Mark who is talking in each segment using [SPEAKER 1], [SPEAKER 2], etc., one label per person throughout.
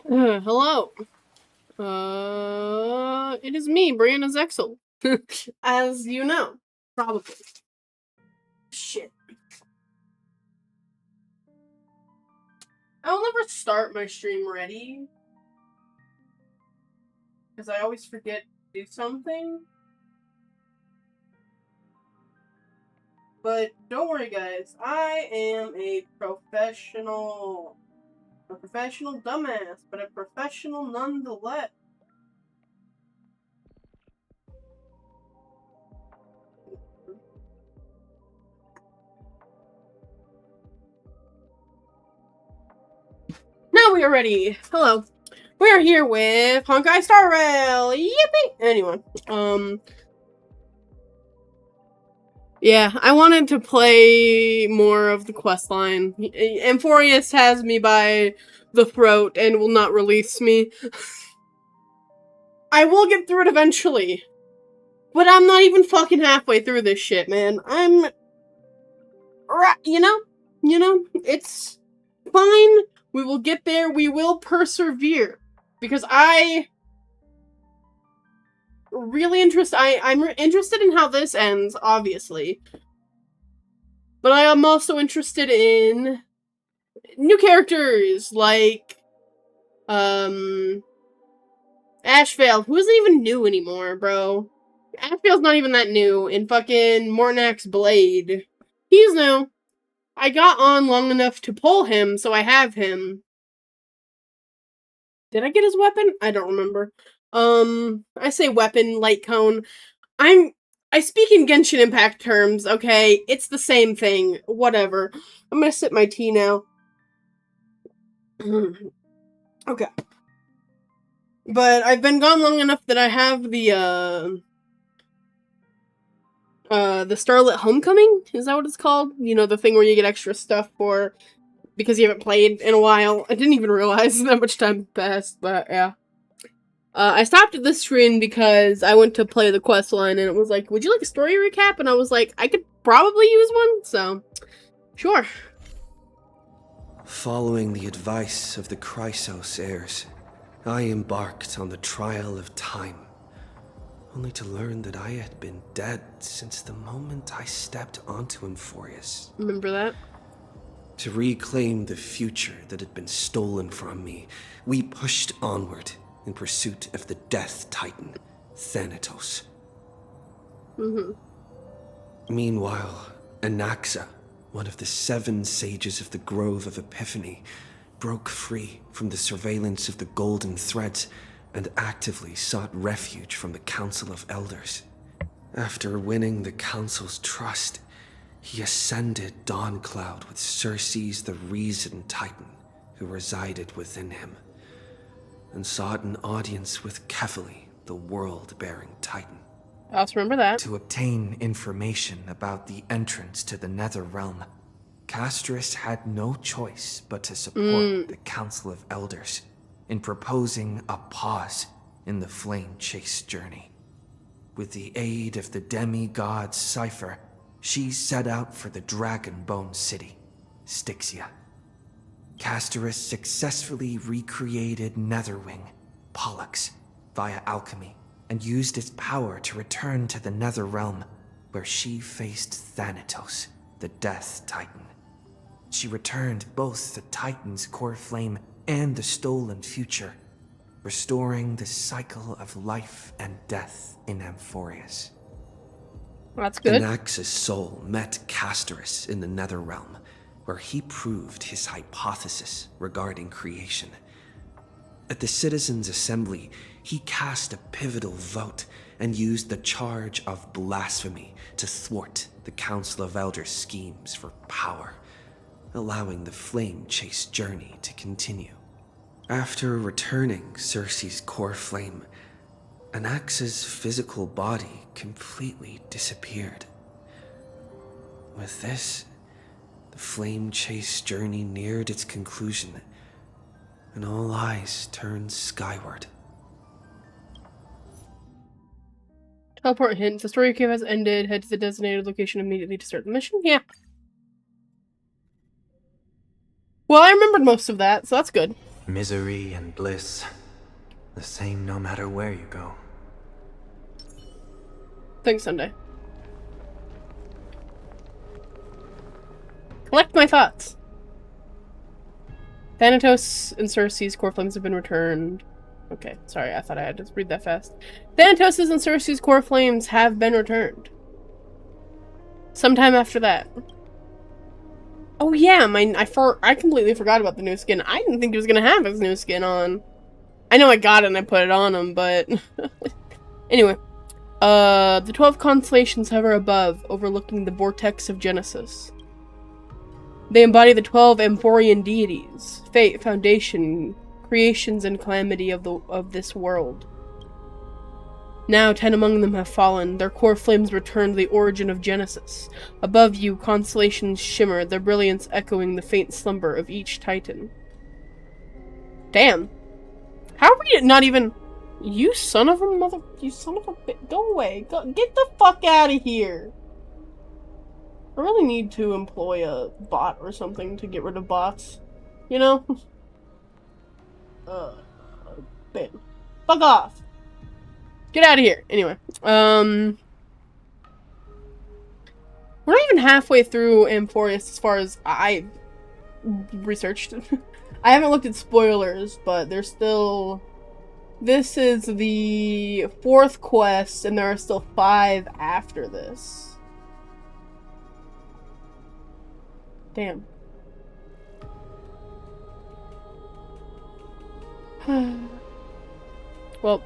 [SPEAKER 1] Hello. It is me, Brianna Zexel. As you know, probably. Shit. I'll never start my stream ready. Because I always forget to do something. But don't worry, guys. I am a professional. A professional dumbass, but a professional nonetheless. Now we are ready. Hello. We are here with Honkai Star Rail. Yippee! Anyway, yeah, I wanted to play more of the quest line. Amphoreus has me by the throat and will not release me. I will get through it eventually. But I'm not even fucking halfway through this shit, man. You know, it's fine. We will get there. We will persevere. Because I'm interested in how this ends, obviously. But I am also interested in new characters, like, Ashvale, who isn't even new anymore, bro. Ashvale's not even that new. In fucking Mornak's Blade. He's new. I got on long enough to pull him, so I have him. Did I get his weapon? I don't remember. I say weapon, light cone. I speak in Genshin Impact terms, okay? It's the same thing. Whatever. I'm gonna sip my tea now. Okay. But I've been gone long enough that I have the Starlit Homecoming? Is that what it's called? You know, the thing where you get extra stuff for because you haven't played in a while. I didn't even realize that much time passed, but yeah. I stopped at this screen because I went to play the quest line and it was like, would you like a story recap? And I was like, I could probably use one, so sure.
[SPEAKER 2] Following the advice of the Chrysos heirs, I embarked on the trial of time, only to learn that I had been dead since the moment I stepped onto Amphoreus.
[SPEAKER 1] Remember that?
[SPEAKER 2] To reclaim the future that had been stolen from me, we pushed onward in pursuit of the Death Titan, Thanatos. Meanwhile, Anaxa, one of the 7 sages of the Grove of Epiphany, broke free from the surveillance of the Golden Threads and actively sought refuge from the Council of Elders. After winning the Council's trust, he ascended Dawncloud with Circe's the Reason Titan, who resided within him, and sought an audience with Kefali, the World-Bearing Titan.
[SPEAKER 1] I also remember that.
[SPEAKER 3] To obtain information about the entrance to the Nether Realm, Castris had no choice but to support the Council of Elders in proposing a pause in the Flame Chase journey. With the aid of the demigod Cypher, she set out for the Dragonbone City, Styxia. Castris successfully recreated Netherwing, Pollux, via alchemy, and used its power to return to the Nether Realm, where she faced Thanatos, the Death Titan. She returned both the Titan's core flame and the stolen future, restoring the cycle of life and death in Amphoreus.
[SPEAKER 1] That's good.
[SPEAKER 2] Anaxa's soul met Castris in the Nether Realm, where he proved his hypothesis regarding creation. At the Citizens' Assembly, he cast a pivotal vote and used the charge of blasphemy to thwart the Council of Elders' schemes for power, allowing the Flame Chase journey to continue. After returning Circe's core flame, Anaxa's physical body completely disappeared. With this, the Flame Chase journey neared its conclusion, and all eyes turned skyward.
[SPEAKER 1] Teleport hint. The story cave has ended. Head to the designated location immediately to start the mission. Yeah. Well, I remembered most of that, so that's good.
[SPEAKER 4] Misery and bliss, the same no matter where you go.
[SPEAKER 1] Thanks, Sunday. Collect my thoughts. Thanatos and Cersei's core flames have been returned. Okay, sorry, I thought I had to read that fast. Thanatos' and Cersei's core flames have been returned. Sometime after that. Oh yeah, I completely forgot about the new skin. I didn't think he was gonna have his new skin on. I know I got it and I put it on him, but... Anyway. The 12 constellations hover above, overlooking the vortex of Genesis. They embody the 12 Amphorean deities, fate, foundation, creations, and calamity of this world. Now 10 among them have fallen, their core flames return to the origin of Genesis. Above you, constellations shimmer, their brilliance echoing the faint slumber of each titan. Damn. How are we not even... You son of a mother... You son of a bitch. Go away. Get the fuck out of here. I really need to employ a bot or something to get rid of bots. You know? Bam. Fuck off. Get out of here. Anyway. We're not even halfway through Amphoreus as far as I researched. I haven't looked at spoilers, but there's still... This is the 4th quest, and there are still 5 after this. Damn. Well,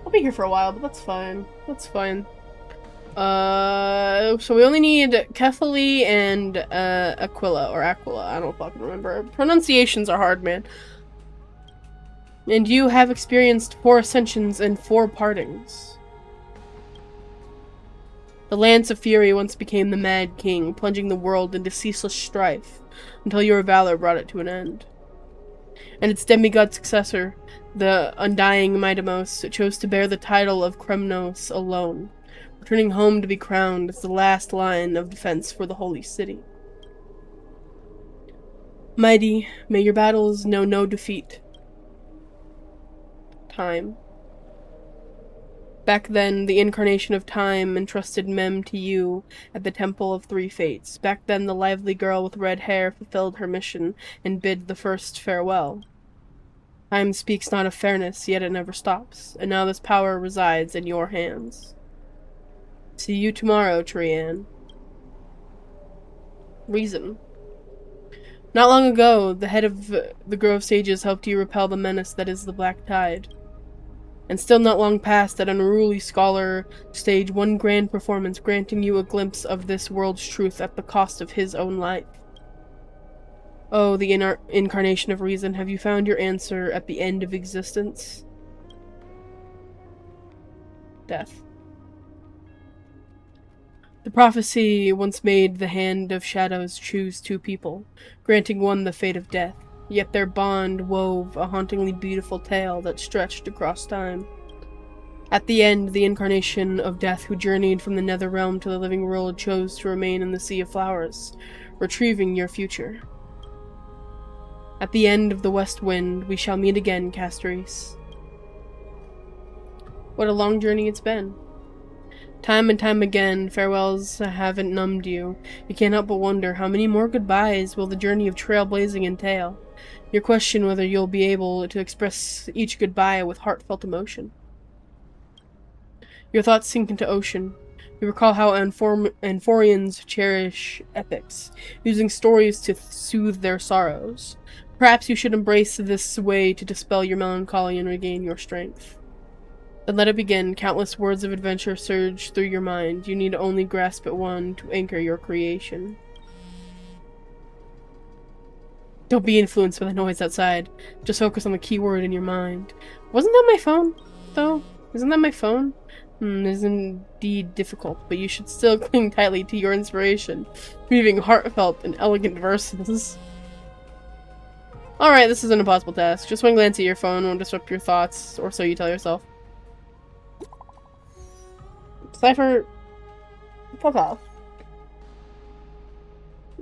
[SPEAKER 1] I'll be here for a while, but that's fine. That's fine. So we only need Kefali and Aquila, or Aquila. I don't fucking remember. Pronunciations are hard, man. And you have experienced 4 ascensions and 4 partings. The Lance of Fury once became the Mad King, plunging the world into ceaseless strife, until your valor brought it to an end. And its demigod successor, the undying Midamos, chose to bear the title of Kremnos alone, returning home to be crowned as the last line of defense for the Holy City. Mighty, may your battles know no defeat. Time. Back then, the incarnation of time entrusted Mem to you at the Temple of Three Fates. Back then, the lively girl with red hair fulfilled her mission and bid the first farewell. Time speaks not of fairness, yet it never stops, and now this power resides in your hands. See you tomorrow, Trianne. Reason. Not long ago, the head of the Grove Sages helped you repel the menace that is the Black Tide. And still not long past, that unruly scholar staged one grand performance, granting you a glimpse of this world's truth at the cost of his own life. Oh, the incarnation of reason, have you found your answer at the end of existence? Death. The prophecy once made the hand of shadows choose 2 people, granting one the fate of death. Yet their bond wove a hauntingly beautiful tale that stretched across time. At the end, the incarnation of death who journeyed from the nether realm to the living world chose to remain in the Sea of Flowers, retrieving your future. At the end of the west wind, we shall meet again, Castoris. What a long journey it's been. Time and time again, farewells haven't numbed you. You can't help but wonder how many more goodbyes will the journey of trailblazing entail. You question whether you'll be able to express each goodbye with heartfelt emotion. Your thoughts sink into ocean. You recall how Amphoreans cherish epics, using stories to soothe their sorrows. Perhaps you should embrace this way to dispel your melancholy and regain your strength. Then let it begin. Countless words of adventure surge through your mind. You need only grasp at one to anchor your creation. Don't be influenced by the noise outside. Just focus on the key word in your mind. Wasn't that my phone, though? Isn't that my phone? It is indeed difficult, but you should still cling tightly to your inspiration, weaving heartfelt and elegant verses. Alright, this is an impossible task. Just one glance at your phone won't disrupt your thoughts, or so you tell yourself. Cypher, fuck off.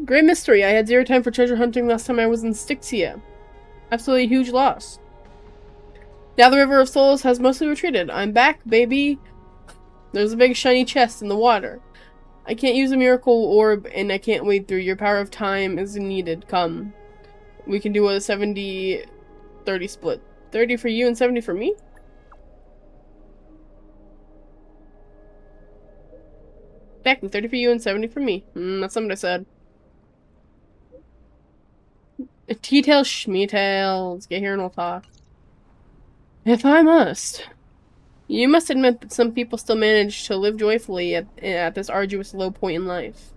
[SPEAKER 1] Great mystery. I had zero time for treasure hunting last time I was in Styxia. Absolutely huge loss. Now the River of Souls has mostly retreated. I'm back, baby. There's a big shiny chest in the water. I can't use a miracle orb, and I can't wade through. Your power of time is needed. Come. We can do a 70-30 split. 30 for you and 70 for me? Exactly, 30 for you and 70 for me. That's something I said. T-tail schmeetails. Get here and we'll talk. If I must. You must admit that some people still manage to live joyfully at this arduous low point in life.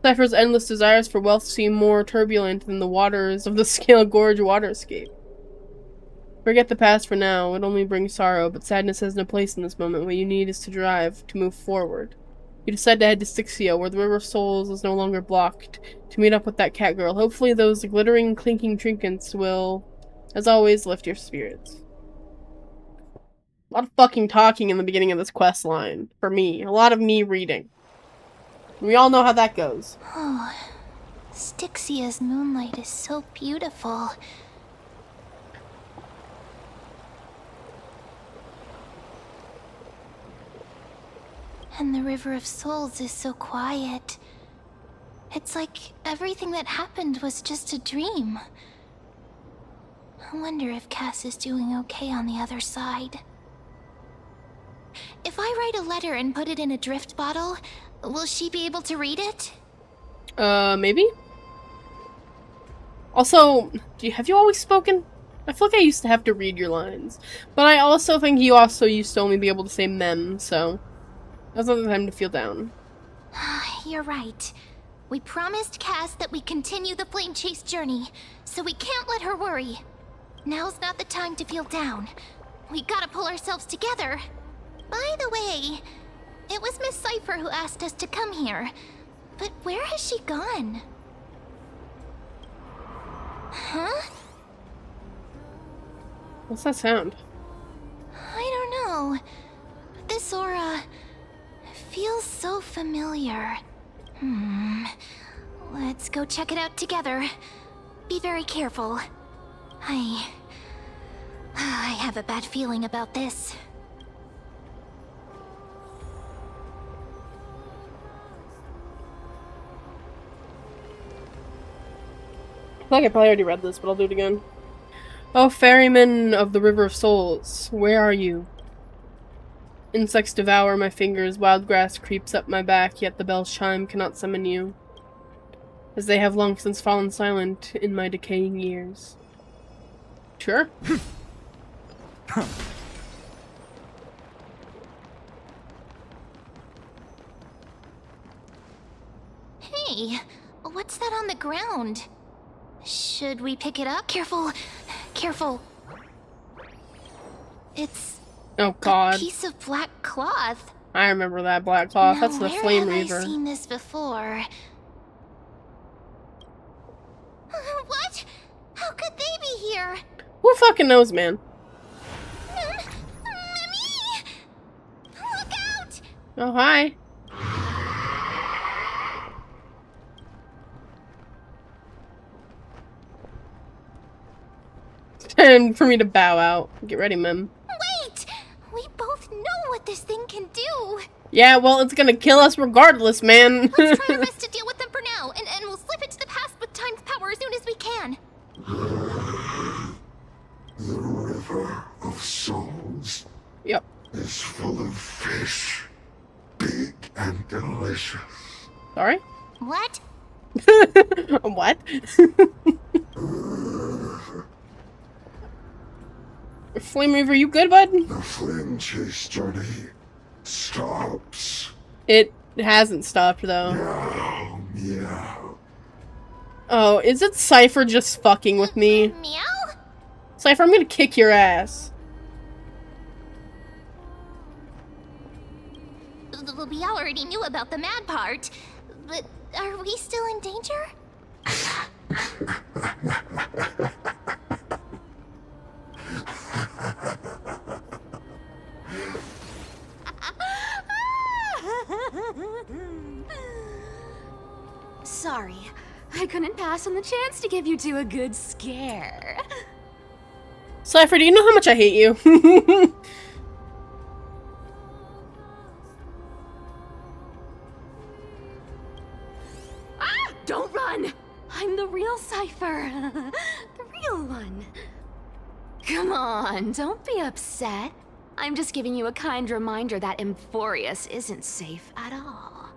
[SPEAKER 1] Cypher's endless desires for wealth seem more turbulent than the waters of the Scale Gorge waterscape. Forget the past for now. It only brings sorrow, but sadness has no place in this moment. What you need is to drive, to move forward. You decide to head to Styxia, where the River of Souls is no longer blocked, to meet up with that cat girl. Hopefully those glittering, clinking trinkets will, as always, lift your spirits. A lot of fucking talking in the beginning of this quest line, for me. A lot of me reading. We all know how that goes.
[SPEAKER 5] Oh, Styxia's moonlight is so beautiful. And the River of Souls is so quiet. It's like everything that happened was just a dream. I wonder if Cass is doing okay on the other side. If I write a letter and put it in a drift bottle, will she be able to read it?
[SPEAKER 1] Maybe? Also, have you always spoken? I feel like I used to have to read your lines. But I also think you also used to only be able to say mem, so... That's not the time to feel down.
[SPEAKER 5] You're right. We promised Cass that we continue the flame chase journey, so we can't let her worry. Now's not the time to feel down. We gotta pull ourselves together. By the way, it was Miss Cypher who asked us to come here. But where has she gone? Huh?
[SPEAKER 1] What's that sound?
[SPEAKER 5] I don't know. This aura feels so familiar. Let's go check it out together. Be very careful. I have a bad feeling about this.
[SPEAKER 1] I feel like I probably already read this, but I'll do it again. Oh, ferryman of the River of Souls, where are you? Insects devour my fingers, wild grass creeps up my back, yet the bell's chime cannot summon you, as they have long since fallen silent in my decaying years. Sure.
[SPEAKER 5] Hey, what's that on the ground? Should we pick it up? Careful, careful. It's
[SPEAKER 1] Oh god.
[SPEAKER 5] a piece of black cloth.
[SPEAKER 1] I remember that black cloth. That's the Flame
[SPEAKER 5] Where
[SPEAKER 1] Reaver.
[SPEAKER 5] have I seen this before? What? How could they be here?
[SPEAKER 1] Who fucking knows, man?
[SPEAKER 5] Mimi! Look out!
[SPEAKER 1] Oh, hi. And for me to bow out. Get ready, mem.
[SPEAKER 5] Wait! We both know what this thing can do.
[SPEAKER 1] Yeah, well, it's gonna kill us regardless, man.
[SPEAKER 5] Let's try our best to deal with them for now, and we'll slip into the past with time's power as soon as we can.
[SPEAKER 6] The River of Souls
[SPEAKER 1] Yep.
[SPEAKER 6] is full of fish, big and delicious.
[SPEAKER 1] Sorry?
[SPEAKER 5] What?
[SPEAKER 1] What? Flame Reaver, you good, bud?
[SPEAKER 6] The flame chase journey stops.
[SPEAKER 1] It hasn't stopped, though.
[SPEAKER 6] Meow, meow.
[SPEAKER 1] Oh, is it Cypher just fucking with me?
[SPEAKER 5] Meow?
[SPEAKER 1] Cypher, I'm gonna kick your ass.
[SPEAKER 5] We already knew about the mad part, but are we still in danger?
[SPEAKER 7] Sorry. pass on the chance to give you two a good scare.
[SPEAKER 1] Cypher, do you know how much I hate you?
[SPEAKER 7] Ah! Don't run! I'm the real Cypher. The real one. Come on, don't be upset. I'm just giving you a kind reminder that Amphoreus isn't safe at all.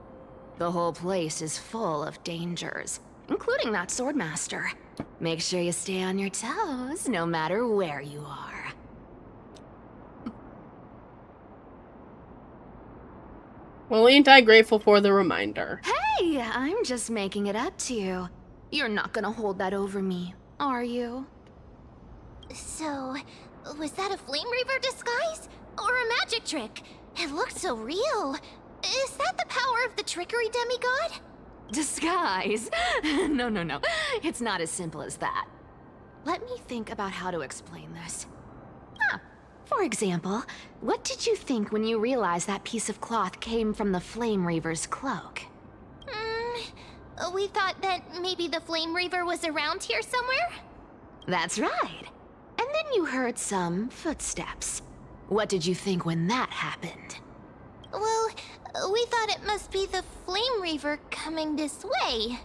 [SPEAKER 7] The whole place is full of dangers, including that swordmaster. Make sure you stay on your toes, no matter where you are.
[SPEAKER 1] Well, ain't I grateful for the reminder.
[SPEAKER 7] Hey, I'm just making it up to you. You're not gonna hold that over me, are you?
[SPEAKER 5] So, was that a Flame Reaver disguise? Or a magic trick? It looked so real. Is that the power of the trickery demigod?
[SPEAKER 7] Disguise? No. It's not as simple as that. Let me think about how to explain this. For example, what did you think when you realized that piece of cloth came from the Flame Reaver's cloak?
[SPEAKER 5] We thought that maybe the Flame Reaver was around here somewhere?
[SPEAKER 7] That's right. And then you heard some footsteps. What did you think when that happened?
[SPEAKER 5] Well, we thought it must be the Flame Reaver coming this way.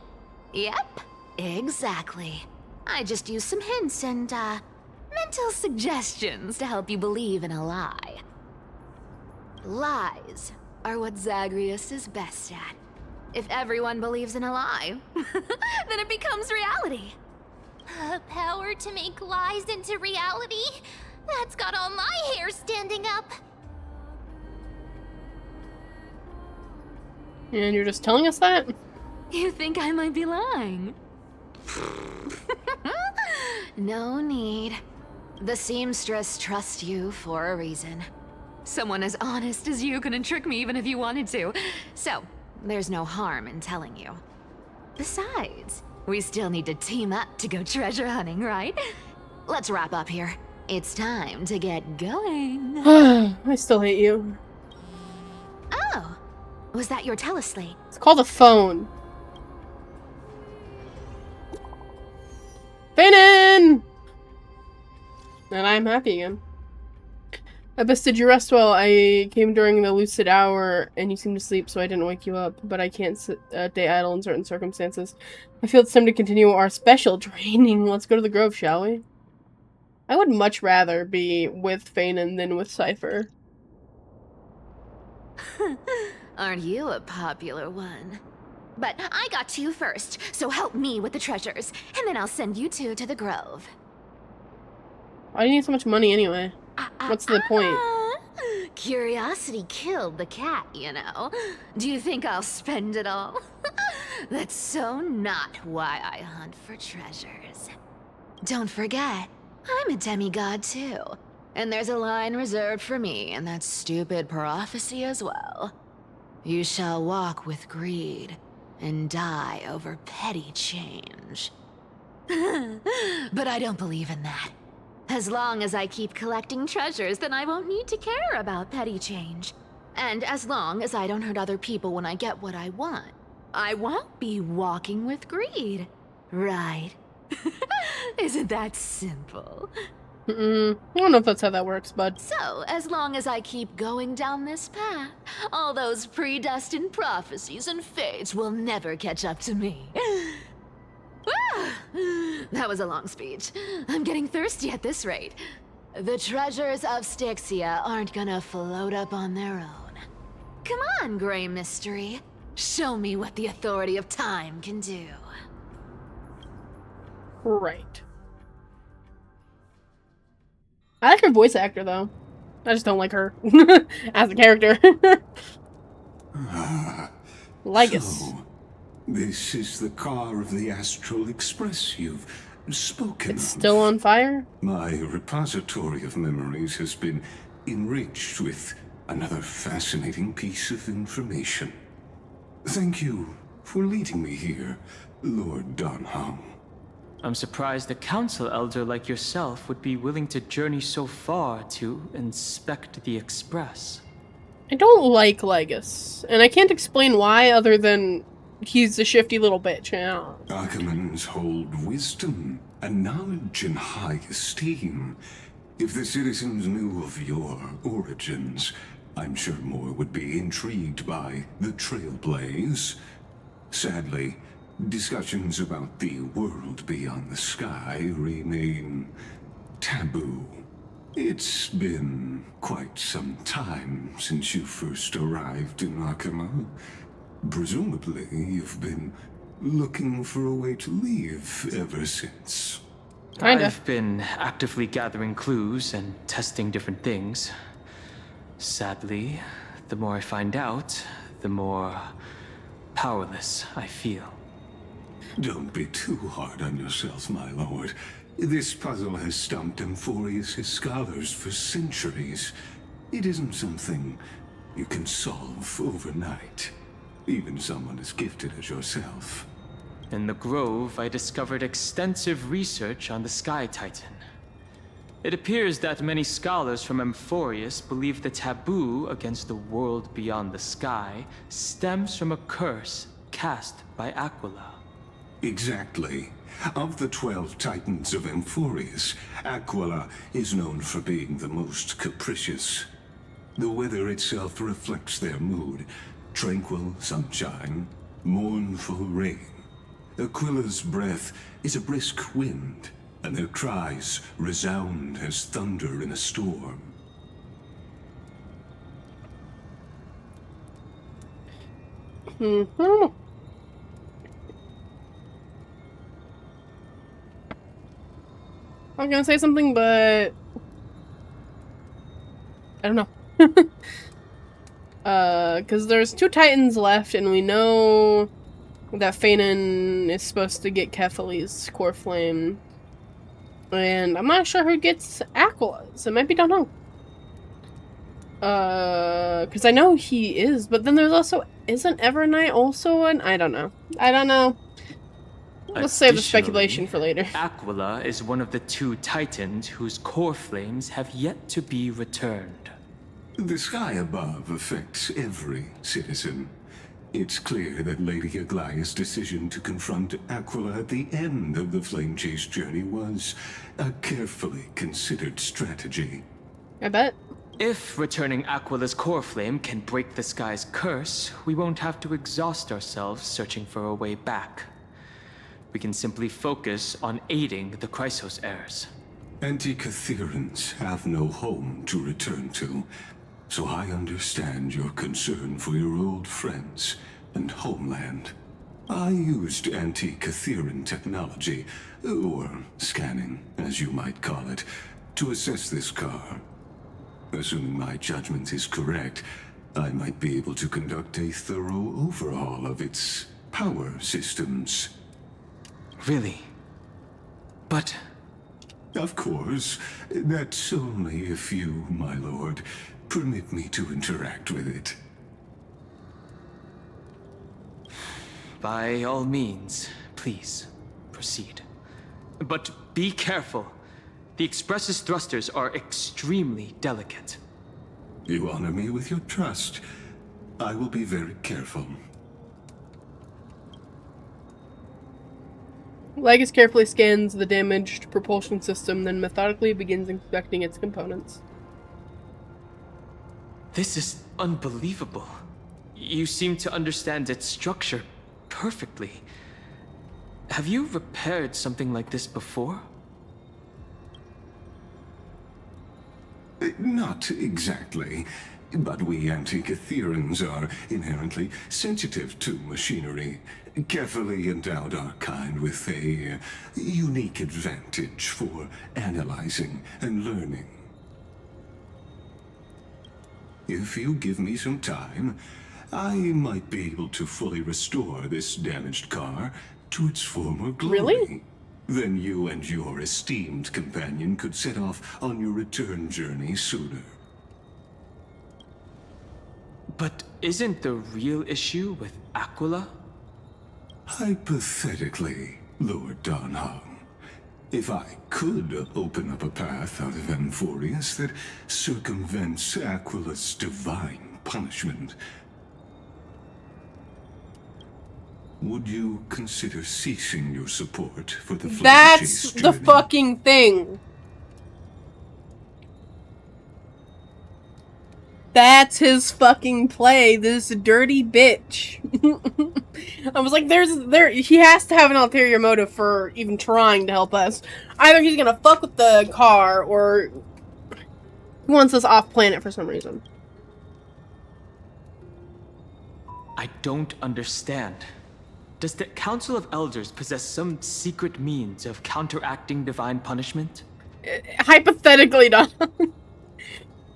[SPEAKER 7] Yep, exactly. I just used some hints and, mental suggestions to help you believe in a lie. Lies are what Zagreus is best at. If everyone believes in a lie, then it becomes reality.
[SPEAKER 5] A power to make lies into reality? That's got all my hair standing up.
[SPEAKER 1] And you're just telling us that?
[SPEAKER 7] You think I might be lying? No need. The seamstress trusts you for a reason. Someone as honest as you couldn't trick me even if you wanted to. So, there's no harm in telling you. Besides, we still need to team up to go treasure hunting, right? Let's wrap up here. It's time to get going.
[SPEAKER 1] I still hate you.
[SPEAKER 7] Oh, was that your teleslate?
[SPEAKER 1] It's called a phone. Fanon! And I'm happy again. Abyss, did you rest well? I came during the lucid hour and you seemed to sleep, so I didn't wake you up. But I can't stay idle in certain circumstances. I feel it's time to continue our special training. Let's go to the Grove, shall we? I would much rather be with Fanon than with Cypher.
[SPEAKER 7] Aren't you a popular one? But I got to you first, so help me with the treasures, and then I'll send you two to the Grove.
[SPEAKER 1] Why do you need so much money anyway? What's the point?
[SPEAKER 7] Curiosity killed the cat, you know. Do you think I'll spend it all? That's so not why I hunt for treasures. Don't forget, I'm a demigod too. And there's a line reserved for me in that stupid prophecy as well. You shall walk with greed and die over petty change. But I don't believe in that. As long as I keep collecting treasures, then I won't need to care about petty change. And as long as I don't hurt other people when I get what I want, I won't be walking with greed. Right? Isn't that simple?
[SPEAKER 1] I don't know if that's how that works, bud.
[SPEAKER 7] So, as long as I keep going down this path, all those predestined prophecies and fates will never catch up to me. That was a long speech. I'm getting thirsty at this rate. The treasures of Styxia aren't gonna float up on their own. Come on, Grey Mystery. Show me what the authority of time can do.
[SPEAKER 1] Right. I like her voice actor, though. I just don't like her as a character. Lygus.
[SPEAKER 6] So, this is the car of the Astral Express you've spoken
[SPEAKER 1] It's
[SPEAKER 6] of.
[SPEAKER 1] still on fire?
[SPEAKER 6] My repository of memories has been enriched with another fascinating piece of information. Thank you for leading me here, Lord Donham.
[SPEAKER 8] I'm surprised a council elder like yourself would be willing to journey so far to inspect the Express.
[SPEAKER 1] I don't like Lygus, and I can't explain why other than he's a shifty little bitch. Yeah.
[SPEAKER 6] Ackermans hold wisdom and knowledge in high esteem. If the citizens knew of your origins, I'm sure more would be intrigued by the Trailblaze. Sadly, discussions about the world beyond the sky remain taboo. It's been quite some time since you first arrived in Akama. Presumably, you've been looking for a way to leave ever since.
[SPEAKER 1] Kinda.
[SPEAKER 8] I've been actively gathering clues and testing different things. Sadly, the more I find out, the more powerless I feel.
[SPEAKER 6] Don't be too hard on yourself, my lord. This puzzle has stumped Amphoreus' scholars for centuries. It isn't something you can solve overnight. Even someone as gifted as yourself.
[SPEAKER 8] In the Grove, I discovered extensive research on the Sky Titan. It appears that many scholars from Amphoreus believe the taboo against the world beyond the sky stems from a curse cast by Aquila.
[SPEAKER 6] Exactly. Of the 12 titans of Amphoreus, Aquila is known for being the most capricious. The weather itself reflects their mood. Tranquil sunshine, mournful rain. Aquila's breath is a brisk wind, and their cries resound as thunder in a storm.
[SPEAKER 1] Mm-hmm. I was gonna say something, but I don't know. Because there's 2 Titans left, and we know that Fanon is supposed to get Kefali's core flame. And I'm not sure who gets Aquila's. It might be Dunhong. Because I know he is, but then there's also, isn't Evernight also an? I don't know. Let's save the speculation for later.
[SPEAKER 8] Aquila is one of the 2 titans whose core flames have yet to be returned.
[SPEAKER 6] The sky above affects every citizen. It's clear that Lady Aglaya's decision to confront Aquila at the end of the Flame Chase journey was a carefully considered strategy.
[SPEAKER 1] I bet.
[SPEAKER 8] If returning Aquila's core flame can break the sky's curse, we won't have to exhaust ourselves searching for a way back. We can simply focus on aiding the Chrysos heirs.
[SPEAKER 6] Anti-Catherians have no home to return to, so I understand your concern for your old friends and homeland. I used anti-Catherian technology, or scanning, as you might call it, to assess this car. Assuming my judgment is correct, I might be able to conduct a thorough overhaul of its power systems.
[SPEAKER 8] Really? But...
[SPEAKER 6] Of course. That's only if you, my lord, permit me to interact with it.
[SPEAKER 8] by all means, please, proceed. But be careful. The Express's thrusters are extremely delicate.
[SPEAKER 6] You honor me with your trust. I will be very careful.
[SPEAKER 1] Lagus carefully scans the damaged propulsion system, then methodically begins inspecting its components.
[SPEAKER 8] This is unbelievable. You seem to understand its structure perfectly. Have you repaired something like this before?
[SPEAKER 6] Not exactly. But we Antikytherians are inherently sensitive to machinery. Carefully endowed our kind with a unique advantage for analyzing and learning. If you give me some time, I might be able to fully restore this damaged car to its former glory.
[SPEAKER 1] Really?
[SPEAKER 6] Then you and your esteemed companion could set off on your return journey sooner.
[SPEAKER 8] But isn't the real issue with Aquila?
[SPEAKER 6] Hypothetically, Lord Donhong, if I could open up a path out of Amphoreus that circumvents Aquila's divine punishment. would you consider ceasing your support for the Flame
[SPEAKER 1] That's
[SPEAKER 6] Chase
[SPEAKER 1] the
[SPEAKER 6] journey?
[SPEAKER 1] fucking thing. That's his fucking play, this dirty bitch. I was like, he has to have an ulterior motive for even trying to help us. Either he's gonna fuck with the car, or he wants us off planet for some reason.
[SPEAKER 8] I don't understand. Does the Council of Elders possess some secret means of counteracting divine punishment?
[SPEAKER 1] Hypothetically, not.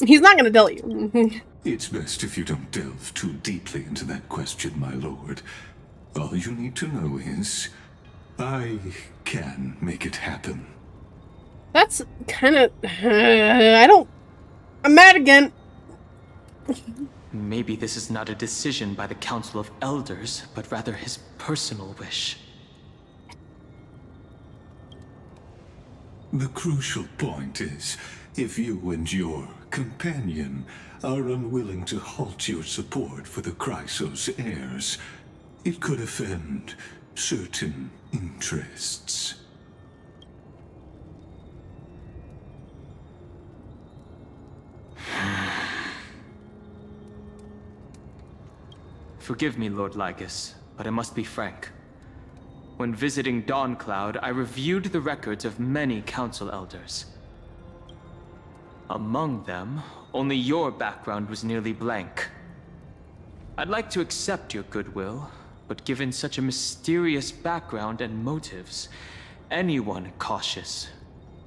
[SPEAKER 1] He's not gonna tell you.
[SPEAKER 6] It's best if you don't delve too deeply into that question, my lord. All you need to know is, I can make it happen.
[SPEAKER 1] That's kind of... I'm mad again.
[SPEAKER 8] Maybe this is not a decision by the Council of Elders, but rather his personal wish.
[SPEAKER 6] The crucial point is, if you and your companion are unwilling to halt your support for the Chrysos heirs, it could offend certain interests.
[SPEAKER 8] Forgive me, Lord Lygus, but I must be frank. When visiting Dawncloud, I reviewed the records of many council elders. Among them, only your background was nearly blank. I'd like to accept your goodwill, but given such a mysterious background and motives, anyone cautious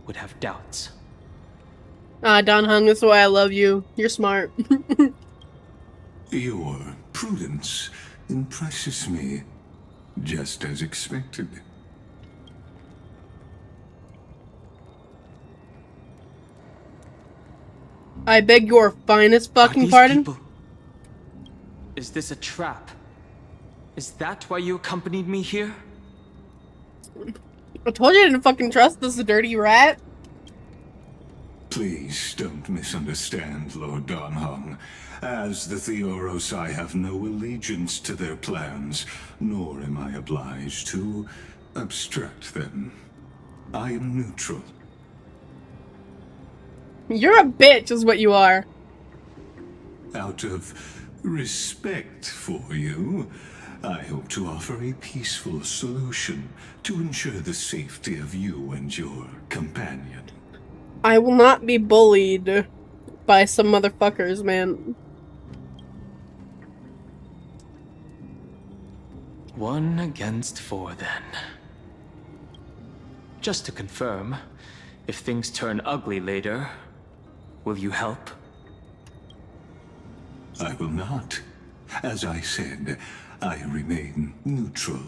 [SPEAKER 8] would have doubts.
[SPEAKER 1] Don Hung, that's why I love you. You're smart.
[SPEAKER 6] Your prudence impresses me, just as expected.
[SPEAKER 1] I beg your finest fucking pardon?
[SPEAKER 8] Is this a trap? Is that why you accompanied me here?
[SPEAKER 1] I told you I didn't fucking trust this dirty rat.
[SPEAKER 6] Please don't misunderstand, Lord Donhong. As the Theoros, I have no allegiance to their plans, nor am I obliged to obstruct them. I am neutral.
[SPEAKER 1] You're a bitch, is what you are.
[SPEAKER 6] Out of respect for you, I hope to offer a peaceful solution to ensure the safety of you and your companion.
[SPEAKER 1] I will not be bullied by some motherfuckers, man.
[SPEAKER 8] 1 against 4, then. Just to confirm, if things turn ugly later, will you help?
[SPEAKER 6] I will not. As I said, I remain neutral.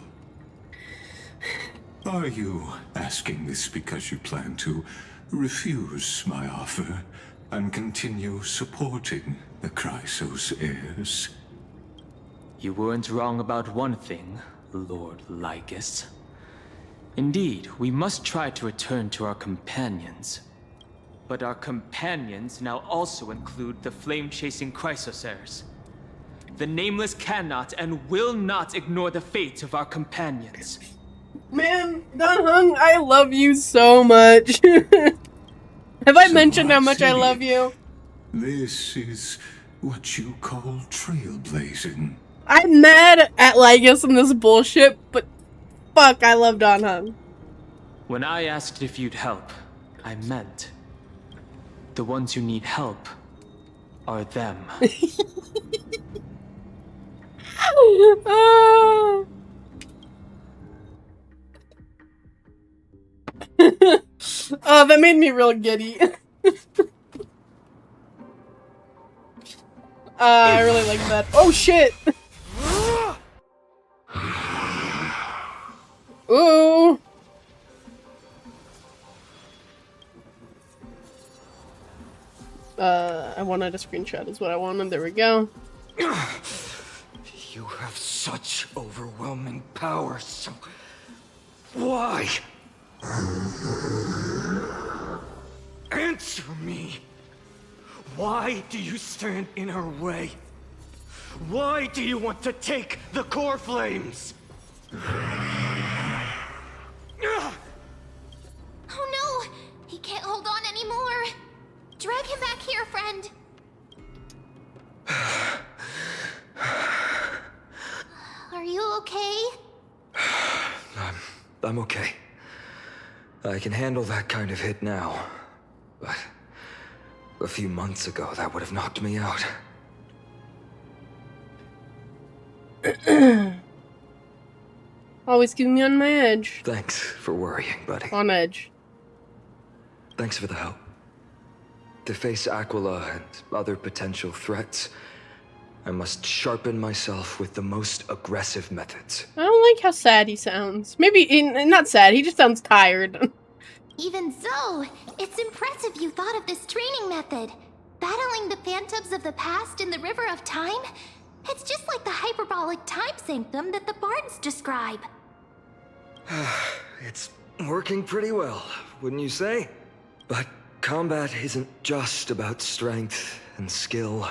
[SPEAKER 6] Are you asking this because you plan to refuse my offer and continue supporting the Chrysos heirs?
[SPEAKER 8] You weren't wrong about one thing, Lord Lygus. Indeed, we must try to return to our companions. But our companions now also include the flame-chasing Chrysos heirs. The Nameless cannot and will not ignore the fate of our companions.
[SPEAKER 1] Man, Don Hung, I love you so much. Have I mentioned how much I love you?
[SPEAKER 6] This is what you call trailblazing.
[SPEAKER 1] I'm mad at Lygus and this bullshit, but fuck, I love Don Hung.
[SPEAKER 8] When I asked if you'd help, I meant the ones who need help are them.
[SPEAKER 1] Oh, that made me real giddy. I really like that. Oh shit! Ooh! I wanted a screenshot is what I wanted. There we go.
[SPEAKER 3] You have such overwhelming power, so why? Answer me! Why do you stand in her way? Why do you want to take the core flames?
[SPEAKER 5] Oh no! He can't hold on anymore! Drag him back here, friend! Are you okay?
[SPEAKER 3] I'm okay. I can handle that kind of hit now. But a few months ago, that would have knocked me out.
[SPEAKER 1] Always keeping me on my edge.
[SPEAKER 3] Thanks for worrying, buddy.
[SPEAKER 1] On edge.
[SPEAKER 3] Thanks for the help. To face Aquila and other potential threats, I must sharpen myself with the most aggressive methods.
[SPEAKER 1] I don't like how sad he sounds. Maybe, not sad, he just sounds tired.
[SPEAKER 5] Even so, it's impressive you thought of this training method. Battling the phantoms of the past in the River of Time? It's just like the hyperbolic time sanctum that the bards describe.
[SPEAKER 3] It's working pretty well, wouldn't you say? But combat isn't just about strength and skill.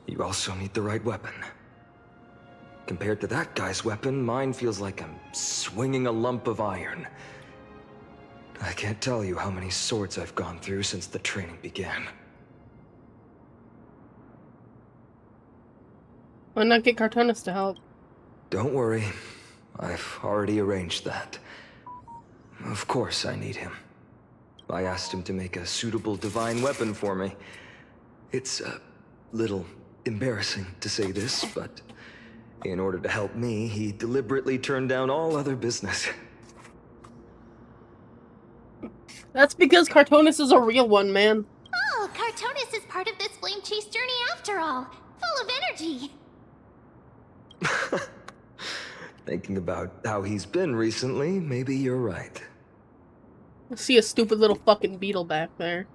[SPEAKER 3] You also need the right weapon. Compared to that guy's weapon, mine feels like I'm swinging a lump of iron. I can't tell you how many swords I've gone through since the training began.
[SPEAKER 1] Why not get Cartoonus to help?
[SPEAKER 3] Don't worry. I've already arranged that. Of course I need him. I asked him to make a suitable divine weapon for me. It's a little embarrassing to say this, but in order to help me, he deliberately turned down all other business.
[SPEAKER 1] That's because Cartoonus is a real one, man.
[SPEAKER 5] Oh, Cartoonus is part of this flame chase journey after all. Full of energy.
[SPEAKER 3] Thinking about how he's been recently, maybe you're right.
[SPEAKER 1] I see a stupid little fucking beetle back there.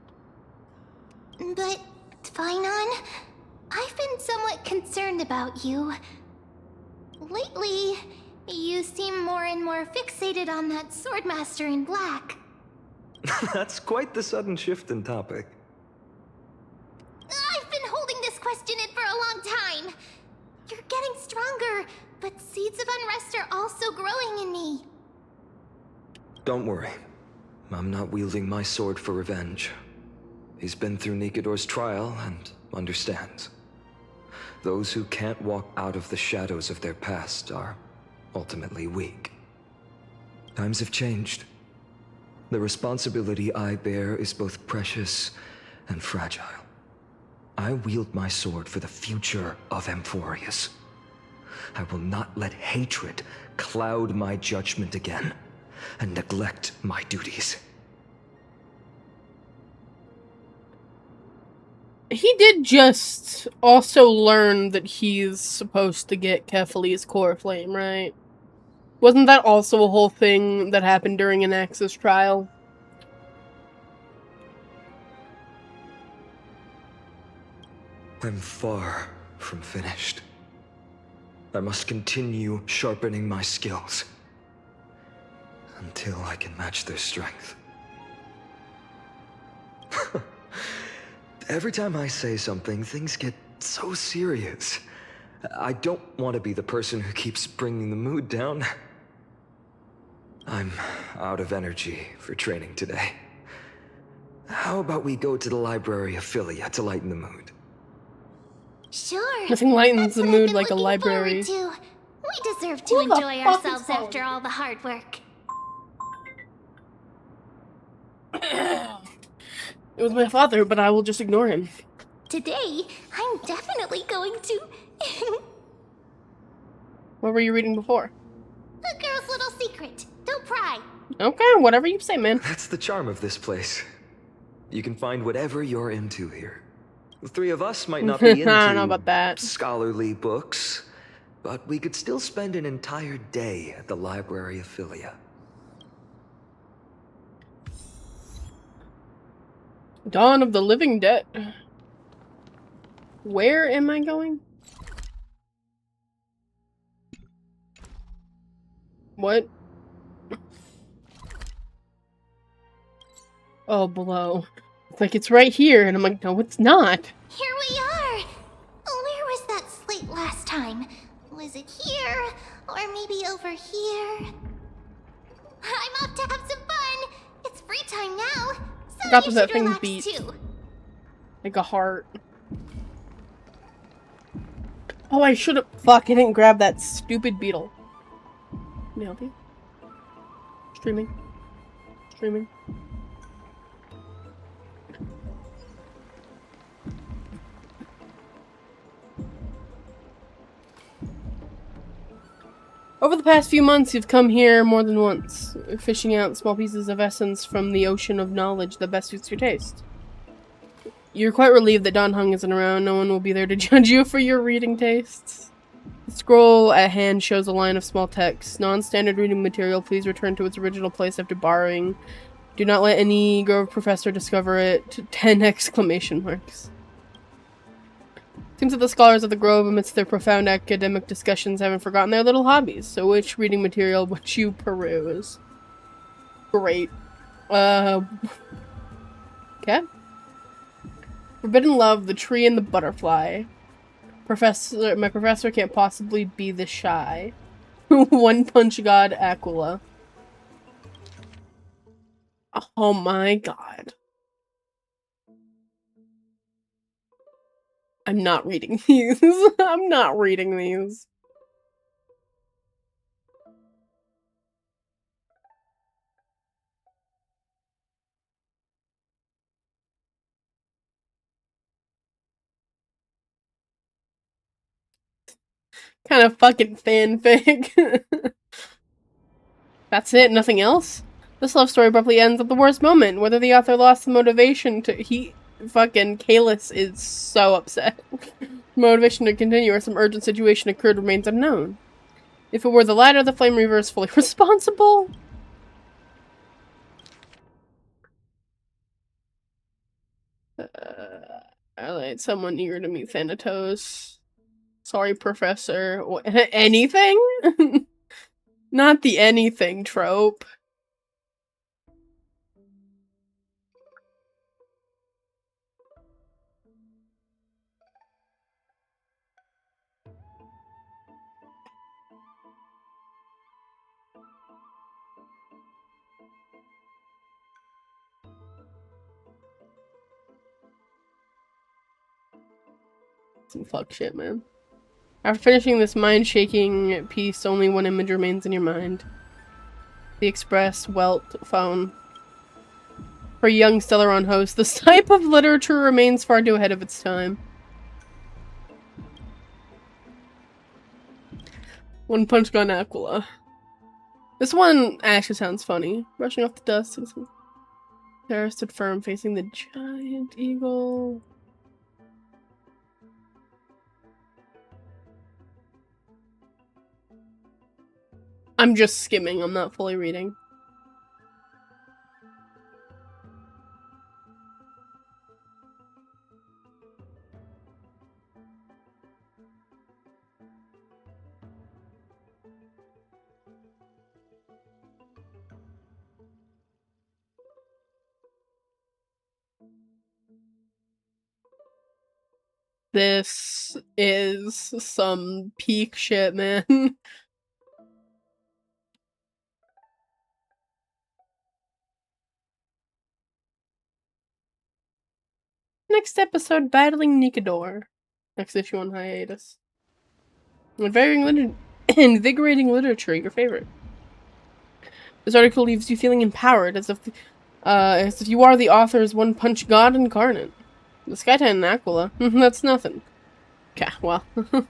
[SPEAKER 5] But, Phainon, I've been somewhat concerned about you. Lately, you seem more and more fixated on that swordmaster in black.
[SPEAKER 3] That's quite the sudden shift in topic.
[SPEAKER 5] I've been holding this question in for a long time. You're getting stronger, but seeds of unrest are also growing in me.
[SPEAKER 3] Don't worry. I'm not wielding my sword for revenge. He's been through Nikador's trial and understands. Those who can't walk out of the shadows of their past are ultimately weak. Times have changed. The responsibility I bear is both precious and fragile. I wield my sword for the future of Amphoreus. I will not let hatred cloud my judgment again and neglect my duties.
[SPEAKER 1] He did just also learn that he's supposed to get Kefali's core flame, right? Wasn't that also a whole thing that happened during an Axis trial?
[SPEAKER 3] I'm far from finished. I must continue sharpening my skills until I can match their strength. Every time I say something, things get so serious. I don't want to be the person who keeps bringing the mood down. I'm out of energy for training today. How about we go to the Library of Philia to lighten the mood?
[SPEAKER 5] Sure.
[SPEAKER 1] Nothing lightens the
[SPEAKER 5] That's what I've
[SPEAKER 1] mood
[SPEAKER 5] been
[SPEAKER 1] like a
[SPEAKER 5] looking
[SPEAKER 1] library.
[SPEAKER 5] forward to. We deserve to
[SPEAKER 1] Who the
[SPEAKER 5] enjoy
[SPEAKER 1] fuck is
[SPEAKER 5] ourselves
[SPEAKER 1] calling
[SPEAKER 5] after
[SPEAKER 1] me?
[SPEAKER 5] all the hard work.
[SPEAKER 1] It was my father, but I will just ignore him.
[SPEAKER 5] Today, I'm definitely going to...
[SPEAKER 1] What were you reading before?
[SPEAKER 5] A girl's little secret. Don't pry.
[SPEAKER 1] Okay, whatever you say, man.
[SPEAKER 3] That's the charm of this place. You can find whatever you're into here. The three of us might not be into
[SPEAKER 1] I don't know about that.
[SPEAKER 3] scholarly books, but we could still spend an entire day at the Library of Philia.
[SPEAKER 1] Dawn of the Living Dead. Where am I going? What? Oh, below. It's like it's right here, and I'm like, no, it's not.
[SPEAKER 5] Here we are. Where was that slate last time? Was it here? Or Or maybe over here. I'm off to have some fun. It's free time now. So
[SPEAKER 1] Got
[SPEAKER 5] you
[SPEAKER 1] that
[SPEAKER 5] should
[SPEAKER 1] thing
[SPEAKER 5] relax
[SPEAKER 1] beat.
[SPEAKER 5] too.
[SPEAKER 1] Like a heart. Oh, I should've- Fuck, I didn't grab that stupid beetle. Can I help you? Streaming. Streaming. Over the past few months, you've come here more than once, fishing out small pieces of essence from the ocean of knowledge that best suits your taste. You're quite relieved that Don Hung isn't around. No one will be there to judge you for your reading tastes. The scroll at hand shows a line of small text. Non-standard reading material. Please return to its original place after borrowing. Do not let any Grove professor discover it. 10 exclamation marks. Seems that the scholars of the Grove, amidst their profound academic discussions, haven't forgotten their little hobbies. So which reading material would you peruse? Great. Okay. Forbidden Love, The Tree and the Butterfly. My professor can't possibly be this shy. One Punch God Aquila. Oh my god. I'm not reading these. I'm not reading these. Kind of fucking fanfic. That's it? Nothing else? This love story abruptly ends at the worst moment. Whether the author lost the motivation to- fucking Kalis is so upset. Motivation to continue or some urgent situation occurred remains unknown. If it were the latter, the Flame Reaver is fully responsible. Alright, someone eager to meet Thanatos. Sorry, Professor. Anything? Not the anything trope. Some fuck shit, man. After finishing this mind-shaking piece, only one image remains in your mind. The Express Welt phone. For a young Stellaron host, this type of literature remains far too ahead of its time. One Punch Gun Aquila. This one actually sounds funny. Brushing off the dust. Sarah stood firm, facing the giant eagle. I'm just skimming, I'm not fully reading. This is some peak shit, man. Next episode, Battling Nikador. Next issue on hiatus. Invigorating literature, your favorite. This article leaves you feeling empowered, as if you are the author's one-punch god incarnate. The Sky Titan Aquila, that's nothing. Okay, well.
[SPEAKER 2] I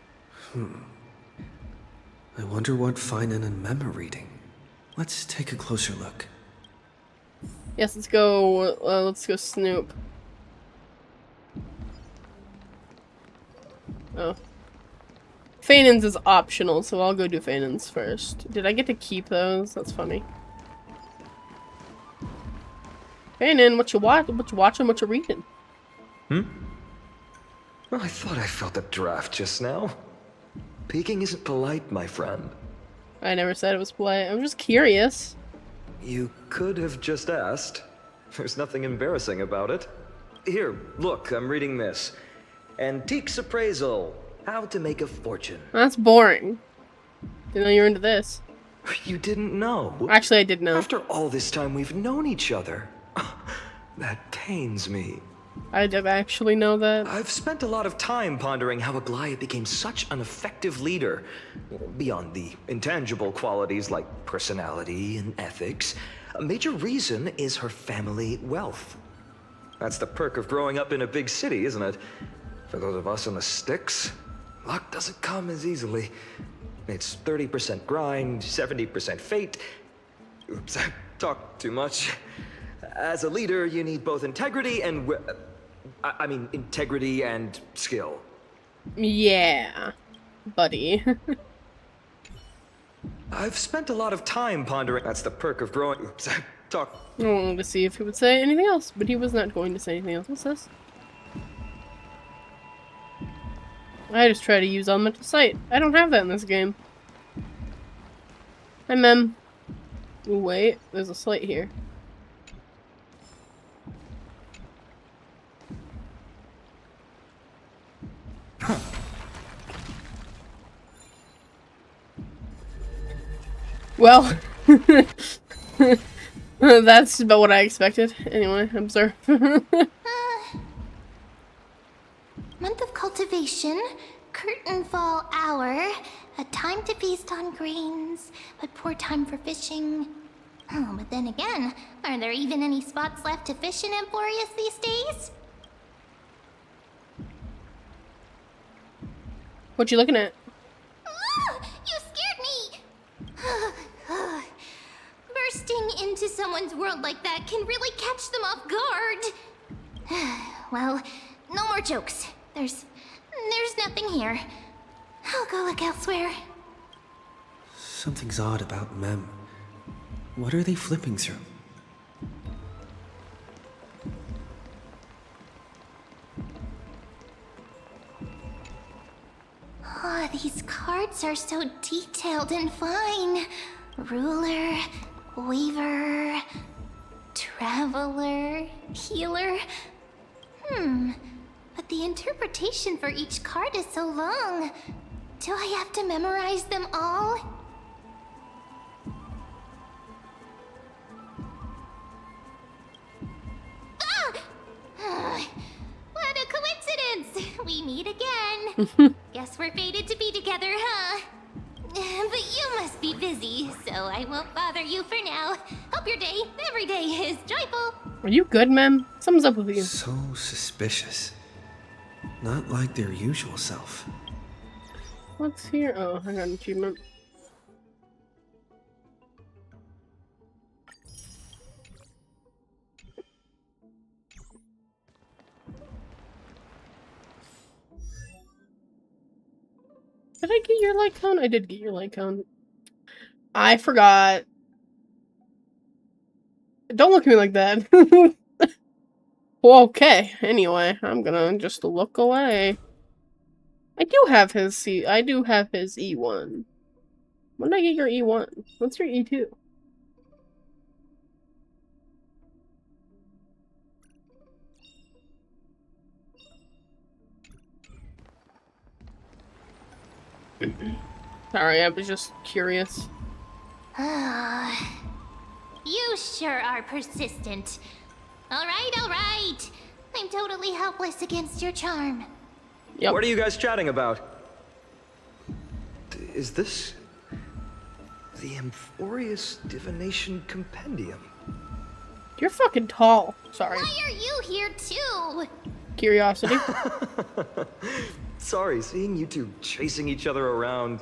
[SPEAKER 2] wonder what Finan and Mem are reading. Let's take a closer look.
[SPEAKER 1] Yes, let's go snoop. Oh. Fanon's is optional, so I'll go do Fanon's first. Did I get to keep those? That's funny. Fanon, what you watching, what you reading?
[SPEAKER 4] Well, I thought I felt a draft just now. Peeking isn't polite, my friend.
[SPEAKER 1] I never said it was polite. I'm just curious.
[SPEAKER 4] You could have just asked. There's nothing embarrassing about it. Here, look, I'm reading this. Antiques Appraisal. How to Make a Fortune.
[SPEAKER 1] That's boring. Didn't know you were into this.
[SPEAKER 4] You didn't know?
[SPEAKER 1] Actually, I did know.
[SPEAKER 4] After all this time we've known each other. That pains me.
[SPEAKER 1] I did actually know that.
[SPEAKER 4] I've spent a lot of time pondering how Aglaia became such an effective leader. Beyond the intangible qualities like personality and ethics, a major reason is her family wealth. That's the perk of growing up in a big city, isn't it? For those of us in the sticks, luck doesn't come as easily. It's 30% grind, 70% fate. Oops, I talked too much. As a leader, you need both integrity and... integrity and skill.
[SPEAKER 1] Yeah, buddy.
[SPEAKER 4] I've spent a lot of time pondering... That's the perk of growing... Oops, I talked...
[SPEAKER 1] I wanted to see if he would say anything else, but he was not going to say anything else. What's this? I just try to use elemental sight. I don't have that in this game. Hi, Mem. Ooh, wait, there's a slate here. Well, that's about what I expected. Anyway, observe.
[SPEAKER 5] Month of cultivation, curtain fall hour, a time to feast on grains, but poor time for fishing. Oh, but then again, are there even any spots left to fish in Amphoreus these days?
[SPEAKER 1] What you looking at?
[SPEAKER 5] Ah, you scared me! Bursting into someone's world like that can really catch them off guard. Well, no more jokes. There's nothing here. I'll go look elsewhere.
[SPEAKER 2] Something's odd about Mem. What are they flipping through?
[SPEAKER 5] Oh, these cards are so detailed and fine. Ruler, weaver, traveler, healer. But the interpretation for each card is so long. Do I have to memorize them all? Ah! What a coincidence! We meet again. Guess we're fated to be together, huh? But you must be busy, so I won't bother you for now. Hope your day, every day, is joyful.
[SPEAKER 1] Are you good, Mem? Something's up with you.
[SPEAKER 2] So suspicious. Not like their usual self.
[SPEAKER 1] What's here? Oh, I got an achievement. Did I get your light cone? I did get your light cone. I forgot. Don't look at me like that. Well, okay. Anyway, I'm gonna just look away. I do have his E1. When did I get your E1? What's your E2? Sorry, I was just curious.
[SPEAKER 5] You sure are persistent. All right. I'm totally helpless against your charm.
[SPEAKER 1] Yep.
[SPEAKER 4] What are you guys chatting about? Is this... the Amphoreus Divination Compendium?
[SPEAKER 1] You're fucking tall. Sorry.
[SPEAKER 5] Why are you here too?
[SPEAKER 1] Curiosity.
[SPEAKER 4] Sorry, seeing you two chasing each other around,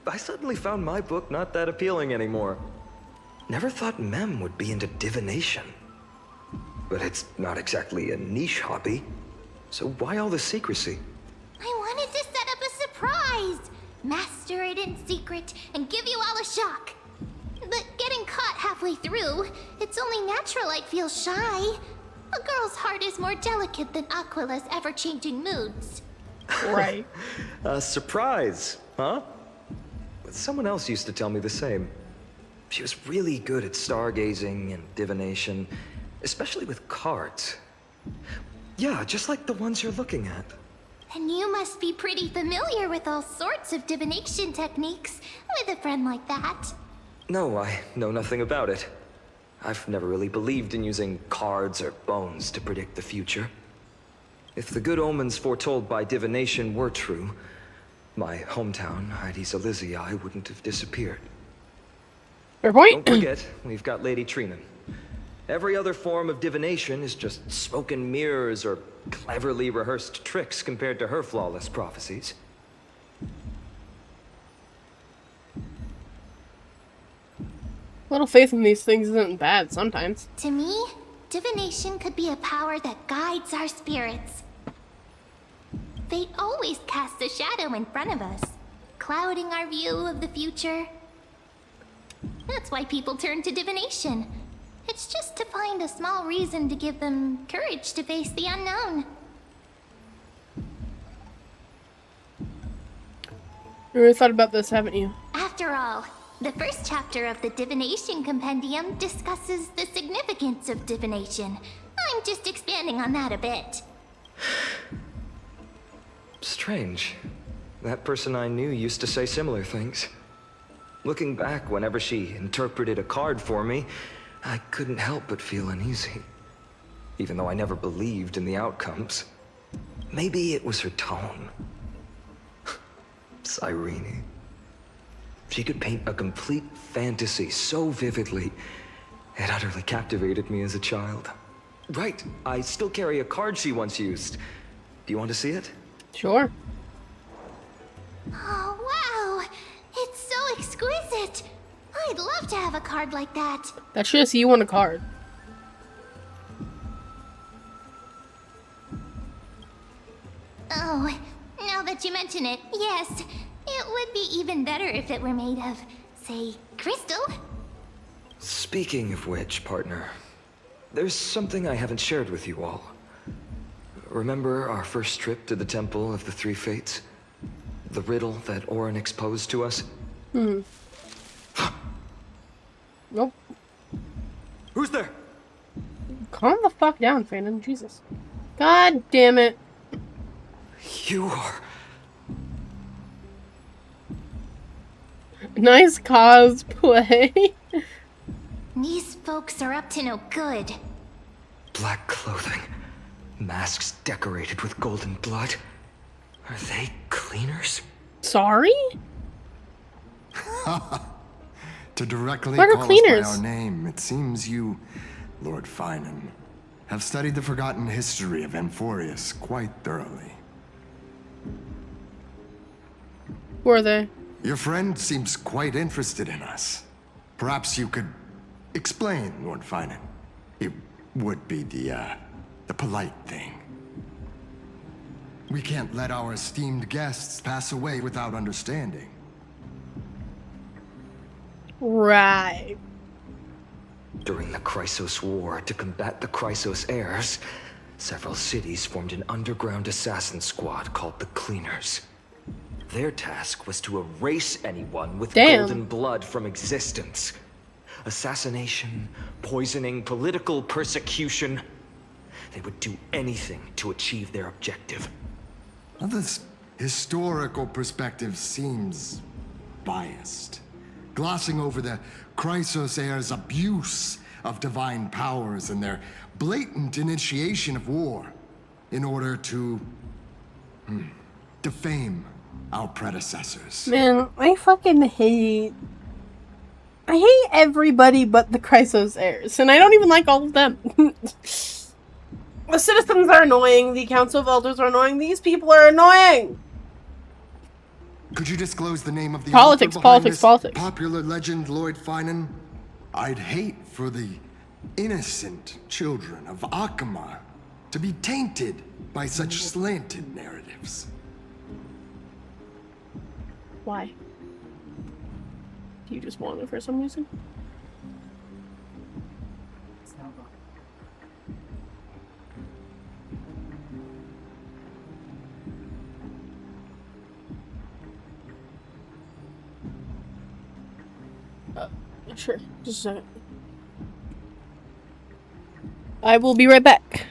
[SPEAKER 4] I suddenly found my book not that appealing anymore. Never thought Mem would be into divination. But it's not exactly a niche hobby. So why all the secrecy?
[SPEAKER 5] I wanted to set up a surprise. Master it in secret and give you all a shock. But getting caught halfway through, it's only natural I'd feel shy. A girl's heart is more delicate than Aquila's ever-changing moods.
[SPEAKER 1] Right.
[SPEAKER 4] A surprise, huh? Someone else used to tell me the same. She was really good at stargazing and divination, especially with cards. Yeah, just like the ones you're looking at.
[SPEAKER 5] And you must be pretty familiar with all sorts of divination techniques with a friend like that.
[SPEAKER 4] No, I know nothing about it. I've never really believed in using cards or bones to predict the future. If the good omens foretold by divination were true, my hometown, Hydes Elysiae, wouldn't have disappeared.
[SPEAKER 1] Fair point.
[SPEAKER 4] Don't forget, we've got Lady Trina. Every other form of divination is just smoke and mirrors or cleverly rehearsed tricks compared to her flawless prophecies.
[SPEAKER 1] Little faith in these things isn't bad sometimes.
[SPEAKER 5] To me, divination could be a power that guides our spirits. Fate always casts a shadow in front of us, clouding our view of the future. That's why people turn to divination. It's just to find a small reason to give them courage to face the unknown.
[SPEAKER 1] You really thought about this, haven't you?
[SPEAKER 5] After all, the first chapter of the Divination Compendium discusses the significance of divination. I'm just expanding on that a bit.
[SPEAKER 4] Strange. That person I knew used to say similar things. Looking back, whenever she interpreted a card for me, I couldn't help but feel uneasy. Even though I never believed in the outcomes. Maybe it was her tone. Cyrene. She could paint a complete fantasy so vividly, it utterly captivated me as a child. Right, I still carry a card she once used. Do you want to see it?
[SPEAKER 1] Sure.
[SPEAKER 5] Oh, wow! It's so exquisite! I'd love to have a card like that.
[SPEAKER 1] That's just you on a card.
[SPEAKER 5] Oh, now that you mention it, yes. It would be even better if it were made of, say, crystal.
[SPEAKER 4] Speaking of which, partner, there's something I haven't shared with you all. Remember our first trip to the Temple of the Three Fates? The riddle that Orynyx posed to us?
[SPEAKER 1] Nope.
[SPEAKER 4] Who's there?
[SPEAKER 1] Calm the fuck down, Phantom. Jesus. God damn it.
[SPEAKER 4] You are...
[SPEAKER 1] Nice cosplay.
[SPEAKER 5] These folks are up to no good.
[SPEAKER 4] Black clothing. Masks decorated with golden blood. Are they cleaners?
[SPEAKER 1] Sorry?
[SPEAKER 9] To directly
[SPEAKER 1] What are
[SPEAKER 9] call
[SPEAKER 1] cleaners?
[SPEAKER 9] us by our name, it seems you, Lord Finan, have studied the forgotten history of Amphoreus quite thoroughly.
[SPEAKER 1] Who are they?
[SPEAKER 9] Your friend seems quite interested in us. Perhaps you could explain, Lord Finan. It would be the polite thing. We can't let our esteemed guests pass away without understanding.
[SPEAKER 1] Right.
[SPEAKER 4] During the Chrysos War, to combat the Chrysos heirs, several cities formed an underground assassin squad called the Cleaners. Their task was to erase anyone with golden blood from existence. Assassination, poisoning, political persecution. They would do anything to achieve their objective.
[SPEAKER 9] Well, this historical perspective seems biased, glossing over the Chrysos heirs' abuse of divine powers and their blatant initiation of war in order to defame our predecessors.
[SPEAKER 1] Man, I fucking hate... I hate everybody but the Chrysos heirs, and I don't even like all of them. The citizens are annoying, the Council of Elders are annoying, these people are annoying!
[SPEAKER 9] Could you disclose the name of the
[SPEAKER 1] Politics,
[SPEAKER 9] author behind
[SPEAKER 1] politics,
[SPEAKER 9] this
[SPEAKER 1] politics.
[SPEAKER 9] popular legend, Lord Finan? I'd hate for the innocent children of Akamar to be tainted by such slanted narratives.
[SPEAKER 1] Why? Do you just want it for some reason? Sure. Just a second. I will be right back.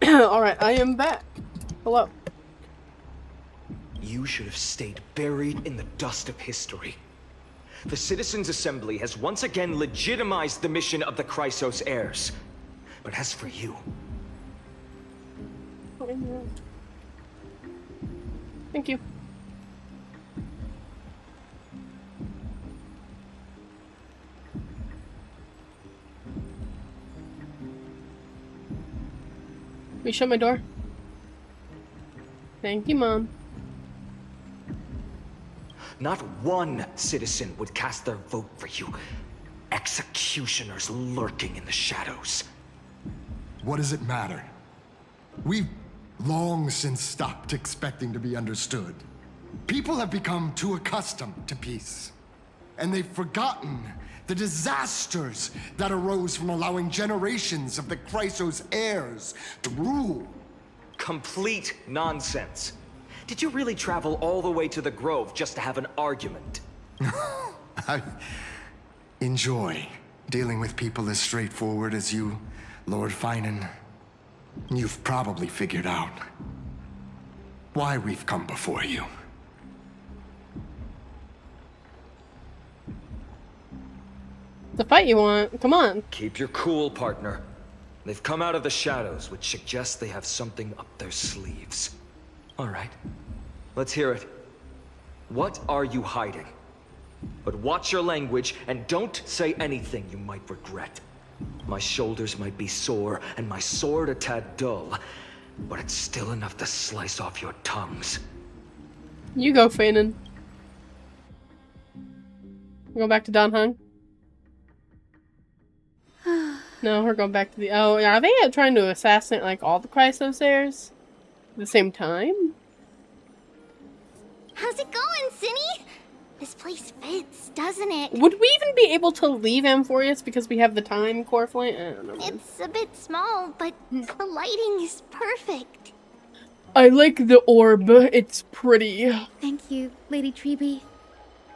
[SPEAKER 1] Alright, I am back. Hello.
[SPEAKER 4] You should have stayed buried in the dust of history. The Citizens' Assembly has once again legitimized the mission of the Chrysos heirs. But as for you...
[SPEAKER 1] Thank you. Will you shut my door? Thank you, Mom.
[SPEAKER 4] Not one citizen would cast their vote for you. Executioners lurking in the shadows.
[SPEAKER 9] What does it matter? We've long since stopped expecting to be understood. People have become too accustomed to peace. And they've forgotten the disasters that arose from allowing generations of the Chrysos heirs to rule.
[SPEAKER 4] Complete nonsense. Did you really travel all the way to the Grove just to have an argument?
[SPEAKER 9] I enjoy dealing with people as straightforward as you, Lord Finan. You've probably figured out why we've come before you.
[SPEAKER 1] The fight you want? Come on.
[SPEAKER 4] Keep your cool, partner. They've come out of the shadows, which suggests they have something up their sleeves. All right, let's hear it. What are you hiding? But watch your language and don't say anything you might regret. My shoulders might be sore and my sword a tad dull, but it's still enough to slice off your tongues.
[SPEAKER 1] You go, Fanon. Go back to Don Hung? No, we're going back to the... Oh, are they trying to assassinate, like, all the Chrysos heirs? At the same time?
[SPEAKER 5] How's it going, Cinny? This place fits, doesn't it?
[SPEAKER 1] Would we even be able to leave Amphoreus because we have the time core flight? I don't know.
[SPEAKER 5] It's a bit small, but the lighting is perfect.
[SPEAKER 1] I like the orb. It's pretty.
[SPEAKER 10] Thank you, Lady Treeby.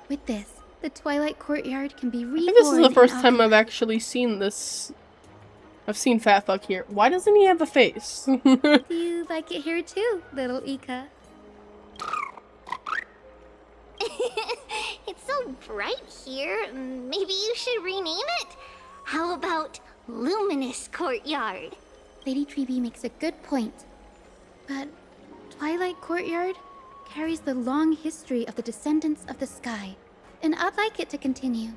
[SPEAKER 10] With this, the Twilight Courtyard can be reborn.
[SPEAKER 1] I think this is the first
[SPEAKER 10] in
[SPEAKER 1] time I've actually seen this. I've seen Fat Fuck here. Why doesn't he have a face?
[SPEAKER 10] Do you like it here too, little Ika?
[SPEAKER 5] It's so bright here. Maybe you should rename it? How about Luminous Courtyard?
[SPEAKER 10] Lady Treeby makes a good point. But Twilight Courtyard carries the long history of the descendants of the sky, and I'd like it to continue.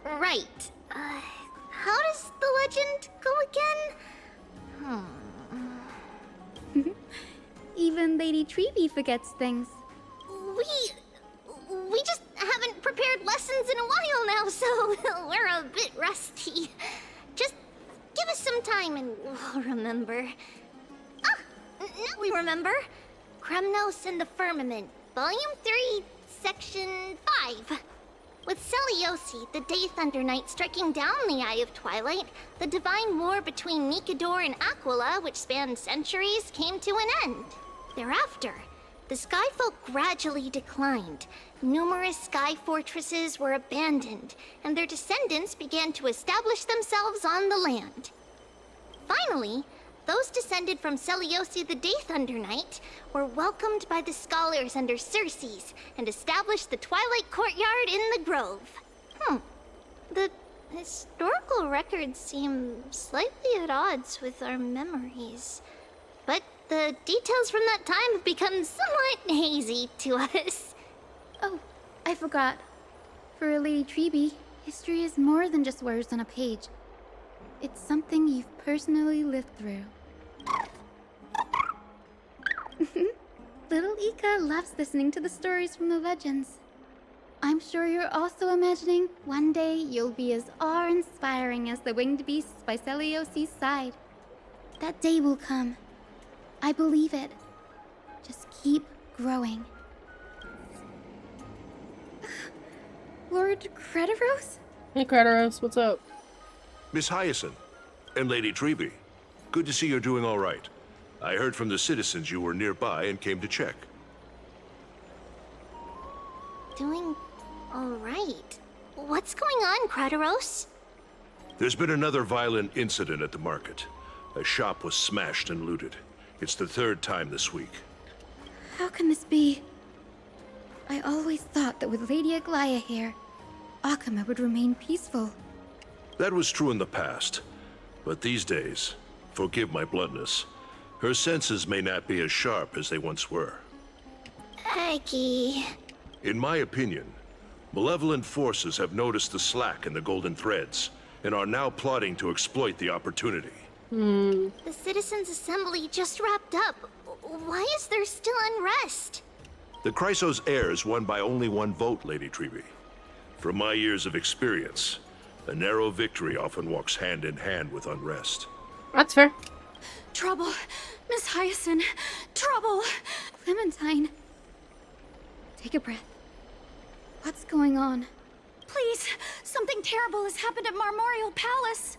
[SPEAKER 5] Right. How does the legend go again?
[SPEAKER 10] Even Lady Treeby forgets things.
[SPEAKER 5] We just haven't prepared lessons in a while now, so we're a bit rusty. Just give us some time and we'll remember. Now we remember. Kremnos and the Firmament, Volume 3, Section 5. With Seliosi, the Day Thunder Knight, striking down the Eye of Twilight, the divine war between Nikador and Aquila, which spanned centuries, came to an end. Thereafter, the Skyfolk gradually declined. Numerous sky fortresses were abandoned, and their descendants began to establish themselves on the land. Finally, those descended from Seliosi the Day Thunder Knight were welcomed by the scholars under Circes and established the Twilight Courtyard in the Grove. The historical records seem slightly at odds with our memories, but the details from that time have become somewhat hazy to us.
[SPEAKER 10] Oh, I forgot. For Lady Treeby, history is more than just words on a page. It's something you've personally lived through. Little Ika loves listening to the stories from the legends. I'm sure you're also imagining one day you'll be as awe-inspiring as the winged beasts by Seliosi's side. That day will come. I believe it. Just keep growing. Lord Crediros?
[SPEAKER 1] Hey, Crediros, what's up?
[SPEAKER 11] Miss Hyacinth and Lady Treeby, good to see you're doing all right. I heard from the citizens you were nearby and came to check.
[SPEAKER 5] Doing all right. What's going on, Crediros?
[SPEAKER 11] There's been another violent incident at the market. A shop was smashed and looted. It's the third time this week.
[SPEAKER 10] How can this be? I always thought that with Lady Aglaia here, Akama would remain peaceful.
[SPEAKER 11] That was true in the past. But these days, forgive my bluntness, her senses may not be as sharp as they once were.
[SPEAKER 5] Aggie.
[SPEAKER 11] In my opinion, malevolent forces have noticed the slack in the golden threads and are now plotting to exploit the opportunity.
[SPEAKER 5] The Citizens' Assembly just wrapped up. Why is there still unrest?
[SPEAKER 11] The Chrysos heirs won by only one vote, Lady Treby. From my years of experience, a narrow victory often walks hand in hand with unrest.
[SPEAKER 1] That's fair.
[SPEAKER 10] Trouble! Miss Hyacinth! Trouble! Clementine. Take a breath. What's going on? Please! Something terrible has happened at Marmorial Palace!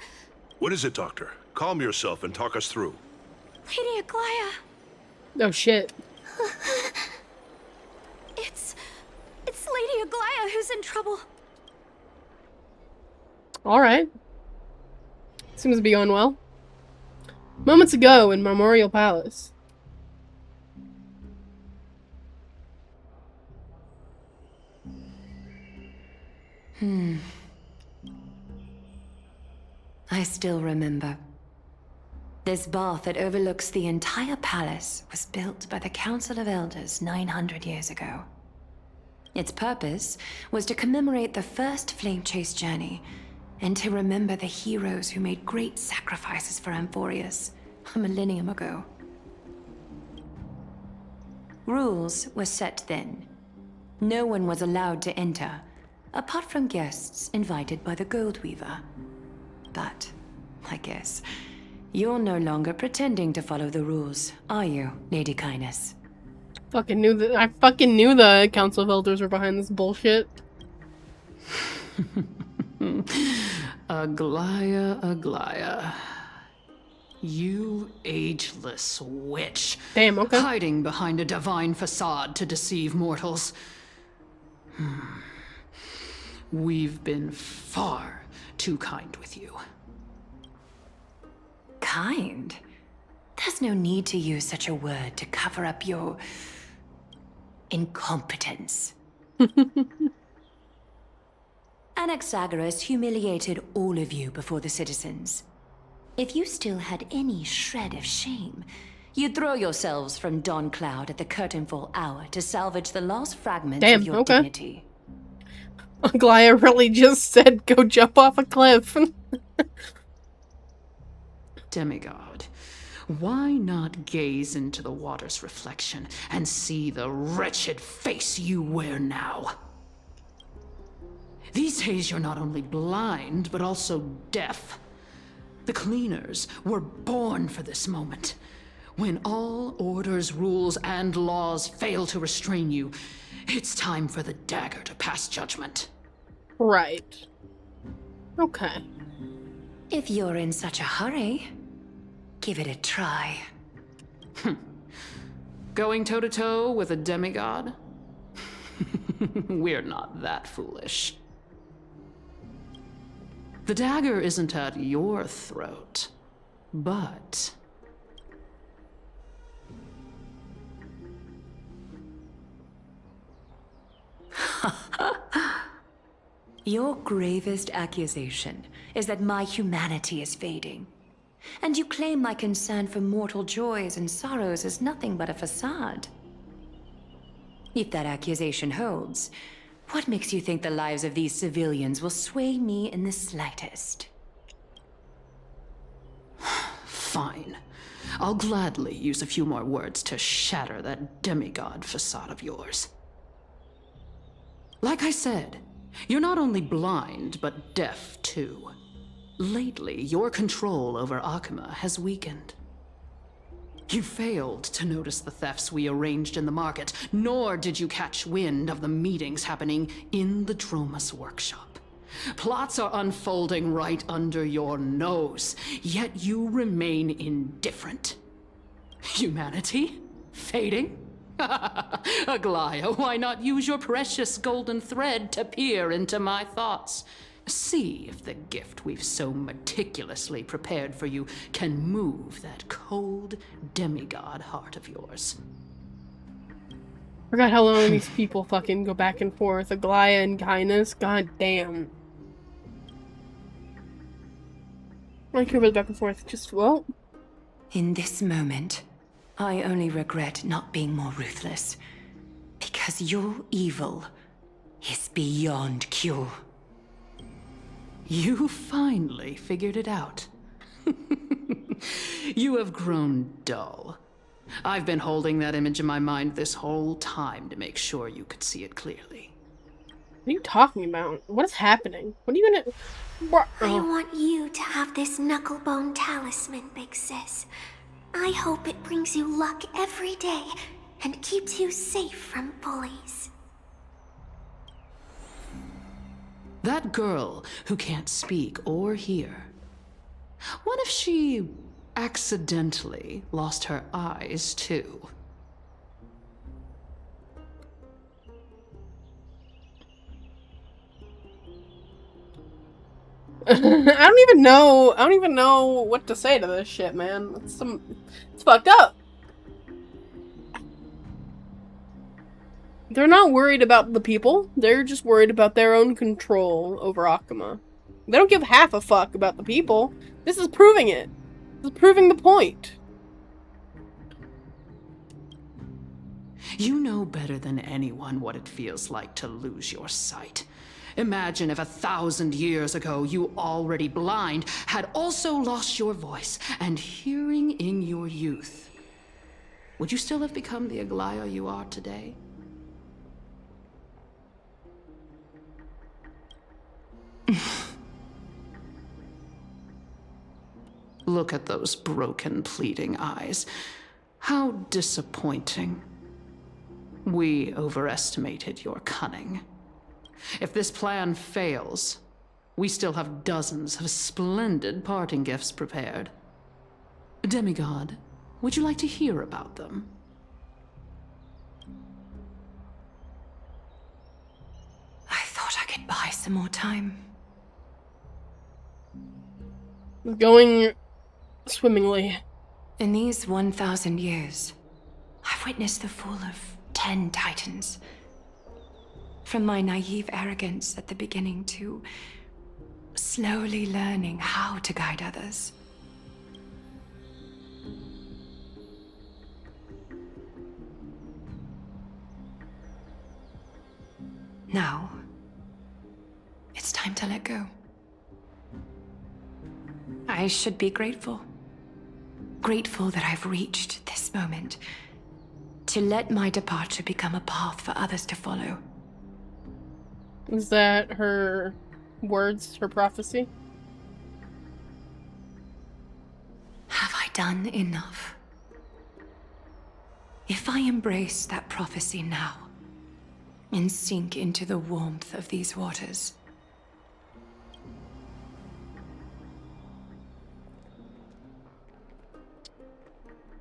[SPEAKER 11] What is it, Doctor? Calm yourself and talk us through.
[SPEAKER 10] Lady Aglaia!
[SPEAKER 1] Oh shit.
[SPEAKER 10] It's Lady Aglaia who's in trouble.
[SPEAKER 1] Alright. Seems to be going well. Moments ago in Memorial Palace.
[SPEAKER 7] I still remember. This bath that overlooks the entire palace was built by the Council of Elders 900 years ago. Its purpose was to commemorate the first flame chase journey and to remember the heroes who made great sacrifices for Amphoreus a millennium ago. Rules were set then. No one was allowed to enter, apart from guests invited by the Goldweaver. But, I guess, you're no longer pretending to follow the rules, are you, Lady Kindness?
[SPEAKER 1] I fucking knew the Council of Elders were behind this bullshit.
[SPEAKER 12] Aglaia. You ageless witch.
[SPEAKER 1] Damn, okay.
[SPEAKER 12] Hiding behind a divine facade to deceive mortals. We've been far too kind with you.
[SPEAKER 7] Kind? There's no need to use such a word to cover up your incompetence. Anaxagoras humiliated all of you before the citizens. If you still had any shred of shame, you'd throw yourselves from Dawn Cloud at the curtainfall hour to salvage the last fragments of your dignity.
[SPEAKER 1] Aglaia really just said, go jump off a cliff.
[SPEAKER 12] Demigod, why not gaze into the water's reflection and see the wretched face you wear now? These days you're not only blind, but also deaf. The cleaners were born for this moment. When all orders, rules, and laws fail to restrain you, it's time for the dagger to pass judgment.
[SPEAKER 1] Right. Okay.
[SPEAKER 7] If you're in such a hurry, give it a try.
[SPEAKER 12] Going toe-to-toe with a demigod? We're not that foolish. The dagger isn't at your throat, but...
[SPEAKER 7] Your gravest accusation is that my humanity is fading. And you claim my concern for mortal joys and sorrows is nothing but a facade. If that accusation holds, what makes you think the lives of these civilians will sway me in the slightest?
[SPEAKER 12] Fine. I'll gladly use a few more words to shatter that demigod facade of yours. Like I said, you're not only blind, but deaf too. Lately, your control over Akama has weakened. You failed to notice the thefts we arranged in the market, nor did you catch wind of the meetings happening in the Dromus workshop. Plots are unfolding right under your nose, yet you remain indifferent. Humanity? Fading? Aglaia, why not use your precious golden thread to peer into my thoughts? See if the gift we've so meticulously prepared for you can move that cold demigod heart of yours.
[SPEAKER 1] Forgot how long these people fucking go back and forth. Aglaya and Kindness. God damn. I care about back and forth. Just, well.
[SPEAKER 13] In this moment, I only regret not being more ruthless. Because your evil is beyond cure.
[SPEAKER 12] You finally figured it out. You have grown dull. I've been holding that image in my mind this whole time to make sure you could see it clearly.
[SPEAKER 1] What are you talking about? What is happening? What are you gonna... What?
[SPEAKER 14] I want you to have this knucklebone talisman, big sis. I hope it brings you luck every day and keeps you safe from bullies.
[SPEAKER 12] That girl who can't speak or hear. What if she accidentally lost her eyes, too?
[SPEAKER 1] I don't even know what to say to this shit, man. It's fucked up. They're not worried about the people. They're just worried about their own control over Akuma. They don't give half a fuck about the people. This is proving it. This is proving the point.
[SPEAKER 12] You know better than anyone what it feels like to lose your sight. Imagine if 1,000 years ago you, already blind, had also lost your voice and hearing in your youth. Would you still have become the Aglaya you are today? Look at those broken, pleading eyes. How disappointing. We overestimated your cunning. If this plan fails, we still have dozens of splendid parting gifts prepared. Demigod, would you like to hear about them?
[SPEAKER 13] I thought I could buy some more time.
[SPEAKER 1] Going swimmingly.
[SPEAKER 13] In these 1,000 years, I've witnessed the fall of 10 titans. From my naive arrogance at the beginning to slowly learning how to guide others. Now, it's time to let go. I should be grateful. Grateful that I've reached this moment. To let my departure become a path for others to follow.
[SPEAKER 1] Is that her words, her prophecy?
[SPEAKER 13] Have I done enough? If I embrace that prophecy now, and sink into the warmth of these waters,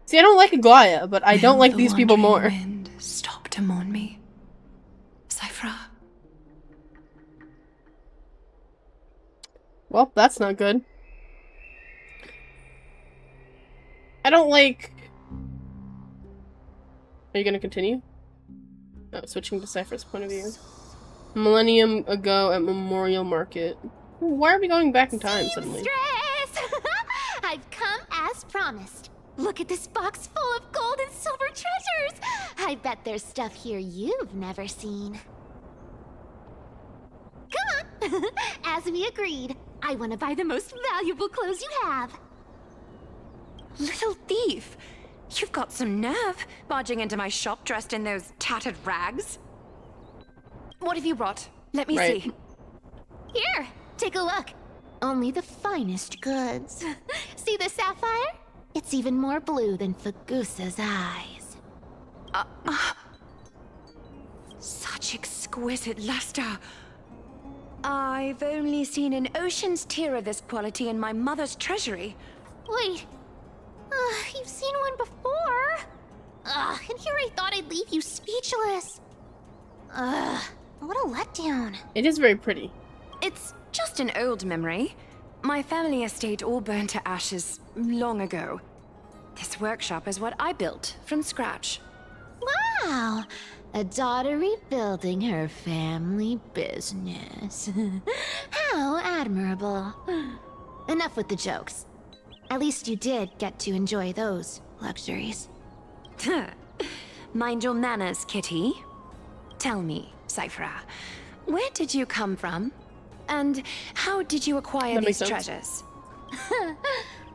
[SPEAKER 1] see, I don't like Aglaya, but I don't like these people more.
[SPEAKER 13] Wind stop to mourn me, Cyphra.
[SPEAKER 1] Well, that's not good. I don't like... Are you gonna continue? Oh, switching to Cypher's point of view. Millennium ago at Memorial Market. Why are we going back in time suddenly?
[SPEAKER 5] Mistress! I've come as promised. Look at this box full of gold and silver treasures! I bet there's stuff here you've never seen. Come on! As we agreed, I want to buy the most valuable clothes you have.
[SPEAKER 13] Little thief! You've got some nerve, barging into my shop dressed in those tattered rags. What have you brought? Let me see.
[SPEAKER 5] Here, take a look. Only the finest goods. See the sapphire? It's even more blue than Fagusa's eyes.
[SPEAKER 13] Such exquisite luster. I've only seen an ocean's tear of this quality in my mother's treasury.
[SPEAKER 5] Wait. You've seen one before. And here I thought I'd leave you speechless. What a letdown.
[SPEAKER 1] It is very pretty.
[SPEAKER 5] It's
[SPEAKER 13] Just an old memory. My family estate all burned to ashes long ago. This workshop is what I built from scratch.
[SPEAKER 7] Wow! A daughter rebuilding her family business. How admirable. Enough with the jokes. At least you did get to enjoy those luxuries.
[SPEAKER 13] Mind your manners, Kitty. Tell me, Cyphra, where did you come from? And how did you acquire these treasures?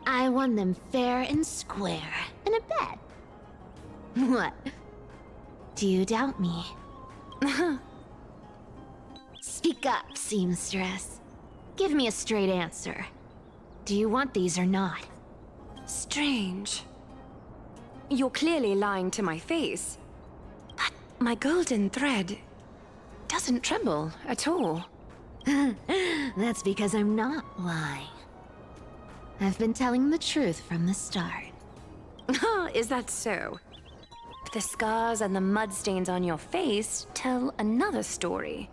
[SPEAKER 7] I won them fair and square in a bet. What? Do you doubt me? Speak up, seamstress. Give me a straight answer. Do you want these or not?
[SPEAKER 13] Strange. You're clearly lying to my face. But my golden thread doesn't tremble at all.
[SPEAKER 7] That's because I'm not lying. I've been telling the truth from the start.
[SPEAKER 13] Is that so? The scars and the mud stains on your face tell another story.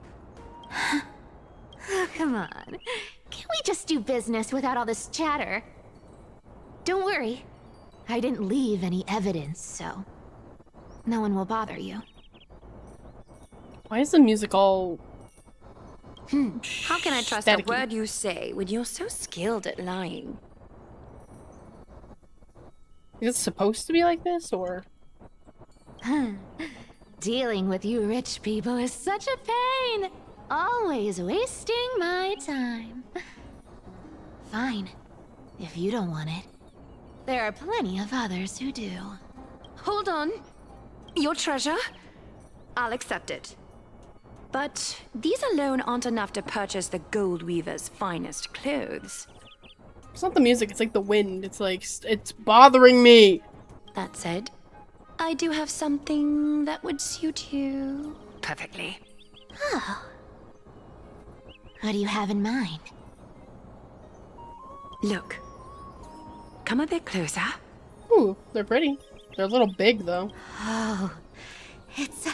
[SPEAKER 7] Oh, come on. Can't we just do business without all this chatter? Don't worry. I didn't leave any evidence, so no one will bother you.
[SPEAKER 1] Why is the music all...
[SPEAKER 13] How can I trust a word you say when you're so skilled at lying?
[SPEAKER 1] Is it supposed to be like this, or...?
[SPEAKER 7] Dealing with you rich people is such a pain. Always wasting my time. Fine, if you don't want it. There are plenty of others who do.
[SPEAKER 13] Hold on. Your treasure? I'll accept it. But these alone aren't enough to purchase the gold weaver's finest clothes.
[SPEAKER 1] It's not the music, it's like the wind. It's like, it's bothering me.
[SPEAKER 13] That said, I do have something that would suit you perfectly.
[SPEAKER 7] Oh. What do you have in mind?
[SPEAKER 13] Look. Come a bit closer.
[SPEAKER 1] Ooh, they're pretty. They're a little big, though.
[SPEAKER 7] Oh, it's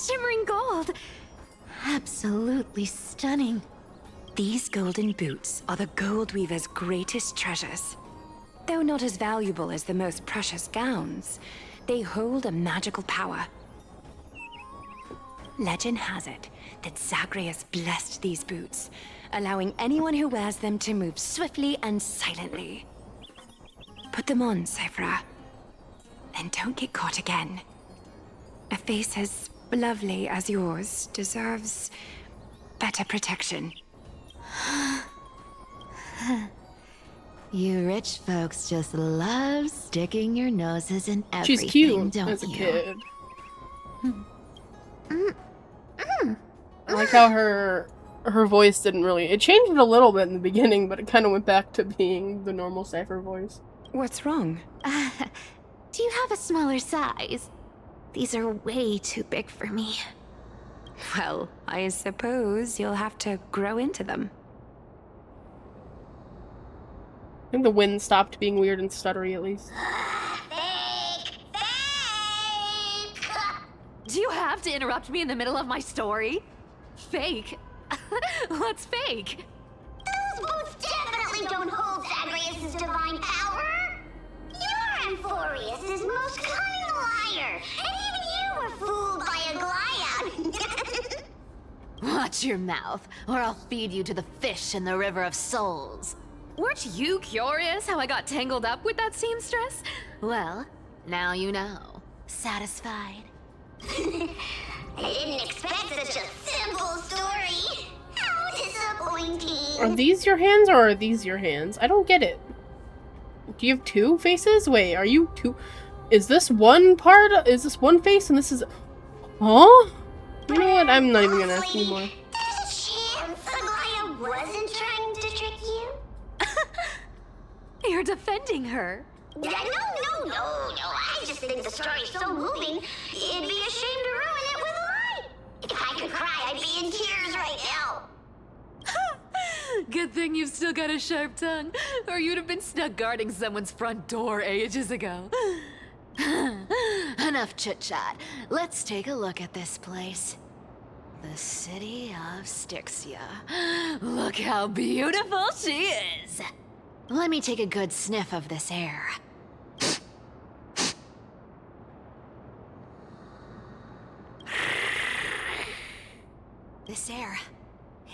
[SPEAKER 7] shimmering gold. Absolutely stunning.
[SPEAKER 13] These golden boots are the gold weaver's greatest treasures. Though not as valuable as the most precious gowns, they hold a magical power. Legend has it that Zagreus blessed these boots, allowing anyone who wears them to move swiftly and silently. Put them on, Cyphra. Then don't get caught again. A face as lovely as yours deserves better protection.
[SPEAKER 7] You rich folks just love sticking your noses in everything,
[SPEAKER 1] She's cute
[SPEAKER 7] don't
[SPEAKER 1] as a
[SPEAKER 7] you?
[SPEAKER 1] kid. I like how her voice didn't really... It changed a little bit in the beginning, but it kind of went back to being the normal Cypher voice.
[SPEAKER 13] What's wrong?
[SPEAKER 7] Do you have a smaller size? These are way too big for me.
[SPEAKER 13] Well, I suppose you'll have to grow into them.
[SPEAKER 1] I think the wind stopped being weird and stuttery, at least.
[SPEAKER 7] Do you have to interrupt me in the middle of my story? Fake? What's fake?
[SPEAKER 14] Those boots definitely don't hold Zagreus' divine power. You're Amphoreus' most cunning liar, and even you were fooled by a Glyad.
[SPEAKER 7] Watch your mouth, or I'll feed you to the fish in the River of Souls. Weren't you curious how I got tangled up with that seamstress? Well, now you know. Satisfied?
[SPEAKER 14] I didn't expect such a simple story. How disappointing.
[SPEAKER 1] Are these your hands, or are these your hands? I don't get it. Do you have two faces? Wait, are you two? Is this one part? Is this one face and this is... Huh? You know what? I'm not even gonna ask anymore.
[SPEAKER 14] There's a chance Aglaia wasn't trying to trick you?
[SPEAKER 7] You're defending her.
[SPEAKER 14] No. I just think the story's so moving, it'd be a shame to ruin it with a lie. If I could cry, I'd be in tears right now.
[SPEAKER 7] Good thing you've still got a sharp tongue, or you'd have been stuck guarding someone's front door ages ago. Enough chit-chat. Let's take a look at this place. The city of Styxia. Look how beautiful she is! Let me take a good sniff of this air. This air,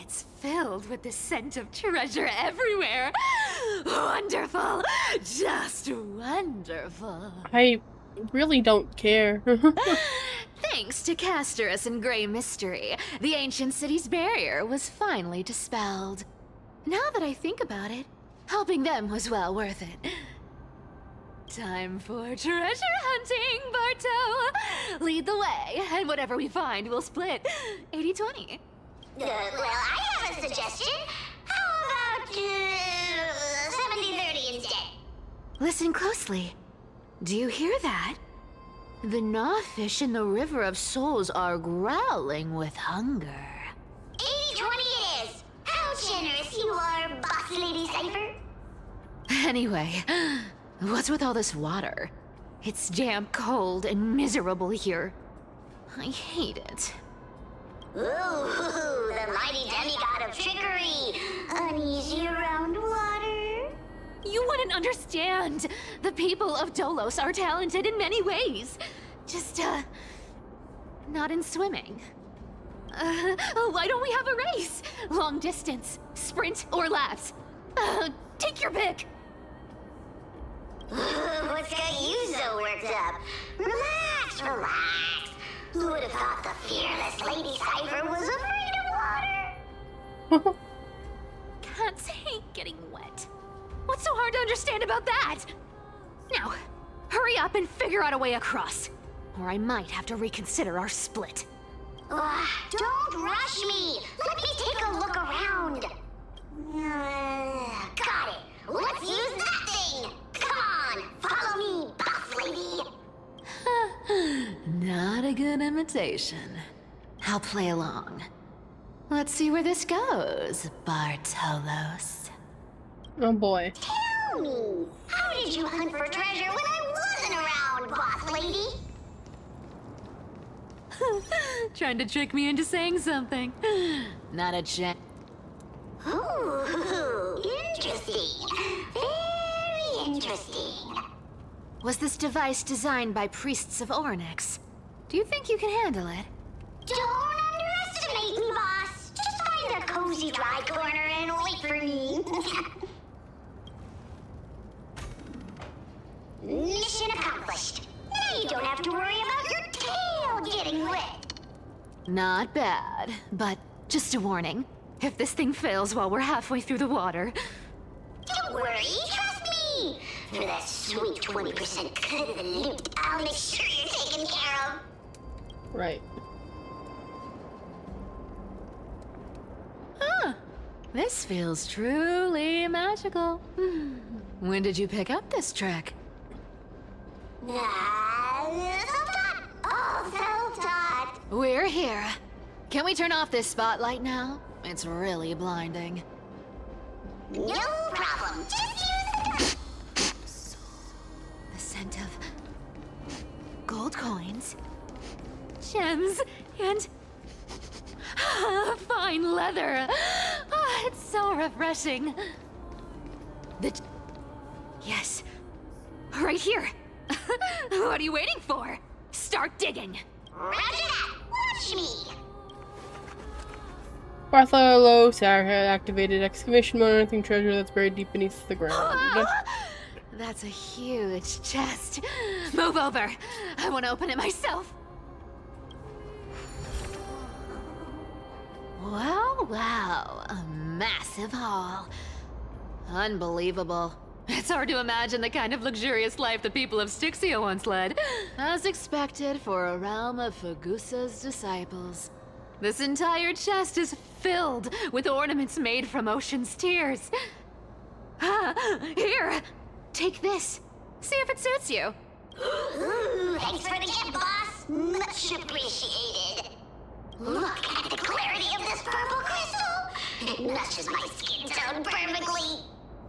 [SPEAKER 7] it's filled with the scent of treasure everywhere. Wonderful! Just wonderful.
[SPEAKER 1] I really don't care.
[SPEAKER 7] Thanks to Castorus and Grey Mystery, the ancient city's barrier was finally dispelled. Now that I think about it, helping them was well worth it. Time for treasure hunting, Barto! Lead the way, and whatever we find, we'll split 80-20.
[SPEAKER 14] Well, I have a suggestion. How about 70-30 instead?
[SPEAKER 7] Listen closely. Do you hear that? The gnawfish in the River of Souls are growling with hunger.
[SPEAKER 14] 80-20 it is! How generous you are, Boss Lady Cypher!
[SPEAKER 7] Anyway, what's with all this water? It's damp, cold, and miserable here. I hate it.
[SPEAKER 14] Ooh, the mighty demigod of trickery! Uneasy around water?
[SPEAKER 7] You wouldn't understand! The people of Dolos are talented in many ways. Just, not in swimming. Why don't we have a race? Long distance, sprint, or laps? Take your pick!
[SPEAKER 14] What's got you so worked up? Relax, relax. Who would have thought the fearless Lady Cypher was afraid of water?
[SPEAKER 7] Cats hate getting wet. What's so hard to understand about that? Now, hurry up and figure out a way across. Or I might have to reconsider our split.
[SPEAKER 14] Don't rush me. Let me take a look around. Got it. Let's use that thing. Come on, follow me, boss lady.
[SPEAKER 7] Not a good imitation. I'll play along. Let's see where this goes, Bartolos.
[SPEAKER 1] Oh boy.
[SPEAKER 14] Tell me, how did you hunt for treasure when I wasn't around, boss lady?
[SPEAKER 7] Trying to trick me into saying something. Not a chance.
[SPEAKER 14] Ooh, interesting. Very interesting.
[SPEAKER 7] Was this device designed by priests of Ornyx? Do you think you can handle it?
[SPEAKER 14] Don't underestimate me, boss. Just find a cozy dry corner and wait for me. Mission accomplished. Now you don't have to worry about your tail getting wet.
[SPEAKER 7] Not bad, but just a warning. If this thing fails while we're halfway through the water...
[SPEAKER 14] Don't worry, trust me. For that sweet 20% cut of the loot, I'll make sure you're taken care of.
[SPEAKER 1] Right.
[SPEAKER 7] Huh. This feels truly magical. When did you pick up this trick?
[SPEAKER 14] Self-taught. All self-taught.
[SPEAKER 7] We're here. Can we turn off this spotlight now? It's really blinding.
[SPEAKER 14] No problem. Just use
[SPEAKER 7] the scent of gold coins, gems, and fine leather. It's so refreshing. Yes, right here. What are you waiting for? Start digging.
[SPEAKER 14] Roger that. Watch me.
[SPEAKER 1] Bartholos activated excavation mode, unearthing treasure that's buried deep beneath the ground.
[SPEAKER 7] That's a huge chest. Move over. I want to open it myself. Wow, wow. A massive haul. Unbelievable. It's hard to imagine the kind of luxurious life the people of Styxia once led. As expected for a realm of Fagusa's disciples. This entire chest is filled with ornaments made from ocean's tears. Here, take this. See if it suits you.
[SPEAKER 14] Ooh, thanks for the gift, boss. Much appreciated. Look at the clarity of this purple crystal. It matches my skin tone perfectly.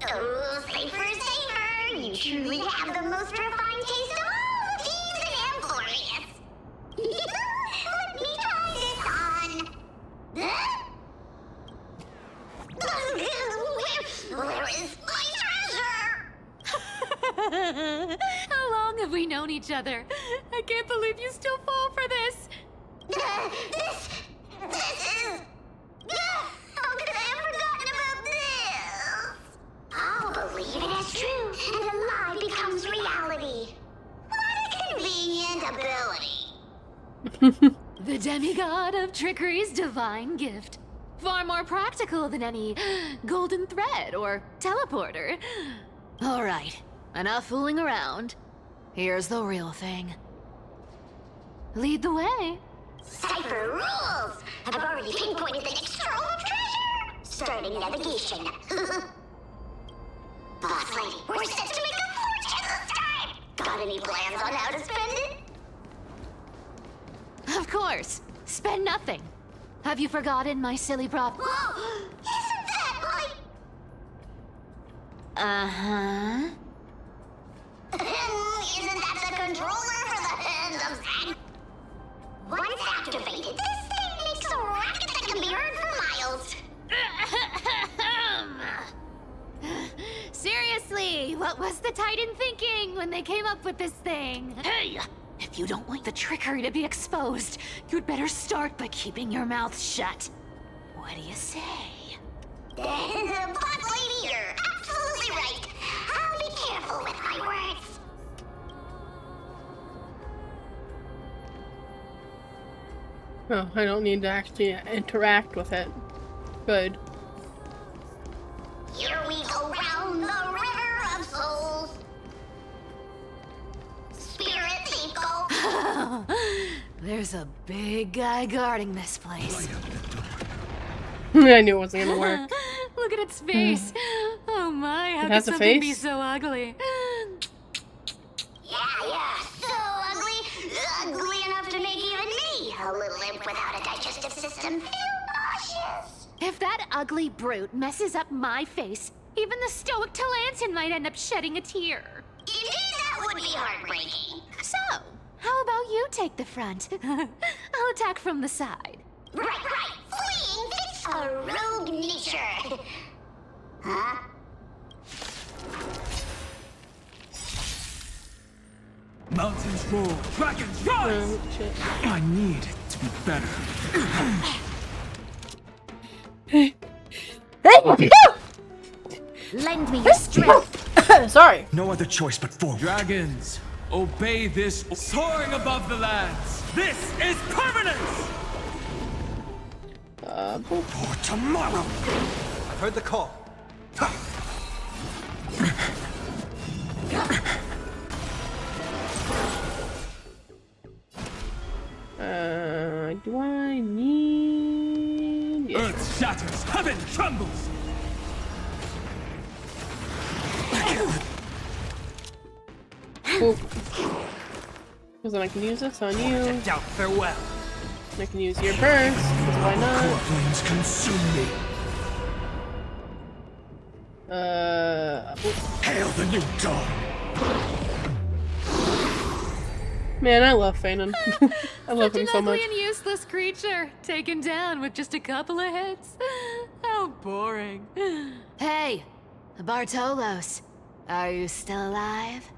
[SPEAKER 14] Oh, safer, safer. You truly have the most refined taste of all the thieves in Amphoreus. Let me try this on. Where is my treasure?
[SPEAKER 7] How long have we known each other? I can't believe you still fall for this.
[SPEAKER 14] This is... How could I have forgotten about this? I'll believe it as true, and a lie becomes reality. What a convenient ability.
[SPEAKER 7] The demigod of trickery's divine gift. Far more practical than any golden thread or teleporter. All right, enough fooling around. Here's the real thing. Lead the way.
[SPEAKER 14] Cipher rules! I've already pinpointed the next trove of treasure! Starting navigation. Boss lady, we're set to make a fortune this time! Got any plans on how to spend it?
[SPEAKER 7] Of course. Spend nothing. Have you forgotten my silly prop?
[SPEAKER 14] Whoa! Isn't that like...
[SPEAKER 7] Uh-huh.
[SPEAKER 14] Isn't that the controller for the hand of Zag? Once activated, this thing makes a racket that can be heard for miles.
[SPEAKER 7] Seriously, what was the Titan thinking when they came up with this thing? Hey! If you don't want the trickery to be exposed, you'd better start by keeping your mouth shut. What do you say?
[SPEAKER 14] Boss lady, you're absolutely right. I'll be careful with my words.
[SPEAKER 1] Oh, I don't need to actually interact with it. Good.
[SPEAKER 14] Here we go round the river of souls. Spirit equal.
[SPEAKER 7] There's a big guy guarding this place.
[SPEAKER 1] I knew it wasn't gonna work.
[SPEAKER 7] Look at its face. Oh my, how
[SPEAKER 1] It has
[SPEAKER 7] could
[SPEAKER 1] a
[SPEAKER 7] something
[SPEAKER 1] face?
[SPEAKER 7] be so ugly?
[SPEAKER 14] Yeah, so ugly. Ugly enough to make even me, a little imp without a digestive system, feel nauseous.
[SPEAKER 7] If that ugly brute messes up my face, even the stoic Talantin might end up shedding a tear.
[SPEAKER 14] Indeed, that would be heartbreaking.
[SPEAKER 7] So, how about you take the front? I'll attack from the side.
[SPEAKER 14] Right. Fleeing fits a rogue nature. Huh?
[SPEAKER 15] Mountains roll, dragons rise!
[SPEAKER 1] Oh, shit.
[SPEAKER 15] I need to be better.
[SPEAKER 5] Lend me your strength.
[SPEAKER 1] Sorry.
[SPEAKER 15] No other choice but forward. Dragons, obey this soaring above the lands. This is permanence! For tomorrow!
[SPEAKER 2] I've heard the call.
[SPEAKER 1] Do I need... Yeah.
[SPEAKER 15] Earth shatters, heaven trembles!
[SPEAKER 1] Cool. Because then I can use this on you.
[SPEAKER 15] Out farewell.
[SPEAKER 1] I can use your burst, because why not?
[SPEAKER 15] Flames consume me. Hail the new dawn!
[SPEAKER 1] Man, I love Fanon. I love him so much.
[SPEAKER 7] Such an ugly and useless creature, taken down with just a couple of hits. How boring. Hey, Bartolos, are you still alive?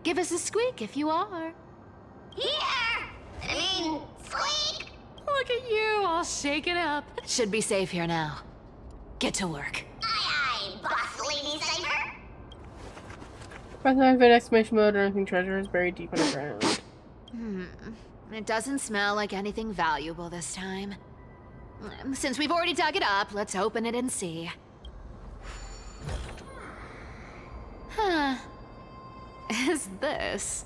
[SPEAKER 7] Give us a squeak if you are.
[SPEAKER 14] Squeak!
[SPEAKER 7] Look at you, all shaken up. Should be safe here now. Get to work.
[SPEAKER 14] Aye, boss lady Cipher.
[SPEAKER 1] Press activate exclamation mode or anything treasure is buried deep underground.
[SPEAKER 7] It doesn't smell like anything valuable this time. Since we've already dug it up, let's open it and see. Huh. Is this?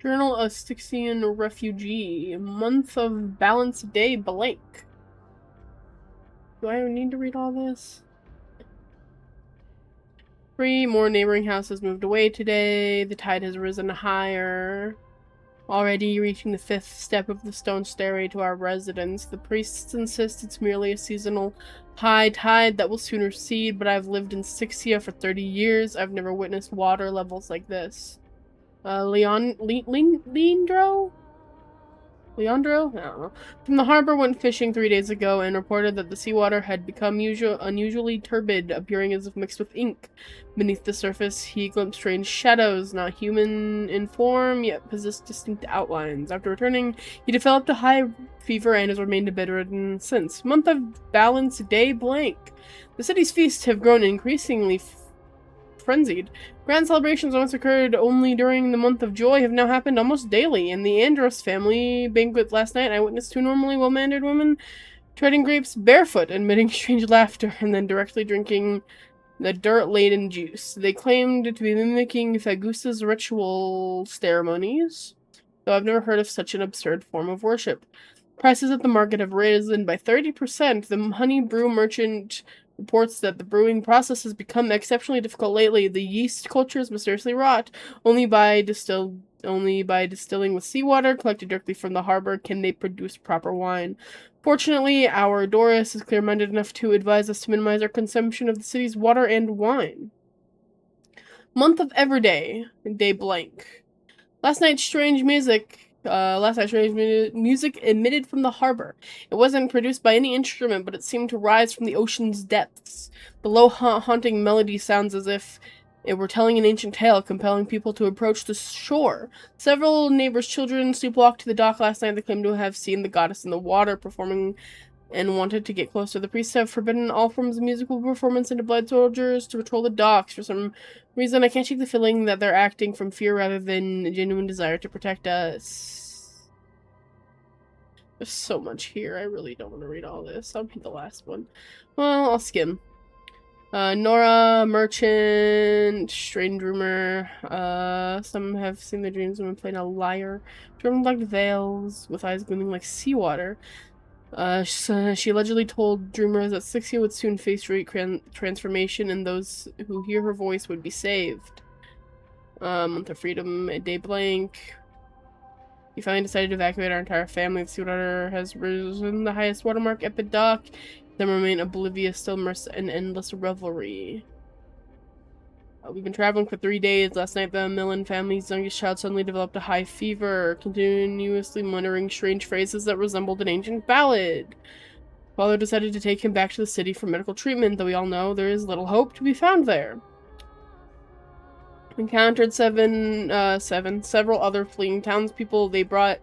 [SPEAKER 1] Journal of Styxian Refugee. Month of Balance Day blank. Do I need to read all this? 3 more neighboring houses moved away today. The tide has risen higher. Already reaching the 5th step of the stone stairway to our residence. The priests insist it's merely a seasonal high tide that will soon recede, but I've lived in Sixia for 30 years. I've never witnessed water levels like this. Leandro? Leandro? I don't know. From the harbor went fishing 3 days ago and reported that the seawater had become unusually turbid, appearing as if mixed with ink. Beneath the surface, he glimpsed strange shadows, not human in form, yet possessed distinct outlines. After returning, he developed a high fever and has remained bedridden since. Month of balance, day blank. The city's feasts have grown increasingly frenzied. Grand celebrations once occurred only during the month of joy have now happened almost daily. In the Andros family banquet last night, I witnessed two normally well-mannered women treading grapes barefoot, emitting strange laughter, and then directly drinking the dirt-laden juice. They claimed to be mimicking Fagusta's ritual ceremonies, though I've never heard of such an absurd form of worship. Prices at the market have risen by 30%. The honey brew merchant reports that the brewing process has become exceptionally difficult lately. The yeast culture is mysteriously rot. Only by distilling with seawater collected directly from the harbor can they produce proper wine. Fortunately, our Doris is clear-minded enough to advise us to minimize our consumption of the city's water and wine. Month of Everyday, day blank. Last night's strange music emitted from the harbor. It wasn't produced by any instrument, but it seemed to rise from the ocean's depths. The low haunting melody sounds as if it were telling an ancient tale, compelling people to approach the shore. Several neighbors' children sleepwalked to the dock last night. They claimed to have seen the goddess in the water performing and wanted to get closer. The priests have forbidden all forms of musical performance and deployed soldiers to patrol the docks. For some reason, I can't shake the feeling that they're acting from fear rather than a genuine desire to protect us. There's so much here. I really don't want to read all this. I'll read the last one. Well, I'll skim. Nora, Merchant, Strange Rumor. Some have seen their dreams when playing a liar. Dreamed like veils, with eyes gleaming like seawater. She allegedly told dreamers that Sixia would soon face great transformation and those who hear her voice would be saved. Month of Freedom, a day blank. We finally decided to evacuate our entire family. The seawater has risen the highest watermark at the dock. Then remain oblivious, still immersed in endless revelry. We've been traveling for 3 days. Last night, the Millen family's youngest child suddenly developed a high fever, continuously muttering strange phrases that resembled an ancient ballad. Father decided to take him back to the city for medical treatment, though we all know there is little hope to be found there. Encountered several other fleeing townspeople. They brought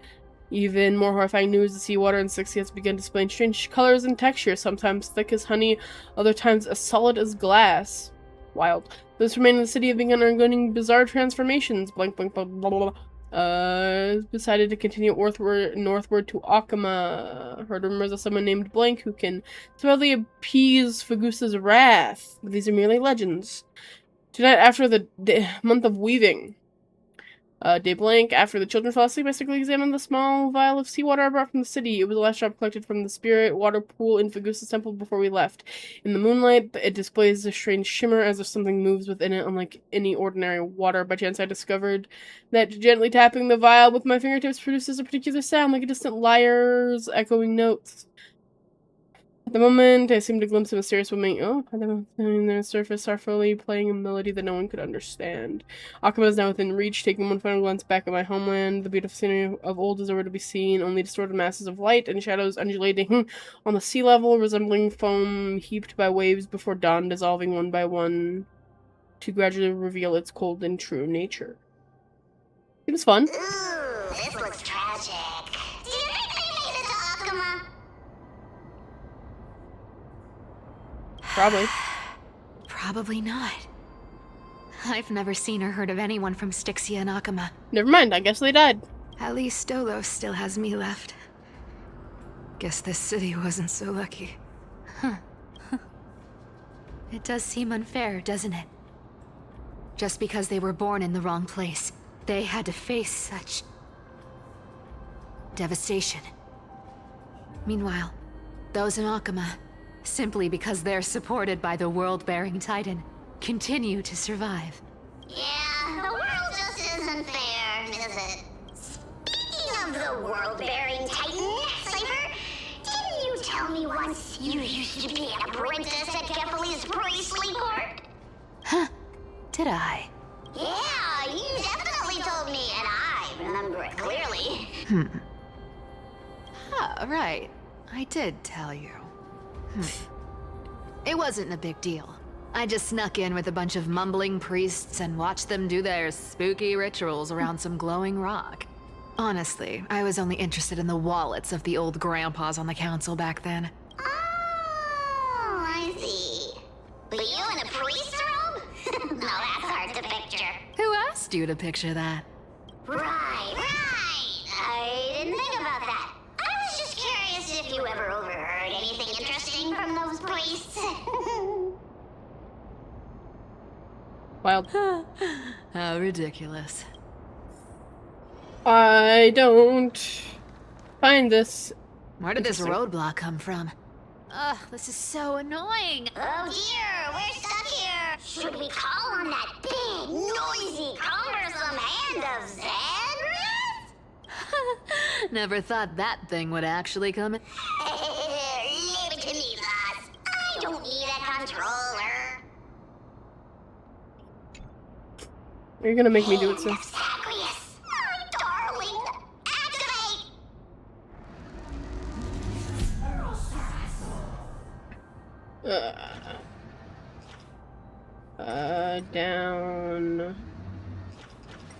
[SPEAKER 1] even more horrifying news. The seawater in Sixia has begun displaying strange colors and textures, sometimes thick as honey, other times as solid as glass. Wild. Those remaining in the city have begun undergoing bizarre transformations. Blank, blank, blah, blah, blah, blah. Decided to continue northward to Akama. Heard rumors of someone named Blank who can supposedly appease Fagusta's wrath. But these are merely legends. Tonight, after the month of weaving. Day blank. After the children fell asleep, I strictly examined the small vial of seawater I brought from the city. It was the last drop collected from the spirit water pool in Fagusta's temple before we left. In the moonlight, it displays a strange shimmer as if something moves within it, unlike any ordinary water. By chance, I discovered that gently tapping the vial with my fingertips produces a particular sound, like a distant lyre's echoing notes. At the moment, I seemed to glimpse a mysterious woman. At the surface, sorrowfully playing a melody that no one could understand. Akama is now within reach, taking one final glance back at my homeland. The beautiful scenery of old is nowhere to be seen, only distorted masses of light and shadows undulating on the sea level, resembling foam heaped by waves before dawn, dissolving one by one to gradually reveal its cold and true nature. It was fun.
[SPEAKER 14] Ooh, this looks tragic. Do you think they made it to Akama?
[SPEAKER 1] Probably.
[SPEAKER 7] Probably not. I've never seen or heard of anyone from Styxia and Akama.
[SPEAKER 1] Never mind, I guess they died.
[SPEAKER 13] At least Stolos still has me left. Guess this city wasn't so lucky.
[SPEAKER 7] Huh. It does seem unfair, doesn't it? Just because they were born in the wrong place, they had to face such devastation. Meanwhile, those in Akama, simply because they're supported by the world-bearing Titan, continue to survive.
[SPEAKER 14] Yeah, the world just isn't fair, is it? Speaking of the world-bearing Titan, Cypher, didn't you tell me once you used to be an apprentice at Kefali's priestly court?
[SPEAKER 7] Huh? Did I?
[SPEAKER 14] Yeah, you definitely told me, and I remember it clearly.
[SPEAKER 7] right. I did tell you. It wasn't a big deal. I just snuck in with a bunch of mumbling priests and watched them do their spooky rituals around some glowing rock. Honestly, I was only interested in the wallets of the old grandpas on the council back then.
[SPEAKER 14] Oh, I see. But you in a priest robe? No, that's hard to picture.
[SPEAKER 7] Who asked you to picture that?
[SPEAKER 14] Right. I didn't think about that. I was just curious if you ever overheard anything interesting from those priests.
[SPEAKER 1] Wild.
[SPEAKER 7] How ridiculous.
[SPEAKER 1] I don't find this.
[SPEAKER 7] Where did this roadblock come from? Ugh, this is so annoying.
[SPEAKER 14] Oh dear, we're stuck here. Should we call on that big, noisy, cumbersome hand of Zagreus?
[SPEAKER 7] Never thought that thing would actually come in.
[SPEAKER 14] Leave it to me, boss. I don't need a controller.
[SPEAKER 1] You're gonna make me do it, so.
[SPEAKER 14] Zagreus, my darling, activate!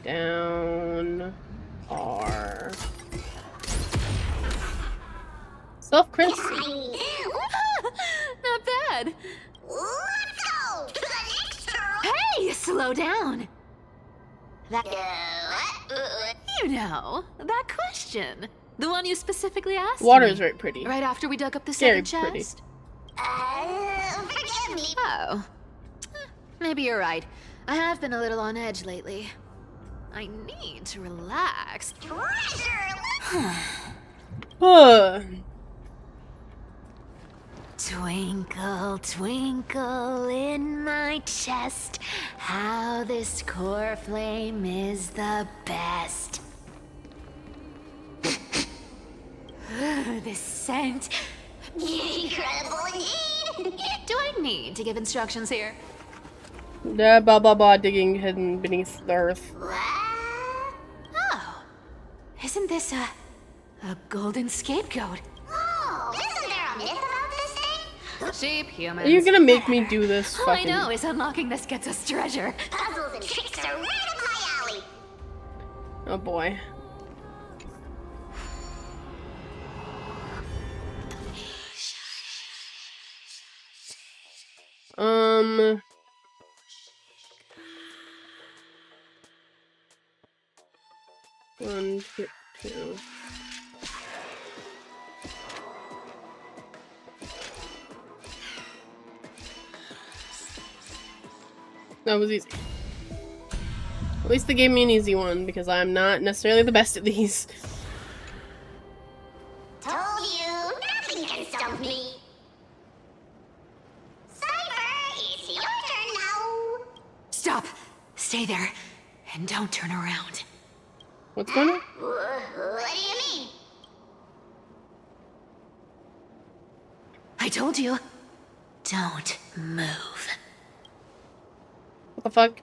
[SPEAKER 1] Down, R. Self-criticism.
[SPEAKER 7] Not bad.
[SPEAKER 14] Let's go to the next room.
[SPEAKER 7] Hey, slow down.
[SPEAKER 14] What?
[SPEAKER 7] You know, that question. The one you specifically asked
[SPEAKER 1] Water
[SPEAKER 7] me.
[SPEAKER 1] is very pretty.
[SPEAKER 7] Right after we dug up the
[SPEAKER 1] Very
[SPEAKER 7] second
[SPEAKER 1] pretty.
[SPEAKER 7] chest.
[SPEAKER 14] Forgive me.
[SPEAKER 7] Oh. Maybe you're right. I have been a little on edge lately. I need to relax. Twinkle, twinkle in my chest, how this core flame is the best. This scent.
[SPEAKER 14] Incredible indeed.
[SPEAKER 7] Do I need to give instructions here?
[SPEAKER 1] Yeah, blah blah blah, digging hidden beneath the earth.
[SPEAKER 7] Oh. Isn't this a golden scapegoat?
[SPEAKER 14] Oh, isn't there a myth about this thing?
[SPEAKER 7] Sheep, humans.
[SPEAKER 1] Are you gonna make me do this
[SPEAKER 7] All I
[SPEAKER 1] fucking...
[SPEAKER 7] know is unlocking this gets us treasure.
[SPEAKER 14] Puzzles and tricks are right up my alley.
[SPEAKER 1] Oh boy. One, two. That was easy. At least they gave me an easy one, because I'm not necessarily the best at these.
[SPEAKER 14] Told you, nothing can stump me. Cypher, it's your turn now.
[SPEAKER 7] Stop. Stay there. And don't turn around.
[SPEAKER 1] What's going on?
[SPEAKER 14] What do you mean?
[SPEAKER 7] I told you. Don't move.
[SPEAKER 1] What the fuck?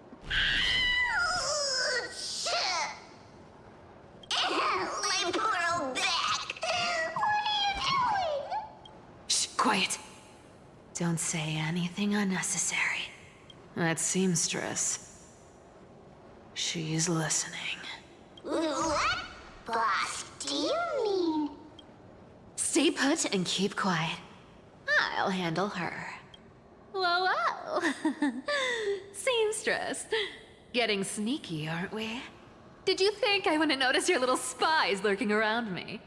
[SPEAKER 14] My poor old back. What are you doing?
[SPEAKER 7] Shh, quiet. Don't say anything unnecessary. That seamstress. She's listening.
[SPEAKER 14] What? Boss, do you mean?
[SPEAKER 7] Stay put and keep quiet. I'll handle her. Whoa, whoa. Seamstress. Getting sneaky, aren't we? Did you think I wouldn't notice your little spies lurking around me?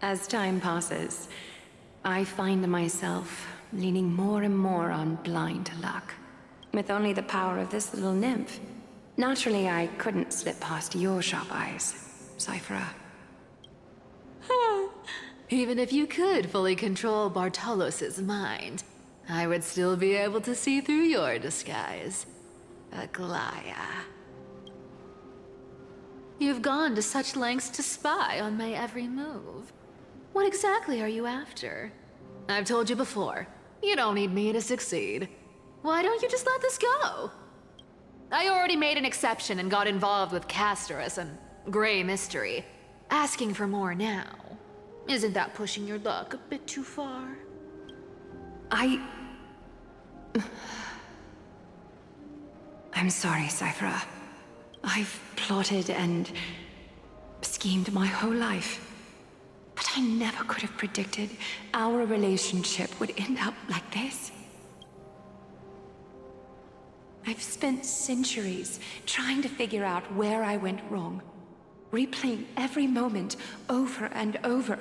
[SPEAKER 13] As time passes, I find myself leaning more and more on blind luck. With only the power of this little nymph, naturally I couldn't slip past your sharp eyes, Cyphera.
[SPEAKER 7] Even if you could fully control Bartolos's mind, I would still be able to see through your disguise. Aglaya. You've gone to such lengths to spy on my every move. What exactly are you after? I've told you before, you don't need me to succeed. Why don't you just let this go? I already made an exception and got involved with Castorus and Grey Mystery. asking for more now. Isn't that pushing your luck a bit too far?
[SPEAKER 13] I'm sorry, Cyphera. I've plotted and schemed my whole life. But I never could have predicted our relationship would end up like this. I've spent centuries trying to figure out where I went wrong, replaying every moment over and over.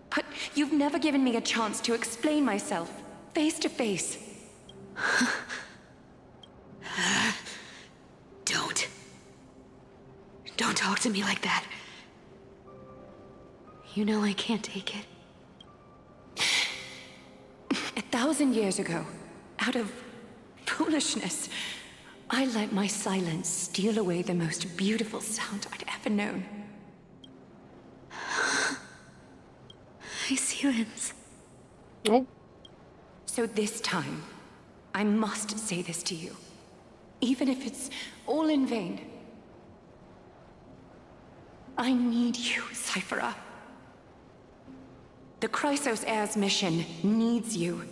[SPEAKER 13] But you've never given me a chance to explain myself, face to face.
[SPEAKER 7] Don't talk to me like that. You know I can't take it.
[SPEAKER 13] 1,000 years ago, out of foolishness, I let my silence steal away the most beautiful sound I'd ever known.
[SPEAKER 7] I see limbs.
[SPEAKER 1] Oh.
[SPEAKER 13] So this time, I must say this to you, even if it's all in vain. I need you, Cyphera. The Chrysos Heir's mission needs you.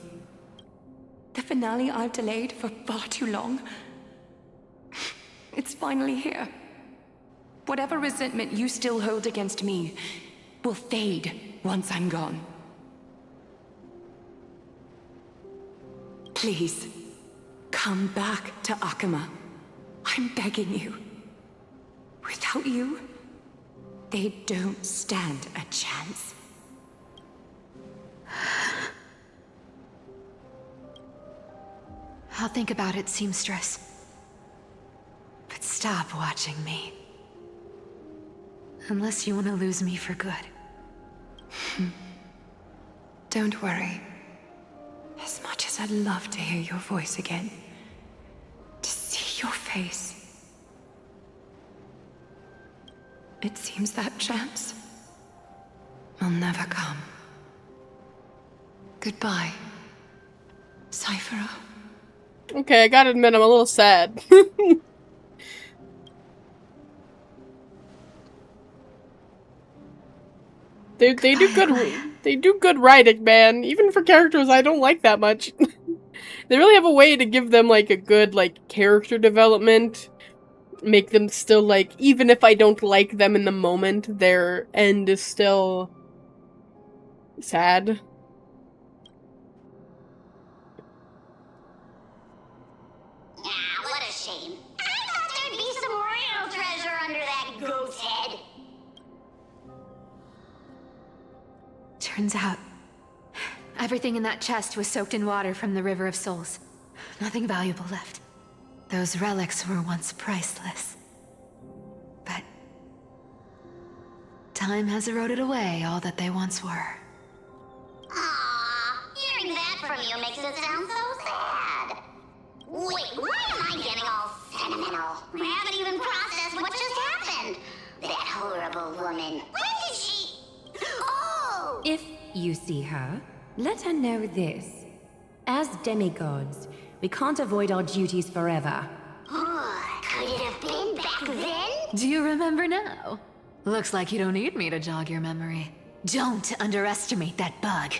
[SPEAKER 13] The finale I've delayed for far too long. It's finally here. Whatever resentment you still hold against me will fade once I'm gone. Please, come back to Akama. I'm begging you. Without you, they don't stand a chance.
[SPEAKER 7] I'll think about it, seamstress. But stop watching me. Unless you want to lose me for good.
[SPEAKER 13] Don't worry. As much as I'd love to hear your voice again, to see your face, it seems that chance will never come. Goodbye, Cyphera.
[SPEAKER 1] Okay, I gotta admit, I'm a little sad. They do good writing, man. Even for characters I don't like that much. They really have a way to give them like a good like character development. Make them still like, even if I don't like them in the moment, their end is still sad.
[SPEAKER 14] Ah, what a shame. I thought there'd be some real treasure under that goat's head.
[SPEAKER 7] Turns out, everything in that chest was soaked in water from the River of Souls. Nothing valuable left. Those relics were once priceless. But time has eroded away all that they once were.
[SPEAKER 14] Aww, hearing that from you makes it sound so sad. Wait, why am I getting all sentimental? I haven't even processed what just happened. That horrible woman. When did she... Oh!
[SPEAKER 16] If you see her, let her know this. As demigods, we can't avoid our duties forever.
[SPEAKER 14] Could it have been back then?
[SPEAKER 7] Do you remember now? Looks like you don't need me to jog your memory. Don't underestimate that bug.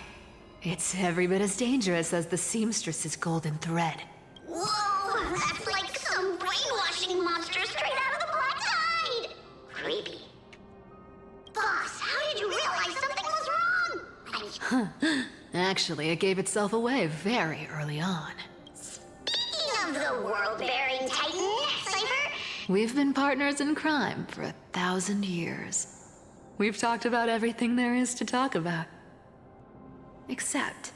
[SPEAKER 7] It's every bit as dangerous as the seamstress's golden thread.
[SPEAKER 14] Whoa, that's like some brainwashing monster straight out of the Black Tide! Creepy. Boss, how did you realize something was wrong?
[SPEAKER 7] Actually, it gave itself away very early on.
[SPEAKER 14] Speaking of the world-bearing titan, Cypher,
[SPEAKER 7] We've been partners in crime for 1,000 years. We've talked about everything there is to talk about. Except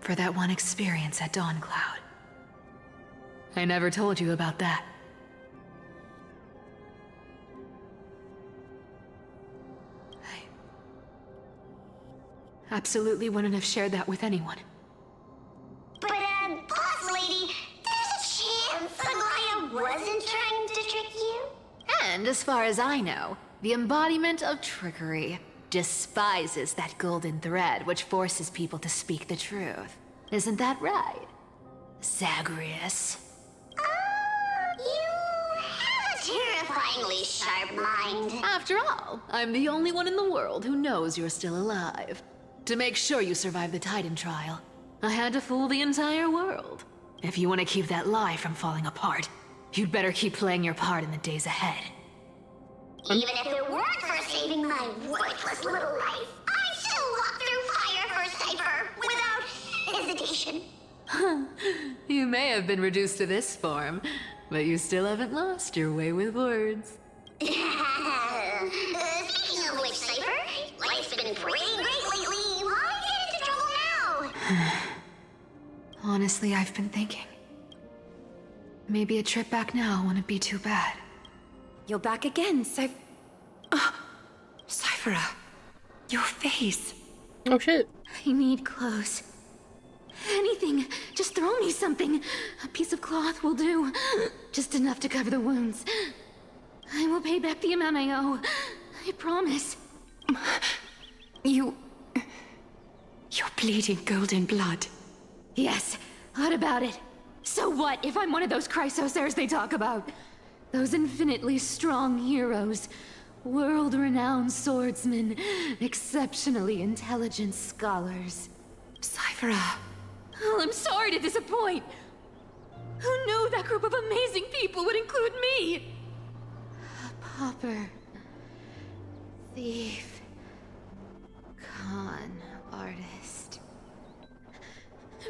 [SPEAKER 7] for that one experience at Dawncloud. I never told you about that. I absolutely wouldn't have shared that with anyone.
[SPEAKER 14] but, boss lady, there's a chance Aglaia wasn't trying to trick you?
[SPEAKER 7] And as far as I know, the embodiment of trickery despises that golden thread which forces people to speak the truth. Isn't that right, Zagreus?
[SPEAKER 14] You have a terrifyingly sharp mind.
[SPEAKER 7] After all, I'm the only one in the world who knows you're still alive. To make sure you survive the Titan trial, I had to fool the entire world. If you want to keep that lie from falling apart, you'd better keep playing your part in the days ahead.
[SPEAKER 14] Even if it weren't for saving my worthless little life, I'd still walk through fire for Cypher without hesitation.
[SPEAKER 7] You may have been reduced to this form, but you still haven't lost your way with words.
[SPEAKER 14] Speaking of which, Cypher, life's been pretty great lately. Why get into trouble now?
[SPEAKER 7] Honestly, I've been thinking. Maybe a trip back now wouldn't be too bad.
[SPEAKER 13] You're back again, Cyphera. Your face.
[SPEAKER 1] Oh shit.
[SPEAKER 5] I need clothes. Anything. Just throw me something. A piece of cloth will do. Just enough to cover the wounds. I will pay back the amount I owe. I promise.
[SPEAKER 13] You're bleeding golden blood.
[SPEAKER 5] Yes. What about it? So what if I'm one of those Chrysosairs they talk about? Those infinitely strong heroes. World-renowned swordsmen. Exceptionally intelligent scholars.
[SPEAKER 13] Cyphera.
[SPEAKER 5] Oh, I'm sorry to disappoint. Who knew that group of amazing people would include me? A pauper. Thief. Con artist.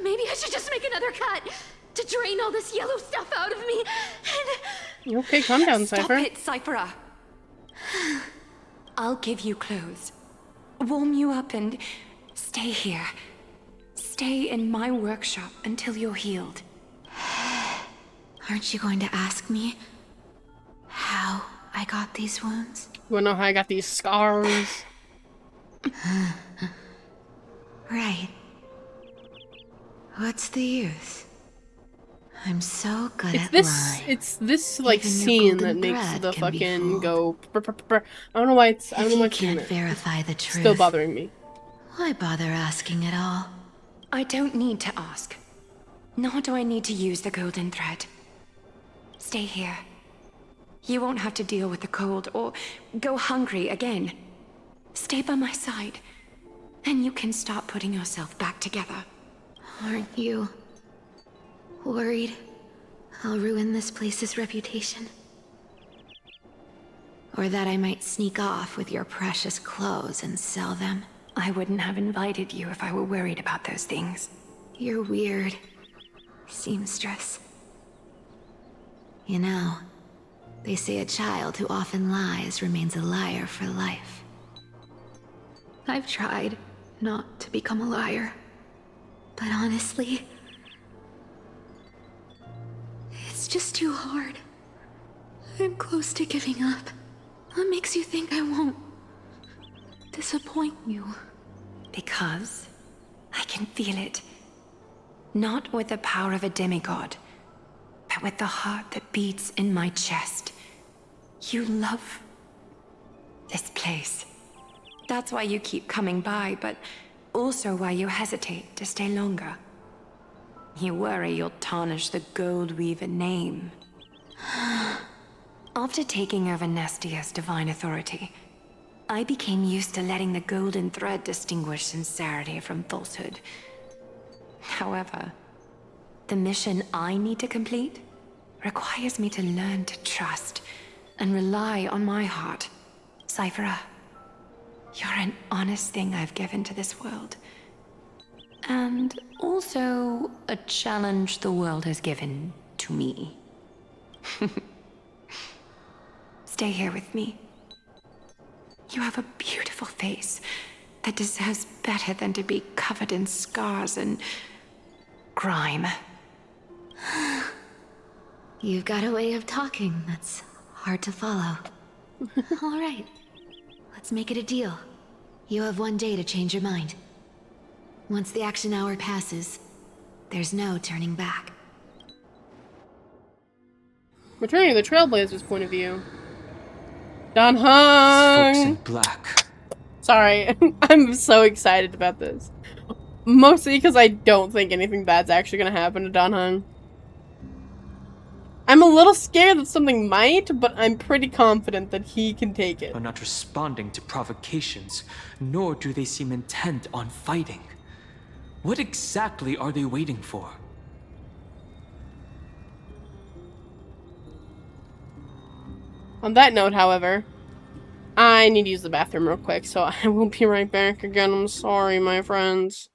[SPEAKER 5] Maybe I should just make another cut to drain all this yellow stuff out of me and...
[SPEAKER 1] Okay, calm down, Cypher.
[SPEAKER 13] Stop it, Cyphera. I'll give you clothes. Warm you up and stay here. Stay in my workshop until you're healed.
[SPEAKER 5] Aren't you going to ask me how I got these wounds?
[SPEAKER 1] You wanna know how I got these scars?
[SPEAKER 5] Right. What's the use? I'm so good at lying.
[SPEAKER 1] It's this like
[SPEAKER 5] Even your
[SPEAKER 1] scene that
[SPEAKER 5] golden
[SPEAKER 1] makes
[SPEAKER 5] thread
[SPEAKER 1] the
[SPEAKER 5] can be
[SPEAKER 1] fucking
[SPEAKER 5] fooled.
[SPEAKER 1] go. I don't know why it's. I don't know why
[SPEAKER 5] If
[SPEAKER 1] it's
[SPEAKER 5] you
[SPEAKER 1] doing
[SPEAKER 5] can't
[SPEAKER 1] it.
[SPEAKER 5] verify the
[SPEAKER 1] It's
[SPEAKER 5] truth,
[SPEAKER 1] still bothering me.
[SPEAKER 5] why bother asking at all?
[SPEAKER 13] I don't need to ask. Nor do I need to use the golden thread. Stay here. You won't have to deal with the cold or go hungry again. Stay by my side, and you can start putting yourself back together.
[SPEAKER 5] Aren't you worried I'll ruin this place's reputation? Or that I might sneak off with your precious clothes and sell them?
[SPEAKER 13] I wouldn't have invited you if I were worried about those things.
[SPEAKER 5] You're weird, seamstress. You know, they say a child who often lies remains a liar for life. I've tried not to become a liar, but honestly, it's just too hard. I'm close to giving up. What makes you think I won't disappoint you?
[SPEAKER 13] Because I can feel it. Not with the power of a demigod, but with the heart that beats in my chest. You love this place. That's why you keep coming by, but also why you hesitate to stay longer. You worry you'll tarnish the Gold Weaver name. After taking over Nestia's divine authority, I became used to letting the golden thread distinguish sincerity from falsehood. However, the mission I need to complete requires me to learn to trust and rely on my heart. Cyphera, you're an honest thing I've given to this world. And also a challenge the world has given to me. Stay here with me. You have a beautiful face that deserves better than to be covered in scars and grime.
[SPEAKER 5] You've got a way of talking that's hard to follow. All right, let's make it a deal. You have 1 day to change your mind. Once the action hour passes, there's no turning back.
[SPEAKER 1] Returning to the Trailblazers' point of view. Dan Heng!
[SPEAKER 3] Folks in black.
[SPEAKER 1] Sorry, I'm so excited about this. Mostly because I don't think anything bad's actually gonna happen to Dan Heng. I'm a little scared that something might, but I'm pretty confident that he can take it.
[SPEAKER 8] Are not responding to provocations, nor do they seem intent on fighting. What exactly are they waiting for?
[SPEAKER 1] On that note, however, I need to use the bathroom real quick, so I will be right back again. I'm sorry, my friends.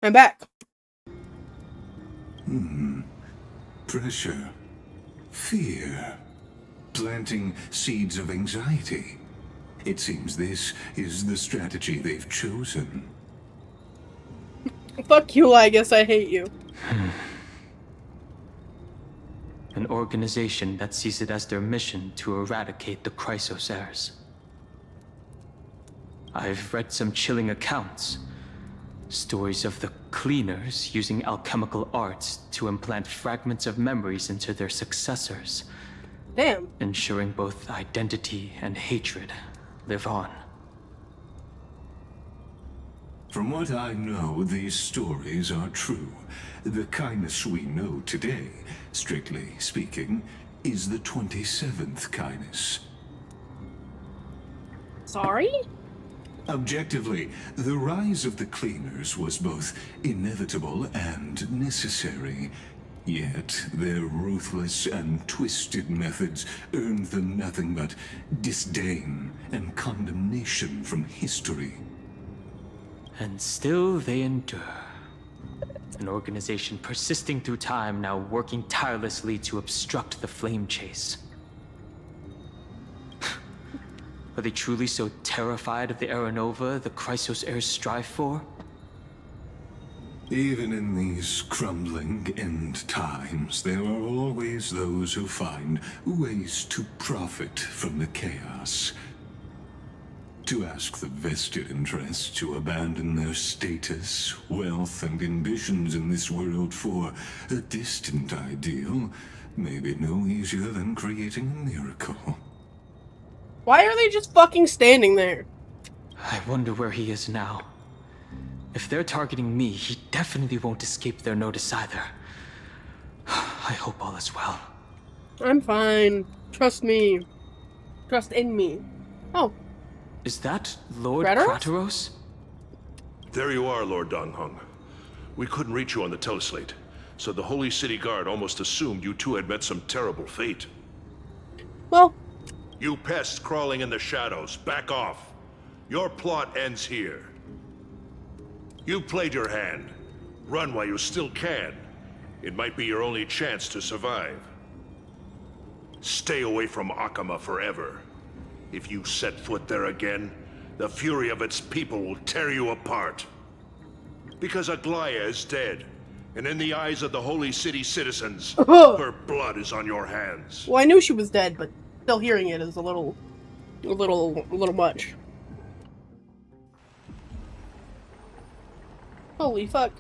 [SPEAKER 1] I'm back.
[SPEAKER 6] Pressure. Fear. Planting seeds of anxiety. It seems this is the strategy they've chosen.
[SPEAKER 1] Fuck you, I guess I hate you.
[SPEAKER 8] An organization that sees it as their mission to eradicate the Chrysos heirs. I've read some chilling accounts. Stories of the cleaners using alchemical arts to implant fragments of memories into their successors.
[SPEAKER 1] Damn.
[SPEAKER 8] Ensuring both identity and hatred live on.
[SPEAKER 6] From what I know, these stories are true. The kindness we know today, strictly speaking, is the 27th kindness.
[SPEAKER 1] Sorry?
[SPEAKER 6] Objectively, the rise of the cleaners was both inevitable and necessary. Yet, their ruthless and twisted methods earned them nothing but disdain and condemnation from history.
[SPEAKER 8] And still they endure. An organization persisting through time, now working tirelessly to obstruct the flame chase. Are they truly so terrified of the Aranova the Chrysos heirs strive for?
[SPEAKER 6] Even in these crumbling end times, there are always those who find ways to profit from the chaos. To ask the vested interests to abandon their status, wealth, and ambitions in this world for a distant ideal may be no easier than creating a miracle.
[SPEAKER 1] Why are they just fucking standing there?
[SPEAKER 8] I wonder where he is now. If they're targeting me, he definitely won't escape their notice either. I hope all is well.
[SPEAKER 1] I'm fine. Trust me. Trust in me. Oh.
[SPEAKER 8] Is that Lord
[SPEAKER 1] Kratos?
[SPEAKER 8] Kratos?
[SPEAKER 11] There you are, Lord Donghung. We couldn't reach you on the teleslate, so the Holy City Guard almost assumed you two had met some terrible fate.
[SPEAKER 1] Well...
[SPEAKER 11] You pests crawling in the shadows, back off. Your plot ends here. You played your hand. Run while you still can. It might be your only chance to survive. Stay away from Akama forever. If you set foot there again, the fury of its people will tear you apart. Because Aglaya is dead, and in the eyes of the Holy City citizens, her blood is on your hands.
[SPEAKER 1] Well, I knew she was dead, but still hearing it is a little much. Holy fuck.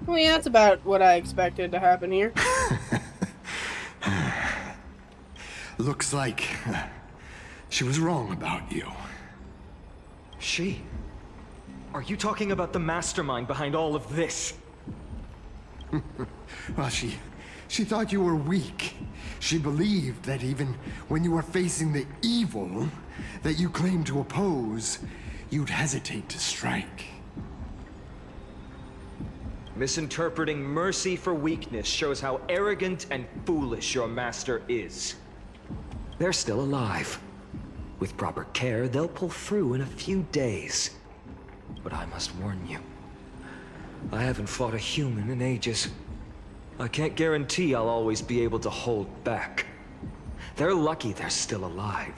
[SPEAKER 1] Well, yeah, that's about what I expected to happen here.
[SPEAKER 9] Looks like she was wrong about you.
[SPEAKER 4] She? Are you talking about the mastermind behind all of this?
[SPEAKER 9] Well, she thought you were weak. She believed that even when you were facing the evil that you claimed to oppose, you'd hesitate to strike.
[SPEAKER 4] Misinterpreting mercy for weakness shows how arrogant and foolish your master is. They're still alive. With proper care, they'll pull through in a few days. But I must warn you, I haven't fought a human in ages. I can't guarantee I'll always be able to hold back. They're lucky they're still alive.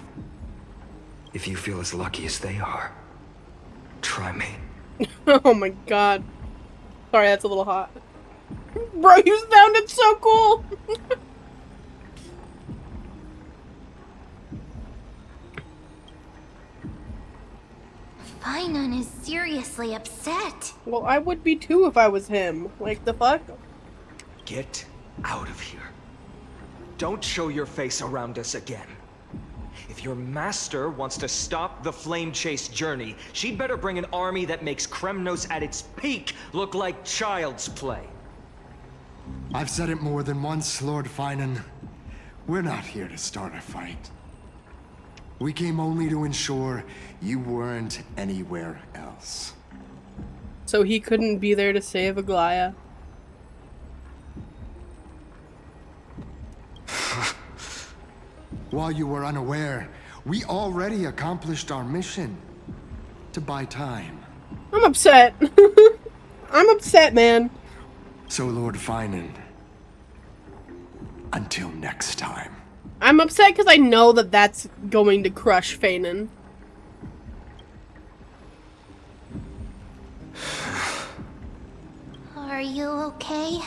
[SPEAKER 4] If you feel as lucky as they are, try me.
[SPEAKER 1] Oh my god. Sorry, that's a little hot. Bro, you sounded so cool!
[SPEAKER 5] Finon is seriously upset.
[SPEAKER 1] Well, I would be too if I was him. Like, the fuck?
[SPEAKER 4] Get out of here. Don't show your face around us again. If your master wants to stop the flame chase journey, she'd better bring an army that makes Kremnos at its peak look like child's play.
[SPEAKER 9] I've said it more than once, Lord Finon. We're not here to start a fight. We came only to ensure you weren't anywhere else.
[SPEAKER 1] So he couldn't be there to save Aglaya?
[SPEAKER 9] While you were unaware, we already accomplished our mission. To buy time.
[SPEAKER 1] I'm upset. I'm upset, man.
[SPEAKER 9] So, Lord Finan, until next time.
[SPEAKER 1] I'm upset because I know that that's going to crush Fanon.
[SPEAKER 5] Are you okay?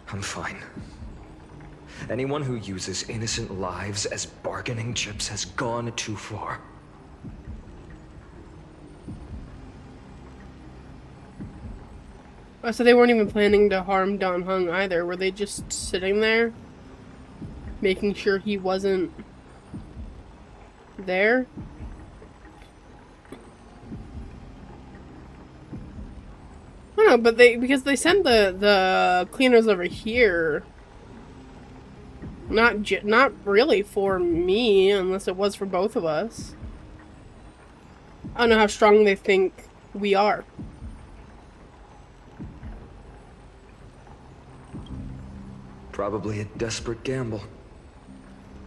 [SPEAKER 4] I'm fine. Anyone who uses innocent lives as bargaining chips has gone too far.
[SPEAKER 1] Oh, so they weren't even planning to harm Don Hung either. Were they just sitting there? Making sure he wasn't there? I don't know, but because they sent the cleaners over here. Not really for me, unless it was for both of us. I don't know how strong they think we are.
[SPEAKER 4] Probably a desperate gamble.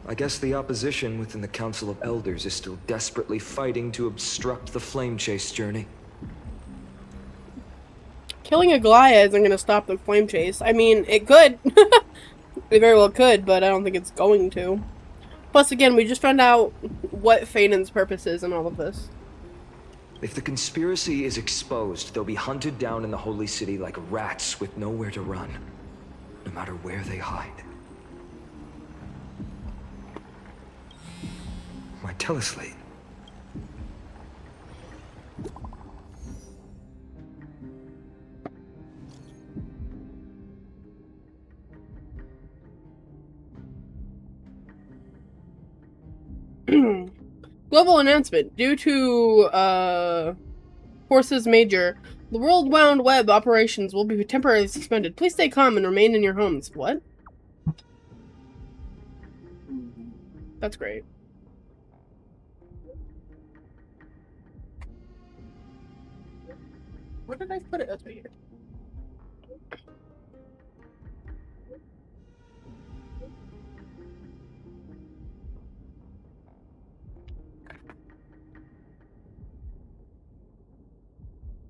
[SPEAKER 4] I guess the opposition within the Council of Elders is still desperately fighting to obstruct the flame chase journey.
[SPEAKER 1] Killing a Goliath isn't going to stop the flame chase. I mean, it could. It very well could, but I don't think it's going to. Plus, again, we just found out what Fanon's purpose is in all of this.
[SPEAKER 4] If the conspiracy is exposed, they'll be hunted down in the Holy City like rats with nowhere to run, no matter where they hide. My teleslate.
[SPEAKER 1] Global announcement. Due to, Forces Major, the World Wound Web operations will be temporarily suspended. Please stay calm and remain in your homes. What? That's great. Where did I put it? That's right here.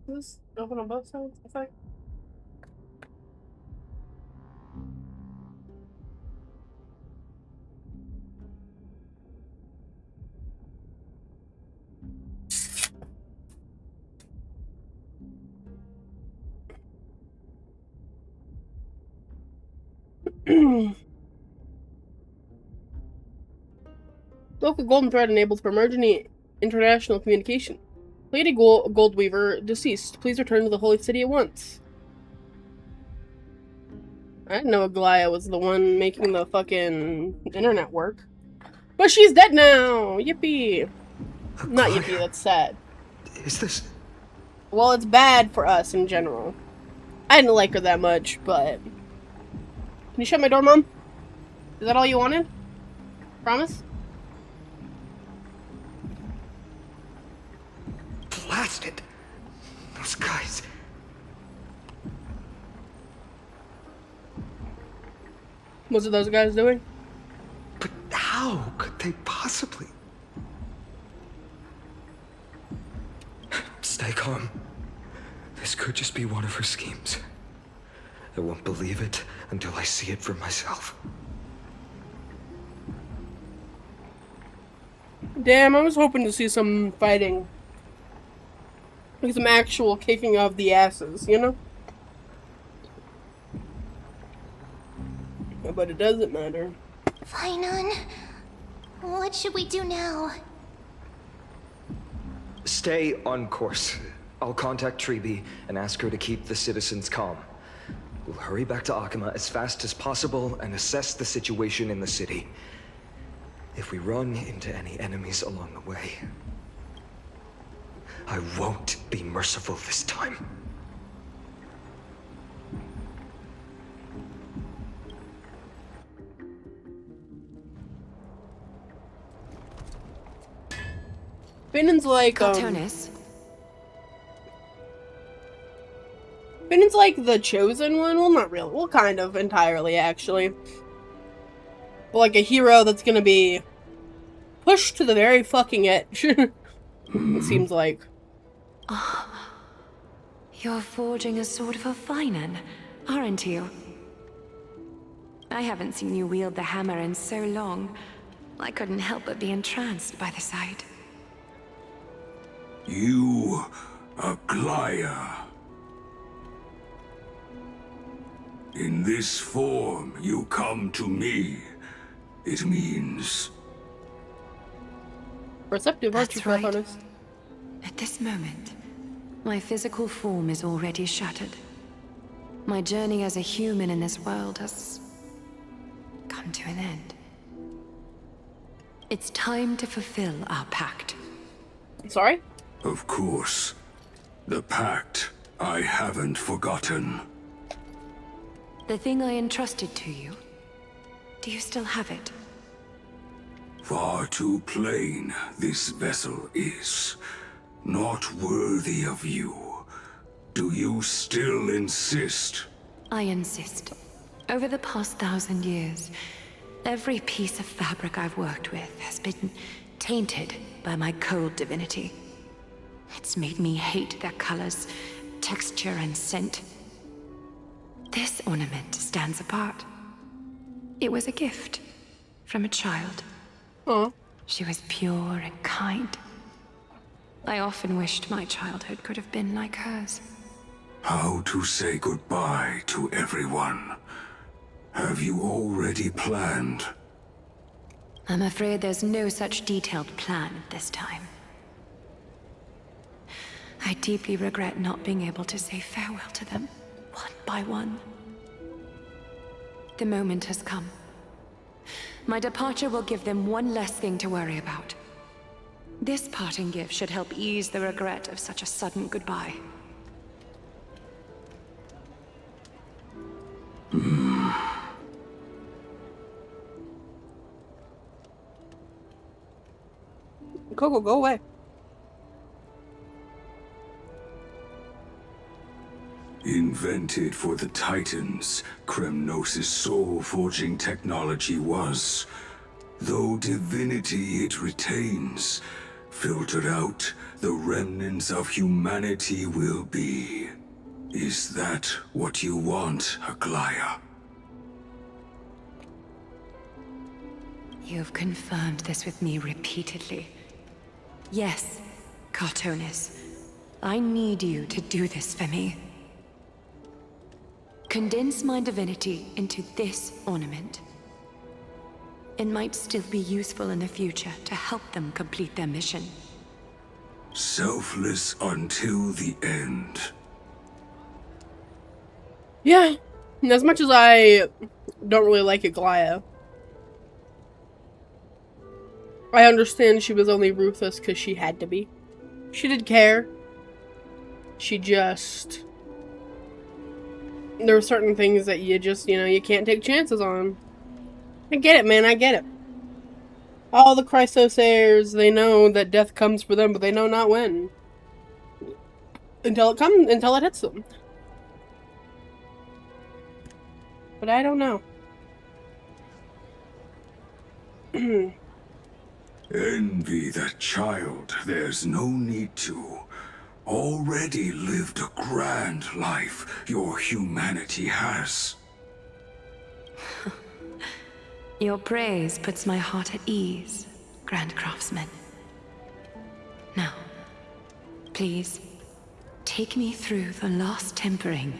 [SPEAKER 1] Is this open on both sides? I think. Local golden thread enables for emergency international communication. Lady Goldweaver, deceased. Please return to the Holy City at once. I didn't know Aglaia was the one making the fucking internet work. But she's dead now! Yippee! Not yippee, that's sad.
[SPEAKER 4] Is this...
[SPEAKER 1] Well, it's bad for us in general. I didn't like her that much, but... Can you shut my door, Mom? Is that all you wanted? Promise?
[SPEAKER 4] Blasted! Those guys...
[SPEAKER 1] What are those guys doing?
[SPEAKER 4] But how could they possibly... Stay calm. This could just be one of her schemes. I won't believe it until I see it for myself.
[SPEAKER 1] Damn, I was hoping to see some fighting. Like some actual kicking of the asses, you know? But it doesn't matter.
[SPEAKER 5] Finan, what should we do now?
[SPEAKER 4] Stay on course. I'll contact Treeby and ask her to keep the citizens calm. We'll hurry back to Akima as fast as possible and assess the situation in the city. If we run into any enemies along the way, I won't be merciful this time.
[SPEAKER 1] Finon's like,
[SPEAKER 13] Cartoonist.
[SPEAKER 1] Finon's like the chosen one? Well, not really. Well, kind of, entirely, actually. But like a hero that's gonna be pushed to the very fucking edge. It seems like.
[SPEAKER 16] You're forging a sword for Finan, aren't you? I haven't seen you wield the hammer in so long. I couldn't help but be entranced by the sight.
[SPEAKER 6] You, Aglaya. In this form, you come to me. It means...
[SPEAKER 1] Perceptive, aren't you,
[SPEAKER 16] That's right.
[SPEAKER 1] Honest?
[SPEAKER 16] At this moment, my physical form is already shattered. My journey as a human in this world has come to an end. It's time to fulfill our pact.
[SPEAKER 1] Sorry?
[SPEAKER 6] Of course. The pact I haven't forgotten.
[SPEAKER 16] The thing I entrusted to you, do you still have it?
[SPEAKER 6] Far too plain this vessel is. Not worthy of you. Do you still insist?
[SPEAKER 16] I insist. Over the past 1,000 years, every piece of fabric I've worked with has been tainted by my cold divinity. It's made me hate their colors, texture, and scent. This ornament stands apart. It was a gift from a child.
[SPEAKER 1] Oh.
[SPEAKER 16] She was pure and kind. I often wished my childhood could have been like hers.
[SPEAKER 6] How to say goodbye to everyone? Have you already planned?
[SPEAKER 16] I'm afraid there's no such detailed plan at this time. I deeply regret not being able to say farewell to them, one by one. The moment has come. My departure will give them one less thing to worry about. This parting gift should help ease the regret of such a sudden goodbye.
[SPEAKER 1] Coco, go away.
[SPEAKER 6] Invented for the Titans, Kremnos' soul-forging technology was. Though divinity it retains, filtered out, the remnants of humanity will be. Is that what you want, Aglaya?
[SPEAKER 16] You've confirmed this with me repeatedly. Yes, Cartonis. I need you to do this for me. Condense my divinity into this ornament. It might still be useful in the future to help them complete their mission.
[SPEAKER 6] Selfless until the end.
[SPEAKER 1] Yeah, and as much as I don't really like Aglaya, I understand she was only ruthless because she had to be. She didn't care. She just... There are certain things that you just, you can't take chances on. I get it, man, I get it. All the Chrysos heirs, they know that death comes for them, but they know not when. Until it hits them. But I don't know.
[SPEAKER 6] Envy that child, there's no need to. Already lived a grand life your humanity has.
[SPEAKER 16] Your praise puts my heart at ease, Grand Craftsman. Now, please, take me through the last tempering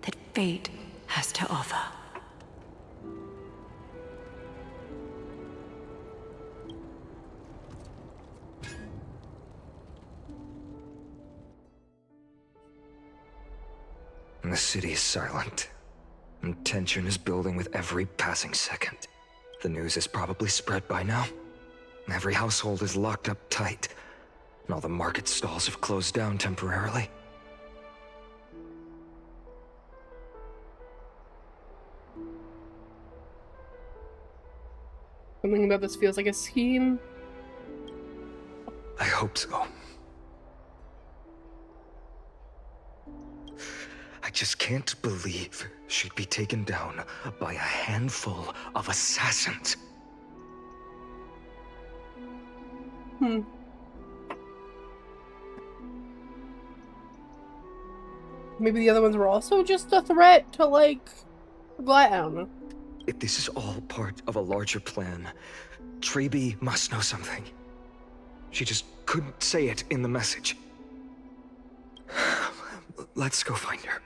[SPEAKER 16] that fate has to offer.
[SPEAKER 4] The city is silent, and tension is building with every passing second. The news is probably spread by now. Every household is locked up tight, and all the market stalls have closed down temporarily.
[SPEAKER 1] Something about this feels like a scheme.
[SPEAKER 4] I hope so. I just can't believe she'd be taken down by a handful of assassins.
[SPEAKER 1] Maybe the other ones were also just a threat to, like, I don't know.
[SPEAKER 4] If this is all part of a larger plan, Treby must know something. She just couldn't say it in the message. Let's go find her.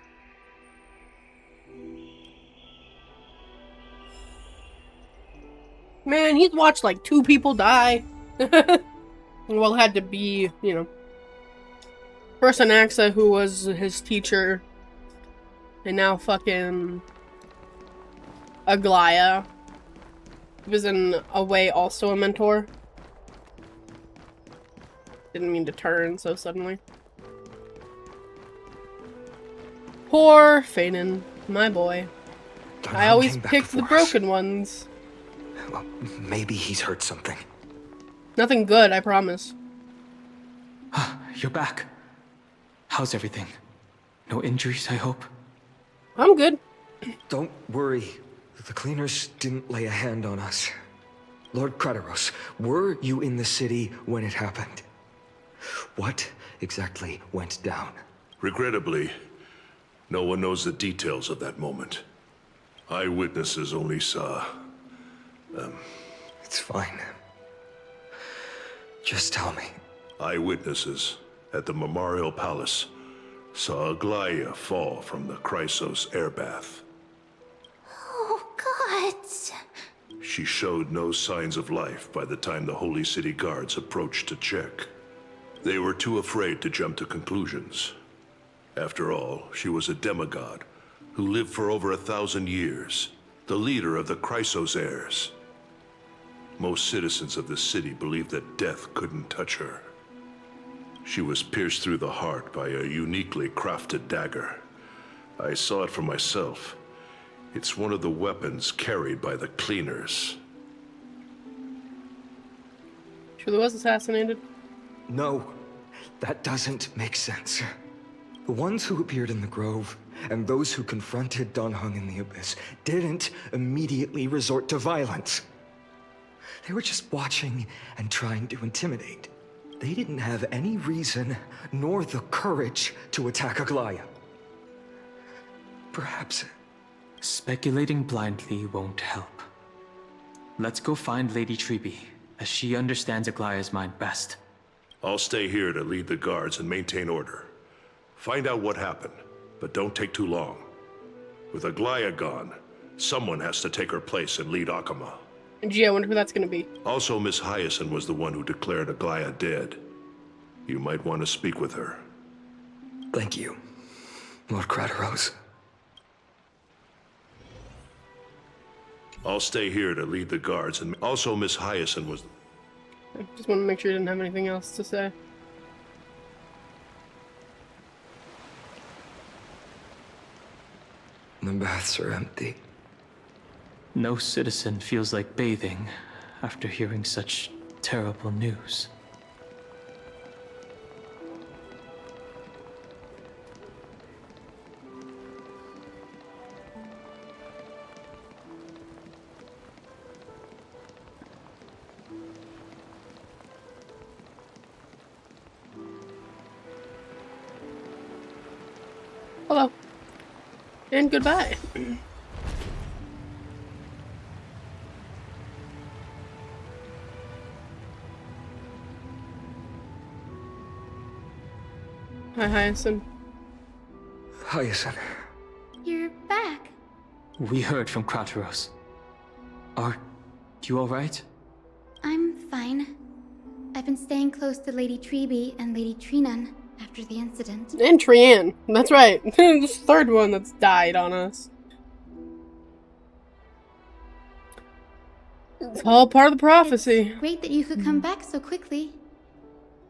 [SPEAKER 1] Man, he's watched like 2 people die. Well, it had to be, you know, first Anaxa, who was his teacher, and now fucking Aglaya, who was in a way also a mentor. Didn't mean to turn so suddenly. Poor Fanon, my boy. I always picked the broken ones.
[SPEAKER 4] Well, maybe he's heard something.
[SPEAKER 1] Nothing good, I promise.
[SPEAKER 8] You're back. How's everything? No injuries, I hope?
[SPEAKER 1] I'm good.
[SPEAKER 4] Don't worry. The cleaners didn't lay a hand on us. Lord Krateros, were you in the city when it happened? What exactly went down?
[SPEAKER 11] Regrettably, no one knows the details of that moment. Eyewitnesses only saw...
[SPEAKER 4] It's fine. Just tell me.
[SPEAKER 11] Eyewitnesses at the Memorial Palace saw Aglaya fall from the Chrysos airbath.
[SPEAKER 5] Oh, God.
[SPEAKER 11] She showed no signs of life by the time the Holy City guards approached to check. They were too afraid to jump to conclusions. After all, she was a demigod who lived for over 1,000 years, the leader of the Chrysos heirs. Most citizens of the city believed that death couldn't touch her. She was pierced through the heart by a uniquely crafted dagger. I saw it for myself. It's one of the weapons carried by the cleaners.
[SPEAKER 1] She really was assassinated?
[SPEAKER 4] No, that doesn't make sense. The ones who appeared in the Grove and those who confronted Don Hung in the Abyss didn't immediately resort to violence. They were just watching and trying to intimidate. They didn't have any reason nor the courage to attack Aglaya. Perhaps...
[SPEAKER 8] Speculating blindly won't help. Let's go find Lady Treby, as she understands Aglaya's mind best.
[SPEAKER 11] I'll stay here to lead the guards and maintain order. Find out what happened, but don't take too long. With Aglaya gone, someone has to take her place and lead Akama.
[SPEAKER 1] Gee, I wonder who that's gonna be.
[SPEAKER 11] Also, Miss Hyacinth was the one who declared Aglaya dead. You might want to speak with her.
[SPEAKER 4] Thank you, Lord Krateros.
[SPEAKER 11] I'll stay here to lead the guards, and also Miss Hyacinth was...
[SPEAKER 1] I just want to make sure you didn't have anything else to say.
[SPEAKER 4] The baths are empty.
[SPEAKER 8] No citizen feels like bathing after hearing such terrible news.
[SPEAKER 1] Hello. And goodbye. Hi, Hyacinth.
[SPEAKER 4] Hyacinth.
[SPEAKER 10] You're back.
[SPEAKER 8] We heard from Krateros. Are you alright?
[SPEAKER 10] I'm fine. I've been staying close to Lady Treby and Lady Trinan after the incident.
[SPEAKER 1] And Trian. That's right. This third one that's died on us. It's all part of the prophecy.
[SPEAKER 10] It's great that you could come back so quickly.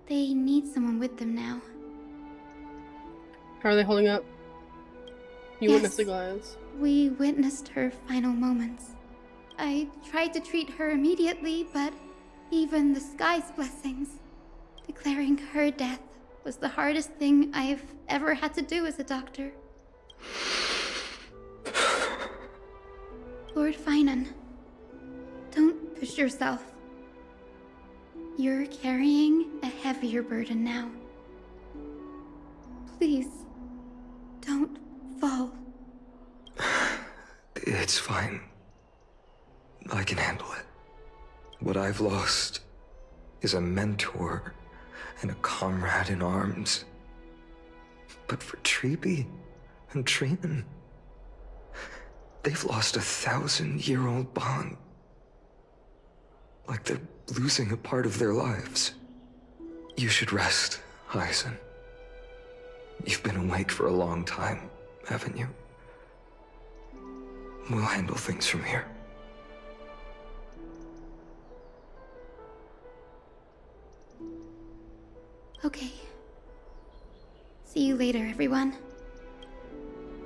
[SPEAKER 10] They need someone with them now.
[SPEAKER 1] How are they holding up? You
[SPEAKER 10] Yes.
[SPEAKER 1] witnessed the glass.
[SPEAKER 10] We witnessed her final moments. I tried to treat her immediately, but even the sky's blessings, declaring her death was the hardest thing I've ever had to do as a doctor. Lord Finan, don't push yourself. You're carrying a heavier burden now. Please, don't. fall.
[SPEAKER 4] It's fine. I can handle it. What I've lost is a mentor and a comrade in arms. But for Treeby and Trinan, they've lost a 1,000-year-old bond. Like they're losing a part of their lives. You should rest, Hyacin. You've been awake for a long time, haven't you? We'll handle things from here.
[SPEAKER 10] Okay. See you later, everyone.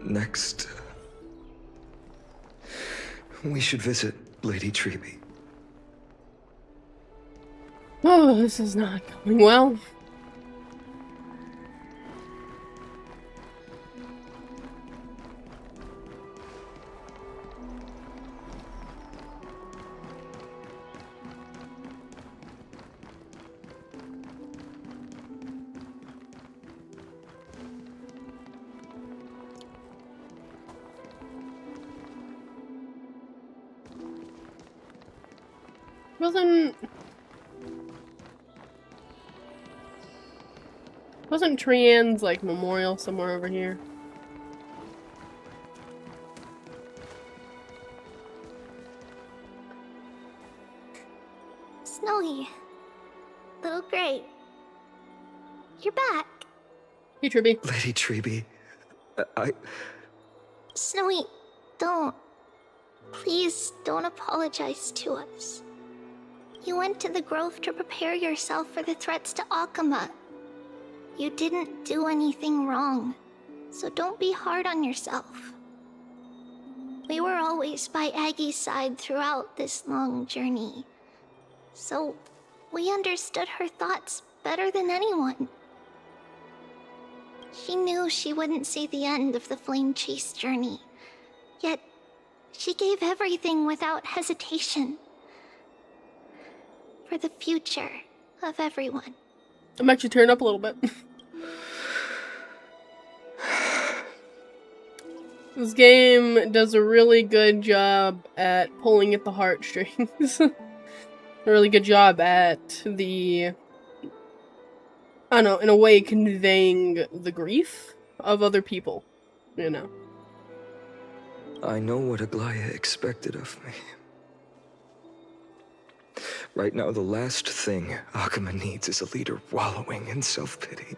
[SPEAKER 4] Next, we should visit Lady Treeby.
[SPEAKER 1] Oh, this is not going well. Wasn't Trian's like memorial somewhere over here?
[SPEAKER 14] Snowy. Little Gray. You're back.
[SPEAKER 1] Hey, Treeby.
[SPEAKER 4] Lady Treeby,
[SPEAKER 14] Snowy, don't. Please don't apologize to us. You went to the grove to prepare yourself for the threats to Akuma. You didn't do anything wrong, so don't be hard on yourself. We were always by Aggie's side throughout this long journey, so we understood her thoughts better than anyone. She knew she wouldn't see the end of the Flame Chase journey, yet she gave everything without hesitation. For the future of everyone.
[SPEAKER 1] I'm actually turning up a little bit. This game does a really good job at pulling at the heartstrings. A really good job at the, I don't know, in a way conveying the grief of other people, you know.
[SPEAKER 4] I know what Aglaya expected of me. Right now, the last thing Akuma needs is a leader wallowing in self-pity.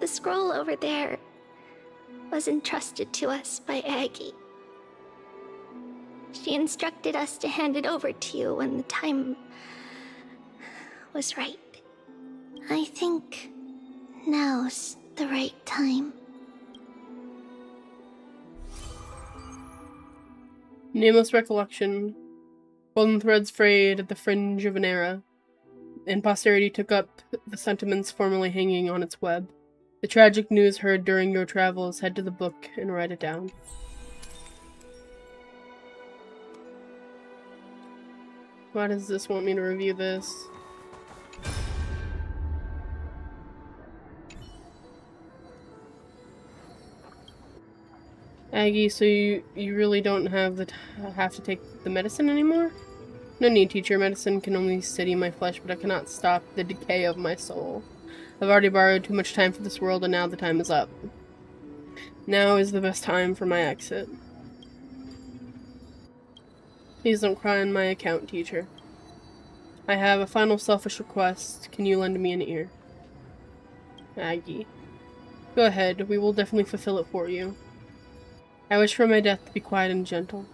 [SPEAKER 14] The scroll over there was entrusted to us by Aggie. She instructed us to hand it over to you when the time was right. I think now's the right time.
[SPEAKER 1] Nameless recollection. Golden threads frayed at the fringe of an era, and posterity took up the sentiments formerly hanging on its web. The tragic news heard during your travels, head to the book and write it down. Why does this want me to review this? Aggie, so you really don't have to take the medicine anymore? No need, teacher. Medicine can only steady my flesh, but I cannot stop the decay of my soul. I've already borrowed too much time for this world, and now the time is up. Now is the best time for my exit. Please don't cry on my account, teacher. I have a final selfish request. Can you lend me an ear? Aggie. Go ahead. We will definitely fulfill it for you. I wish for my death to be quiet and gentle.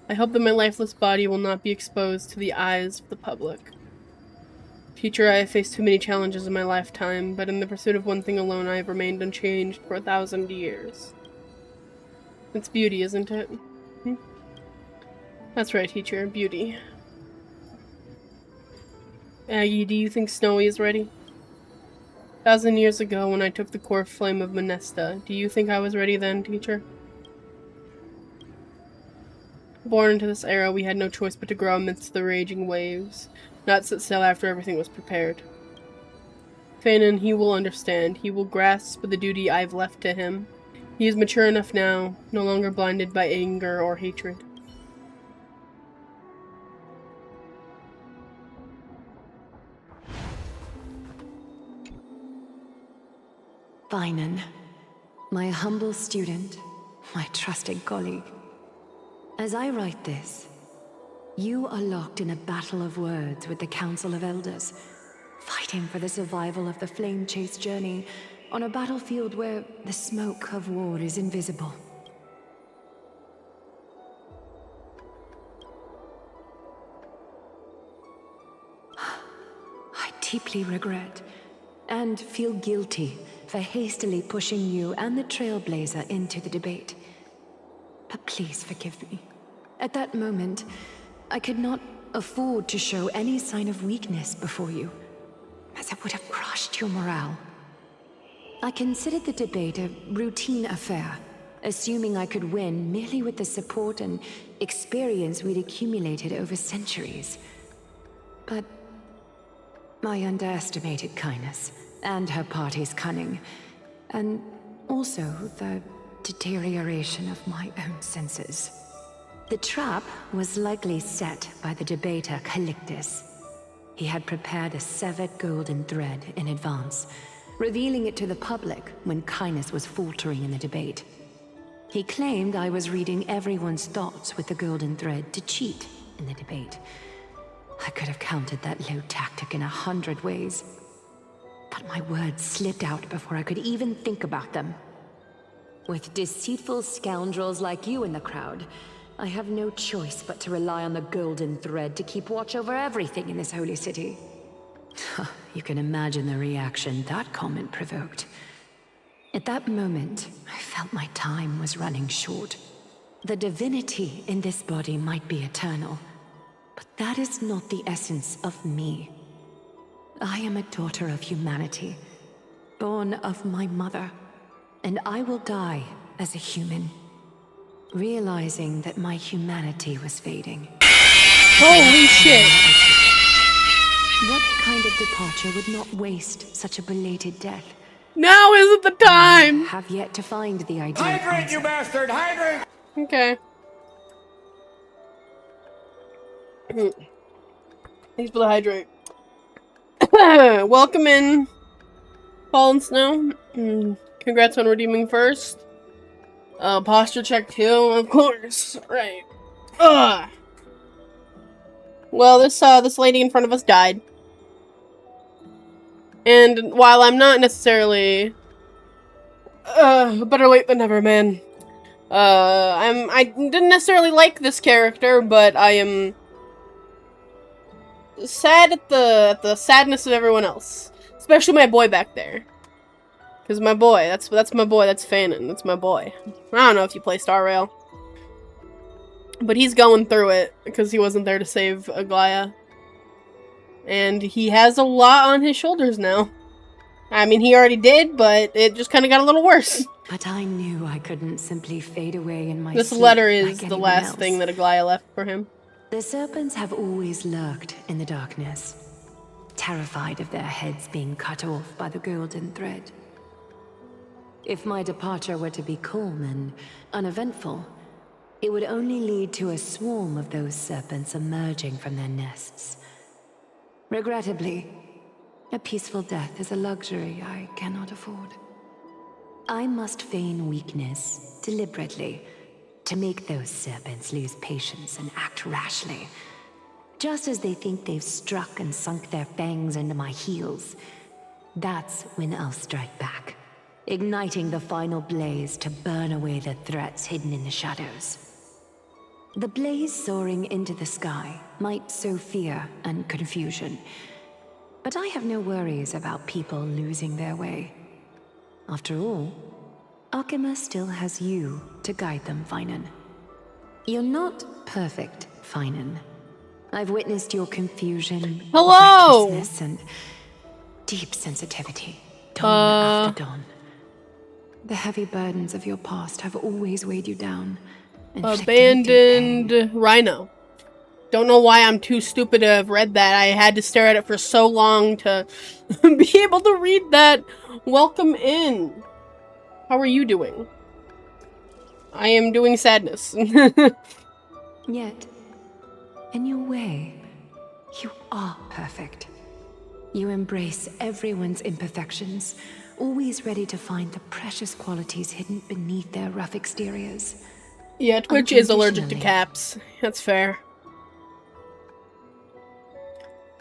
[SPEAKER 1] I hope that my lifeless body will not be exposed to the eyes of the public. Teacher, I have faced too many challenges in my lifetime, but in the pursuit of one thing alone I have remained unchanged for 1,000 years. It's beauty, isn't it? Hmm? That's right, teacher. Beauty. Aggie, do you think Snowy is ready? 1,000 years ago, when I took the core flame of Monesta, do you think I was ready then, teacher? Born into this era, we had no choice but to grow amidst the raging waves, not sit still after everything was prepared. Fanon, he will understand. He will grasp the duty I've left to him. He is mature enough now, no longer blinded by anger or hatred.
[SPEAKER 16] Finan, my humble student, my trusted colleague. As I write this, you are locked in a battle of words with the Council of Elders, fighting for the survival of the Flame Chase journey on a battlefield where the smoke of war is invisible. I deeply regret and feel guilty for hastily pushing you and the Trailblazer into the debate. But please forgive me. At that moment, I could not afford to show any sign of weakness before you, as it would have crushed your morale. I considered the debate a routine affair, assuming I could win merely with the support and experience we'd accumulated over centuries. But I underestimated Kindness and her party's cunning, and also the deterioration of my own senses. The trap was likely set by the debater Calictus. He had prepared a severed golden thread in advance, revealing it to the public when Kindness was faltering in the debate. He claimed I was reading everyone's thoughts with the golden thread to cheat in the debate. I could have countered that low tactic in 100 ways, but my words slipped out before I could even think about them. With deceitful scoundrels like you in the crowd, I have no choice but to rely on the golden thread to keep watch over everything in this holy city. You can imagine the reaction that comment provoked. At that moment, I felt my time was running short. The divinity in this body might be eternal, but that is not the essence of me. I am a daughter of humanity, born of my mother, and I will die as a human, realizing that my humanity was fading.
[SPEAKER 1] Holy shit!
[SPEAKER 16] What kind of departure would not waste such a belated death?
[SPEAKER 1] Now isn't the time!
[SPEAKER 16] I have yet to find the ideal
[SPEAKER 17] Hydrate,
[SPEAKER 16] answer.
[SPEAKER 17] you bastard! Hydrate!
[SPEAKER 1] Okay. Thanks for the hydrate. Welcome in, Fallen Snow. Congrats on redeeming first. Posture check too, of course. Right. Well, this lady in front of us died. And while I'm not necessarily better late than never, man. I didn't necessarily like this character, but I am sad at the sadness of everyone else, especially my boy back there. Cause my boy, that's my boy. That's Fanon. That's my boy. I don't know if you play Star Rail, but he's going through it because he wasn't there to save Aglaya, and he has a lot on his shoulders now. I mean, he already did, but it just kind of got a little worse.
[SPEAKER 16] But I knew I couldn't simply fade away in my
[SPEAKER 1] This
[SPEAKER 16] sleep
[SPEAKER 1] letter is
[SPEAKER 16] like
[SPEAKER 1] the
[SPEAKER 16] anyone
[SPEAKER 1] last
[SPEAKER 16] else.
[SPEAKER 1] thing that Aglaya left for him.
[SPEAKER 16] The serpents have always lurked in the darkness, terrified of their heads being cut off by the golden thread. If my departure were to be calm and uneventful, it would only lead to a swarm of those serpents emerging from their nests. Regrettably, a peaceful death is a luxury I cannot afford. I must feign weakness deliberately to make those serpents lose patience and act rashly. Just as they think they've struck and sunk their fangs into my heels, that's when I'll strike back, igniting the final blaze to burn away the threats hidden in the shadows. The blaze soaring into the sky might sow fear and confusion, but I have no worries about people losing their way. After all, Arkema still has you to guide them, Finan. You're not perfect, Finan. I've witnessed your confusion, recklessness, and deep sensitivity, dawn after dawn. The heavy burdens of your past have always weighed you down.
[SPEAKER 1] Abandoned Rhino. Don't know why I'm too stupid to have read that. I had to stare at it for so long to be able to read that. Welcome in. How are you doing? I am doing sadness.
[SPEAKER 16] Yet, in your way, you are perfect. You embrace everyone's imperfections, always ready to find the precious qualities hidden beneath their rough exteriors.
[SPEAKER 1] Yeah, Twitch is allergic to caps. That's fair.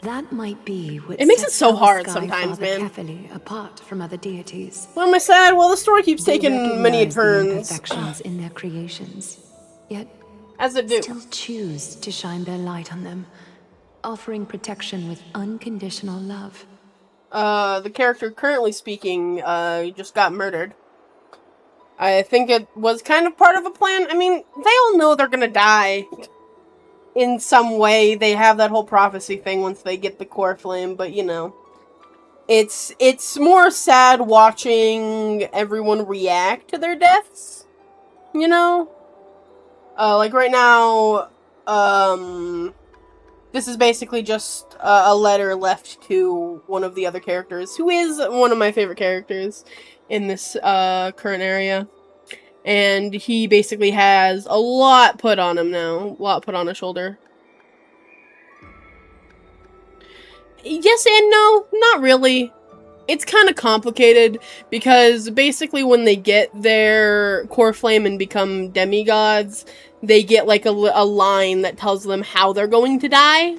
[SPEAKER 16] That might be what
[SPEAKER 1] it makes it
[SPEAKER 16] sets
[SPEAKER 1] so
[SPEAKER 16] our
[SPEAKER 1] hard
[SPEAKER 16] Sky
[SPEAKER 1] sometimes,
[SPEAKER 16] Father
[SPEAKER 1] man.
[SPEAKER 16] Kefili apart from other deities.
[SPEAKER 1] Why am I sad? Well, the story keeps
[SPEAKER 16] They
[SPEAKER 1] taking many
[SPEAKER 16] recognize the
[SPEAKER 1] turns.
[SPEAKER 16] imperfections in their creations, yet
[SPEAKER 1] as it do,
[SPEAKER 16] still choose to shine their light on them, offering protection with unconditional love.
[SPEAKER 1] The character currently speaking, just got murdered. I think it was kind of part of a plan. I mean, they all know they're gonna die. In some way, they have that whole prophecy thing once they get the core flame, but you know. It's more sad watching everyone react to their deaths. You know? Like right now, this is basically just a letter left to one of the other characters, who is one of my favorite characters in this current area. And he basically has a lot put on him now. A lot put on his shoulder. Yes and no, not really. It's kind of complicated, because basically when they get their core flame and become demigods, they get like a line that tells them how they're going to die,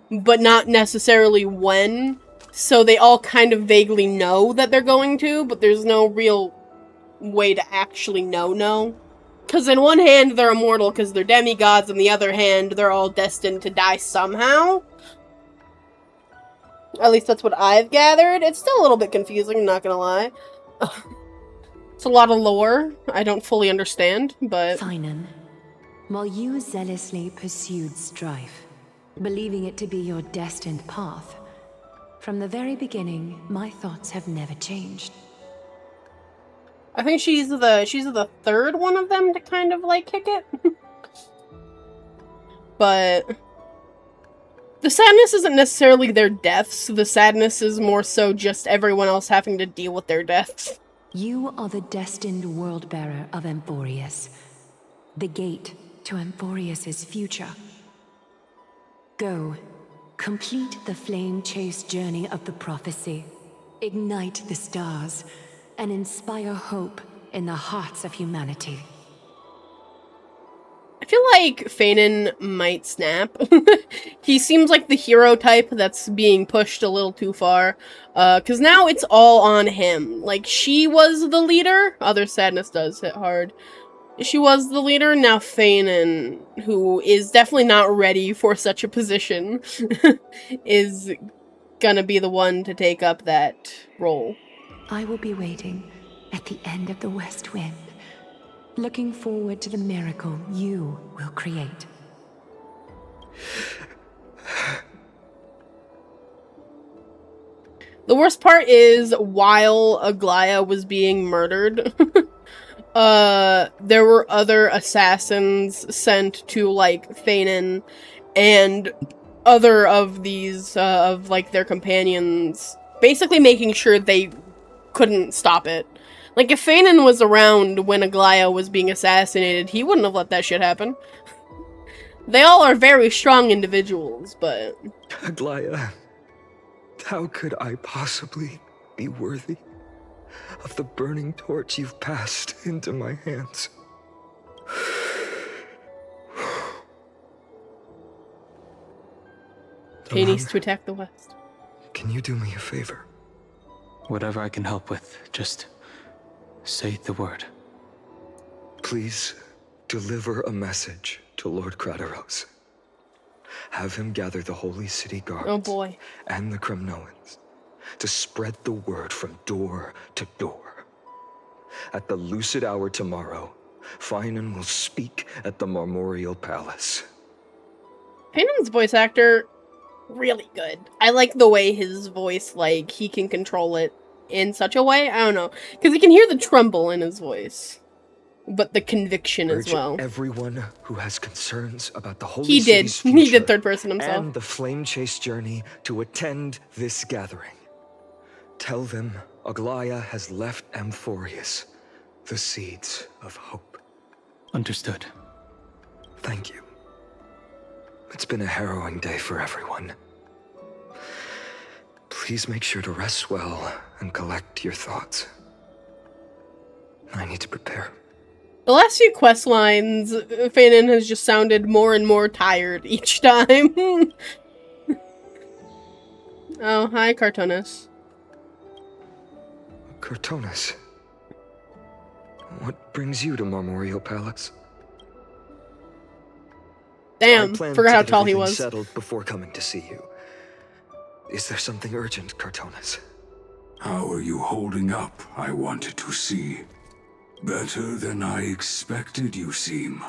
[SPEAKER 1] but not necessarily when. So they all kind of vaguely know that they're going to, but there's no real way to actually know. Because in one hand, they're immortal because they're demigods, and the other hand, they're all destined to die somehow. At least that's what I've gathered. It's still a little bit confusing, I'm not gonna lie. It's a lot of lore I don't fully understand, but...
[SPEAKER 16] Finan, while you zealously pursued strife, believing it to be your destined path, from the very beginning, my thoughts have never changed.
[SPEAKER 1] I think she's the third one of them to kind of, like, kick it. But... the sadness isn't necessarily their deaths, the sadness is more so just everyone else having to deal with their deaths.
[SPEAKER 16] You are the destined world-bearer of Amphoreus, the gate to Amphoreus' future. Go, complete the flame-chased journey of the prophecy, ignite the stars, and inspire hope in the hearts of humanity.
[SPEAKER 1] I feel like Fanon might snap. He seems like the hero type that's being pushed a little too far. Because now it's all on him. Like, she was the leader. Other sadness does hit hard. She was the leader, now Fanon, who is definitely not ready for such a position, is gonna be the one to take up that role.
[SPEAKER 16] I will be waiting at the end of the West Wind, looking forward to the miracle you will create.
[SPEAKER 1] The worst part is, while Aglaya was being murdered, there were other assassins sent to, like, Fanon and other of these, of, like, their companions, basically making sure they couldn't stop it. Like, if Fanon was around when Aglaya was being assassinated, he wouldn't have let that shit happen. They all are very strong individuals, but...
[SPEAKER 4] Aglaya, how could I possibly be worthy of the burning torch you've passed into my hands?
[SPEAKER 1] He needs to attack the West.
[SPEAKER 4] Can you do me a favor?
[SPEAKER 8] Whatever I can help with, just say the word.
[SPEAKER 4] Please deliver a message to Lord Krateros. Have him gather the Holy City guards and the Kremnoans to spread the word from door to door. At the lucid hour tomorrow, Finan will speak at the Marmorial Palace.
[SPEAKER 1] Fanon's voice actor, really good. I like the way his voice, like, he can control it in such a way. I don't know. Because you can hear the tremble in his voice. but the conviction as
[SPEAKER 4] Urge
[SPEAKER 1] well.
[SPEAKER 4] everyone who has concerns about the holy
[SPEAKER 1] He did.
[SPEAKER 4] city's future
[SPEAKER 1] He did third person himself.
[SPEAKER 4] and the flame chase journey to attend this gathering. Tell them Aglaya has left Amphoreus the seeds of hope.
[SPEAKER 8] Understood.
[SPEAKER 4] Thank you. It's been a harrowing day for everyone. Please make sure to rest well and collect your thoughts. I need to prepare.
[SPEAKER 1] The last few quest lines, Fanon has just sounded more and more tired each time. Oh, hi, Cartoonus.
[SPEAKER 4] Cartoonus, what brings you to Marmoreal Palace?
[SPEAKER 1] Damn,
[SPEAKER 4] I planned
[SPEAKER 1] forgot
[SPEAKER 4] to
[SPEAKER 1] how
[SPEAKER 4] get
[SPEAKER 1] tall he
[SPEAKER 4] everything
[SPEAKER 1] was.
[SPEAKER 4] settled before coming to see you. Is there something urgent, Cartoonus?
[SPEAKER 6] How are you holding up, I wanted to see. Better than I expected, you seem.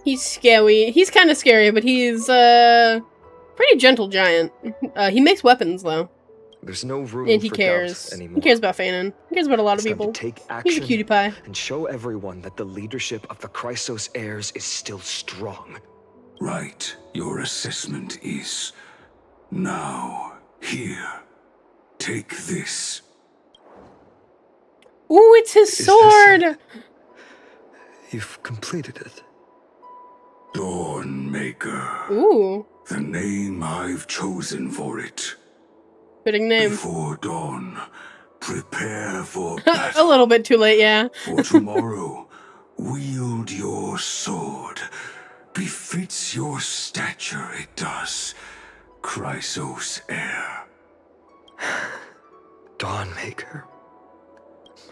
[SPEAKER 1] He's scary. He's kind of scary, but he's, pretty gentle giant. He makes weapons, though.
[SPEAKER 4] There's no room
[SPEAKER 1] And he
[SPEAKER 4] for
[SPEAKER 1] cares.
[SPEAKER 4] doubt anymore.
[SPEAKER 1] He cares about Fanon. He cares about a lot
[SPEAKER 4] It's
[SPEAKER 1] of
[SPEAKER 4] time
[SPEAKER 1] people.
[SPEAKER 4] to take
[SPEAKER 1] He's a
[SPEAKER 4] action
[SPEAKER 1] cutie pie.
[SPEAKER 4] and show everyone that the leadership of the Chrysos heirs is still strong.
[SPEAKER 6] Right, your assessment is. Now, here. Take this.
[SPEAKER 1] Ooh, it's his
[SPEAKER 4] Is this
[SPEAKER 1] sword!
[SPEAKER 4] it? You've completed it.
[SPEAKER 6] Dawnmaker.
[SPEAKER 1] Ooh.
[SPEAKER 6] The name I've chosen for it.
[SPEAKER 1] Fitting name.
[SPEAKER 6] Before dawn, prepare for
[SPEAKER 1] A
[SPEAKER 6] battle.
[SPEAKER 1] little bit too late, yeah.
[SPEAKER 6] For tomorrow, wield your sword. Befits your stature, it does. Chrysos heir.
[SPEAKER 4] Dawnmaker.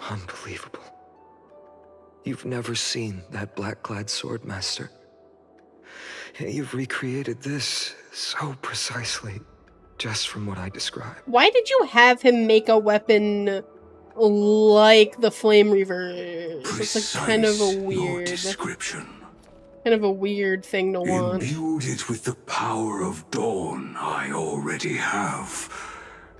[SPEAKER 4] Unbelievable. You've never seen that black-clad swordmaster. You've recreated this so precisely, just from what I described.
[SPEAKER 1] Why did you have him make a weapon like the Flame Reaver? It's like kind of a weird
[SPEAKER 6] description.
[SPEAKER 1] Kind of a weird thing to want.
[SPEAKER 6] Imbued it with the power of dawn I already have.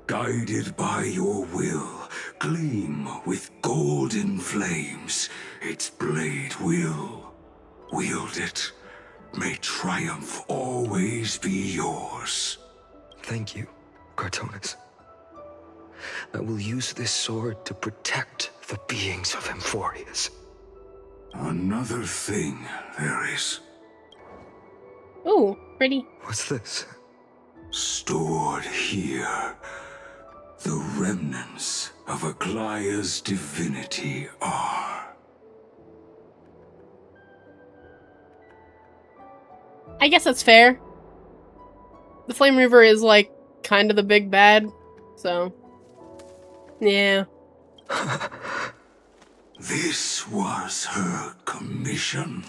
[SPEAKER 6] Guided by your will, gleam with golden flames. Its blade will wield it. May triumph always be yours.
[SPEAKER 4] Thank you, Cartoonus. I will use this sword to protect the beings of Amphoreus.
[SPEAKER 6] Another thing there is.
[SPEAKER 1] Ooh, pretty.
[SPEAKER 4] What's this?
[SPEAKER 6] Stored here. The remnants of Aglaya's divinity are.
[SPEAKER 1] I guess that's fair. The Flame Reaver is like kind of the big bad, so yeah.
[SPEAKER 6] This was her commission.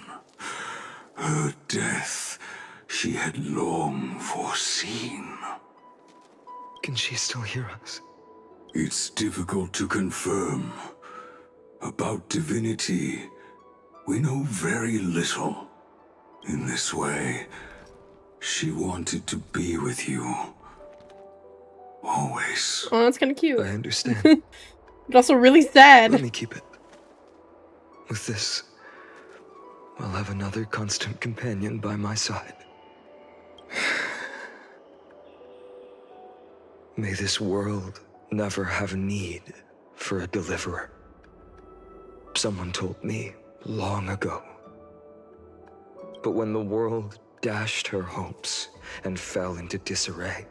[SPEAKER 6] Her death she had long foreseen.
[SPEAKER 4] Can she still hear us?
[SPEAKER 6] It's difficult to confirm. About divinity, we know very little. In this way, she wanted to be with you. Always.
[SPEAKER 1] Oh, that's kind of cute.
[SPEAKER 4] I understand.
[SPEAKER 1] But also really sad.
[SPEAKER 4] Let me keep it. With this, I'll have another constant companion by my side. May this world never have need for a deliverer. Someone told me long ago. But when the world dashed her hopes and fell into disarray,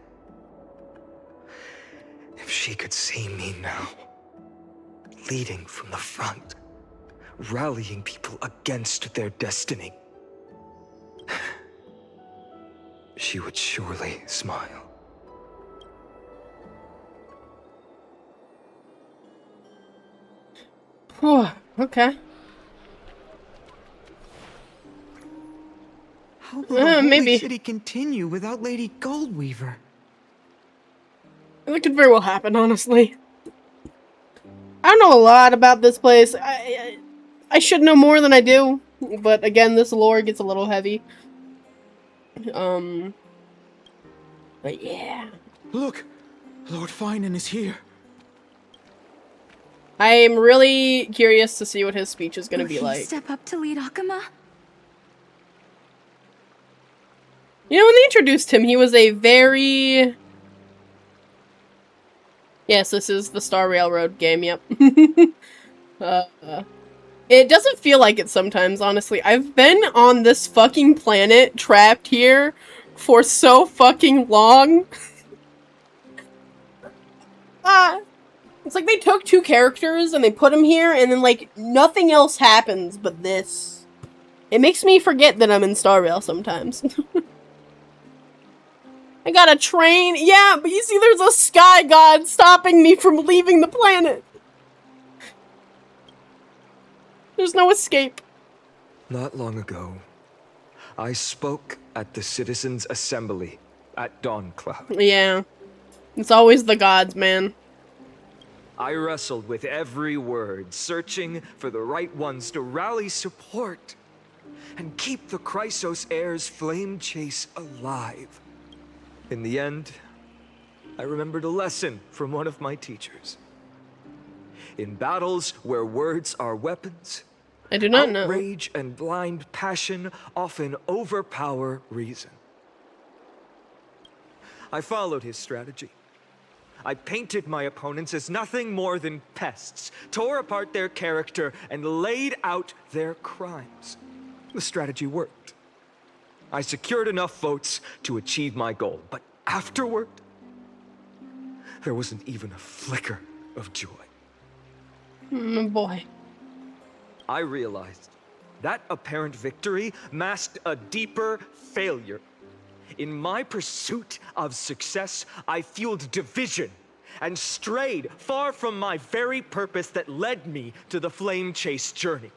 [SPEAKER 4] if she could see me now, leading from the front, rallying people against their destiny, she would surely smile.
[SPEAKER 1] Oh, okay.
[SPEAKER 17] How will the Holy
[SPEAKER 1] maybe.
[SPEAKER 17] City continue without Lady Goldweaver?
[SPEAKER 1] That could very well happen, honestly. I don't know a lot about this place. I should know more than I do, but again, this lore gets a little heavy. But yeah.
[SPEAKER 17] Look, Lord Finan is here.
[SPEAKER 1] I'm really curious to see what his speech is gonna be
[SPEAKER 13] Will he
[SPEAKER 1] like.
[SPEAKER 13] step up to lead Akuma?
[SPEAKER 1] You know, when they introduced him, he was a very... Yes, this is the Star Railroad game, yep. It doesn't feel like it sometimes, honestly. I've been on this fucking planet, trapped here, for so fucking long. It's like they took two characters and they put them here, and then, like, nothing else happens but this. It makes me forget that I'm in Star Rail sometimes. I got a train. Yeah, but you see there's a sky god stopping me from leaving the planet. There's no escape.
[SPEAKER 4] Not long ago, I spoke at the Citizens' Assembly at Dawncloud.
[SPEAKER 1] Yeah. It's always the gods, man.
[SPEAKER 4] I wrestled with every word, searching for the right ones to rally support and keep the Chrysos Heir's flame chase alive. In the end, I remembered a lesson from one of my teachers. In battles where words are weapons,
[SPEAKER 1] I do not know.
[SPEAKER 4] Outrage and blind passion often overpower reason. I followed his strategy. I painted my opponents as nothing more than pests, tore apart their character, and laid out their crimes. The strategy worked. I secured enough votes to achieve my goal, but afterward, there wasn't even a flicker of joy.
[SPEAKER 1] Boy.
[SPEAKER 4] I realized that apparent victory masked a deeper failure. In my pursuit of success, I fueled division and strayed far from my very purpose that led me to the flame chase journey.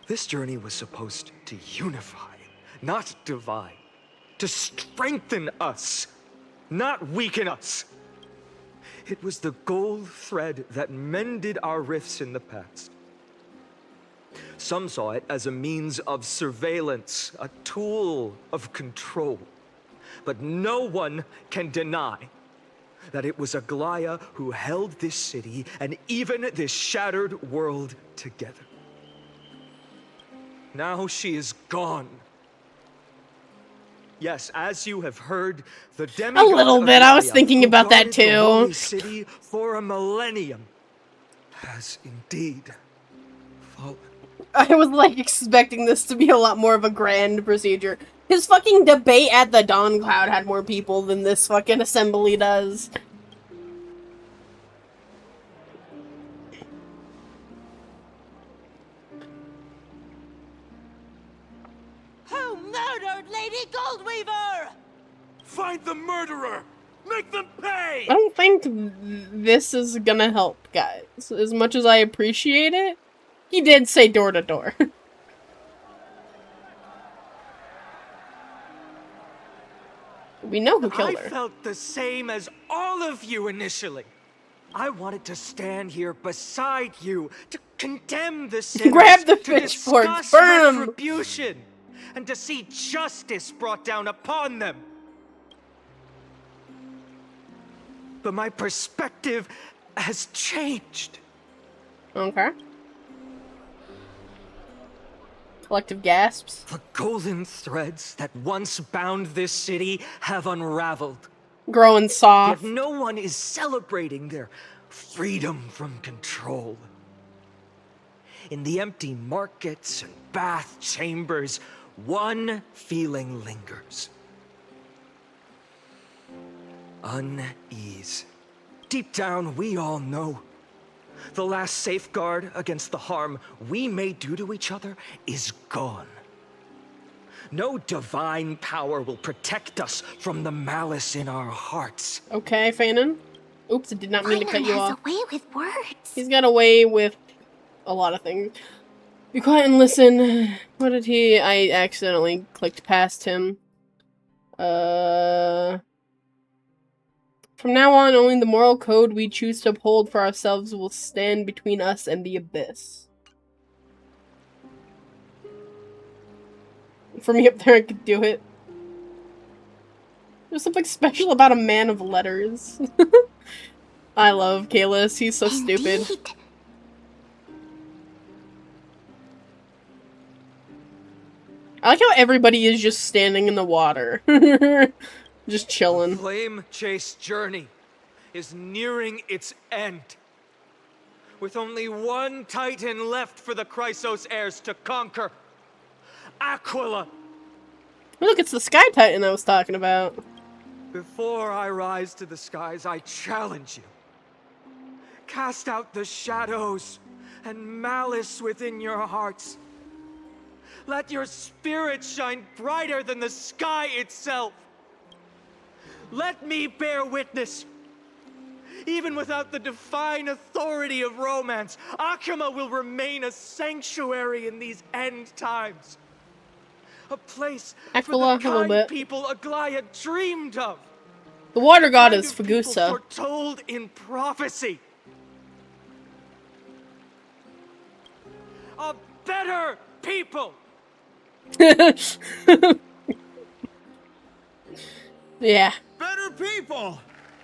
[SPEAKER 4] This journey was supposed to unify, not divide, to strengthen us, not weaken us. It was the gold thread that mended our rifts in the past. Some saw it as a means of surveillance, a tool of control. But no one can deny that it was Aglaya who held this city and even this shattered world together. Now she is gone. Yes, as you have heard, the demigod
[SPEAKER 1] a little bit. I was thinking
[SPEAKER 4] who
[SPEAKER 1] about that
[SPEAKER 4] guarded the holy
[SPEAKER 1] too.
[SPEAKER 4] city for a millennium has indeed fallen.
[SPEAKER 1] I was like expecting this to be a lot more of a grand procedure. His fucking debate at the Dawn Cloud had more people than this fucking assembly does.
[SPEAKER 18] Who murdered Lady Goldweaver?
[SPEAKER 15] Find the murderer! Make them pay!
[SPEAKER 1] I don't think this is gonna help, guys. As much as I appreciate it, he did say door to door. We know who killed her.
[SPEAKER 4] I felt the same as all of you initially. I wanted to stand here beside you, to condemn the sinners,
[SPEAKER 1] Grab the
[SPEAKER 4] to
[SPEAKER 1] pitchfork,
[SPEAKER 4] discuss
[SPEAKER 1] burn 'em.
[SPEAKER 4] retribution, and to see justice brought down upon them. But my perspective has changed.
[SPEAKER 1] Okay. Collective gasps.
[SPEAKER 4] The golden threads that once bound this city have unraveled.
[SPEAKER 1] Growing soft.
[SPEAKER 4] Yet no one is celebrating their freedom from control. In the empty markets and bath chambers, one feeling lingers. Unease. Deep down, we all know the last safeguard against the harm we may do to each other is gone. No divine power will protect us from the malice in our hearts.
[SPEAKER 1] Okay, Fanon. Oops, I did not mean to cut you off.
[SPEAKER 5] Has a way with words.
[SPEAKER 1] He's got a way with a lot of things. Be quiet and listen. What did he... I accidentally clicked past him. From now on, only the moral code we choose to uphold for ourselves will stand between us and the abyss. For me up there, I could do it. There's something special about a man of letters. I love Kalis. He's so stupid. I like how everybody is just standing in the water. Just chilling.
[SPEAKER 4] The flame chase journey is nearing its end. With only one Titan left for the Chrysos heirs to conquer. Aquila!
[SPEAKER 1] Look, it's the Sky Titan I was talking about.
[SPEAKER 4] Before I rise to the skies, I challenge you. Cast out the shadows and malice within your hearts. Let your spirit shine brighter than the sky itself. Let me bear witness. Even without the divine authority of romance, Akuma will remain a sanctuary in these end times. A place for the kind people Aglaya dreamed of.
[SPEAKER 1] The water goddess Fagusa.
[SPEAKER 4] Foretold in prophecy. A better people.
[SPEAKER 1] Yeah.
[SPEAKER 15] Better people.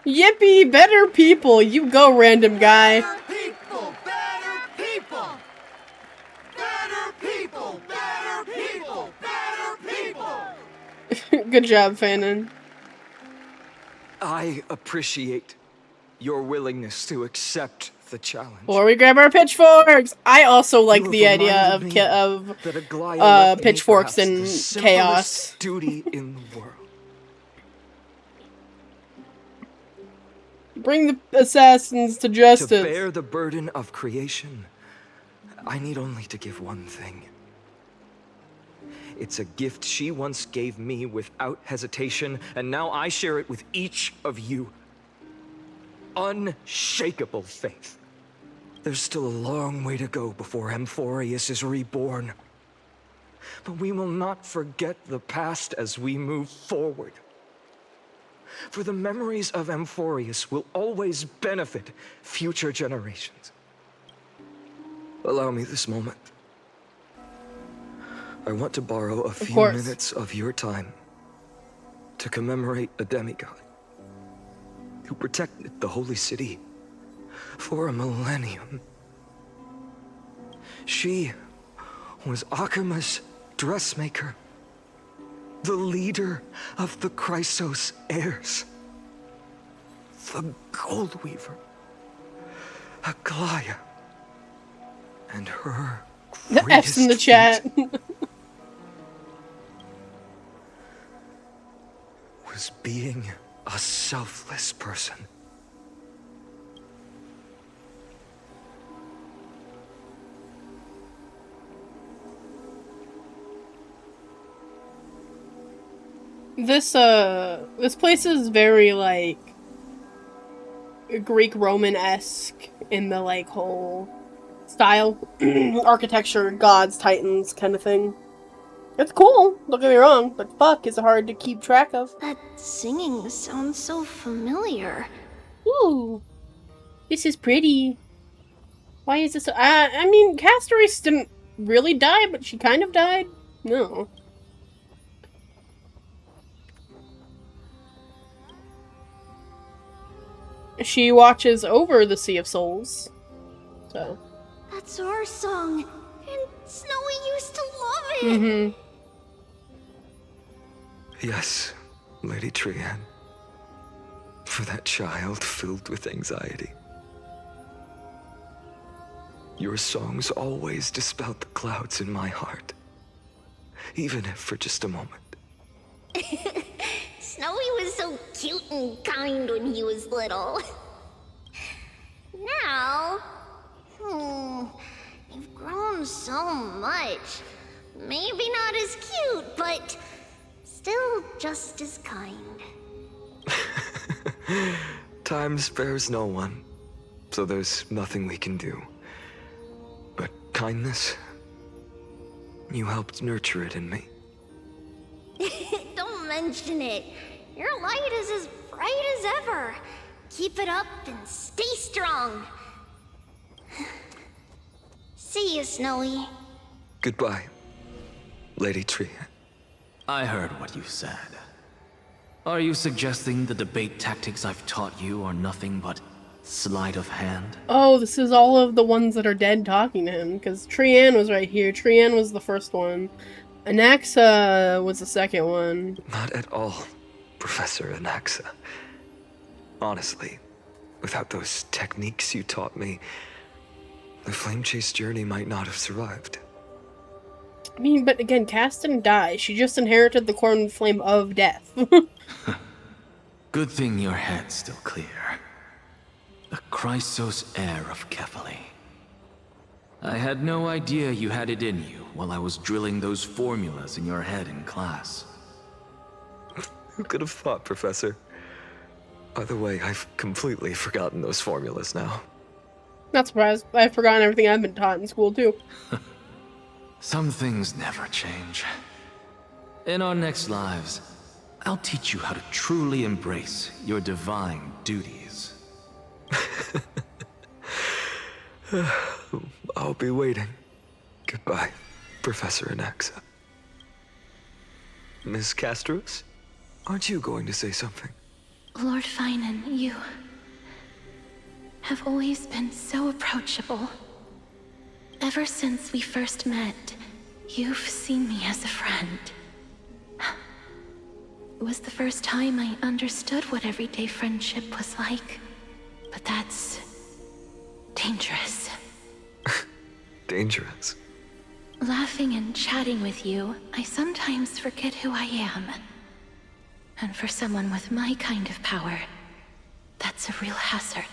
[SPEAKER 1] Yippee, better people. You go, random guy.
[SPEAKER 18] Better people. Better people. Better people. Better people. Better people.
[SPEAKER 1] Good job, Fanon.
[SPEAKER 4] I appreciate your willingness to accept the challenge.
[SPEAKER 1] Or we grab our pitchforks. I also like the idea of pitchforks and chaos.
[SPEAKER 4] Duty in the world.
[SPEAKER 1] Bring the assassins to justice.
[SPEAKER 4] To bear the burden of creation, I need only to give one thing. It's a gift she once gave me without hesitation, and now I share it with each of you. Unshakable faith. There's still a long way to go before Amphoreus is reborn. But we will not forget the past as we move forward. For the memories of Amphoreus will always benefit future generations. Allow me this moment. I want to borrow a few minutes of your time to commemorate a demigod who protected the holy city for a millennium. She was Akuma's dressmaker, the leader of the Chrysos heirs, the Gold Weaver, Aglaya, and her
[SPEAKER 1] the F's in the chat.
[SPEAKER 4] was being a selfless person.
[SPEAKER 1] This place is very, like, Greek Roman-esque in the, like, whole style. Architecture, gods, titans, kind of thing. It's cool, don't get me wrong, but fuck, is it hard to keep track of.
[SPEAKER 5] That singing sounds so familiar.
[SPEAKER 1] Ooh. This is pretty. Why is this so- I mean, Castorys didn't really die, but she kind of died? No. She watches over the Sea of Souls. So.
[SPEAKER 5] That's our song, and Snowy used to love it.
[SPEAKER 1] Mm-hmm.
[SPEAKER 4] Yes, Lady Trian. For that child filled with anxiety. Your songs always dispelled the clouds in my heart. Even if for just a moment.
[SPEAKER 14] Snowy was so cute and kind when he was little. Now, you've grown so much. Maybe not as cute, but still just as kind.
[SPEAKER 4] Time spares no one, so there's nothing we can do. But kindness, you helped nurture it in me.
[SPEAKER 14] Don't mention it. Your light is as bright as ever. Keep it up and stay strong. See you, Snowy.
[SPEAKER 4] Goodbye, Lady Trian.
[SPEAKER 19] I heard what you said. Are you suggesting the debate tactics I've taught you are nothing but sleight of hand?
[SPEAKER 1] Oh, this is all of the ones that are dead talking to him, because Trian was right here. Trian was the first one. Anaxa was the second one.
[SPEAKER 4] Not at all, Professor Anaxa. Honestly, without those techniques you taught me, the flame chase journey might not have survived.
[SPEAKER 1] I mean, but again, Cass didn't die. She just inherited the corn flame of death.
[SPEAKER 19] Good thing your head's still clear. The Chrysos heir of Kefali. I had no idea you had it in you while I was drilling those formulas in your head in class.
[SPEAKER 4] Who could have thought, Professor? By the way, I've completely forgotten those formulas now.
[SPEAKER 1] Not surprised. I've forgotten everything I've been taught in school, too.
[SPEAKER 19] Some things never change. In our next lives, I'll teach you how to truly embrace your divine duties.
[SPEAKER 4] I'll be waiting. Goodbye, Professor Anaxa. Miss Castros, aren't you going to say something?
[SPEAKER 16] Lord Finan, you have always been so approachable. Ever since we first met, you've seen me as a friend. It was the first time I understood what everyday friendship was like. But that's dangerous.
[SPEAKER 4] Dangerous?
[SPEAKER 16] Laughing and chatting with you, I sometimes forget who I am. And for someone with my kind of power, that's a real hazard.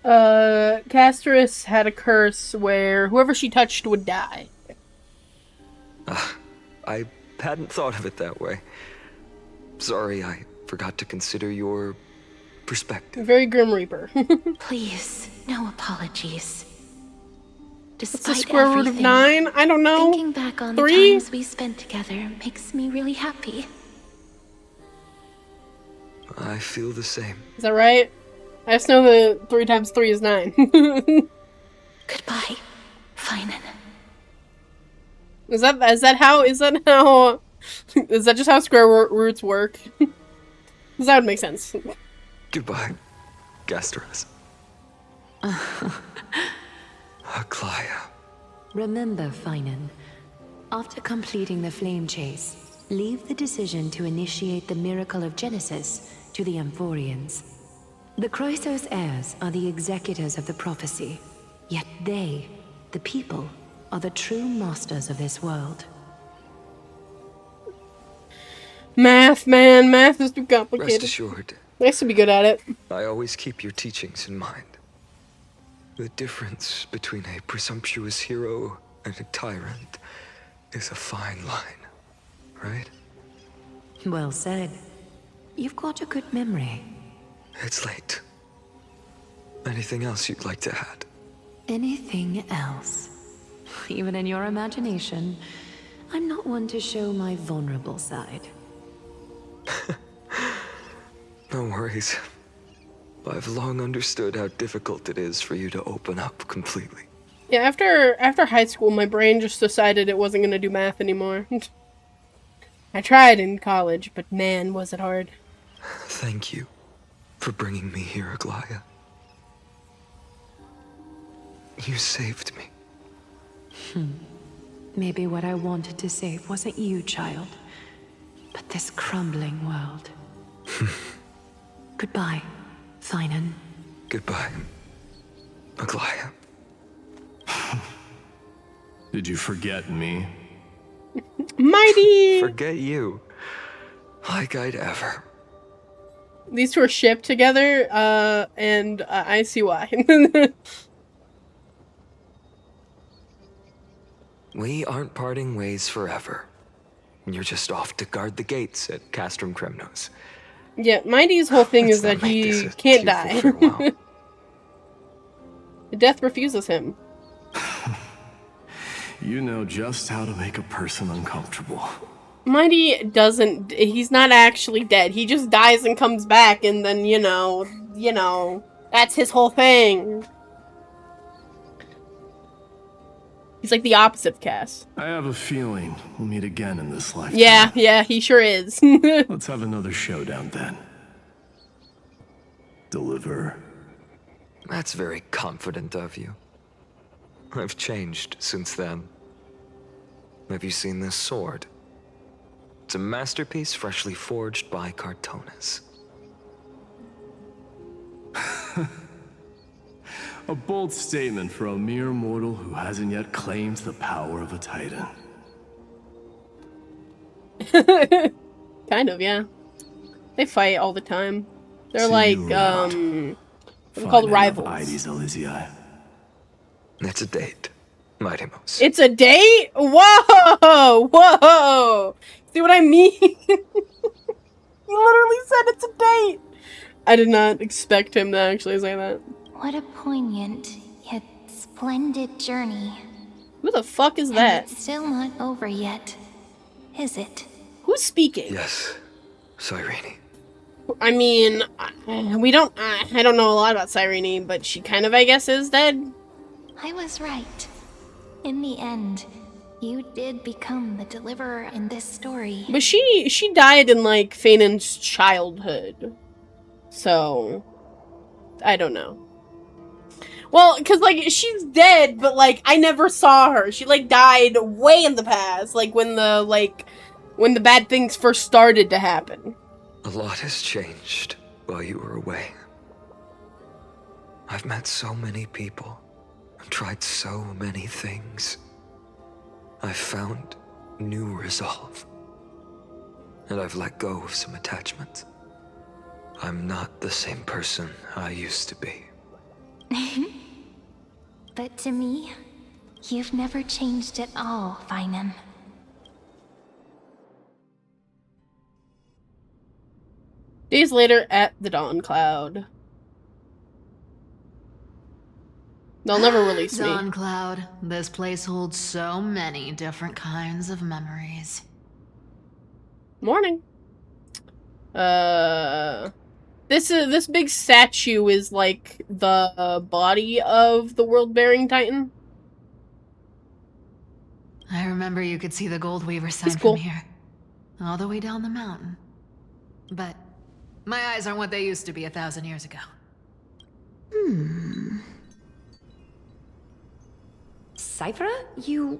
[SPEAKER 1] Castris had a curse where whoever she touched would die.
[SPEAKER 4] I hadn't thought of it that way. Sorry, I forgot to consider your perspective.
[SPEAKER 1] Very Grim Reaper.
[SPEAKER 16] Please, no apologies. Despite
[SPEAKER 1] What's the square root of 9? I don't know.
[SPEAKER 16] Thinking back on
[SPEAKER 1] 3?
[SPEAKER 16] the times we spent together makes me really happy.
[SPEAKER 4] I feel the same.
[SPEAKER 1] Is that right? I just know that 3 times 3 is 9.
[SPEAKER 16] Goodbye, Finan.
[SPEAKER 1] Is that just how square roots work? Because that would make sense.
[SPEAKER 4] Goodbye, Gastros. Aglaya.
[SPEAKER 13] Remember, Finan, after completing the flame chase, leave the decision to initiate the miracle of Genesis to the Amphoreans. The Chrysos heirs are the executors of the prophecy, yet they, the people, are the true masters of this world.
[SPEAKER 1] Math, man. Math is too complicated.
[SPEAKER 4] Rest assured.
[SPEAKER 1] Nice to be good at it.
[SPEAKER 4] I always keep your teachings in mind. The difference between a presumptuous hero and a tyrant is a fine line, right?
[SPEAKER 13] Well said. You've got a good memory.
[SPEAKER 4] It's late. Anything else you'd like to add?
[SPEAKER 13] Anything else? Even in your imagination, I'm not one to show my vulnerable side.
[SPEAKER 4] No worries. I've long understood how difficult it is for you to open up completely.
[SPEAKER 1] Yeah, after high school, my brain just decided it wasn't going to do math anymore. I tried in college, but man, was it hard.
[SPEAKER 4] Thank you for bringing me here, Aglaya. You saved me.
[SPEAKER 13] Maybe what I wanted to save wasn't you, child, but this crumbling world. Goodbye, Finan.
[SPEAKER 4] Goodbye, Aglaya.
[SPEAKER 6] Did you forget me?
[SPEAKER 1] Mighty!
[SPEAKER 4] Forget you. Like I'd ever.
[SPEAKER 1] These two are shipped together, and I see why.
[SPEAKER 4] We aren't parting ways forever. You're just off to guard the gates at Castrum Kremnos.
[SPEAKER 1] Yeah, Mighty's whole thing is that he can't die. Death refuses him.
[SPEAKER 6] You know just how to make a person uncomfortable.
[SPEAKER 1] Mighty doesn't, he's not actually dead. He just dies and comes back, and then, you know, that's his whole thing. He's like the opposite of Cass.
[SPEAKER 6] I have a feeling we'll meet again in this lifetime.
[SPEAKER 1] Yeah, he sure is.
[SPEAKER 6] Let's have another showdown then. deliver.
[SPEAKER 4] That's very confident of you. I've changed since then. Have you seen this sword? It's a masterpiece freshly forged by Cartonis.
[SPEAKER 6] A bold statement for a mere mortal who hasn't yet claimed the power of a titan.
[SPEAKER 1] Kind of, yeah. They fight all the time. They're
[SPEAKER 6] See
[SPEAKER 1] like,
[SPEAKER 6] you around.
[SPEAKER 1] they're called
[SPEAKER 6] Fine
[SPEAKER 1] rivals.
[SPEAKER 6] enough, Ides Elysiae.
[SPEAKER 4] It's a date, Mighty Mouse.
[SPEAKER 1] It's a date? Whoa! Whoa! See what I mean? He literally said it's a date! I did not expect him to actually say that.
[SPEAKER 5] What a poignant, yet splendid journey.
[SPEAKER 1] Who the fuck is
[SPEAKER 5] And
[SPEAKER 1] that?
[SPEAKER 5] it's still not over yet, is it?
[SPEAKER 1] Who's speaking?
[SPEAKER 4] Yes, Cyrene.
[SPEAKER 1] I mean, we don't, I don't know a lot about Cyrene, but she kind of, I guess, is dead.
[SPEAKER 5] I was right. In the end, you did become the deliverer in this story.
[SPEAKER 1] But she died in, like, Fainan's childhood. So, I don't know. Well, because, like, she's dead, but, like, I never saw her. She, like, died way in the past. Like, when the bad things first started to happen.
[SPEAKER 4] A lot has changed while you were away. I've met so many people and tried so many things. I've found new resolve. And I've let go of some attachments. I'm not the same person I used to be.
[SPEAKER 5] But to me, you've never changed at all, Finem.
[SPEAKER 1] Days later at the Dawn Cloud. They'll never release me.
[SPEAKER 7] Dawn Cloud. This place holds so many different kinds of memories.
[SPEAKER 1] Morning. This big statue is like the body of the world-bearing titan.
[SPEAKER 7] I remember you could see the Gold Weaver sign
[SPEAKER 1] cool.
[SPEAKER 7] from here. All the way down the mountain. But my eyes aren't what they used to be 1,000 years ago.
[SPEAKER 16] Cyphra, you...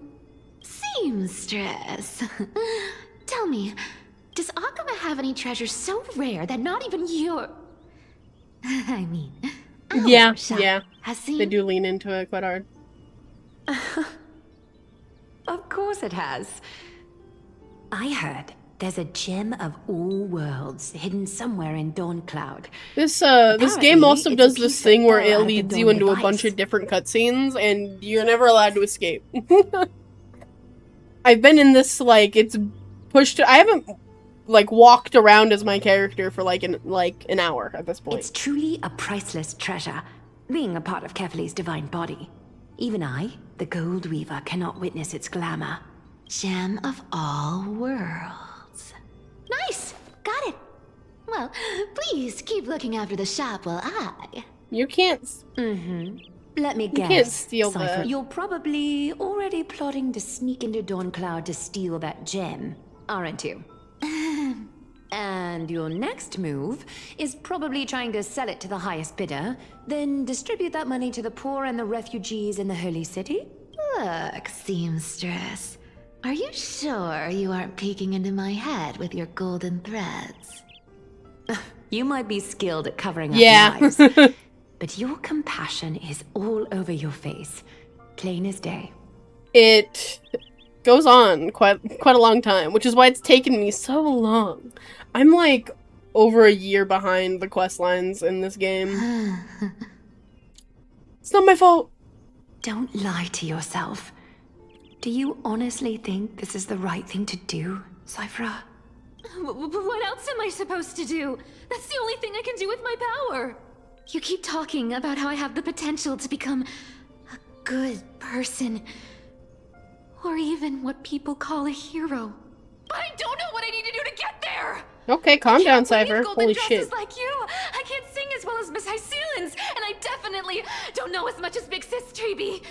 [SPEAKER 7] Seamstress. Tell me, does Akuma have any treasures so rare that not even your... I mean...
[SPEAKER 1] Yeah,
[SPEAKER 7] shop
[SPEAKER 1] yeah.
[SPEAKER 7] has seen?
[SPEAKER 1] They do lean into it quite hard.
[SPEAKER 16] Of course it has. I heard there's a gem of all worlds hidden somewhere in Dawn Cloud.
[SPEAKER 1] This
[SPEAKER 16] Apparently,
[SPEAKER 1] game also
[SPEAKER 16] it's a
[SPEAKER 1] does
[SPEAKER 16] piece
[SPEAKER 1] this
[SPEAKER 16] of
[SPEAKER 1] thing where
[SPEAKER 16] power
[SPEAKER 1] it
[SPEAKER 16] at the
[SPEAKER 1] leads
[SPEAKER 16] Dawn
[SPEAKER 1] you into a
[SPEAKER 16] device.
[SPEAKER 1] bunch of different cutscenes, and you're never allowed to escape. I've been in this, like, it's pushed to, I haven't, like, walked around as my character for, like, an hour at this point.
[SPEAKER 16] It's truly a priceless treasure, being a part of Kefali's divine body. Even I, the Gold Weaver, cannot witness its glamour.
[SPEAKER 7] Gem of all worlds. Nice! Got it! Well, please keep looking after the shop while I...
[SPEAKER 1] You can't...
[SPEAKER 16] Let me
[SPEAKER 1] You
[SPEAKER 16] guess.
[SPEAKER 1] can't steal
[SPEAKER 16] Cypher,
[SPEAKER 1] that.
[SPEAKER 16] You're probably already plotting to sneak into Dawn Cloud to steal that gem, aren't you? And your next move is probably trying to sell it to the highest bidder, then distribute that money to the poor and the refugees in the Holy City?
[SPEAKER 7] Look, seamstress. Are you sure you aren't peeking into my head with your golden threads?
[SPEAKER 16] You might be skilled at covering up
[SPEAKER 1] Yeah.
[SPEAKER 16] lies, but your compassion is all over your face, plain as day.
[SPEAKER 1] It goes on quite a long time, which is why it's taken me so long. I'm like over a year behind the quest lines in this game. It's not my fault.
[SPEAKER 16] Don't lie to yourself. Do you honestly think this is the right thing to do, Cyphra?
[SPEAKER 7] What else am I supposed to do? That's the only thing I can do with my power. You keep talking about how I have the potential to become a good person. Or even what people call a hero. But I don't know what I need to do to get there!
[SPEAKER 1] Okay, calm down, Cypher. Holy shit.
[SPEAKER 7] Like you, I can't sing as well as Miss Hyceelans, and I definitely don't know as much as Big Sis Treeby.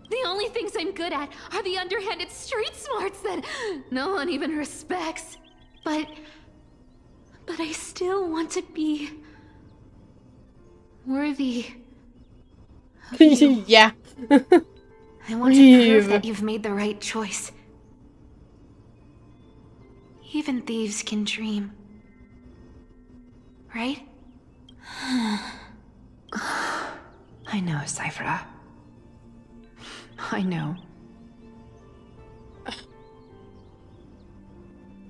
[SPEAKER 7] The only things I'm good at are the underhanded street smarts that no one even respects. But I still want to be
[SPEAKER 16] Worthy.
[SPEAKER 1] Yeah.
[SPEAKER 16] I want to prove that you've made the right choice. Even thieves can dream. Right?
[SPEAKER 13] I know, Cypher. I know.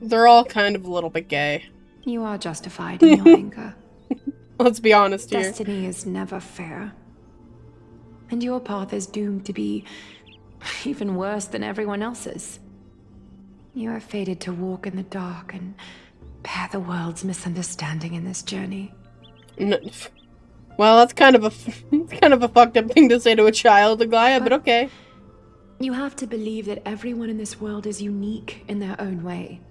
[SPEAKER 1] They're all kind of a little bit gay.
[SPEAKER 13] You are justified in your anger.
[SPEAKER 1] Let's be honest here.
[SPEAKER 13] Destiny is never fair. And your path is doomed to be even worse than everyone else's. You are fated to walk in the dark and bear the world's misunderstanding in this journey.
[SPEAKER 1] Well, that's kind of a fucked up thing to say to a child, Aglaia, but okay.
[SPEAKER 13] You have to believe that everyone in this world is unique in their own way.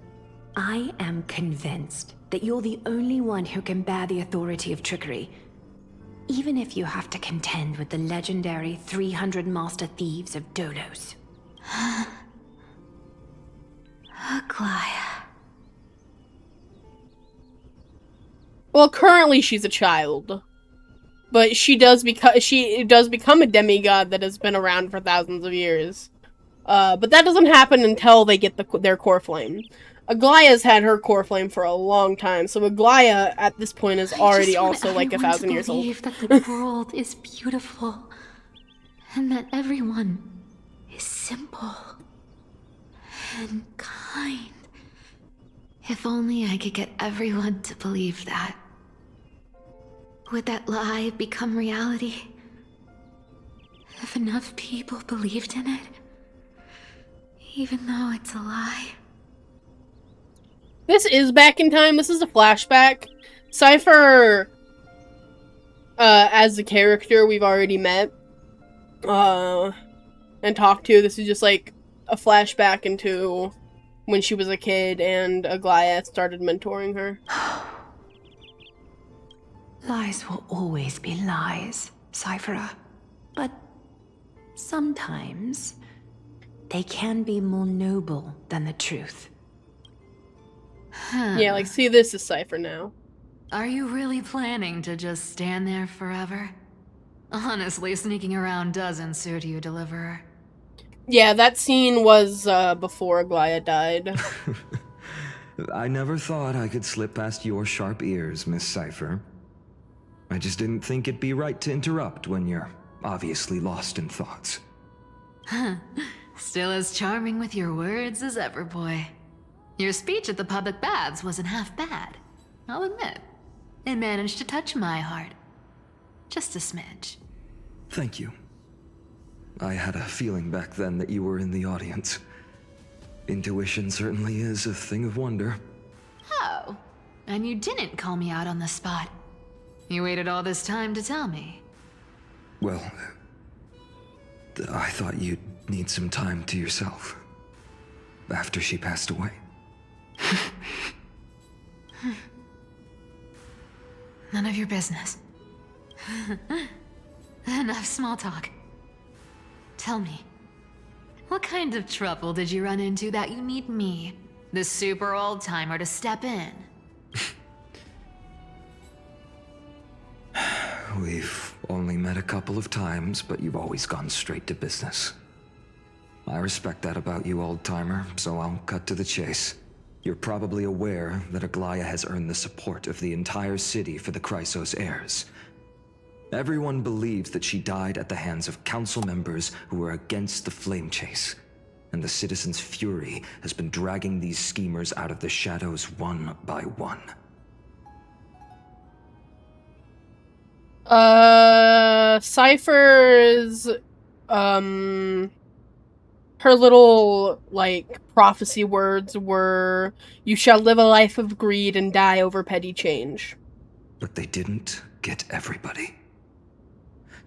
[SPEAKER 13] I am convinced that you're the only one who can bear the authority of trickery. Even if you have to contend with the legendary 300 master thieves of Dolos.
[SPEAKER 16] Aglaia.
[SPEAKER 1] Well, currently she's a child. But she does become a demigod that has been around for thousands of years. But that doesn't happen until they get their core flame. Aglaia's had her core flame for a long time, so Aglaia at this point is already also like 1,000 years old.
[SPEAKER 16] I just want everyone to believe that the world is beautiful, and that everyone is simple and kind. If only I could get everyone to believe that. Would that lie become reality? If enough people believed in it, even though it's a lie.
[SPEAKER 1] This is back in time. This is a flashback. Cypher, as the character we've already met, and talked to. This is just like a flashback into when she was a kid and Aglaia started mentoring her.
[SPEAKER 13] Lies will always be lies, Cypher. But sometimes they can be more noble than the truth.
[SPEAKER 1] Yeah, like, see, this is Cypher now.
[SPEAKER 7] Are you really planning to just stand there forever? Honestly, sneaking around doesn't suit you, Deliverer.
[SPEAKER 1] Yeah, that scene was before Aglaia died.
[SPEAKER 4] I never thought I could slip past your sharp ears, Miss Cypher. I just didn't think it'd be right to interrupt when you're obviously lost in thoughts.
[SPEAKER 7] Still as charming with your words as ever, boy. Your speech at the public baths wasn't half bad. I'll admit. It managed to touch my heart. Just a smidge.
[SPEAKER 4] Thank you. I had a feeling back then that you were in the audience. Intuition certainly is a thing of wonder.
[SPEAKER 7] Oh, and you didn't call me out on the spot. You waited all this time to tell me.
[SPEAKER 4] Well, I thought you'd need some time to yourself. After she passed away.
[SPEAKER 7] None of your business. Enough small talk. Tell me, what kind of trouble did you run into that you need me, the super old-timer, to step in?
[SPEAKER 4] We've only met a couple of times, but you've always gone straight to business. I respect that about you, old-timer, so I'll cut to the chase. You're probably aware that Aglaia has earned the support of the entire city for the Chrysos heirs. Everyone believes that she died at the hands of council members who were against the flame chase, and the citizens' fury has been dragging these schemers out of the shadows one by one.
[SPEAKER 1] Cypher's, her little, like, prophecy words were, "You shall live a life of greed and die over petty change."
[SPEAKER 4] But they didn't get everybody.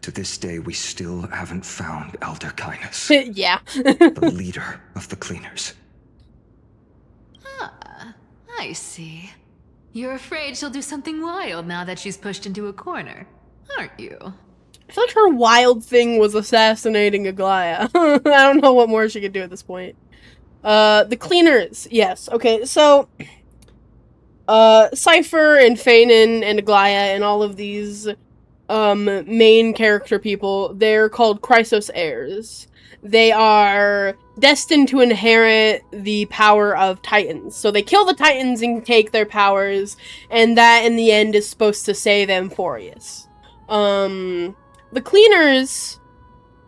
[SPEAKER 4] To this day, we still haven't found Elder Kindness.
[SPEAKER 1] Yeah.
[SPEAKER 4] The leader of the cleaners.
[SPEAKER 7] Ah, I see. You're afraid she'll do something wild now that she's pushed into a corner, aren't you?
[SPEAKER 1] I feel like her wild thing was assassinating Aglaia. I don't know what more she could do at this point. The cleaners. Yes. Okay, so Cypher and Feynman and Aglaia and all of these main character people. They're called Chrysos heirs. They are destined to inherit the power of Titans. So they kill the Titans and take their powers, and that in the end is supposed to save Amphoreus. The Cleaners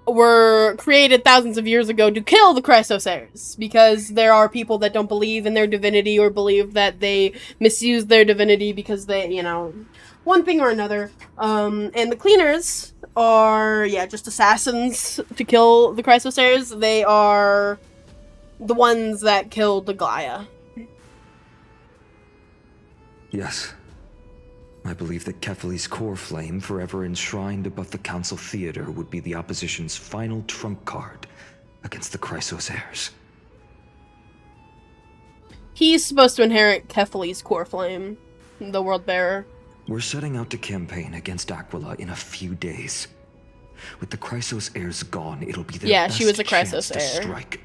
[SPEAKER 1] were created thousands of years ago to kill the Chrysos heirs, because there are people that don't believe in their divinity or believe that they misuse their divinity because they, you know, one thing or another. And the Cleaners are, yeah, just assassins to kill the Chrysos heirs. They are the ones that killed Aglaia.
[SPEAKER 4] Yes. I believe that Kefali's core flame, forever enshrined above the Council Theater, would be the opposition's final trump card against the Chrysos heirs.
[SPEAKER 1] He's supposed to inherit Kefali's core flame, the World Bearer.
[SPEAKER 4] We're setting out to campaign against Aquila in a few days. With the Chrysos heirs gone, it'll be their best
[SPEAKER 1] she was a
[SPEAKER 4] chance
[SPEAKER 1] Chrysos
[SPEAKER 4] to
[SPEAKER 1] heir.
[SPEAKER 4] strike.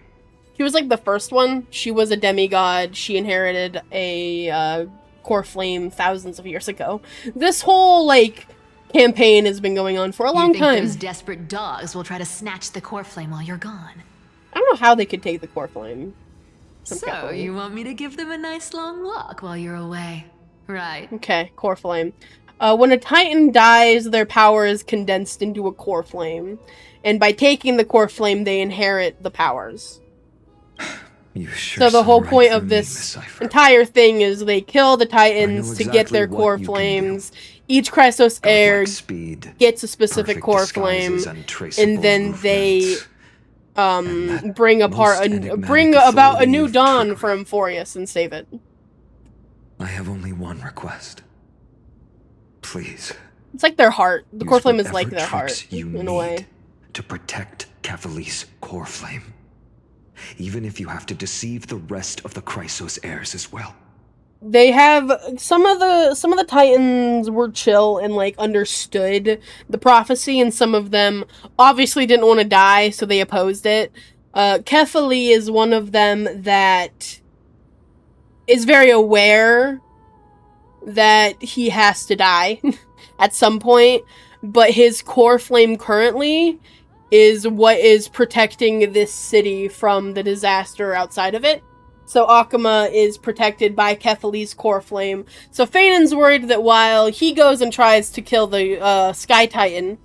[SPEAKER 1] She was like the first one. She was a demigod. She inherited a core flame thousands of years ago. This whole, like, campaign has been going on for a long time.
[SPEAKER 7] Those desperate dogs will try to snatch the core flame while you're gone?
[SPEAKER 1] I don't know how they could take the core flame.
[SPEAKER 7] So, you want me to give them a nice long walk while you're away, right?
[SPEAKER 1] Okay, core flame. When a Titan dies, their power is condensed into a core flame. And by taking the core flame, they inherit the powers.
[SPEAKER 4] You sure
[SPEAKER 1] so the whole
[SPEAKER 4] right
[SPEAKER 1] point
[SPEAKER 4] for
[SPEAKER 1] of
[SPEAKER 4] me,
[SPEAKER 1] this
[SPEAKER 4] Miss
[SPEAKER 1] entire thing is they kill the Titans to get
[SPEAKER 4] exactly
[SPEAKER 1] their
[SPEAKER 4] what
[SPEAKER 1] core
[SPEAKER 4] you can
[SPEAKER 1] flames. Each Chrysos heir
[SPEAKER 4] speed,
[SPEAKER 1] gets a specific core flame, and then they bring about a new dawn for Amphoreus and save it.
[SPEAKER 4] I have only one request. Please.
[SPEAKER 1] It's like their heart. The core
[SPEAKER 4] use
[SPEAKER 1] flame is
[SPEAKER 4] whatever
[SPEAKER 1] like their heart,
[SPEAKER 4] tricks you
[SPEAKER 1] in a way.
[SPEAKER 4] need to protect Kefali's core flame. Even if you have to deceive the rest of the Chrysos heirs as well.
[SPEAKER 1] They have some of the Titans were chill and like understood the prophecy, and some of them obviously didn't want to die, so they opposed it. Kefali is one of them that is very aware that he has to die at some point, but his core flame currently is what is protecting this city from the disaster outside of it. So Akama is protected by Kefali's core flame. So Phaeton's worried that while he goes and tries to kill the Sky Titan,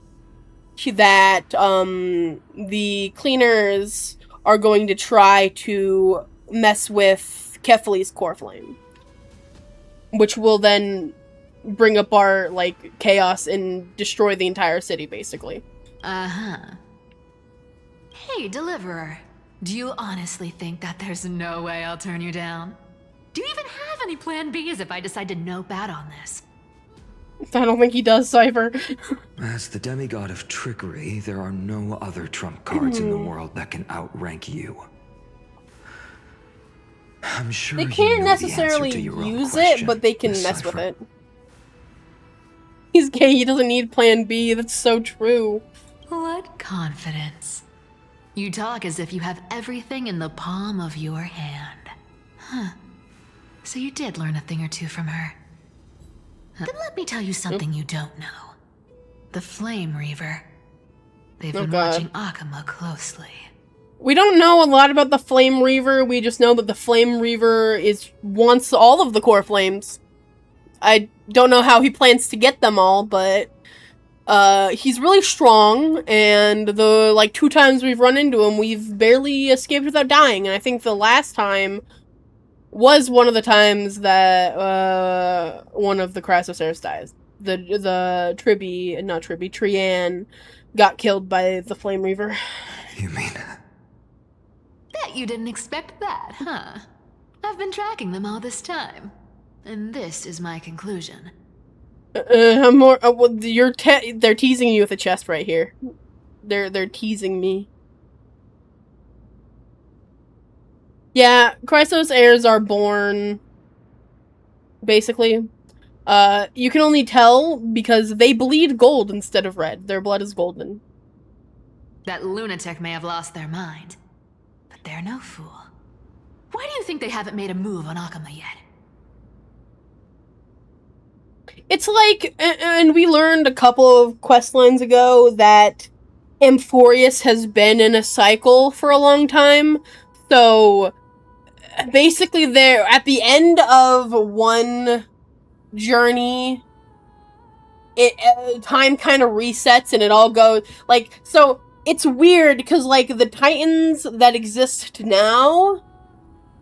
[SPEAKER 1] that the Cleaners are going to try to mess with Kefali's core flame, which will then bring up our like chaos and destroy the entire city, basically.
[SPEAKER 7] Hey, Deliverer. Do you honestly think that there's no way I'll turn you down? Do you even have any plan Bs if I decide to nope out on this?
[SPEAKER 1] I don't think he does, Cypher.
[SPEAKER 4] As the demigod of trickery, there are no other trump cards in the world that can outrank you. I'm sure
[SPEAKER 1] they can't necessarily use it, but they can mess with it. He's gay, he doesn't need plan B, that's so true.
[SPEAKER 7] What confidence. You talk as if you have everything in the palm of your hand. Huh. So you did learn a thing or two from her. Then let me tell you something you don't know. The Flame Reaver. They've been watching Akama closely.
[SPEAKER 1] We don't know a lot about the Flame Reaver, we just know that the Flame Reaver wants all of the core flames. I don't know how he plans to get them all, but he's really strong, and the, like, 2 times we've run into him, we've barely escaped without dying, and I think the last time was one of the times that, one of the Chrysos heirs dies. The Trian got killed by the Flame Reaver.
[SPEAKER 4] You mean?
[SPEAKER 7] Bet you didn't expect that, huh? I've been tracking them all this time, and this is my conclusion.
[SPEAKER 1] They're teasing you with a chest right here. They're teasing me. Yeah, Chrysos heirs are born, basically. You can only tell because they bleed gold instead of red. Their blood is golden.
[SPEAKER 7] That lunatic may have lost their mind, but they're no fool. Why do you think they haven't made a move on Akama yet?
[SPEAKER 1] It's like, and we learned a couple of quest lines ago that Amphoreus has been in a cycle for a long time. So basically, they're at the end of one journey. Time kind of resets and it all goes like so. It's weird because like the Titans that exist now,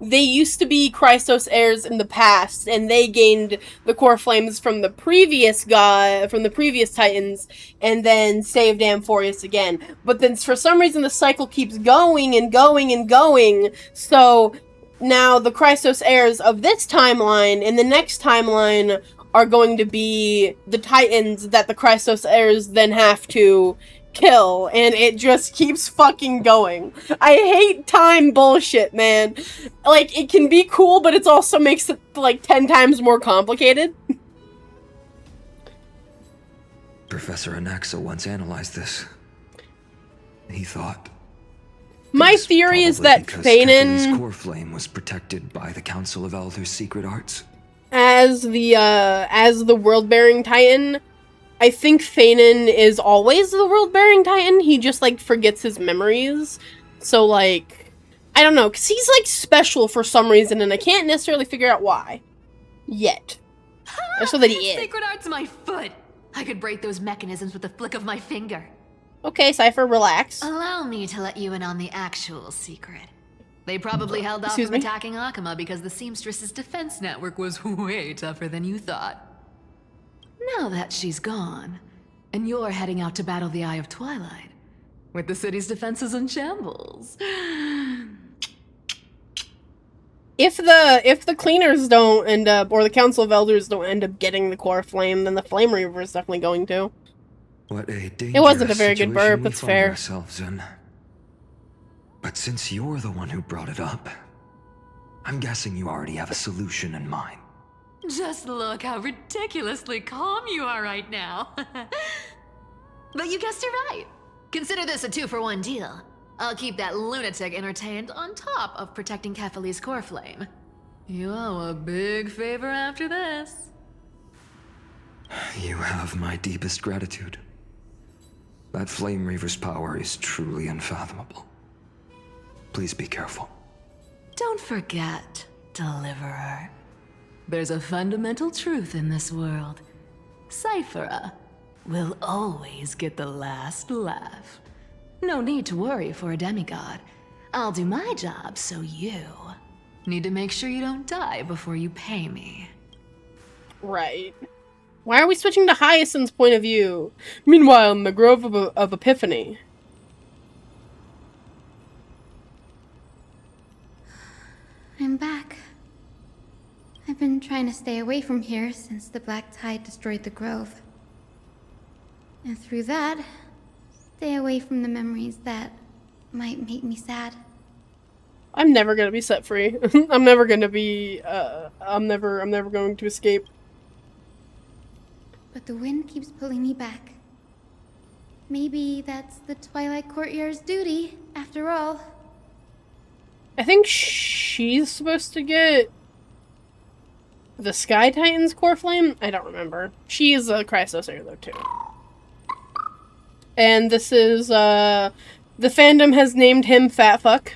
[SPEAKER 1] they used to be Christos heirs in the past, and they gained the core flames from the previous Titans, and then saved Amphoreus again. But then for some reason the cycle keeps going and going and going, so now the Christos heirs of this timeline and the next timeline are going to be the Titans that the Christos heirs then have to kill, and it just keeps fucking going. I hate time bullshit, man. Like, it can be cool, but it also makes it, like, 10 times more complicated.
[SPEAKER 4] Professor Anaxa once analyzed this. He thought...
[SPEAKER 1] My theory is that Thanen...
[SPEAKER 4] core flame was protected by the Council of Elders' secret arts.
[SPEAKER 1] As the world-bearing Titan, I think Thanen is always the world-bearing Titan. He just, like, forgets his memories. So, like, I don't know, because he's, like, special for some reason, and I can't necessarily figure out why. Yet. Just so that he is.
[SPEAKER 7] Sacred art's my foot! I could break those mechanisms with the flick of my finger.
[SPEAKER 1] Okay, Cypher, relax.
[SPEAKER 7] Allow me to let you in on the actual secret. They probably held off from attacking Akuma because the Seamstress's defense network was way tougher than you thought. Now that she's gone, and you're heading out to battle the Eye of Twilight, with the city's defenses in shambles.
[SPEAKER 1] If the cleaners don't end up, or the Council of Elders don't end up getting the core flame, then the Flame Reaver is definitely going to.
[SPEAKER 4] What a
[SPEAKER 1] it wasn't a very good burp, it's fair.
[SPEAKER 4] But since you're the one who brought it up, I'm guessing you already have a solution in mind.
[SPEAKER 7] Just look how ridiculously calm you are right now. But you guessed it right. Consider this a 2-for-1 deal. I'll keep that lunatic entertained on top of protecting Kephali's core flame. You owe a big favor after this.
[SPEAKER 4] You have my deepest gratitude. That Flame Reaver's power is truly unfathomable. Please be careful.
[SPEAKER 7] Don't forget, Deliverer. There's a fundamental truth in this world. Cyphera will always get the last laugh. No need to worry for a demigod. I'll do my job, so you need to make sure you don't die before you pay me.
[SPEAKER 1] Right. Why are we switching to Hyacinth's point of view? Meanwhile, in the Grove of Epiphany.
[SPEAKER 10] I'm back. I've been trying to stay away from here since the Black Tide destroyed the Grove. And through that, stay away from the memories that might make me sad.
[SPEAKER 1] I'm never gonna be set free. I'm never gonna be, I'm never going to escape.
[SPEAKER 10] But the wind keeps pulling me back. Maybe that's the Twilight Courtyard's duty, after all.
[SPEAKER 1] I think she's supposed to get the Sky Titan's core flame? I don't remember. She is a Christos heir, though, too. And this is, the fandom has named him Fat Fuck.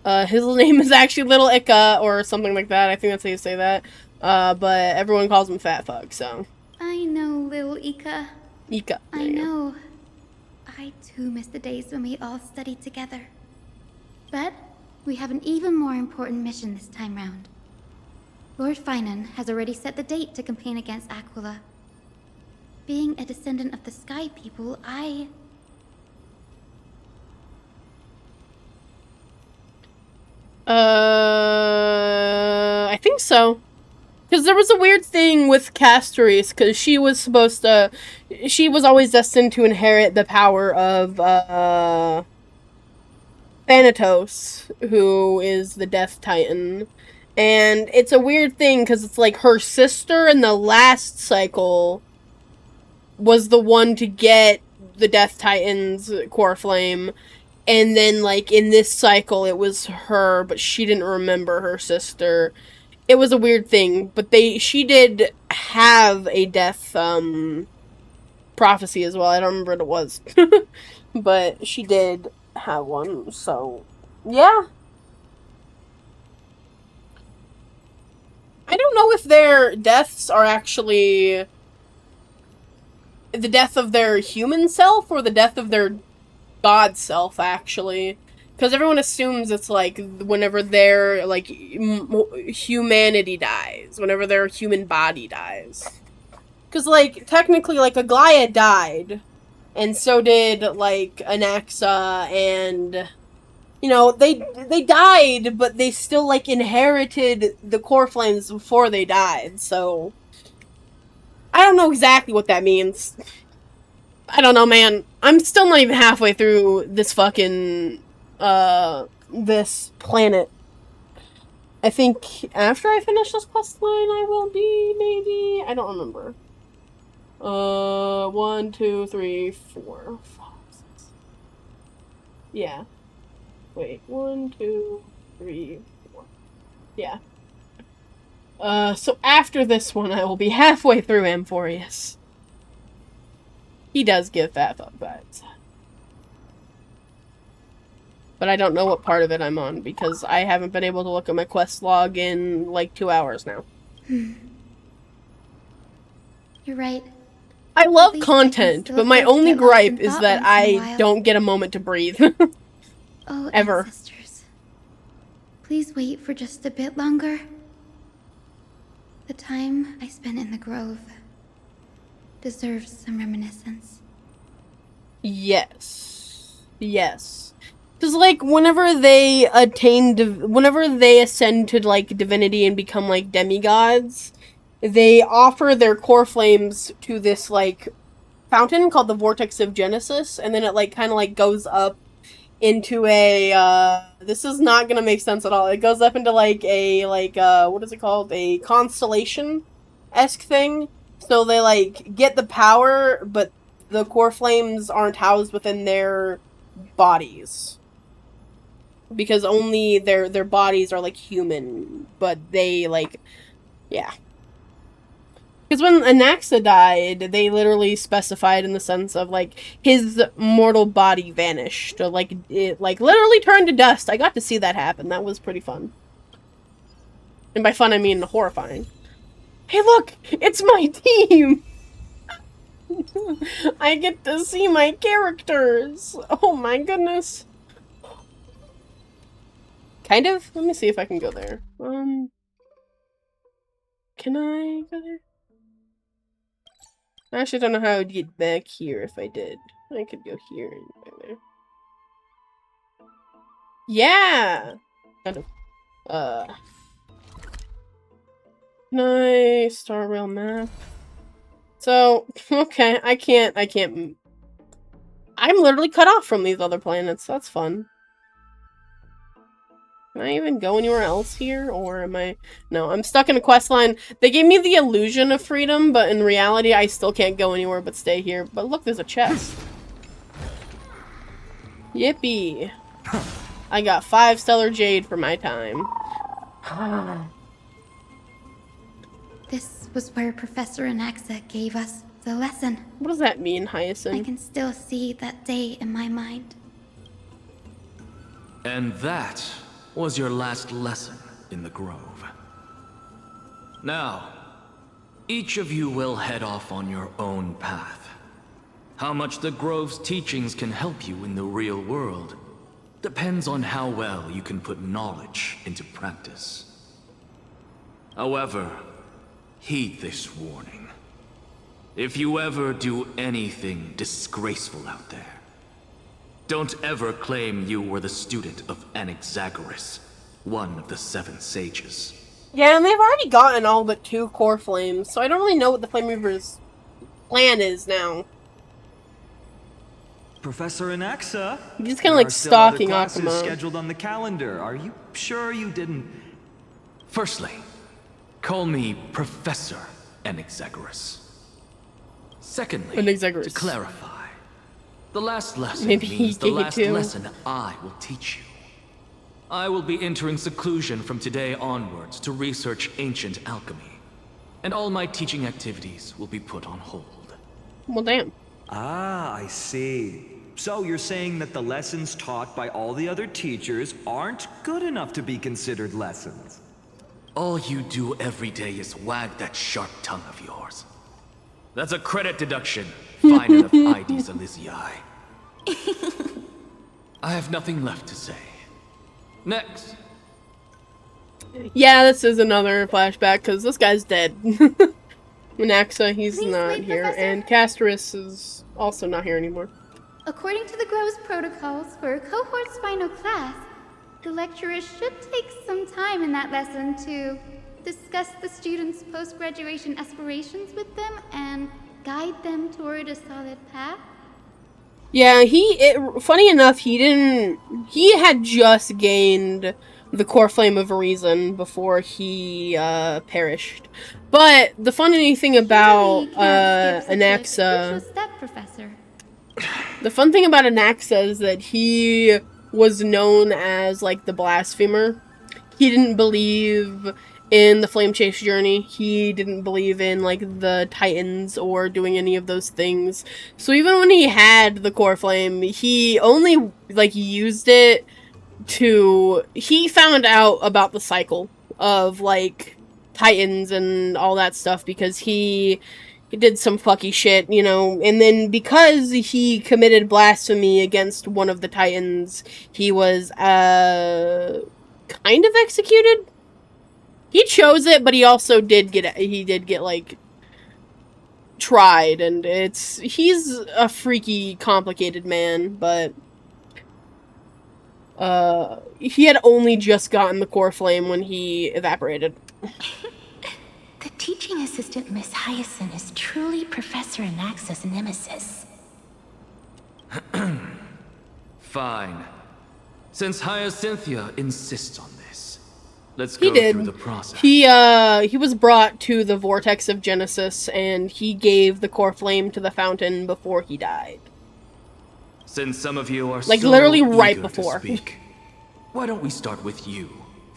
[SPEAKER 1] His name is actually Little Ika, or something like that. I think that's how you say that. But everyone calls him Fat Fuck, so.
[SPEAKER 10] I know, Little Ika.
[SPEAKER 1] Ika.
[SPEAKER 10] I know. I too miss the days when we all studied together. But we have an even more important mission this time round. Lord Finan has already set the date to campaign against Aquila. Being a descendant of the Sky People, I
[SPEAKER 1] think so. Because there was a weird thing with Castoris, because she was supposed to... She was always destined to inherit the power of, Thanatos, who is the Death Titan. And it's a weird thing, because it's like her sister in the last cycle was the one to get the Death Titan's core flame. And then, like, in this cycle, it was her, but she didn't remember her sister. It was a weird thing, but she did have a death prophecy as well. I don't remember what it was. But she did have one, so yeah. I don't know if their deaths are actually the death of their human self or the death of their god self, actually. Because everyone assumes it's like whenever their like humanity dies, whenever their human body dies. Because like technically, like Aglaia died, and so did like Anaxa, and you know they died, but they still like inherited the core flames before they died. So I don't know exactly what that means. I don't know, man. I'm still not even halfway through this fucking, this planet. I think after I finish this quest line, I will be, maybe? I don't remember. 1, 2, 3, 4, 5, 6. Yeah. Wait, 1, 2, 3, 4. Yeah. So after this one, I will be halfway through Amphoreus. He does give fat fuck vibes. But I don't know what part of it I'm on, because I haven't been able to look at my quest log in, like, 2 hours now.
[SPEAKER 10] You're right.
[SPEAKER 1] I love content, but my only gripe is that I don't get a moment to breathe.
[SPEAKER 10] Oh,
[SPEAKER 1] Ever.
[SPEAKER 10] ancestors. Please wait for just a bit longer. The time I spent in the grove deserves some reminiscence.
[SPEAKER 1] Yes. Yes. Because, like, whenever they ascend to, like, divinity and become, like, demigods, they offer their core flames to this, like, fountain called the Vortex of Genesis, and then it, like, kind of, like, goes up into a, this is not gonna make sense at all. It goes up into, like, a, like, what is it called? A constellation-esque thing. So they, like, get the power, but the core flames aren't housed within their bodies. Because only their bodies are, like, human, but they, like, yeah. Because when Anaxa died, they literally specified in the sense of, like, his mortal body vanished. Or, like, it, like, literally turned to dust. I got to see that happen. That was pretty fun. And by fun, I mean horrifying. Hey, look! It's my team! I get to see my characters! Oh my goodness. Kind of? Let me see if I can go there. Can I go there? I actually don't know how I would get back here if I did. I could go here and go there. Yeah! Kind of. Nice Star Rail map. So, okay, I can't. I'm literally cut off from these other planets. That's fun. Can I even go anywhere else here? Or am I... No, I'm stuck in a quest line. They gave me the illusion of freedom, but in reality, I still can't go anywhere but stay here. But look, there's a chest. Yippee. I got 5 Stellar Jade for my time.
[SPEAKER 10] This was where Professor Anaxa gave us the lesson.
[SPEAKER 1] What does that mean, Hyacinth?
[SPEAKER 10] I can still see that day in my mind.
[SPEAKER 19] And that was your last lesson in the Grove. Now, each of you will head off on your own path. How much the Grove's teachings can help you in the real world depends on how well you can put knowledge into practice. However, heed this warning. If you ever do anything disgraceful out there, don't ever claim you were the student of Anaxagoras, one of the 7 sages.
[SPEAKER 1] Yeah, and they've already gotten all but 2 core flames, so I don't really know what the Flame Reaper's plan is now.
[SPEAKER 4] Professor Anaxa,
[SPEAKER 1] He's just kind of like stalking Akuma.
[SPEAKER 4] Scheduled on the calendar. Are you sure you didn't?
[SPEAKER 19] Firstly, call me Professor Anaxagoras. Secondly, to clarify, the last lesson means the last lesson I will teach you. I will be entering seclusion from today onwards to research ancient alchemy. and all my teaching activities will be put on hold.
[SPEAKER 1] Well, damn.
[SPEAKER 4] Ah, I see. So you're saying that the lessons taught by all the other teachers aren't good enough to be considered lessons?
[SPEAKER 19] All you do every day is wag that sharp tongue of yours. That's a credit deduction, fine enough IDs Elysiae. I have nothing left to say. Next.
[SPEAKER 1] Yeah, this is another flashback, because this guy's dead. Anaxa, he's not here,
[SPEAKER 10] Professor.
[SPEAKER 1] and Castorus is also not here anymore.
[SPEAKER 10] According to the Grove's protocols for a cohort's final class, the lecturer should take some time in that lesson to discuss the students' post-graduation aspirations with them and guide them toward a solid path.
[SPEAKER 1] Yeah, funny enough, he had just gained the core flame of reason before he perished. But the funny thing about Anaxa, the fun thing about Anaxa is that he was known as like the blasphemer. He didn't believe in the flame chase journey. He didn't believe in like the Titans or doing any of those things. So even when he had the core flame, he only like used it he found out about the cycle of like Titans and all that stuff because he did some fucky shit, you know, and then because he committed blasphemy against one of the Titans, he was kind of executed. He chose it, but he also did get like tried, and he's a freaky complicated man, but he had only just gotten the core flame when he evaporated.
[SPEAKER 5] The teaching assistant, Miss Hyacinth, is truly Professor Anaxa's nemesis.
[SPEAKER 19] Fine. Since Hyacinthia insists on this, let's go through the process.
[SPEAKER 1] He was brought to the vortex of Genesis, and he gave the core flame to the fountain before he died.
[SPEAKER 19] Since some of you are
[SPEAKER 1] like
[SPEAKER 19] so
[SPEAKER 1] literally right
[SPEAKER 19] eager
[SPEAKER 1] before.
[SPEAKER 19] To speak, why don't we start with you,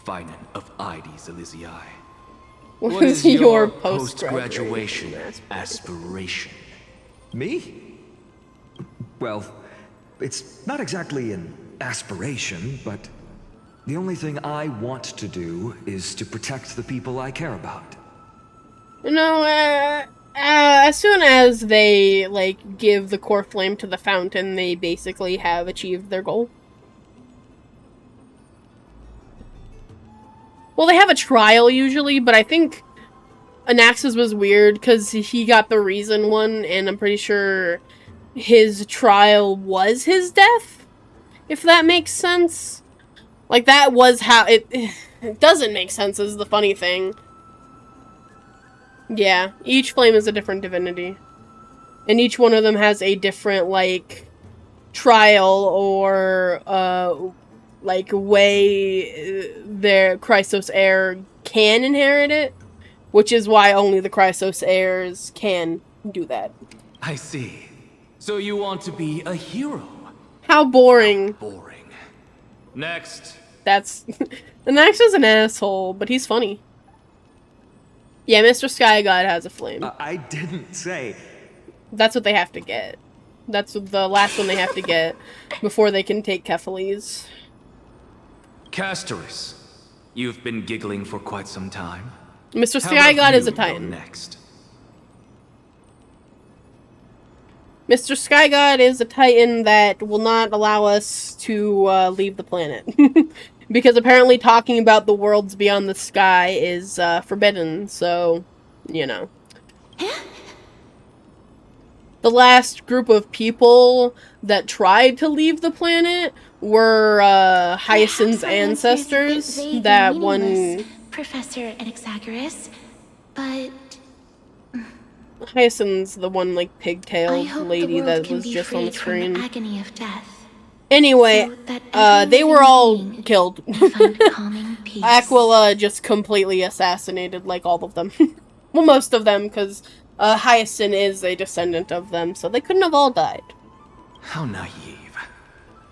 [SPEAKER 19] Finan of IDs Elysiae?
[SPEAKER 1] What is your
[SPEAKER 19] post-graduation aspiration?
[SPEAKER 4] Me? Well, it's not exactly an aspiration, but the only thing I want to do is to protect the people I care about.
[SPEAKER 1] No, as soon as they, like, give the core flame to the fountain, they basically have achieved their goal. Well, they have a trial usually, but I think Anaxa's was weird because he got the reason one, and I'm pretty sure his trial was his death, if that makes sense. Like, that was how it doesn't make sense is the funny thing. Yeah, each flame is a different divinity. And each one of them has a different, like, trial or, like, way their Chrysos heir can inherit it. Which is why only the Chrysos heirs can do that.
[SPEAKER 19] I see. So you want to be a hero?
[SPEAKER 1] How boring.
[SPEAKER 19] How boring. Next.
[SPEAKER 1] That's... Anaxa's an asshole, but he's funny. Yeah, Mr. Sky God has a flame.
[SPEAKER 4] I didn't say...
[SPEAKER 1] That's what they have to get. That's the last one they have to get before they can take Kephalese.
[SPEAKER 19] Castorus, you've been giggling for quite some time.
[SPEAKER 1] Mr. Sky God is a Titan.
[SPEAKER 19] Next.
[SPEAKER 1] Mr. Sky God is a Titan that will not allow us to leave the planet. Because apparently talking about the worlds beyond the sky is forbidden, so, you know. The last group of people that tried to leave the planet were Hyacinth's ancestors. That one...
[SPEAKER 5] Professor Anaxagoras, but...
[SPEAKER 1] Hyacinth's the one, like, pigtailed lady that was just on the screen.
[SPEAKER 5] From the agony of death.
[SPEAKER 1] Anyway, they were all killed. Aquila just completely assassinated, like, all of them. Well, most of them, because Hyacinth is a descendant of them, so they couldn't have all died.
[SPEAKER 19] How naive.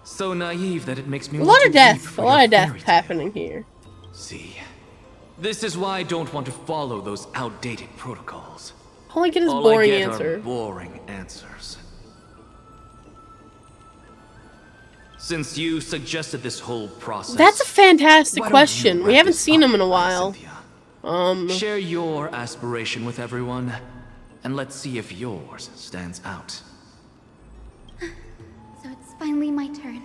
[SPEAKER 19] So naive that it makes me
[SPEAKER 1] a lot of death happening here.
[SPEAKER 19] See, This is why I don't want to follow those outdated protocols.
[SPEAKER 1] All I get is
[SPEAKER 19] All
[SPEAKER 1] boring
[SPEAKER 19] I get
[SPEAKER 1] answer.
[SPEAKER 19] are boring answers. Since you suggested this whole process,
[SPEAKER 1] That's a fantastic
[SPEAKER 19] why don't
[SPEAKER 1] question.
[SPEAKER 19] you
[SPEAKER 1] We
[SPEAKER 19] wrap
[SPEAKER 1] haven't
[SPEAKER 19] this
[SPEAKER 1] seen
[SPEAKER 19] up,
[SPEAKER 1] him in a while.
[SPEAKER 19] Share your aspiration with everyone, and let's see if yours stands out.
[SPEAKER 10] So it's finally my turn.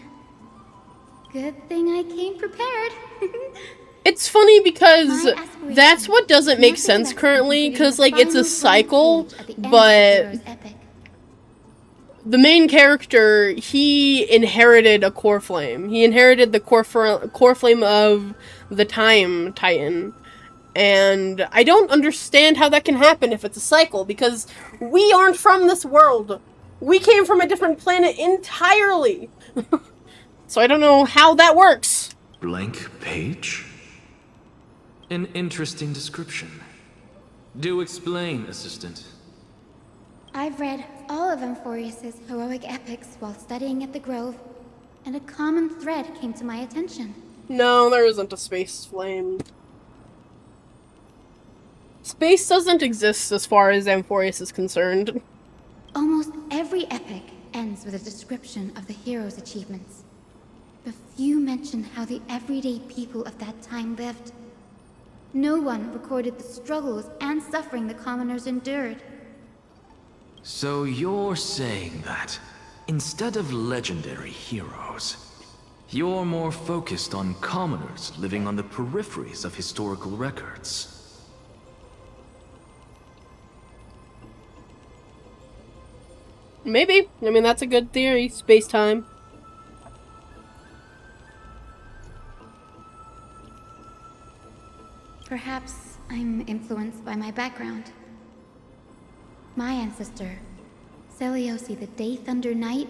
[SPEAKER 10] Good thing I came prepared.
[SPEAKER 1] It's funny because
[SPEAKER 10] My aspiration
[SPEAKER 1] that's what doesn't make
[SPEAKER 10] nothing
[SPEAKER 1] sense
[SPEAKER 10] less than
[SPEAKER 1] currently,
[SPEAKER 10] completing
[SPEAKER 1] because
[SPEAKER 10] the
[SPEAKER 1] like it's a
[SPEAKER 10] final
[SPEAKER 1] cycle,
[SPEAKER 10] page at the end of the
[SPEAKER 1] but
[SPEAKER 10] hero's epic.
[SPEAKER 1] the main character, he inherited a core flame. He inherited the core flame of the Time Titan. And I don't understand how that can happen if it's a cycle, because we aren't from this world. We came from a different planet entirely. So I don't know how that works.
[SPEAKER 19] Blank page? An interesting description. Do explain, assistant.
[SPEAKER 10] I've read all of Amphoreus' heroic epics while studying at the Grove, and a common thread came to my attention.
[SPEAKER 1] No, there isn't a space flame. Space doesn't exist as far as Amphoreus is concerned.
[SPEAKER 10] Almost every epic ends with a description of the hero's achievements. But few mention how the everyday people of that time lived. No one recorded the struggles and suffering the commoners endured.
[SPEAKER 19] So you're saying that, instead of legendary heroes, you're more focused on commoners living on the peripheries of historical records.
[SPEAKER 1] Maybe. I mean, that's a good theory. Space-time.
[SPEAKER 10] Perhaps I'm influenced by my background. My ancestor, Seliosi the Day Thunder Knight,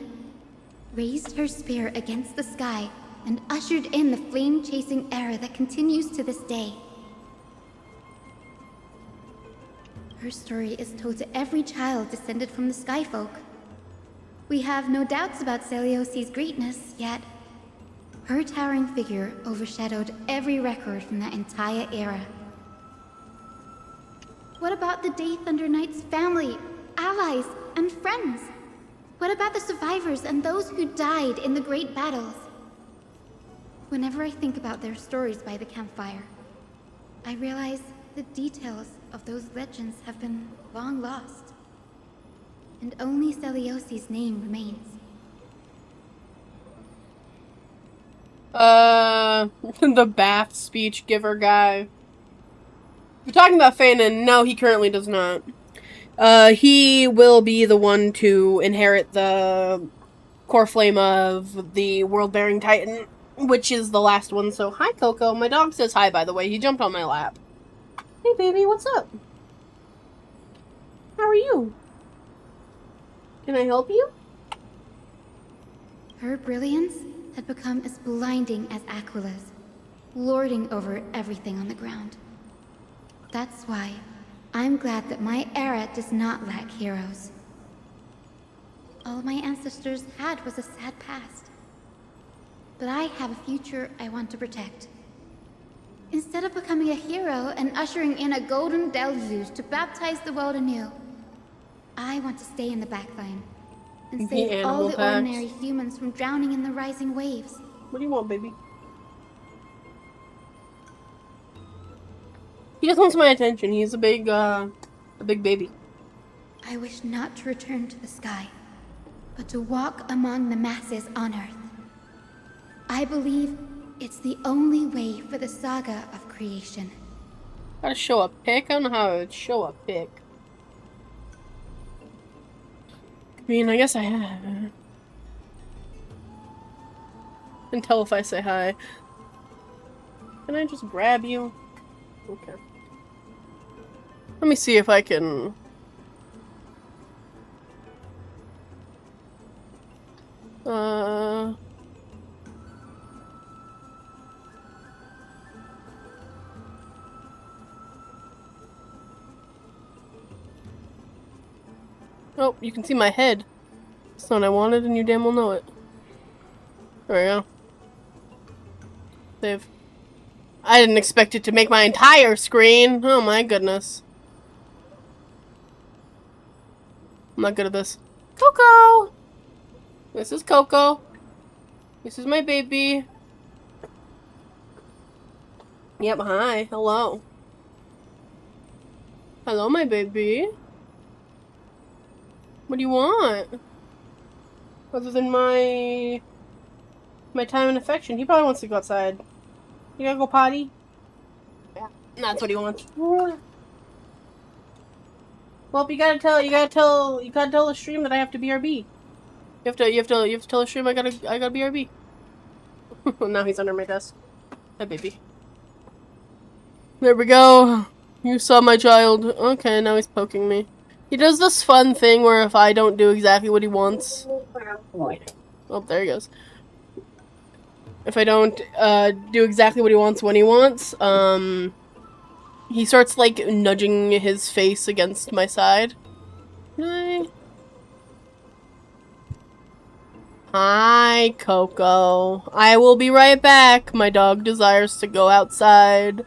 [SPEAKER 10] raised her spear against the sky and ushered in the flame-chasing era that continues to this day. Her story is told to every child descended from the Skyfolk. We have no doubts about Seliosi's greatness, yet her towering figure overshadowed every record from that entire era. What about the Day Thunder Knight's family, allies, and friends? What about the survivors and those who died in the great battles? Whenever I think about their stories by the campfire, I realize the details of those legends have been long lost. And only Seliosi's name remains.
[SPEAKER 1] The bath speech giver guy. We're talking about Fanon. No, he currently does not. He will be the one to inherit the core flame of the world-bearing titan, which is the last one. So, hi, Coco. My dog says hi, by the way. He jumped on my lap. Hey, baby, what's up? How are you? Can I help you?
[SPEAKER 10] Her brilliance had become as blinding as Aquila's, lording over everything on the ground. That's why I'm glad that my era does not lack heroes. All my ancestors had was a sad past. But I have a future I want to protect. Instead of becoming a hero and ushering in a golden deluge to baptize the world anew, I want to stay in the backline and save all the ordinary humans from drowning in the rising waves.
[SPEAKER 1] What do you want, baby? He just wants my attention. He's a big baby.
[SPEAKER 10] I wish not to return to the sky, but to walk among the masses on Earth. I believe it's the only way for the saga of creation.
[SPEAKER 1] Gotta show a pic? I don't know how to show a pic. I mean, I guess I have. Can tell if I say hi. Can I just grab you? Okay. Let me see if I can... Oh, you can see my head. That's not what I wanted, and you damn well know it. There we go. Save. I didn't expect it to make my entire screen. Oh my goodness. I'm not good at this. Coco! This is Coco. This is my baby. Yep, hi. Hello. Hello, my baby. What do you want? Other than my time and affection. He probably wants to go outside. You gotta go potty? Yeah, that's what he wants. Well, you gotta tell the stream that I have to BRB. You have to tell the stream I gotta BRB. Now he's under my desk. Hi, baby. There we go. You saw my child. Okay, now he's poking me. He does this fun thing where if I don't do exactly what he wants... Oh, there he goes. If I don't, do exactly what he wants when he wants, he starts, like, nudging his face against my side. Hi. Hi, Coco. I will be right back. My dog desires to go outside.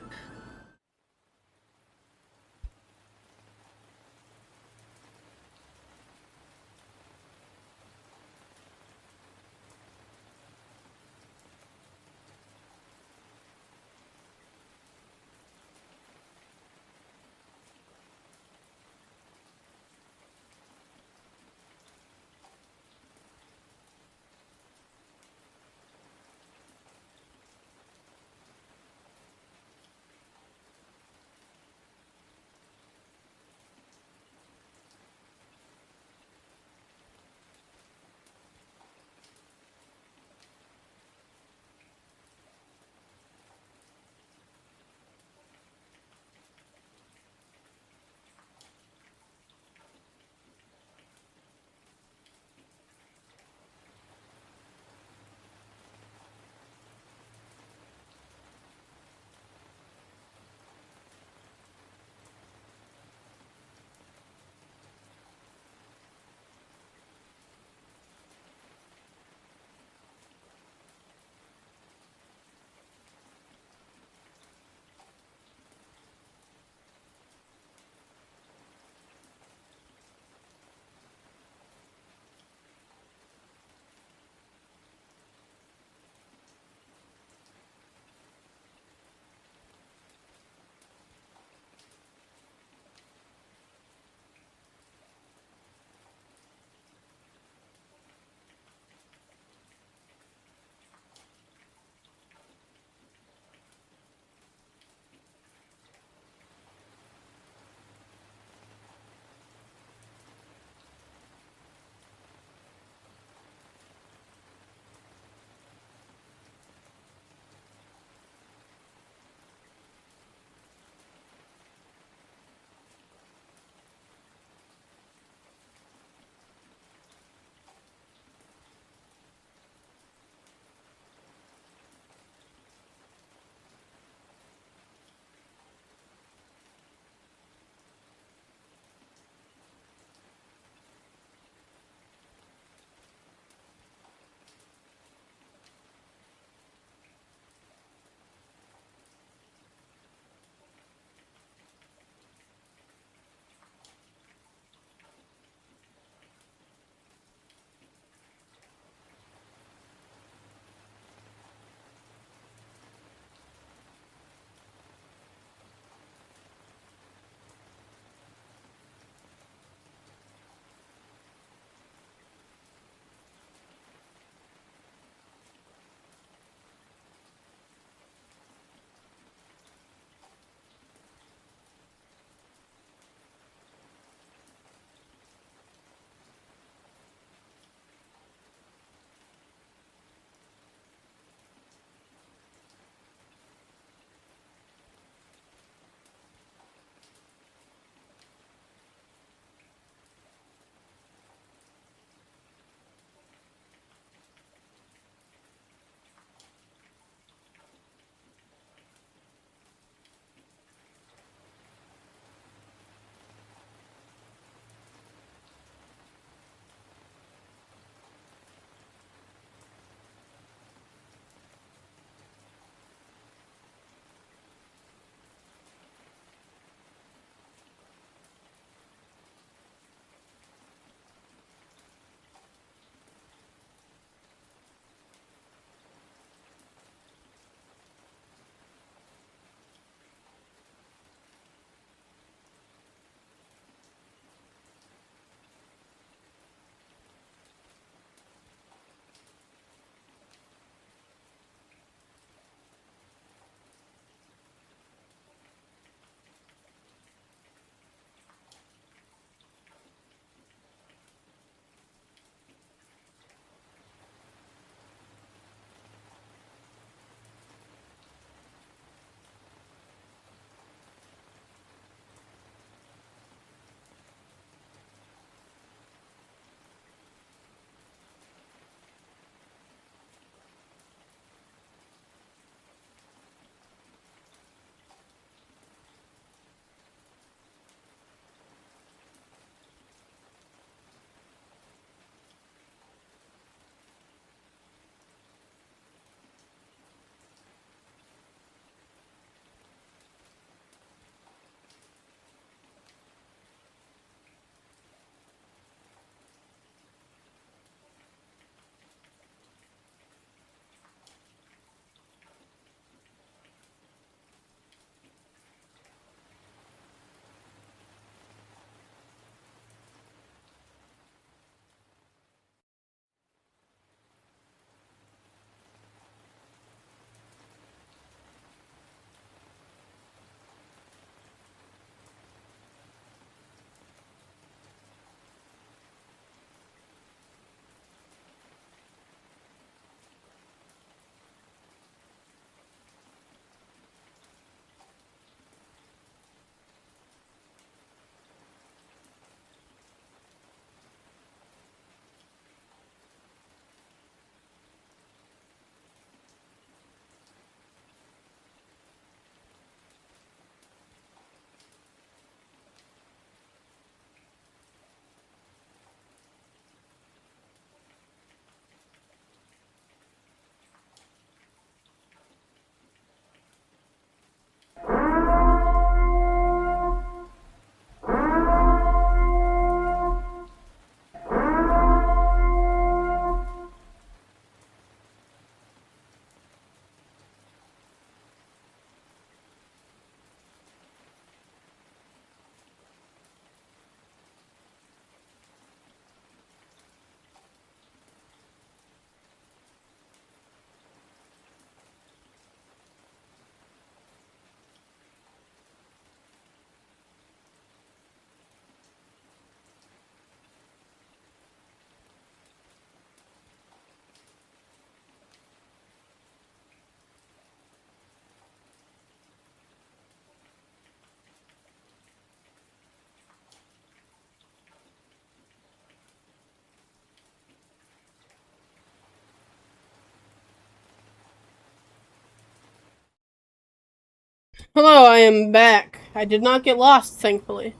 [SPEAKER 1] Hello, I am back. I did not get lost, thankfully.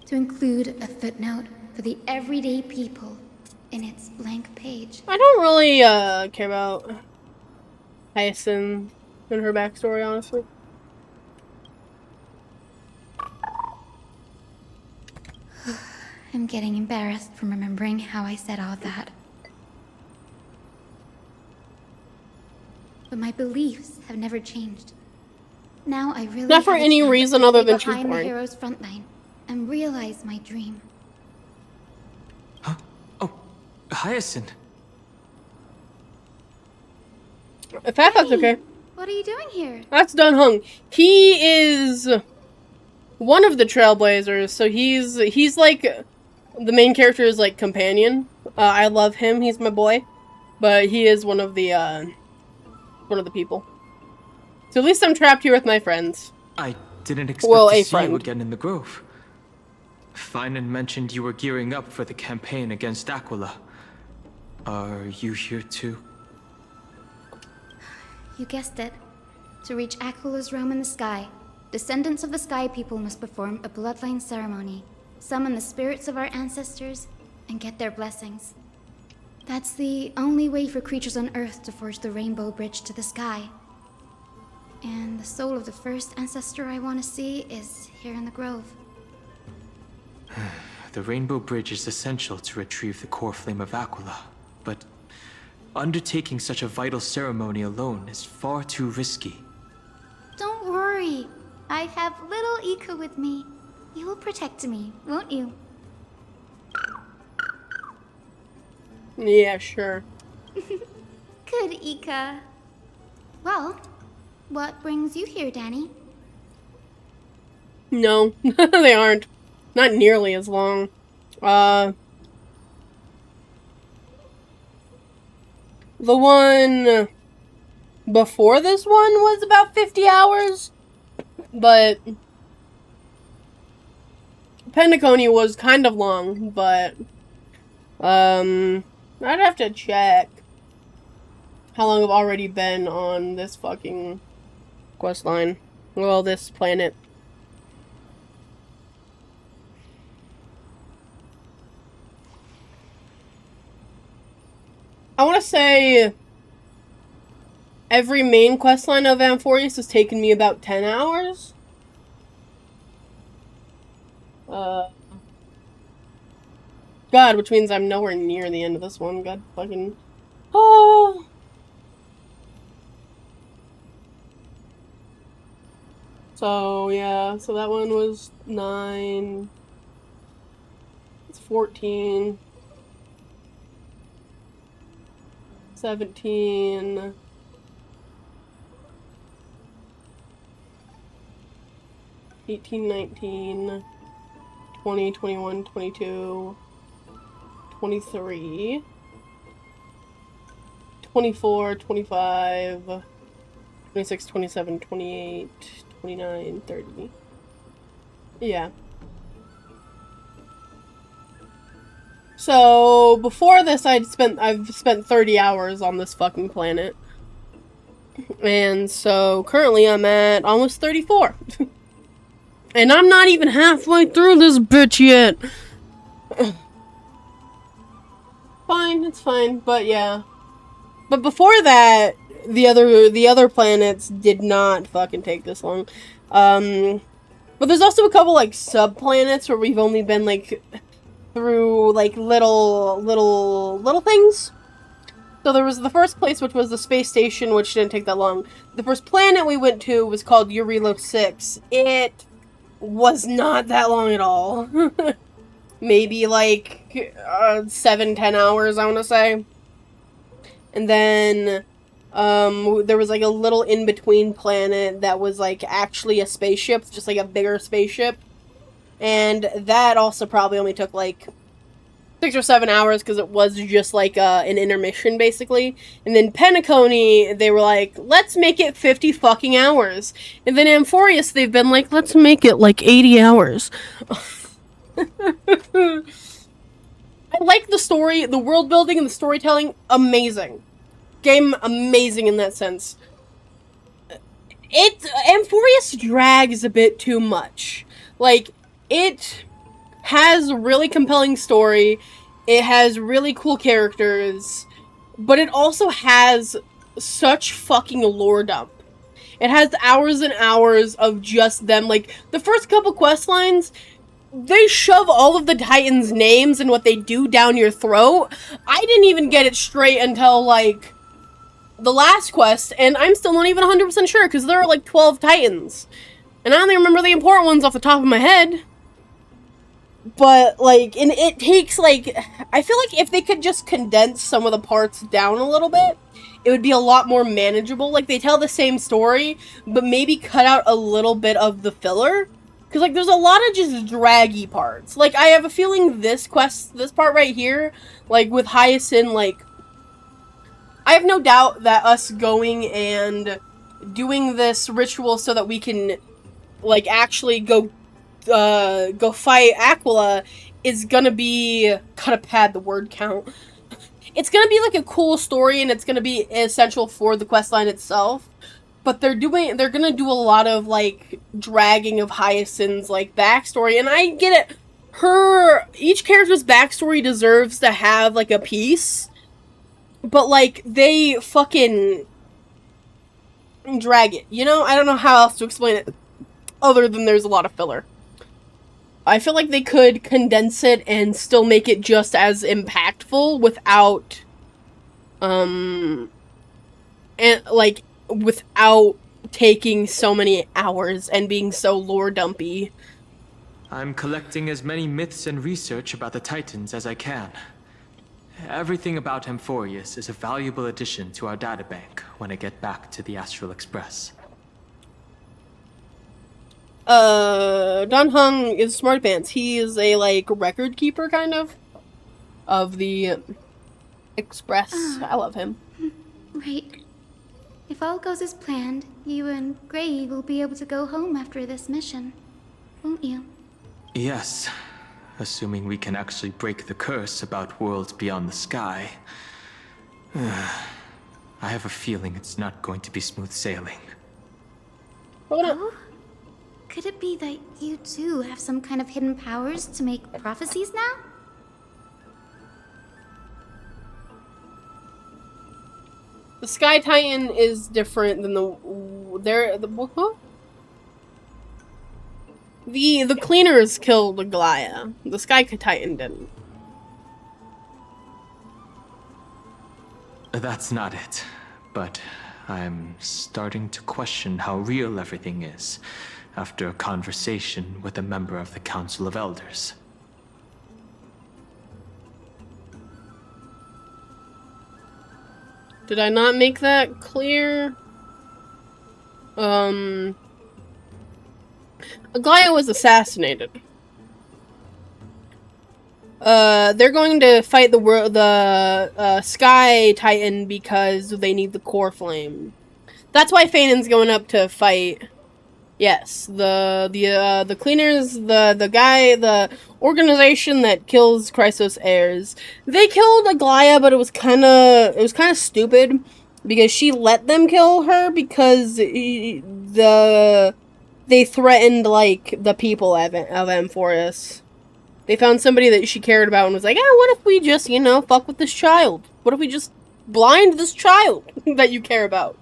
[SPEAKER 10] To include a footnote for the everyday people in its blank page.
[SPEAKER 1] I don't really care about Hyacinth and her backstory, honestly.
[SPEAKER 10] I'm getting embarrassed from remembering how I said all that. But my beliefs have never changed. Now I really
[SPEAKER 1] not for
[SPEAKER 10] have a
[SPEAKER 1] any
[SPEAKER 10] chance
[SPEAKER 1] reason
[SPEAKER 10] to
[SPEAKER 1] other
[SPEAKER 10] stay
[SPEAKER 1] than she's
[SPEAKER 10] behind the
[SPEAKER 1] boring.
[SPEAKER 10] hero's front line and realize my dream.
[SPEAKER 8] Hyacinth.
[SPEAKER 1] If that's okay.
[SPEAKER 10] What are you doing here?
[SPEAKER 1] That's Dun Hung. He is one of the Trailblazers, so he's like the main character is like companion. I love him. He's my boy, but he is one of the people. So at least I'm trapped here with my friends.
[SPEAKER 8] I didn't expect to see
[SPEAKER 1] friend.
[SPEAKER 8] you again in the grove. Finan mentioned you were gearing up for the campaign against Aquila. Are you here too?
[SPEAKER 10] You guessed it. To reach Aquila's realm in the sky, descendants of the Sky People must perform a bloodline ceremony, summon the spirits of our ancestors, and get their blessings. That's the only way for creatures on Earth to forge the rainbow bridge to the sky. And the soul of the first ancestor I want to see is here in the grove.
[SPEAKER 8] The rainbow bridge is essential to retrieve the core flame of Aquila, but undertaking such a vital ceremony alone is far too risky.
[SPEAKER 10] Don't worry. I have little Ika with me. You will protect me, won't you?
[SPEAKER 1] Yeah, sure.
[SPEAKER 10] Good, Ika. Well, what brings you here, Danny?
[SPEAKER 1] No, they aren't. Not nearly as long. The one before this one was about 50 hours, but Pentaconi was kind of long, but I'd have to check how long I've already been on this fucking quest line. Well, this planet. I want to say every main questline of Amphoreus has taken me about 10 hours. God, which means I'm nowhere near the end of this one. God fucking... Oh! So, yeah. So that one was 9... It's 14... 17... 18, 19... 20, 21, 22... 23... 24, 25... 26, 27, 28... 29, 30... Yeah. So, before this, I've spent 30 hours on this fucking planet. And so, currently I'm at almost 34. And I'm not even halfway through this bitch yet. Fine, it's fine, but yeah. But before that, the other planets did not fucking take this long. But there's also a couple, like, sub-planets where we've only been, like, through, like, little things. So there was the first place, which was the space station, which didn't take that long. The first planet we went to was called Eurilo 6. It was not that long at all. Maybe, like, 7-10 hours, I want to say. And then, there was, like, a little in-between planet that was, like, actually a spaceship, just, like, a bigger spaceship. And that also probably only took, like, 6 or 7 hours, because it was just, like, an intermission, basically. And then Pentaconi, they were like, let's make it 50 fucking hours. And then Amphoreus, they've been like, let's make it, like, 80 hours. I like the story, the world building and the storytelling, amazing. game amazing in that sense. Amphoreus drags a bit too much. Like, it has a really compelling story, it has really cool characters, but it also has such fucking lore dump. It has hours and hours of just them. Like, the first couple quest lines, they shove all of the Titans' names and what they do down your throat. I didn't even get it straight until, like, the last quest, and I'm still not even 100% sure, because there are, like, 12 Titans. And I only remember the important ones off the top of my head. But, like, and it takes, like, I feel like if they could just condense some of the parts down a little bit, it would be a lot more manageable. Like, they tell the same story, but maybe cut out a little bit of the filler. Because, like, there's a lot of just draggy parts. Like, I have a feeling this part right here, like, with Hyacinth, like, I have no doubt that us going and doing this ritual so that we can, like, actually go fight Aquila is gonna be, gotta pad the word count. It's gonna be, like, a cool story, and it's gonna be essential for the questline itself. But they're gonna do a lot of, like, dragging of Hyacinth's, like, backstory, and I get it. Each character's backstory deserves to have, like, a piece. But, like, they fucking drag it, you know? I don't know how else to explain it, other than there's a lot of filler. I feel like they could condense it and still make it just as impactful without, without taking so many hours and being so lore dumpy.
[SPEAKER 8] I'm collecting as many myths and research about the Titans as I can. Everything about Amphoreus is a valuable addition to our databank when I get back to the Astral Express.
[SPEAKER 1] Don Hung is smart pants. He is a, like, record keeper, kind of the Express. I love him.
[SPEAKER 10] Right. If all goes as planned, you and Gray will be able to go home after this mission, won't you?
[SPEAKER 8] Yes. Assuming we can actually break the curse about worlds beyond the sky. I have a feeling it's not going to be smooth sailing.
[SPEAKER 10] Oh? Could it be that you too have some kind of hidden powers to make prophecies now?
[SPEAKER 1] The Sky Titan is different than the cleaners killed Aglaia. The Sky Titan didn't.
[SPEAKER 8] That's not it, but I'm starting to question how real everything is after a conversation with a member of the Council of Elders.
[SPEAKER 1] Did I not make that clear? Aglaia was assassinated. They're going to fight the Sky Titan because they need the core flame. That's why Phaeton's going up to fight. Yes, the cleaners, the organization that kills Chrysos heirs. They killed Aglaia, but it was kind of stupid because she let them kill her because they threatened, like, the people of Amphoreus. They found somebody that she cared about and was like, what if we just, fuck with this child? What if we just blind this child that you care about?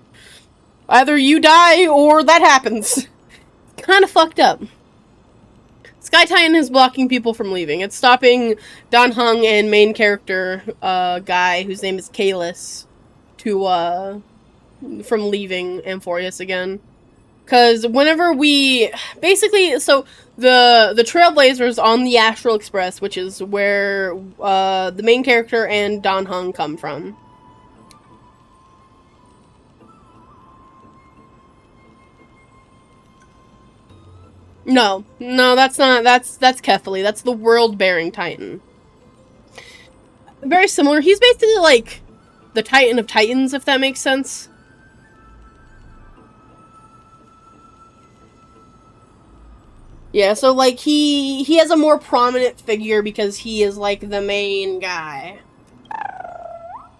[SPEAKER 1] Either you die or that happens. Kind of fucked up. Sky Titan is blocking people from leaving. It's stopping Don Hung and main character guy whose name is Kalis from leaving Amphoreus again. Because whenever we basically, so the Trailblazers on the Astral Express, which is where the main character and Don Hung come from. No, that's not, that's Kefali. That's the world-bearing Titan. Very similar. He's basically like the Titan of Titans, if that makes sense. Yeah, so, like, he has a more prominent figure because he is, like, the main guy.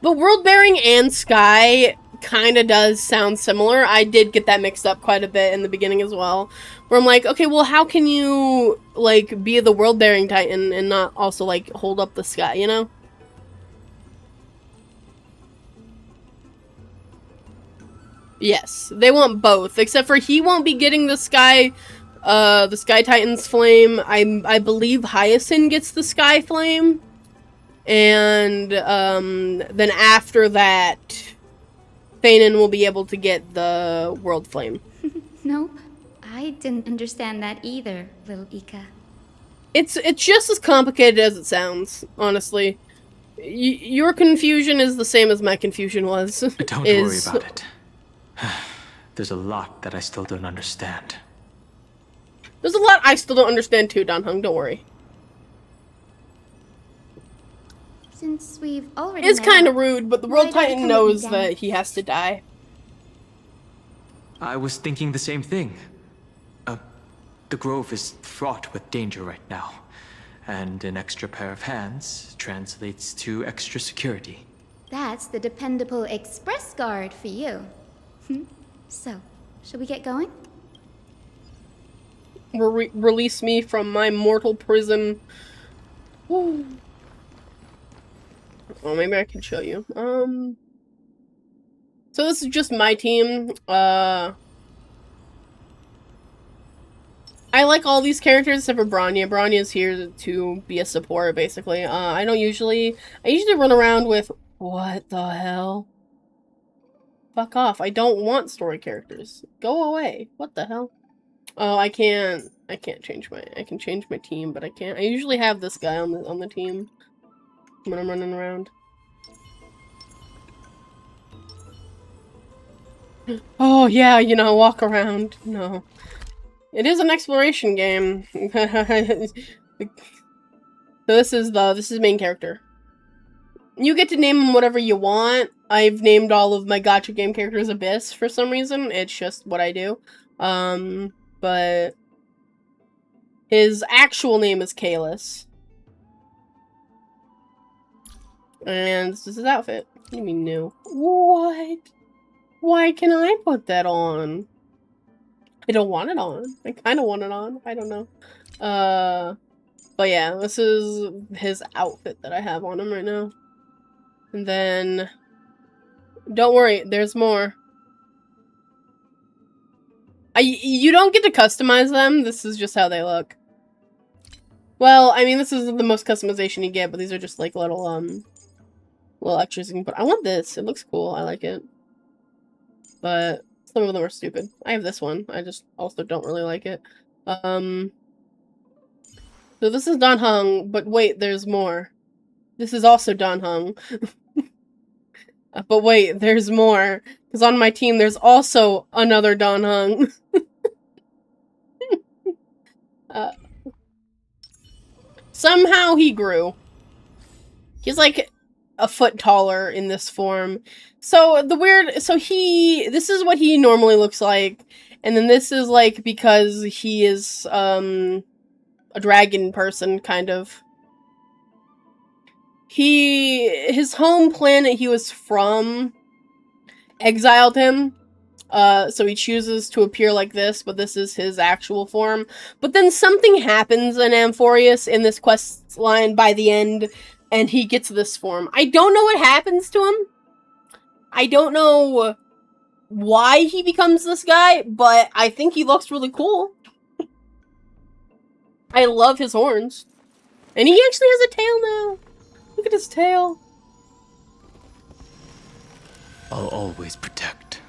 [SPEAKER 1] But world bearing and sky kind of does sound similar. I did get that mixed up quite a bit in the beginning as well. Where I'm like, okay, well, how can you, like, be the world bearing titan and not also, like, hold up the sky, you know? Yes, they want both, except for he won't be getting the Sky Titan's flame. I believe Hyacinth gets the Sky Flame. And, then after that, Fanon will be able to get the World Flame.
[SPEAKER 10] Nope. I didn't understand that either, little Ika.
[SPEAKER 1] It's just as complicated as it sounds, honestly. Your confusion is the same as my confusion was.
[SPEAKER 8] Don't worry about it. There's a lot that I still don't understand.
[SPEAKER 1] There's a lot I still don't understand too, Dan Hung, don't worry.
[SPEAKER 10] Since we've already
[SPEAKER 1] It's
[SPEAKER 10] met,
[SPEAKER 1] kind of rude, but the World
[SPEAKER 10] why don't you
[SPEAKER 1] Titan
[SPEAKER 10] come
[SPEAKER 1] knows
[SPEAKER 10] with me, Dan?
[SPEAKER 1] that he has to die.
[SPEAKER 8] I was thinking the same thing. The Grove is fraught with danger right now, and an extra pair of hands translates to extra security.
[SPEAKER 10] That's the dependable express guard for you. So, shall we get going?
[SPEAKER 1] Release me from my mortal prison. Woo. Oh, maybe I can show you. So this is just my team. I like all these characters except for Bronya. Bronya's here to be a support, basically. I usually run around with, what the hell? Fuck off. I don't want story characters. Go away. What the hell? Oh, I can change my team, but I can't. I usually have this guy on the team when I'm running around. Oh yeah, you know, walk around. No. It is an exploration game. So this is main character. You get to name him whatever you want. I've named all of my gacha game characters Abyss for some reason. It's just what I do. But his actual name is Kalis. And this is his outfit. What do you mean new? What? Why can I put that on? I don't want it on. I kind of want it on. I don't know. But yeah, this is his outfit that I have on him right now. And then, don't worry, there's more. You don't get to customize them. This is just how they look. Well, I mean, this is the most customization you get, but these are just like little extras you can put. I want this. It looks cool. I like it. But some of them are stupid. I have this one. I just also don't really like it. So this is Dan Hung, but wait, there's more. This is also Dan Hung. But wait, there's more. Because on my team, there's also another Dan Hung. Somehow he grew. He's like a foot taller in this form. So this is what he normally looks like. And then this is like because he is a dragon person, kind of. His home planet he was from exiled him. So he chooses to appear like this, but this is his actual form. But then something happens in Amphoreus in this quest line by the end, and he gets this form. I don't know what happens to him. I don't know why he becomes this guy, but I think he looks really cool. I love his horns. And he actually has a tail now. Look at his tail.
[SPEAKER 8] I'll always protect.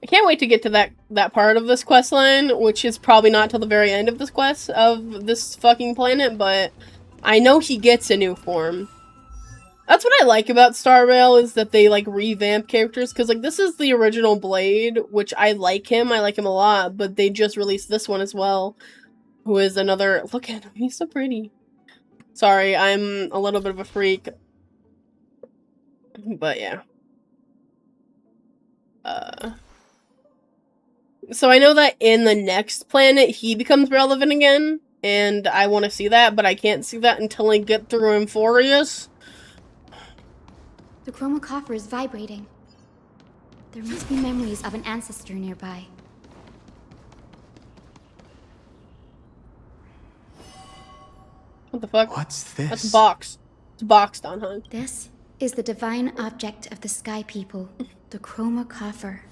[SPEAKER 1] I can't wait to get to that part of this quest line, which is probably not till the very end of this quest of this fucking planet, but I know he gets a new form. That's what I like about Star Rail, is that they, like, revamp characters, because, like, this is the original Blade, which I like him a lot, but they just released this one as well, who is another— look at him, he's so pretty. Sorry, I'm a little bit of a freak. But, yeah. So I know that in the next planet, he becomes relevant again, and I want to see that, but I can't see that until I get through Amphoreus.
[SPEAKER 10] The chroma coffer is vibrating. There must be memories of an ancestor nearby.
[SPEAKER 1] What the fuck?
[SPEAKER 3] What's this?
[SPEAKER 1] That's a box. It's boxed on, huh?
[SPEAKER 10] This is the divine object of the Sky People, the chroma coffer.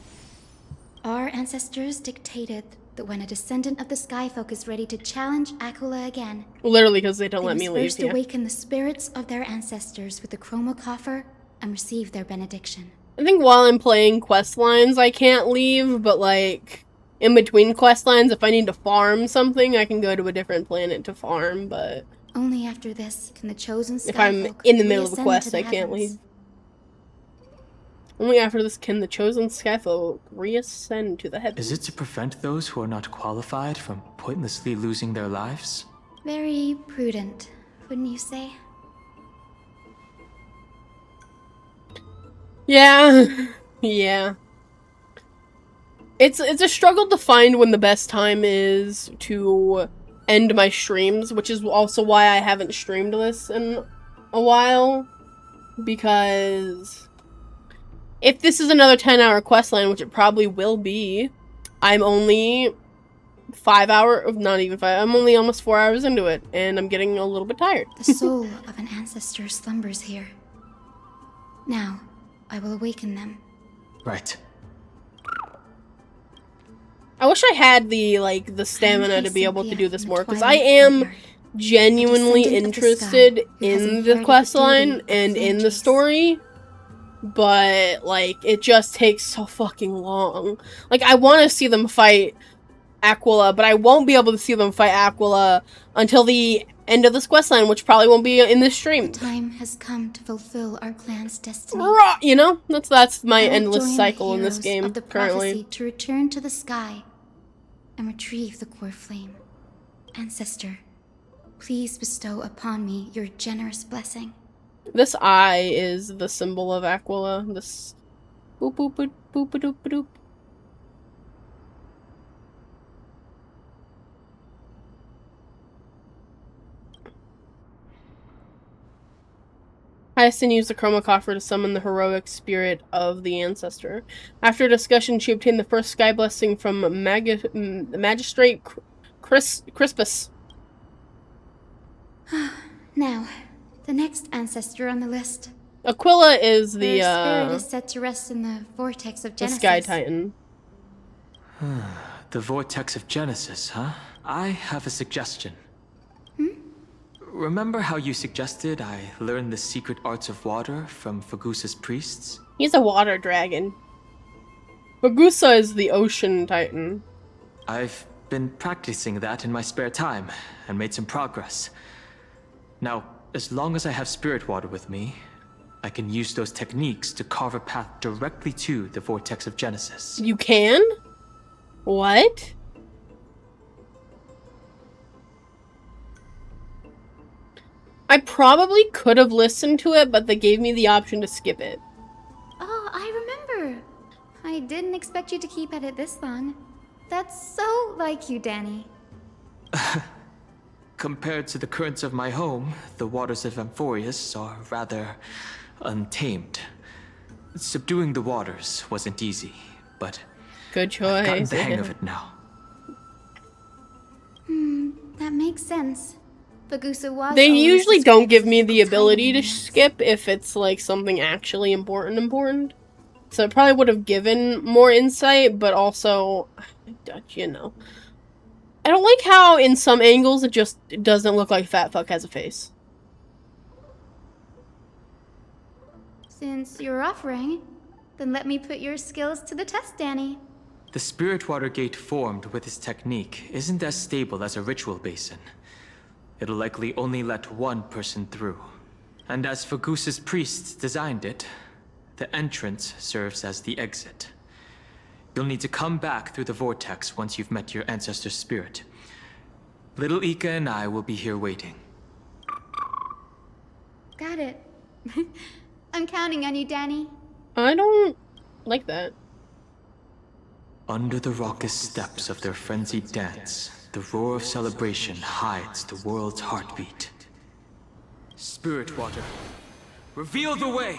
[SPEAKER 10] Our ancestors dictated that when a descendant of the Sky Folk is ready to challenge Aquila again,
[SPEAKER 1] Literally because they don't let me leave.
[SPEAKER 10] First awaken the spirits of their ancestors with the chroma coffer and receive their benediction.
[SPEAKER 1] I think while I'm playing quest lines, I can't leave, but like in between quest lines, if I need to farm something, I can go to a different planet to farm. But
[SPEAKER 10] only after this can the chosen Sky
[SPEAKER 1] if I'm
[SPEAKER 10] Folk
[SPEAKER 1] in the middle of a
[SPEAKER 10] reascend
[SPEAKER 1] quest,
[SPEAKER 10] to the
[SPEAKER 1] I can't
[SPEAKER 10] heavens.
[SPEAKER 1] leave. Only after this can the chosen Skyfolk reascend to the heavens.
[SPEAKER 8] Is it to prevent those who are not qualified from pointlessly losing their lives?
[SPEAKER 10] Very prudent, wouldn't you say?
[SPEAKER 1] Yeah. Yeah. It's a struggle to find when the best time is to end my streams, which is also why I haven't streamed this in a while. Because if this is another 10-hour questline, which it probably will be, I'm only 5 hours, not even 5, I'm only almost 4 hours into it, and I'm getting a little bit tired.
[SPEAKER 10] The soul of an ancestor slumbers here. Now, I will awaken them.
[SPEAKER 8] Right.
[SPEAKER 1] I wish I had the stamina to be able to do this more, because I am genuinely interested in the questline and in the story. But, like, it just takes so fucking long. Like, I want to see them fight Aquila, but I won't be able to see them fight Aquila until the end of this questline, which probably won't be in this stream.
[SPEAKER 10] The time has come to fulfill our clan's destiny.
[SPEAKER 1] You know, that's my
[SPEAKER 10] I will
[SPEAKER 1] endless
[SPEAKER 10] join
[SPEAKER 1] cycle
[SPEAKER 10] the
[SPEAKER 1] in this
[SPEAKER 10] heroes
[SPEAKER 1] game
[SPEAKER 10] of the
[SPEAKER 1] currently.
[SPEAKER 10] prophecy to return to the sky and retrieve the core flame. Ancestor, please bestow upon me your generous blessing.
[SPEAKER 1] This eye is the symbol of Aquila. This boop boop boop boop boop boop. Hyacinth used the chroma coffer to summon the heroic spirit of the ancestor. After a discussion, she obtained the first sky blessing from Magistrate Crispus.
[SPEAKER 10] Now, the next ancestor on the list.
[SPEAKER 1] Aquila is the
[SPEAKER 10] Her spirit is set to rest in the vortex of
[SPEAKER 1] the
[SPEAKER 10] Genesis.
[SPEAKER 1] Sky Titan.
[SPEAKER 8] The vortex of Genesis, huh? I have a suggestion. Remember how you suggested I learn the secret arts of water from Fagusa's priests?
[SPEAKER 1] He's a water dragon. Fagusa is the ocean titan.
[SPEAKER 8] I've been practicing that in my spare time and made some progress. Now, as long as I have spirit water with me, I can use those techniques to carve a path directly to the vortex of Genesis.
[SPEAKER 1] You can? What? I probably could have listened to it, but they gave me the option to skip it.
[SPEAKER 10] Oh, I remember. I didn't expect you to keep at it this long. That's so like you, Danny.
[SPEAKER 8] Compared to the currents of my home, the waters of Amphoreus are rather untamed. Subduing the waters wasn't easy, but
[SPEAKER 1] good choice.
[SPEAKER 8] I've gotten the hang of it now.
[SPEAKER 10] That makes sense. Fagusa was
[SPEAKER 1] They
[SPEAKER 10] always
[SPEAKER 1] usually
[SPEAKER 10] described
[SPEAKER 1] don't give
[SPEAKER 10] as
[SPEAKER 1] me
[SPEAKER 10] a
[SPEAKER 1] the ability to
[SPEAKER 10] titan.
[SPEAKER 1] skip if it's like something actually important. So it probably would have given more insight, but also, you know. I don't like how in some angles it just doesn't look like Fat Fuck has a face.
[SPEAKER 10] Since you're offering, then let me put your skills to the test, Danny.
[SPEAKER 8] The spirit water gate formed with this technique isn't as stable as a ritual basin. It'll likely only let one person through. And as Fagusa's priests designed it, the entrance serves as the exit. You'll need to come back through the vortex once you've met your ancestor's spirit. Little Ika and I will be here waiting.
[SPEAKER 10] Got it. I'm counting on you, Danny.
[SPEAKER 1] I don't like that.
[SPEAKER 8] Under the raucous steps of their frenzied dance, the roar of celebration hides the world's heartbeat. Spirit water, reveal the way!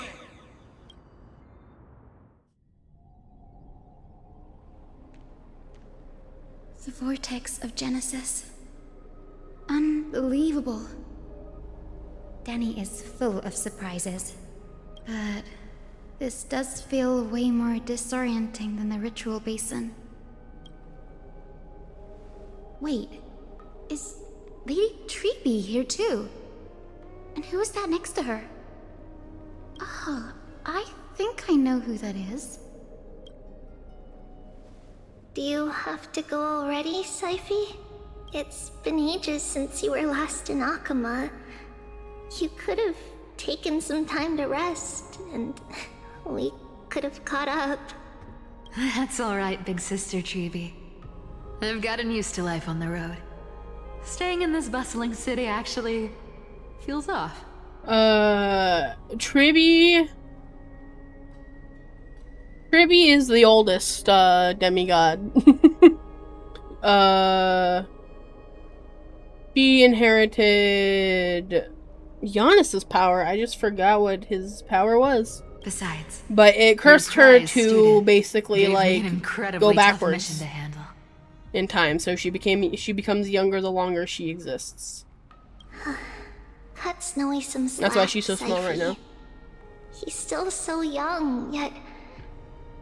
[SPEAKER 10] The vortex of Genesis. Unbelievable. Danny is full of surprises. But this does feel way more disorienting than the ritual basin. Wait, is Lady Treeby here too? And who is that next to her? Oh, I think I know who that is.
[SPEAKER 14] Do you have to go already, Syphi? It's been ages since you were last in Akama. You could have taken some time to rest, and we could have caught up.
[SPEAKER 7] That's alright, big sister Treeby. I've gotten used to life on the road. Staying in this bustling city actually feels off.
[SPEAKER 1] Treeby is the oldest, demigod. She inherited Giannis's power. I just forgot what his power was.
[SPEAKER 7] Besides,
[SPEAKER 1] but it cursed her to basically,
[SPEAKER 7] gave me
[SPEAKER 1] like,
[SPEAKER 7] an incredibly
[SPEAKER 1] go
[SPEAKER 7] tough
[SPEAKER 1] backwards
[SPEAKER 7] mission to handle.
[SPEAKER 1] in time. So she becomes younger the longer she exists.
[SPEAKER 14] Cut Snowy some slack,
[SPEAKER 1] That's why she's so small right now.
[SPEAKER 14] He's still so young, yet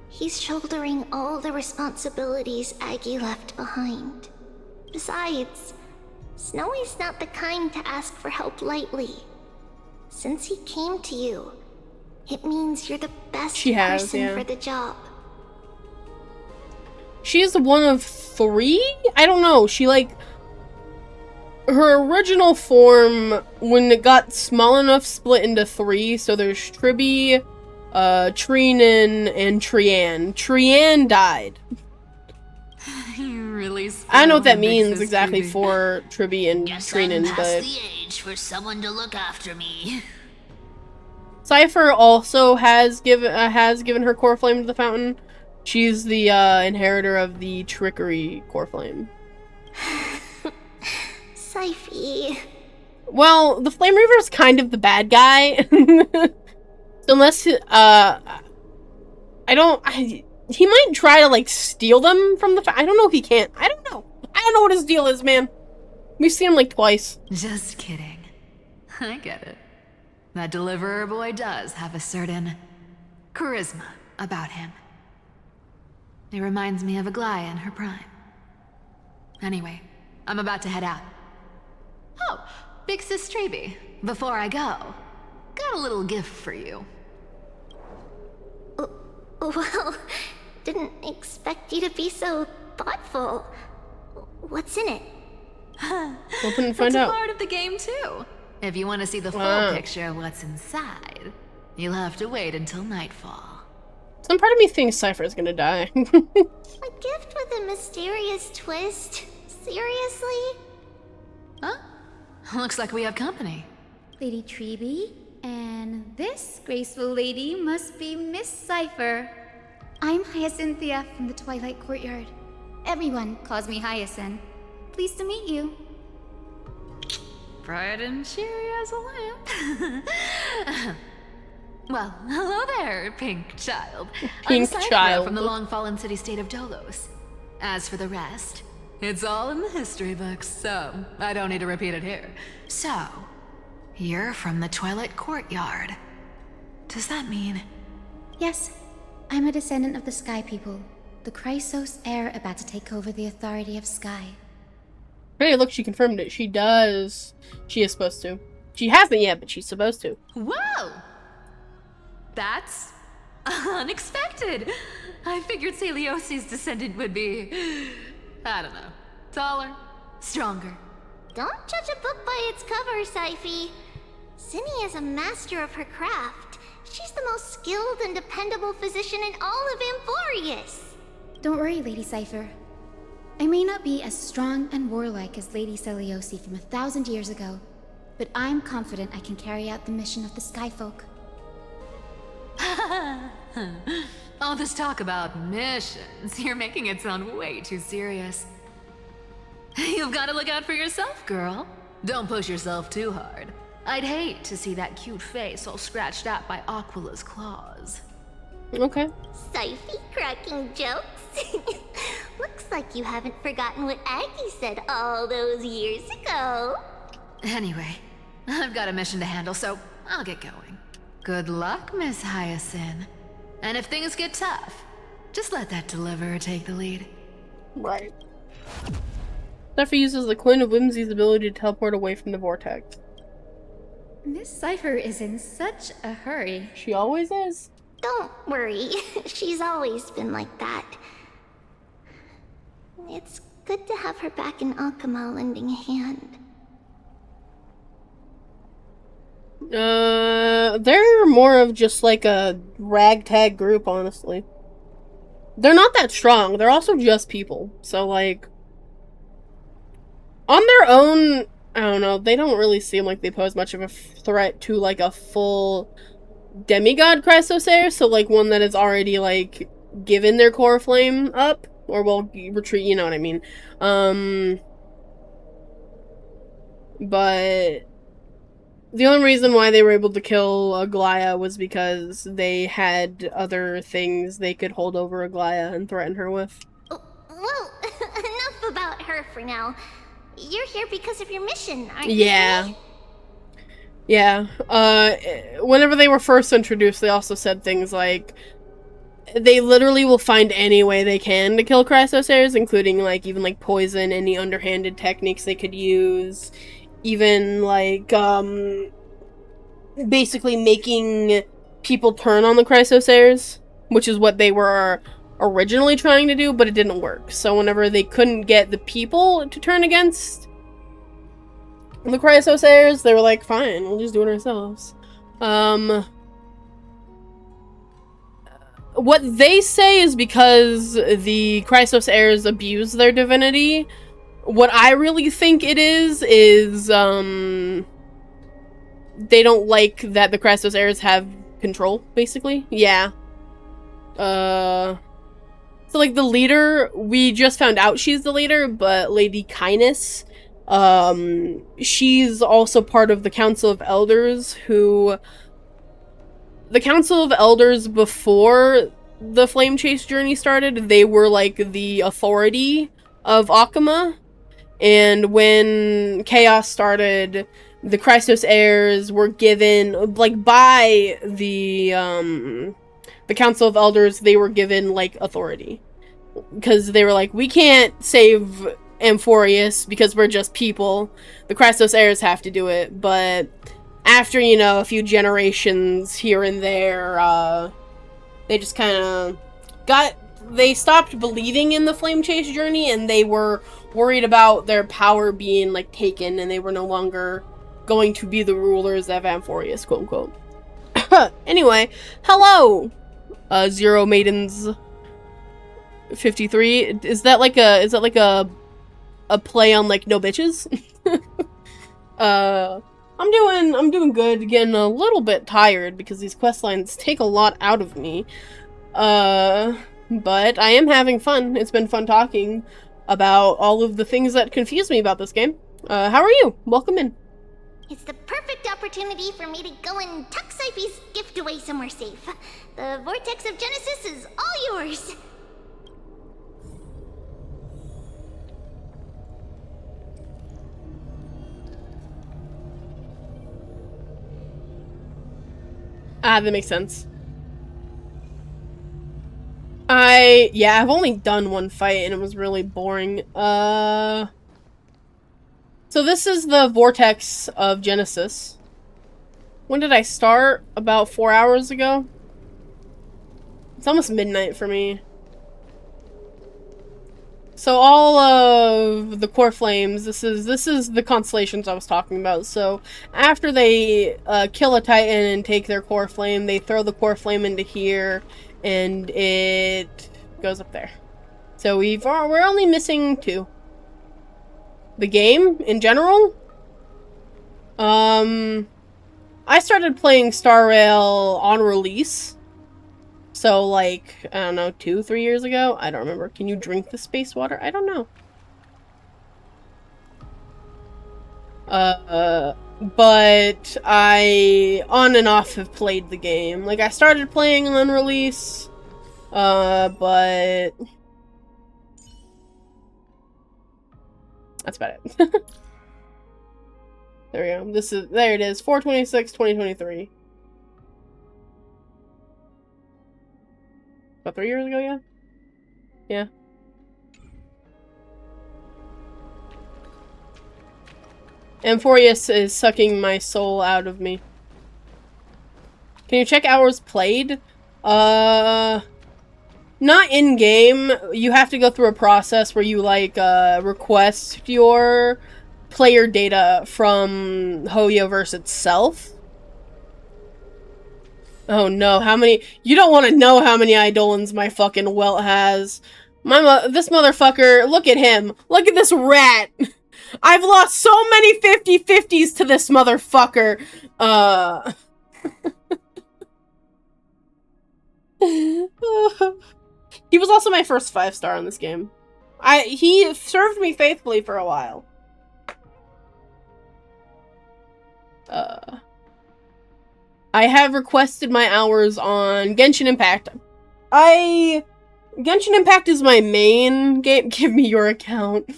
[SPEAKER 14] he's shouldering all the responsibilities Aggie left behind. Besides, Snowy's not the kind to ask for help lightly. Since he came to you, it means you're the best person for the job.
[SPEAKER 1] She's one of 3? I don't know. She, like, her original form, when it got small enough, split into 3. So there's Tribby, Treenan, and Trian. Trian died.
[SPEAKER 7] You really
[SPEAKER 1] I don't know what that means exactly for Tribby and Treenan,
[SPEAKER 20] I'm
[SPEAKER 1] but
[SPEAKER 20] past the age for someone to look after me.
[SPEAKER 1] Cypher also has given her core flame to the fountain. She's the inheritor of the trickery core flame.
[SPEAKER 14] Syphi.
[SPEAKER 1] Well, the Flame Reaver is kind of the bad guy. Unless, he might try to, like, steal them from the I don't know if he can. I don't know what his deal is, man. We've seen him, like, twice.
[SPEAKER 7] Just kidding. I get it. That deliverer boy does have a certain charisma about him. It reminds me of Aglaia in her prime. Anyway, I'm about to head out. Oh, Big Sis Treeby, before I go, got a little gift for you.
[SPEAKER 14] Well, didn't expect you to be so thoughtful. What's in it?
[SPEAKER 1] Open and find out.
[SPEAKER 7] That's a part of the game too. If you want to see the full picture of what's inside, you'll have to wait until nightfall.
[SPEAKER 1] Some part of me thinks Cypher's gonna die.
[SPEAKER 14] A gift with a mysterious twist? Seriously?
[SPEAKER 7] Huh? Looks like we have company.
[SPEAKER 10] Lady Treeby, and this graceful lady must be Miss Cypher. I'm Hyacinthia from the Twilight Courtyard. Everyone calls me Hyacinth. Pleased to meet you.
[SPEAKER 7] Bright and cheery as a lamp. Well, hello there, Pink Child.
[SPEAKER 1] Pink
[SPEAKER 7] I'm Cypher
[SPEAKER 1] Child.
[SPEAKER 7] from the long-fallen city-state of Dolos. As for the rest, it's all in the history books, so I don't need to repeat it here. So, you're from the Twilight Courtyard. Does that mean?
[SPEAKER 10] Yes, I'm a descendant of the Sky People, the Chrysos heir about to take over the authority of Sky.
[SPEAKER 1] Hey, look, she confirmed it. She does. She is supposed to. She hasn't yet, but she's supposed to.
[SPEAKER 7] Whoa! That's unexpected. I figured Celiosi's descendant would be, I don't know, taller, stronger.
[SPEAKER 14] Don't judge a book by its cover, Syphi. Zinni is a master of her craft. She's the most skilled and dependable physician in all of Amphoreus.
[SPEAKER 10] Don't worry, Lady Cypher. I may not be as strong and warlike as Lady Celiosi from 1,000 years ago, but I'm confident I can carry out the mission of the Skyfolk.
[SPEAKER 7] All this talk about missions, you're making it sound way too serious. You've got to look out for yourself, girl. Don't push yourself too hard. I'd hate to see that cute face all scratched out by Aquila's claws.
[SPEAKER 1] Okay.
[SPEAKER 14] Sophie cracking jokes. Looks like you haven't forgotten what Aggie said all those years ago.
[SPEAKER 7] Anyway, I've got a mission to handle, so I'll get going. Good luck, Miss Hyacinth. And if things get tough, just let that deliverer take the lead.
[SPEAKER 1] Right. Sophie uses the Queen of Whimsy's ability to teleport away from the vortex.
[SPEAKER 10] Miss Cypher is in such a hurry.
[SPEAKER 1] She always is.
[SPEAKER 14] Don't worry, she's always been like that. It's good to have her back in Akama lending a hand.
[SPEAKER 1] They're more of just like a ragtag group, honestly. They're not that strong. They're also just people. So, like, on their own, I don't know, they don't really seem like they pose much of a threat to, like, a full demigod Chrysosaur. So, like, one that is already, like, given their core flame up. Or will retreat, you know what I mean. But the only reason why they were able to kill Aglaya was because they had other things they could hold over Aglaya and threaten her with.
[SPEAKER 14] Well, enough about her for now. You're here because of your mission, aren't you?
[SPEAKER 1] Yeah. Whenever they were first introduced, they also said things like, they literally will find any way they can to kill Chrysosaurs, including, like, even, like, poison, any underhanded techniques they could use. Even, like, basically making people turn on the Chrysosaurs, which is what they were originally trying to do, but it didn't work. So whenever they couldn't get the people to turn against the Chrysosaurs, they were like, fine, we'll just do it ourselves. What they say is because the Chrysosaurs abuse their divinity. What I really think it is they don't like that the Chrysosaurs have control, basically. Yeah. So, like, the leader, we just found out she's the leader, but Lady Kindness, she's also part of the Council of Elders, who... The Council of Elders, before the Flame Chase journey started, they were, like, the authority of Akama. And when Chaos started, the Chrysosaurs were given, like, by the Council of Elders, they were given, like, authority. Because they were like, we can't save Amphoreus because we're just people. The Chrysosaurs have to do it, but... After, you know, a few generations here and there, they just kind of they stopped believing in the Flame Chase journey, and they were worried about their power being, like, taken, and they were no longer going to be the rulers of Amphoreus, quote unquote. Anyway, hello, Zero Maidens 53. Is that like a play on, like, no bitches? I'm doing good, getting a little bit tired because these quest lines take a lot out of me. But I am having fun. It's been fun talking about all of the things that confuse me about this game. How are you? Welcome in.
[SPEAKER 14] It's the perfect opportunity for me to go and tuck Sophie's gift away somewhere safe. The Vortex of Genesis is all yours.
[SPEAKER 1] Ah, that makes sense. I've only done one fight and it was really boring. So this is the Vortex of Genesis. When did I start? About 4 hours ago? It's almost midnight for me. So all of the core flames, this is the constellations I was talking about. So after they kill a titan and take their core flame, they throw the core flame into here, and it goes up there. So we're only missing 2. The game in general, I started playing Star Rail on release. So, like, I don't know, 2-3 years ago? I don't remember. Can you drink the space water? I don't know. but I on and off have played the game. Like, I started playing on release, but that's about it. There we go. There it is, 4/26/2023. About 3 years ago, yeah? Yeah. Amphoreus is sucking my soul out of me. Can you check hours played? Not in-game. You have to go through a process where you, like, request your player data from Hoyoverse itself. Oh no, how many- you don't want to know how many Eidolons my fucking welt has. This motherfucker, look at him. Look at this rat. I've lost so many 50/50s to this motherfucker. He was also my first 5-star in this game. He served me faithfully for a while. I have requested my hours on Genshin Impact. Genshin Impact is my main game. Give me your account.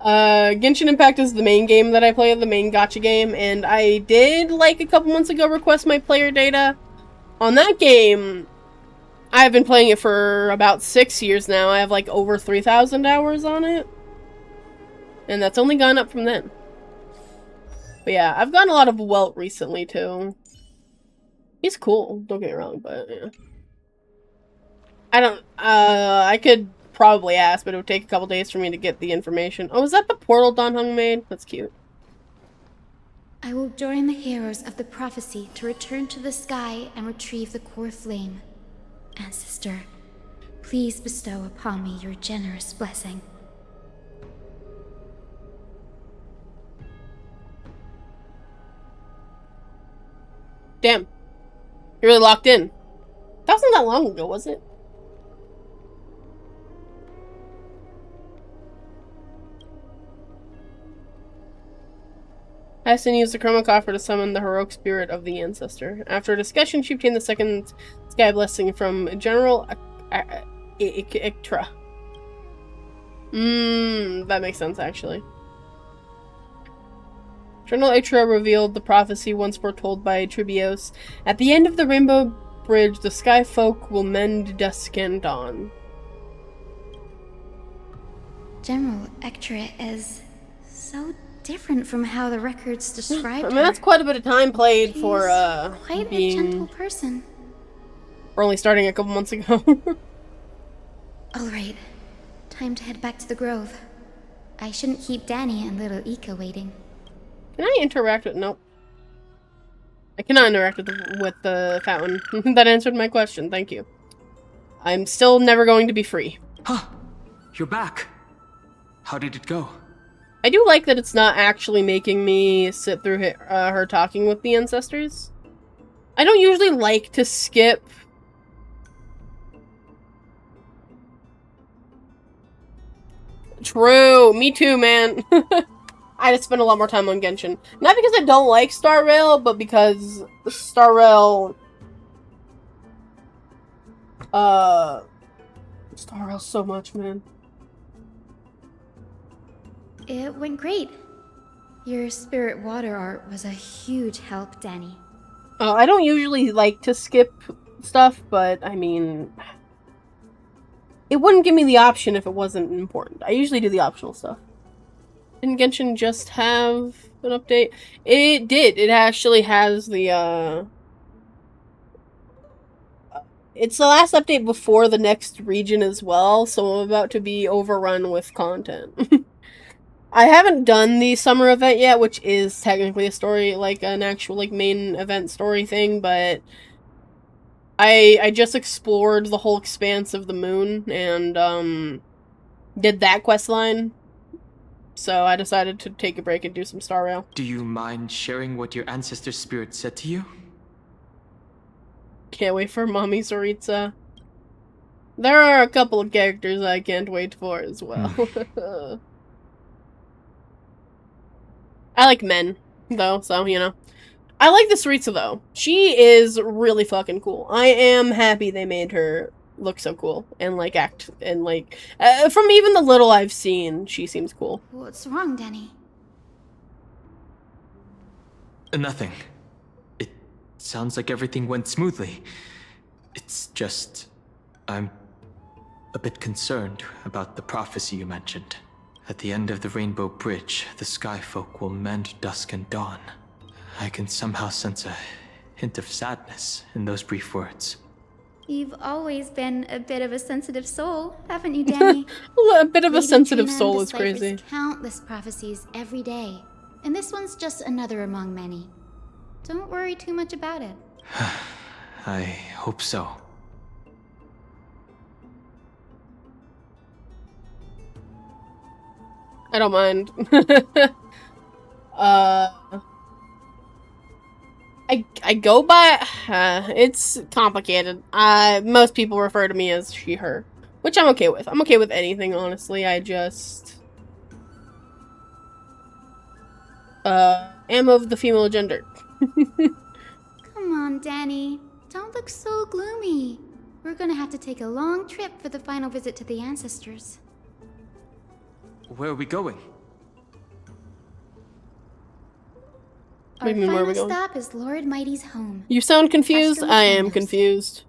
[SPEAKER 1] Genshin Impact is the main game that I play, the main gacha game, and I did, like, a couple months ago request my player data. On that game, I've been playing it for about 6 years now. I have, like, over 3,000 hours on it. And that's only gone up from then. But yeah, I've gotten a lot of welt recently, too. He's cool, don't get me wrong, but yeah. I could probably ask, but it would take a couple days for me to get the information. Oh, is that the portal Don Hung made? That's cute.
[SPEAKER 10] I will join the heroes of the prophecy to return to the sky and retrieve the core flame. Ancestor, please bestow upon me your generous blessing.
[SPEAKER 1] Damn. You're really locked in. That wasn't that long ago, was it? Aston used the chroma coffer to summon the heroic spirit of the ancestor. After a discussion, she obtained the second sky blessing from General Iktra. That makes sense, actually. General Iktra revealed the prophecy once foretold by Tribios. At the end of the Rainbow Bridge, the Sky Folk will mend dusk and dawn.
[SPEAKER 10] General Iktra is so different from how the records described
[SPEAKER 1] I mean, that's quite a bit of time played for,
[SPEAKER 10] quite
[SPEAKER 1] being...
[SPEAKER 10] a gentle person.
[SPEAKER 1] We're only starting a couple months ago.
[SPEAKER 10] Alright, time to head back to the grove. I shouldn't keep Danny and little Ika waiting.
[SPEAKER 1] Can I interact with... Nope. I cannot interact with the fountain. That answered my question, thank you. I'm still never going to be free.
[SPEAKER 8] Huh. You're back. How did it go?
[SPEAKER 1] I do like that it's not actually making me sit through her talking with the ancestors. I don't usually like to skip... True, me too, man. I just spend a lot more time on Genshin. Not because I don't like Star Rail, but because Star Rail... Star Rail so much, man.
[SPEAKER 10] It went great. Your spirit water art was a huge help, Danny.
[SPEAKER 1] I don't usually like to skip stuff, but I mean... It wouldn't give me the option if it wasn't important. I usually do the optional stuff. Didn't Genshin just have an update? It did. It actually has the, It's the last update before the next region as well, so I'm about to be overrun with content. I haven't done the summer event yet, which is technically a story, like an actual, like, main event story thing, but I just explored the whole expanse of the moon and, did that quest line. So I decided to take a break and do some Star Rail.
[SPEAKER 8] Do you mind sharing what your ancestor spirit said to you?
[SPEAKER 1] Can't wait for Mommy Saritsa. There are a couple of characters I can't wait for as well. I like men. though, so, you know. I like the Saritsa, though. She is really fucking cool. I am happy they made her look so cool and, like, act, and, like, from even the little I've seen, she seems cool.
[SPEAKER 10] What's wrong, Danny?
[SPEAKER 8] Nothing. It sounds like everything went smoothly. It's just... I'm a bit concerned about the prophecy you mentioned. At the end of the Rainbow Bridge, the Sky Folk will mend dusk and dawn. I can somehow sense a hint of sadness in those brief words.
[SPEAKER 10] You've always been a bit of a sensitive soul, haven't you, Danny?
[SPEAKER 1] A bit of a sensitive soul is crazy.
[SPEAKER 10] Countless prophecies every day, and this one's just another among many. Don't worry too much about it.
[SPEAKER 8] I hope so.
[SPEAKER 1] I don't mind. I go by... it's complicated. Most people refer to me as she, her. Which I'm okay with. I'm okay with anything, honestly. I just... am of the female gender.
[SPEAKER 10] Come on, Danny. Don't look so gloomy. We're gonna have to take a long trip for the final visit to the ancestors.
[SPEAKER 8] Where are we going?
[SPEAKER 10] Our
[SPEAKER 1] What do you mean, where are we
[SPEAKER 10] final
[SPEAKER 1] going?
[SPEAKER 10] stop is Lord Mighty's home.
[SPEAKER 1] You sound confused? I am confused.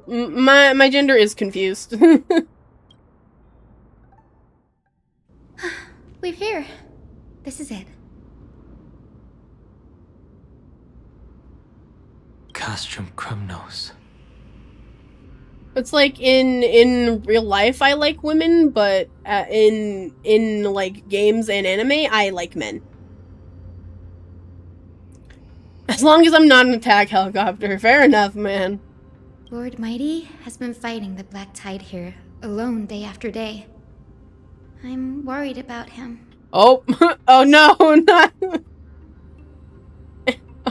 [SPEAKER 1] my gender is confused.
[SPEAKER 10] We're here. This is it.
[SPEAKER 8] Castrum Krumnos.
[SPEAKER 1] It's like in real life I like women, but in like games and anime I like men. As long as I'm not an attack helicopter, fair enough, man.
[SPEAKER 10] Lord Mighty has been fighting the Black Tide here, alone day after day. I'm worried about him.
[SPEAKER 1] Oh, oh no, not...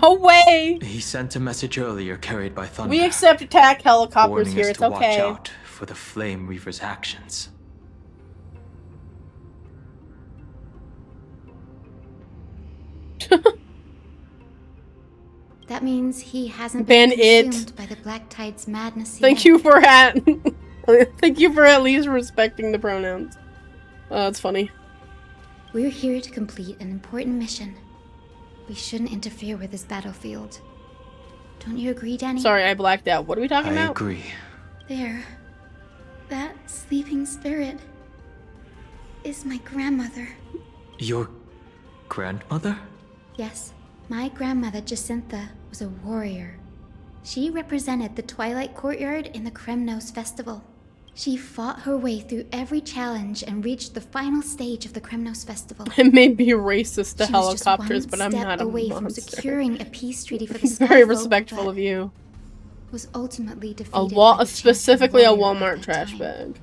[SPEAKER 1] Away!
[SPEAKER 8] He sent a message earlier carried by thunder.
[SPEAKER 1] We accept attack helicopters
[SPEAKER 8] warning
[SPEAKER 1] here,
[SPEAKER 8] us
[SPEAKER 1] it's
[SPEAKER 8] to
[SPEAKER 1] okay.
[SPEAKER 8] watch out for the Flame Reaver's actions.
[SPEAKER 10] That means he hasn't
[SPEAKER 1] Ban
[SPEAKER 10] been
[SPEAKER 1] it.
[SPEAKER 10] consumed by the Black Tide's madness
[SPEAKER 1] Thank
[SPEAKER 10] yet.
[SPEAKER 1] you for thank you for at least respecting the pronouns. That's funny.
[SPEAKER 10] We're here to complete an important mission. We shouldn't interfere with this battlefield. Don't you agree, Danny?
[SPEAKER 1] Sorry, I blacked out. What are we talking about?
[SPEAKER 8] I agree.
[SPEAKER 10] There. That sleeping spirit is my grandmother.
[SPEAKER 8] Your grandmother?
[SPEAKER 10] Yes, my grandmother Jacintha was a warrior. She represented the Twilight Courtyard in the Kremnos Festival. She fought her way through every challenge and reached the final stage of the Kremnos Festival.
[SPEAKER 1] It may be racist to
[SPEAKER 10] She was just
[SPEAKER 1] helicopters,
[SPEAKER 10] one
[SPEAKER 1] but I'm
[SPEAKER 10] step
[SPEAKER 1] not a
[SPEAKER 10] away
[SPEAKER 1] monster.
[SPEAKER 10] from securing a peace treaty for the
[SPEAKER 1] Very
[SPEAKER 10] Skyfolk,
[SPEAKER 1] respectful
[SPEAKER 10] but
[SPEAKER 1] of you.
[SPEAKER 10] was ultimately defeated
[SPEAKER 1] Specifically a Walmart trash bag.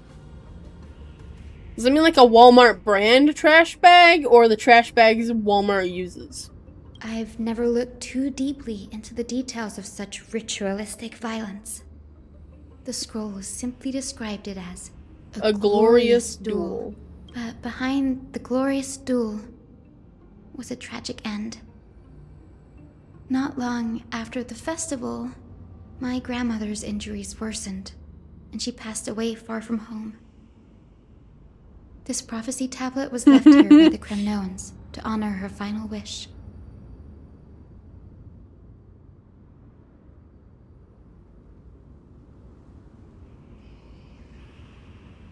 [SPEAKER 1] Does it mean like a Walmart brand trash bag, or the trash bags Walmart uses?
[SPEAKER 10] I've never looked too deeply into the details of such ritualistic violence. The scroll simply described it as
[SPEAKER 1] a glorious duel.
[SPEAKER 10] But behind the glorious duel was a tragic end. Not long after the festival, my grandmother's injuries worsened, and she passed away far from home. This prophecy tablet was left here by the Kremnoans to honor her final wish.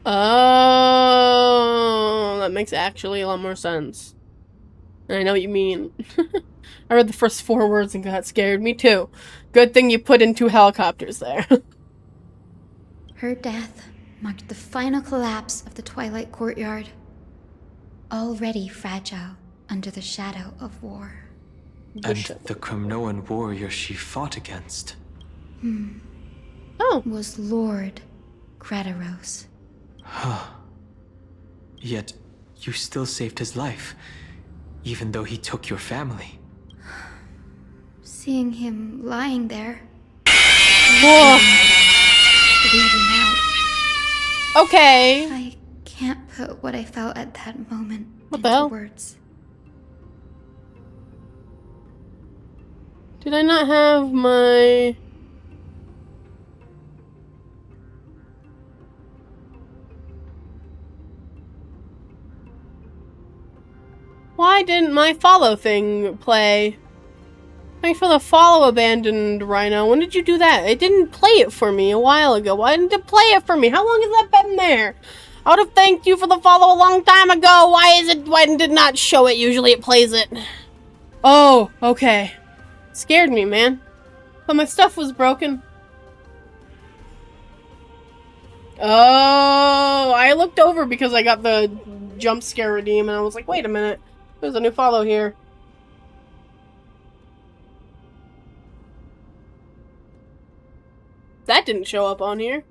[SPEAKER 1] Oh, that makes actually a lot more sense. I know what you mean. I read the first 4 words and got scared. Me too. Good thing you put in 2 helicopters there.
[SPEAKER 10] Her death marked the final collapse of the Twilight Courtyard, already fragile under the shadow of war.
[SPEAKER 8] And the Kremnoan warrior she fought against.
[SPEAKER 10] Was Lord Gradaros.
[SPEAKER 8] Huh. Yet, you still saved his life, even though he took your family.
[SPEAKER 10] Seeing him lying there.
[SPEAKER 1] Whoa.
[SPEAKER 10] Bleeding out.
[SPEAKER 1] Okay.
[SPEAKER 10] I can't put what I felt at that moment
[SPEAKER 1] What the hell?
[SPEAKER 10] words.
[SPEAKER 1] Did I not have my... Why didn't my follow thing play? Thanks for the follow, abandoned rhino. When did you do that? It didn't play it for me a while ago. Why didn't it play it for me? How long has that been there? I would have thanked you for the follow a long time ago. Why did it not show it? Usually it plays it. Oh, okay. Scared me, man. But my stuff was broken. Oh, I looked over because I got the jump scare redeem and I was like, wait a minute. There's a new follow here. That didn't show up on here.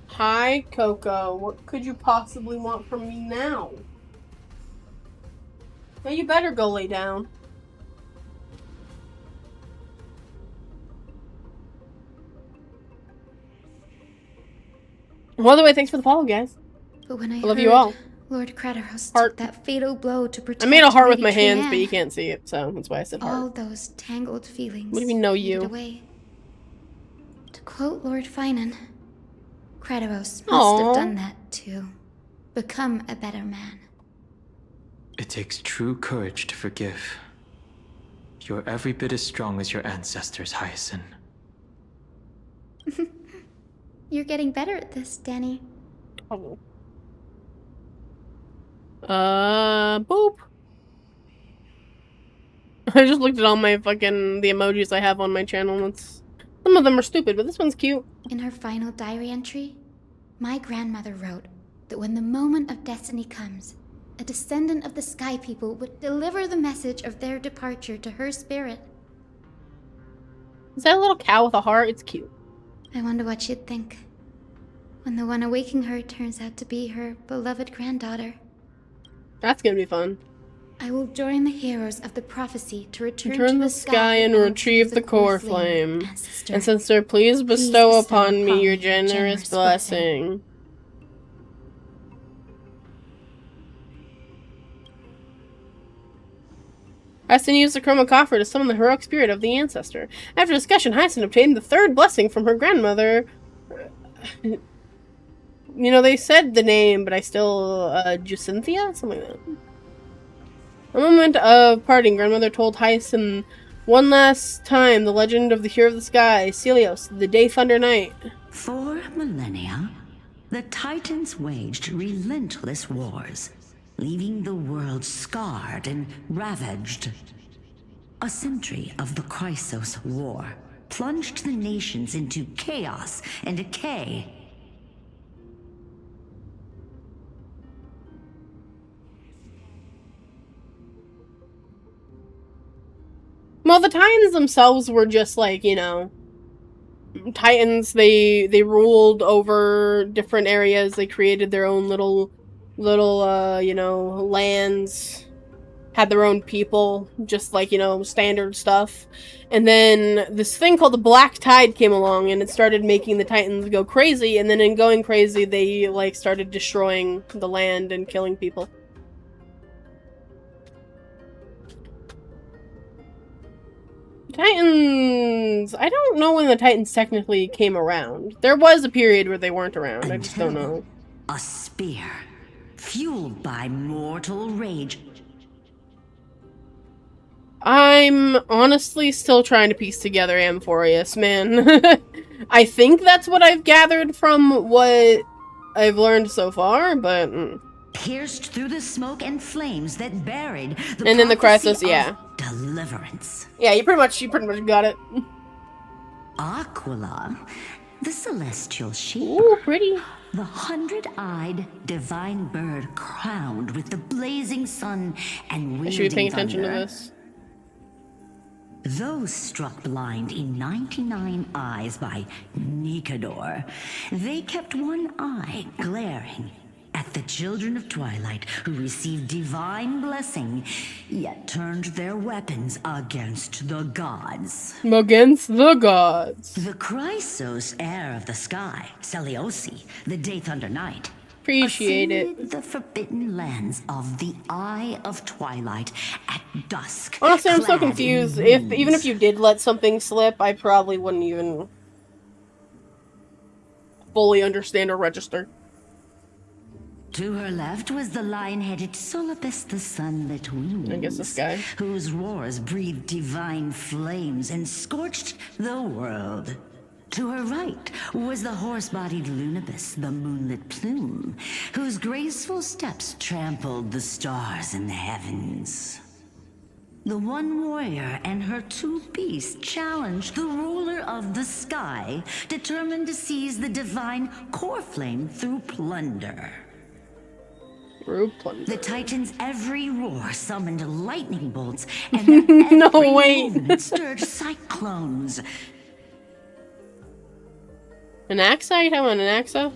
[SPEAKER 1] Hi, Coco. What could you possibly want from me now? Now you better go lay down. Well, the way, thanks for the follow, guys.
[SPEAKER 10] But when I
[SPEAKER 1] love you all.
[SPEAKER 10] Lord Craterhouse took that fatal blow to protect
[SPEAKER 1] I made a heart with
[SPEAKER 10] Lady
[SPEAKER 1] my hands,
[SPEAKER 10] Trianne,
[SPEAKER 1] but you can't see it, so that's why I said heart.
[SPEAKER 10] all those tangled feelings
[SPEAKER 1] What do you mean, no you?
[SPEAKER 10] faded away. To quote Lord Finan, Craterhouse must
[SPEAKER 1] Aww.
[SPEAKER 10] have done that to become a better man.
[SPEAKER 8] It takes true courage to forgive. You're every bit as strong as your ancestors, Hyacinth.
[SPEAKER 10] You're getting better at this, Danny.
[SPEAKER 1] Oh. Boop. I just looked at all my the emojis I have on my channel. Some of them are stupid, but this one's cute.
[SPEAKER 10] In her final diary entry, my grandmother wrote that when the moment of destiny comes, a descendant of the Sky People would deliver the message of their departure to her spirit.
[SPEAKER 1] Is that a little cow with a heart? It's cute.
[SPEAKER 10] I wonder what she'd think when the one awaking her turns out to be her beloved granddaughter.
[SPEAKER 1] That's gonna be fun.
[SPEAKER 10] I will join the heroes of the prophecy to return
[SPEAKER 1] to the sky and retrieve the core flame. Ancestor, please bestow upon me your generous blessing. Hyacinth used the chroma coffer to summon the heroic spirit of the ancestor. After discussion, Hyacinth obtained the third blessing from her grandmother. You know, they said the name, but I still, Jacynthia? Something like that. A moment of parting, grandmother told Hyacinth one last time the legend of the hero of the sky, Celios, the Day Thunder Knight.
[SPEAKER 21] For millennia, the Titans waged relentless wars, leaving the world scarred and ravaged. A century of the Chrysos War plunged the nations into chaos and decay.
[SPEAKER 1] Well, the Titans themselves were just like, you know, Titans. They ruled over different areas. They created their own little you know, lands, had their own people, just like, you know, standard stuff. And then this thing called the Black Tide came along, and it started making the Titans go crazy. And then in going crazy, they like started destroying the land and killing people. Titans... I don't know when the Titans technically came around. There was a period where they weren't around. I just don't know.
[SPEAKER 21] A spear, fueled by mortal rage.
[SPEAKER 1] I'm honestly still trying to piece together Amphoreus, man. I think that's what I've gathered from what I've learned so far, but...
[SPEAKER 21] Pierced through the smoke and flames that buried the
[SPEAKER 1] and then the Chrysos, yeah.
[SPEAKER 21] Deliverance.
[SPEAKER 1] Yeah, you pretty much got it.
[SPEAKER 21] Aquila, the celestial sheep.
[SPEAKER 1] Ooh, pretty.
[SPEAKER 21] The 100-eyed divine bird crowned with the blazing sun and wielding
[SPEAKER 1] I should be paying attention to
[SPEAKER 21] thunder.
[SPEAKER 1] this.
[SPEAKER 21] Those struck blind in 99 eyes by Nikador, they kept one eye glaring at the children of Twilight who received divine blessing, yet turned their weapons against the gods.
[SPEAKER 1] Against the gods.
[SPEAKER 21] The Chrysos heir of the sky, Celiosi, the Day Thunder Knight,
[SPEAKER 1] Appreciate it.
[SPEAKER 21] ascended the forbidden lands of the Eye of Twilight at dusk.
[SPEAKER 1] Honestly, I'm so
[SPEAKER 21] clad in
[SPEAKER 1] confused. Even if
[SPEAKER 21] wounds.
[SPEAKER 1] you did let something slip, I probably wouldn't even fully understand or register.
[SPEAKER 21] To her left was the lion-headed Solipus, the sunlit wings.
[SPEAKER 1] I guess this guy.
[SPEAKER 21] Whose roars breathed divine flames and scorched the world. To her right was the horse-bodied Lunibus, the moonlit plume, whose graceful steps trampled the stars in the heavens. The one warrior and her two beasts challenged the ruler of the sky, determined to seize the divine core flame through plunder. The Titan's every roar summoned lightning bolts, and their
[SPEAKER 1] No,
[SPEAKER 21] every
[SPEAKER 1] wait.
[SPEAKER 21] movement stirred cyclones.
[SPEAKER 1] An axa? You talking about an axa?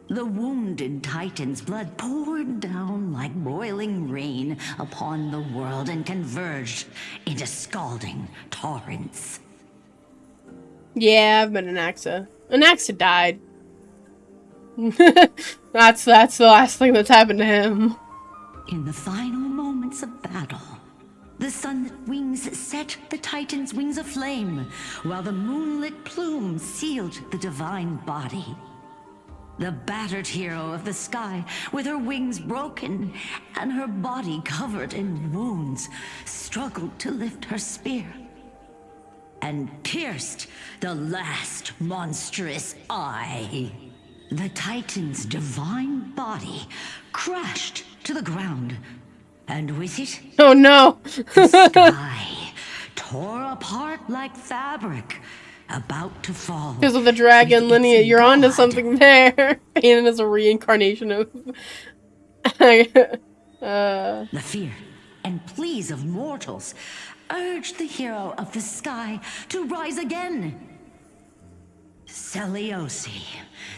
[SPEAKER 21] The wounded Titan's blood poured down like boiling rain upon the world and converged into scalding torrents.
[SPEAKER 1] Yeah, I've been an axa. An axa died. that's the last thing that's happened to him.
[SPEAKER 21] In the final moments of battle, the sunlit wings set the Titan's wings aflame, while the moonlit plume sealed the divine body. The battered hero of the sky, with her wings broken and her body covered in wounds, struggled to lift her spear and pierced the last monstrous eye. The Titan's divine body crashed to the ground, and with it,
[SPEAKER 1] oh no,
[SPEAKER 21] the sky tore apart like fabric, about to fall.
[SPEAKER 1] Because of the dragon lineage, you're onto something there. Pain is a reincarnation of.
[SPEAKER 21] The fear and pleas of mortals urged the hero of the sky to rise again. Celiosi,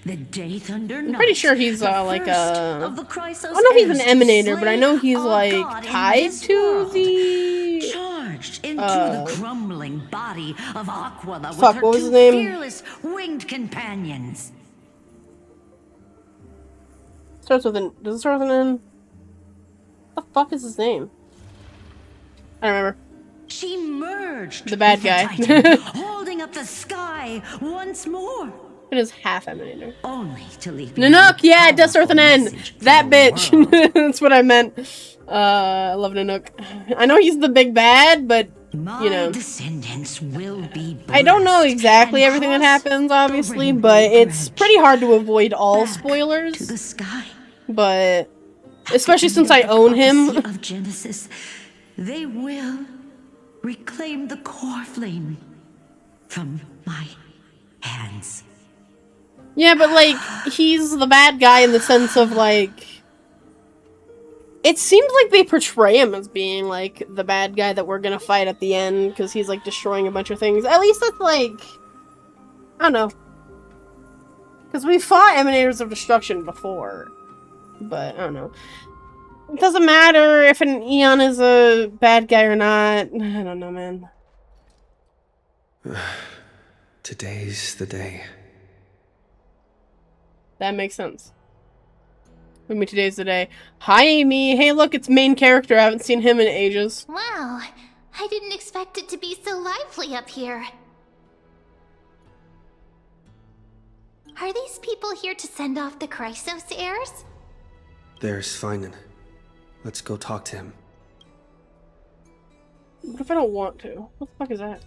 [SPEAKER 21] the Day Thunder Knight.
[SPEAKER 1] I'm pretty sure he's like a.
[SPEAKER 21] Of the Chrysos
[SPEAKER 1] I don't know if he's an
[SPEAKER 21] heirs,
[SPEAKER 1] emanator, but I know he's
[SPEAKER 21] slain
[SPEAKER 1] like
[SPEAKER 21] of God in
[SPEAKER 1] tied
[SPEAKER 21] this
[SPEAKER 1] to
[SPEAKER 21] world,
[SPEAKER 1] the.
[SPEAKER 21] charged into the crumbling body of Aquila with
[SPEAKER 1] Fuck,
[SPEAKER 21] her
[SPEAKER 1] what was
[SPEAKER 21] two
[SPEAKER 1] his name?
[SPEAKER 21] fearless winged companions.
[SPEAKER 1] Starts with an. Does it start with an N? What the fuck is his name? I don't remember.
[SPEAKER 21] She merged.
[SPEAKER 1] The bad guy.
[SPEAKER 21] Titan, holding up the sky once more.
[SPEAKER 1] It is half emanator.
[SPEAKER 21] Only to leave
[SPEAKER 1] Nanook, yeah, it does start with an N. That bitch. That's what I meant. I love Nanook. I know he's the big bad, but you know.
[SPEAKER 21] Descendants will be
[SPEAKER 1] I don't know exactly everything that happens, obviously, but it's pretty hard to avoid all spoilers.
[SPEAKER 21] To the sky.
[SPEAKER 1] But especially since I own him.
[SPEAKER 21] Of Genesis, they will reclaim the core flame from my hands.
[SPEAKER 1] Yeah, but like he's the bad guy in the sense of like it seems like they portray him as being like the bad guy that we're gonna fight at the end because he's like destroying a bunch of things. At least that's like I don't know, because we fought Emanators of Destruction before, but I don't know. It doesn't matter if an Eon is a bad guy or not. I don't know, man.
[SPEAKER 2] Today's the day.
[SPEAKER 1] That makes sense. I mean, today's the day. Hi, Amy. Hey, look, it's main character. I haven't seen him in ages.
[SPEAKER 5] Wow, I didn't expect it to be so lively up here. Are these people here to send off the Chrysos heirs?
[SPEAKER 2] There's Finan. Let's go talk to him.
[SPEAKER 1] What if I don't want to? What the fuck is that?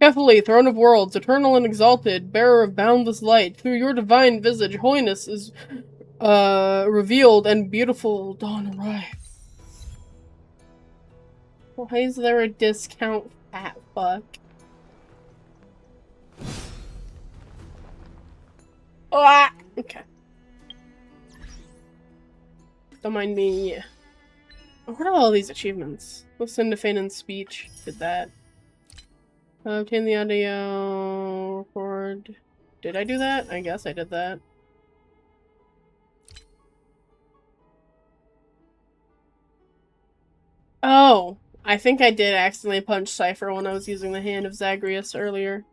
[SPEAKER 1] Carefully, Throne of Worlds, eternal and exalted, bearer of boundless light, through your divine visage, holiness is revealed and beautiful dawn arrives. Why is there a discount, fat fuck? Ah! Okay. Don't mind me. What are all these achievements? Listen to Fanon's speech. Did that. Obtain the audio. Record. Did I do that? I guess I did that. Oh. I think I did accidentally punch Cypher when I was using the hand of Zagreus earlier.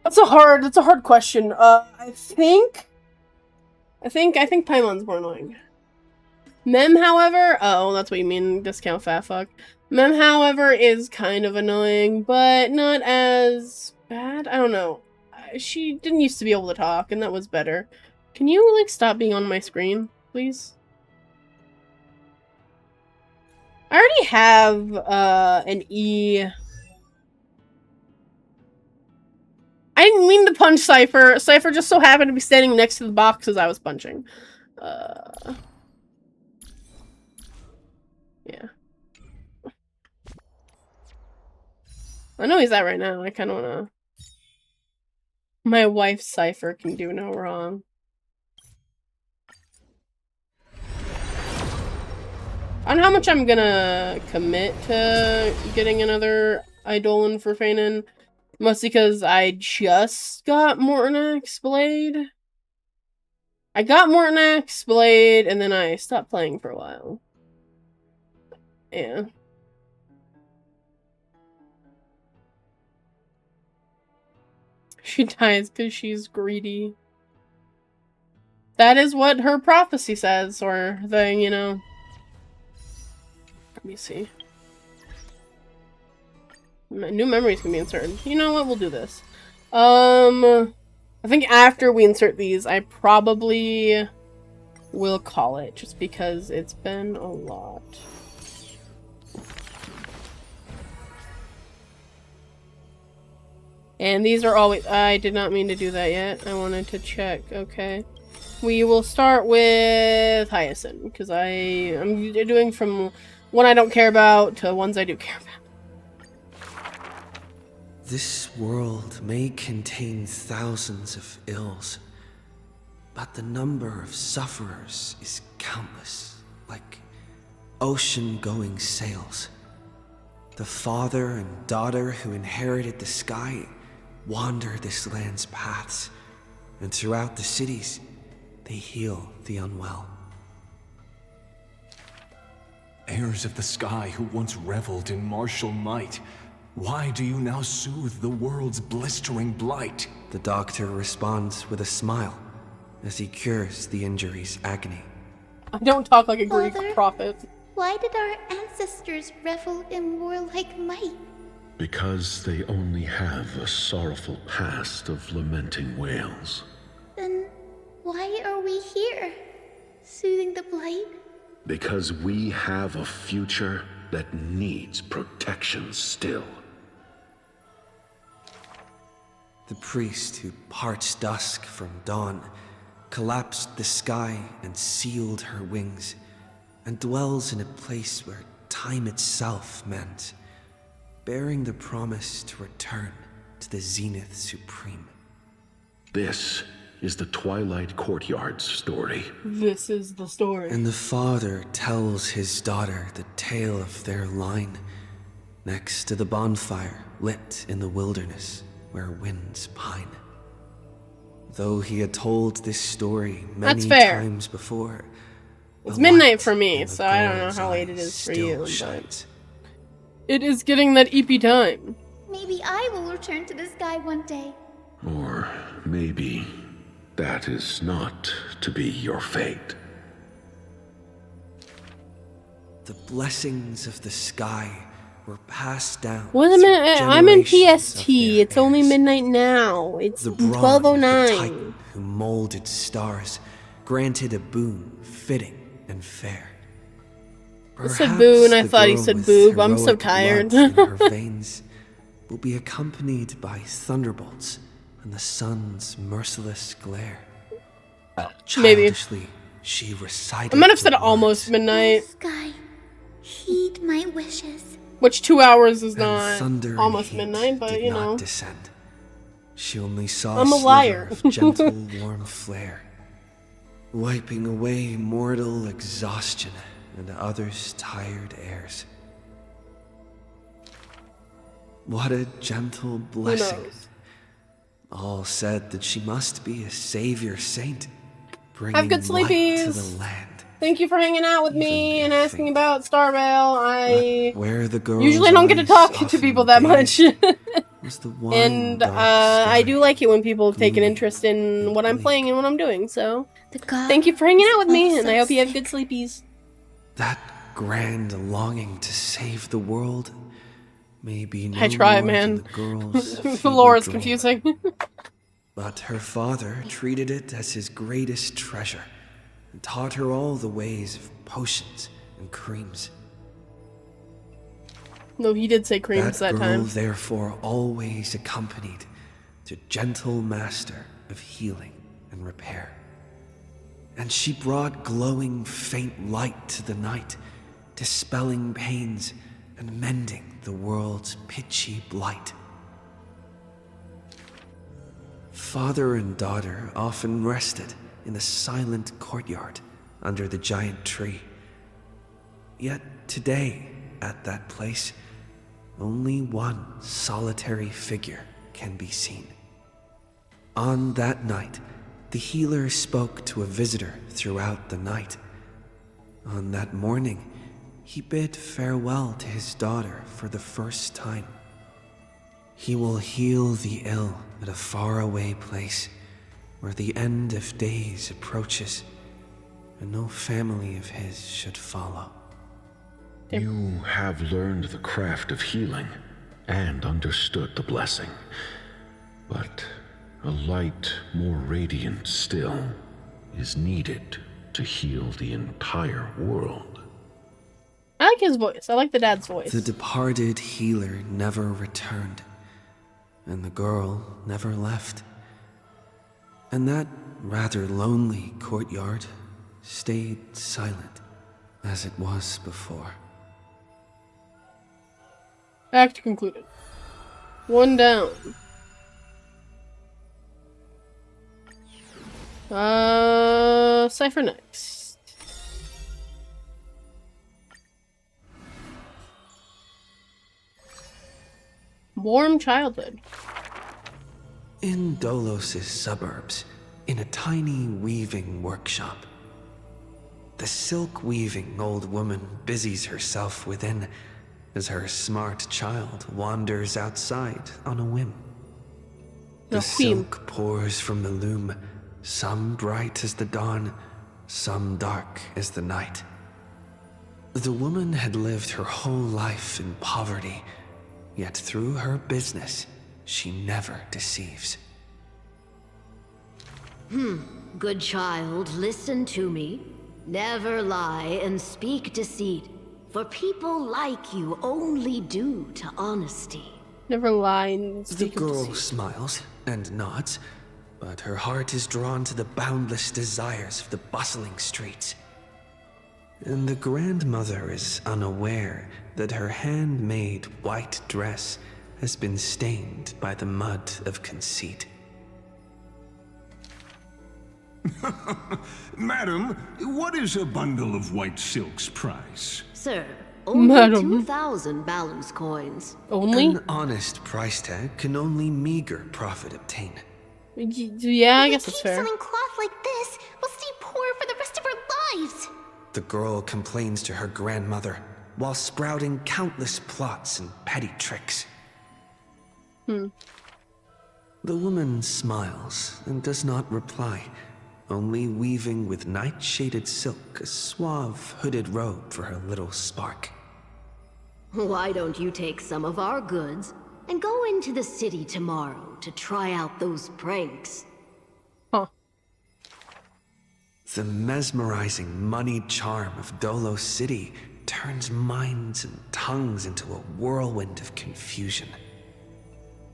[SPEAKER 1] That's a hard question. I think Paimon's more annoying. Mem, however, oh, that's what you mean, discount fat fuck. Mem, however, is kind of annoying, but not as bad. I don't know. She didn't used to be able to talk, and that was better. Can you, like, stop being on my screen, please? I already have, an E. I didn't mean to punch Cypher. Cypher just so happened to be standing next to the boxes I was punching. Yeah. I know he's at right now. I kind of wanna... My wife Cypher can do no wrong. I don't know how much I'm gonna commit to getting another Eidolon for Fanon. Mostly because I just got Mortonak's Blade. I got Mortonak's Blade, and then I stopped playing for a while. Yeah. She dies because she's greedy. That is what her prophecy says, or thing, you know. Let me see. New memories can be inserted. You know what? We'll do this. I think after we insert these, I probably will call it, just because it's been a lot. And these are always... I did not mean to do that yet. I wanted to check. Okay. We will start with Hyacinth, because I'm doing from one I don't care about to ones I do care about.
[SPEAKER 2] This world may contain thousands of ills, but the number of sufferers is countless, like ocean-going sails. The father and daughter who inherited the sky wander this land's paths, and throughout the cities, they heal the unwell.
[SPEAKER 6] Heirs of the sky who once reveled in martial might, why do you now soothe the world's blistering blight?
[SPEAKER 2] The doctor responds with a smile as he cures the injury's agony.
[SPEAKER 1] I don't talk like a Greek prophet.
[SPEAKER 10] Why did our ancestors revel in warlike might?
[SPEAKER 12] Because they only have a sorrowful past of lamenting wails.
[SPEAKER 10] Then why are we here, soothing the blight?
[SPEAKER 12] Because we have a future that needs protection still.
[SPEAKER 2] The priest who parts dusk from dawn collapsed the sky and sealed her wings, and dwells in a place where time itself mends, bearing the promise to return to the Zenith Supreme.
[SPEAKER 12] This is the Twilight Courtyard's story.
[SPEAKER 1] This is the story.
[SPEAKER 2] And the father tells his daughter the tale of their line, next to the bonfire lit in the wilderness where winds pine. Though he had told this story many times before,
[SPEAKER 1] it's midnight for me, so I don't know how late it is for you, but it is getting that EP time.
[SPEAKER 10] Maybe I will return to the sky one day.
[SPEAKER 12] Or maybe that is not to be your fate.
[SPEAKER 2] The blessings of the sky were passed down.
[SPEAKER 1] Wait a minute, I'm in PST. It's only midnight now. It's 12:09.
[SPEAKER 2] Who molded stars, granted a boon fitting and fair.
[SPEAKER 1] I said boon, I thought he said boob. I'm so tired.
[SPEAKER 2] In her veins will be accompanied by thunderbolts and the sun's merciless glare.
[SPEAKER 1] Maybe.
[SPEAKER 2] Childishly, she recited.
[SPEAKER 1] I might have said almost midnight.
[SPEAKER 10] Sky, heed my wishes.
[SPEAKER 1] Which 2 hours is not
[SPEAKER 2] thunder
[SPEAKER 1] almost midnight, but you know.
[SPEAKER 2] Descend. She only saw
[SPEAKER 1] I'm a liar.
[SPEAKER 2] Of gentle, warm flare, wiping away mortal exhaustion and others' tired airs. What a gentle blessing. All said that she must be a savior saint, bringing
[SPEAKER 1] Have good
[SPEAKER 2] light to
[SPEAKER 1] sleepies.
[SPEAKER 2] the land.
[SPEAKER 1] Thank you for hanging out with me and asking about Starvale. I
[SPEAKER 2] where the girl's
[SPEAKER 1] usually don't get to
[SPEAKER 2] eyes
[SPEAKER 1] talk to
[SPEAKER 2] often
[SPEAKER 1] people that much.
[SPEAKER 2] was the one
[SPEAKER 1] And
[SPEAKER 2] dark
[SPEAKER 1] I do like it when people take an
[SPEAKER 2] gloomy
[SPEAKER 1] interest in what I'm playing and what I'm doing, so
[SPEAKER 10] The god
[SPEAKER 1] thank you for hanging out with me,
[SPEAKER 10] was
[SPEAKER 1] and I
[SPEAKER 10] also
[SPEAKER 1] hope you have
[SPEAKER 10] sick.
[SPEAKER 1] good sleepies.
[SPEAKER 2] That grand longing to save the world may be no
[SPEAKER 1] I try,
[SPEAKER 2] more
[SPEAKER 1] man.
[SPEAKER 2] than the girl's
[SPEAKER 1] The
[SPEAKER 2] feeble
[SPEAKER 1] lore is
[SPEAKER 2] dream.
[SPEAKER 1] confusing.
[SPEAKER 2] But her father treated it as his greatest treasure and taught her all the ways of potions and creams.
[SPEAKER 1] No, he did say creams that
[SPEAKER 2] girl,
[SPEAKER 1] time.
[SPEAKER 2] therefore, always accompanied the gentle master of healing and repair. And she brought glowing faint light to the night, dispelling pains and mending the world's pitchy blight. Father and daughter often rested in the silent courtyard under the giant tree. Yet today, at that place, only one solitary figure can be seen. On that night, the healer spoke to a visitor throughout the night. On that morning, he bid farewell to his daughter for the first time. He will heal the ill at a faraway place where the end of days approaches, and no family of his should follow.
[SPEAKER 12] You have learned the craft of healing and understood the blessing. But a light more radiant still is needed to heal the entire world.
[SPEAKER 1] I like his voice. I like the dad's voice.
[SPEAKER 2] The departed healer never returned, and the girl never left. And that rather lonely courtyard stayed silent as it was before.
[SPEAKER 1] Act concluded. One down. Cypher next. Warm childhood.
[SPEAKER 2] In Dolos' suburbs, in a tiny weaving workshop, the silk-weaving old woman busies herself within as her smart child wanders outside on a whim. The silk pours from the loom, some bright as the dawn, some dark as the night. The woman had lived her whole life in poverty, yet through her business, she never deceives.
[SPEAKER 9] Good child, listen to me. Never lie and speak deceit, for people like you only do to honesty.
[SPEAKER 1] Never lie and
[SPEAKER 2] The
[SPEAKER 1] speak of
[SPEAKER 2] girl
[SPEAKER 1] deceit.
[SPEAKER 2] smiles and nods, but her heart is drawn to the boundless desires of the bustling streets. And the grandmother is unaware that her handmade white dress has been stained by the mud of conceit.
[SPEAKER 6] Madam, what is a bundle of white silk's price?
[SPEAKER 9] Sir, only 2,000 balance coins.
[SPEAKER 1] Only?
[SPEAKER 2] An honest price tag can only meager profit obtain.
[SPEAKER 1] Yeah, I guess that's fair.
[SPEAKER 14] Selling cloth like this, we'll stay poor for the rest of our lives.
[SPEAKER 2] The girl complains to her grandmother while sprouting countless plots and petty tricks. The woman smiles and does not reply, only weaving with night-shaded silk a suave hooded robe for her little spark.
[SPEAKER 9] Why don't you take some of our goods and go into the city tomorrow to try out those pranks?
[SPEAKER 2] The mesmerizing moneyed charm of Dolos City turns minds and tongues into a whirlwind of confusion.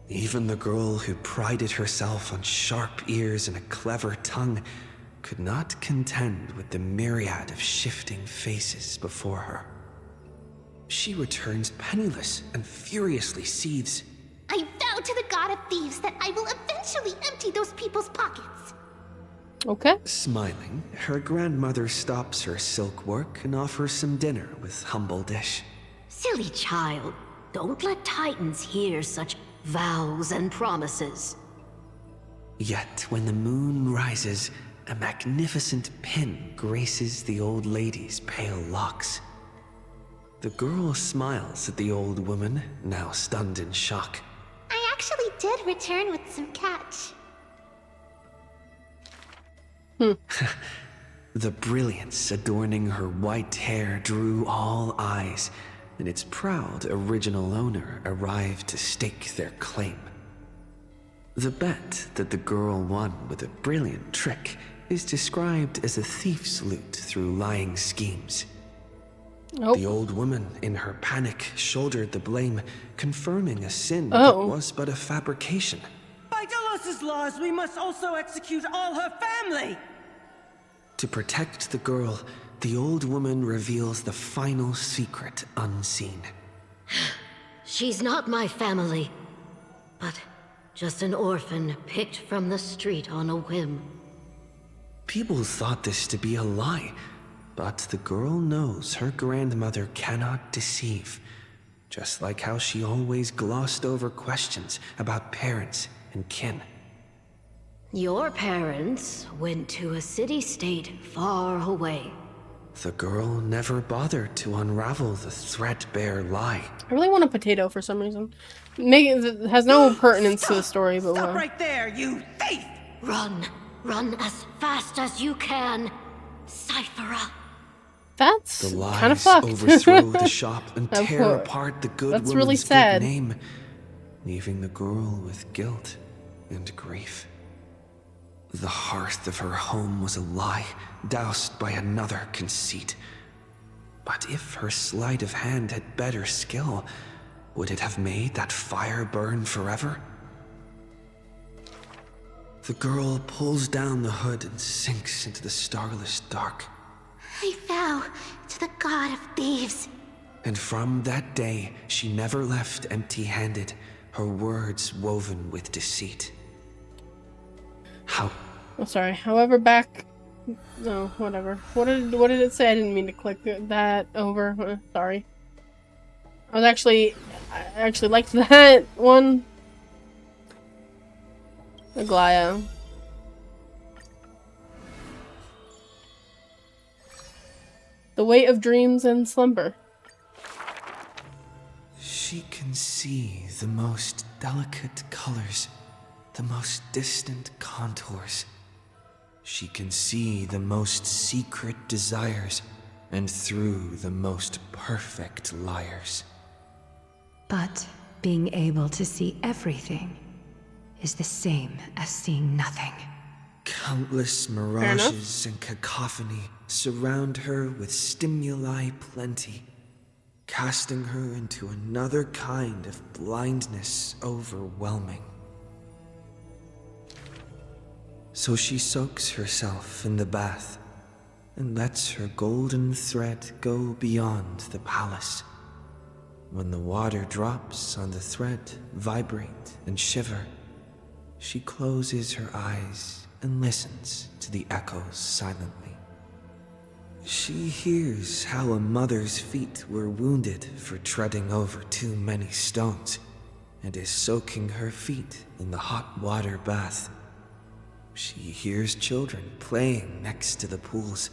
[SPEAKER 2] Even the girl who prided herself on sharp ears and a clever tongue could not contend with the myriad of shifting faces before her. She returns penniless and furiously seethes.
[SPEAKER 14] I vow to the god of thieves that I will eventually empty those people's pockets.
[SPEAKER 1] Okay.
[SPEAKER 2] Smiling, her grandmother stops her silk work and offers some dinner with humble dish.
[SPEAKER 9] Silly child, don't let Titans hear such vows and promises.
[SPEAKER 2] Yet when the moon rises a magnificent pin graces the old lady's pale locks. The girl smiles at the old woman, now stunned in shock.
[SPEAKER 14] I actually did return with some catch.
[SPEAKER 2] The brilliance adorning her white hair drew all eyes, and its proud original owner arrived to stake their claim. The bet that the girl won with a brilliant trick is described as a thief's loot through lying schemes.
[SPEAKER 1] Nope.
[SPEAKER 2] The old woman, in her panic, shouldered the blame, confirming a sin that was but a fabrication.
[SPEAKER 18] By Delos' laws, we must also execute all her family!
[SPEAKER 2] To protect the girl, the old woman reveals the final secret unseen.
[SPEAKER 9] She's not my family, but just an orphan picked from the street on a whim.
[SPEAKER 2] People thought this to be a lie, but the girl knows her grandmother cannot deceive, just like how she always glossed over questions about parents and kin.
[SPEAKER 9] Your parents went to a city-state far away.
[SPEAKER 2] The girl never bothered to unravel the threadbare lie.
[SPEAKER 1] I really want a potato for some reason. It has no pertinence to the story, but
[SPEAKER 18] Stop right there, you thief!
[SPEAKER 9] Run! Run as fast as you can! Cyphera!
[SPEAKER 1] That's
[SPEAKER 2] the lies
[SPEAKER 1] kind of fucked.
[SPEAKER 2] overthrow the shop and
[SPEAKER 1] Of
[SPEAKER 2] tear
[SPEAKER 1] course.
[SPEAKER 2] apart the good
[SPEAKER 1] That's
[SPEAKER 2] woman's
[SPEAKER 1] really
[SPEAKER 2] good
[SPEAKER 1] sad.
[SPEAKER 2] name, leaving the girl with guilt and grief. The hearth of her home was a lie, doused by another conceit. But if her sleight of hand had better skill, would it have made that fire burn forever? The girl pulls down the hood and sinks into the starless dark.
[SPEAKER 14] I vow to the god of thieves.
[SPEAKER 2] And from that day, she never left empty-handed, her words woven with deceit.
[SPEAKER 1] Oh, sorry. However, back. No, whatever. What did it say? I didn't mean to click that over. Sorry. I actually liked that one. Aglaya. The weight of dreams and slumber.
[SPEAKER 2] She can see the most delicate colors, the most distant contours. She can see the most secret desires, and through the most perfect liars.
[SPEAKER 13] But being able to see everything is the same as seeing nothing.
[SPEAKER 2] Countless mirages and cacophony surround her with stimuli plenty, casting her into another kind of blindness overwhelming. So she soaks herself in the bath and lets her golden thread go beyond the palace. When the water drops on the thread vibrate and shiver, she closes her eyes and listens to the echoes silently. She hears how a mother's feet were wounded for treading over too many stones, and is soaking her feet in the hot water bath. She hears children playing next to the pools,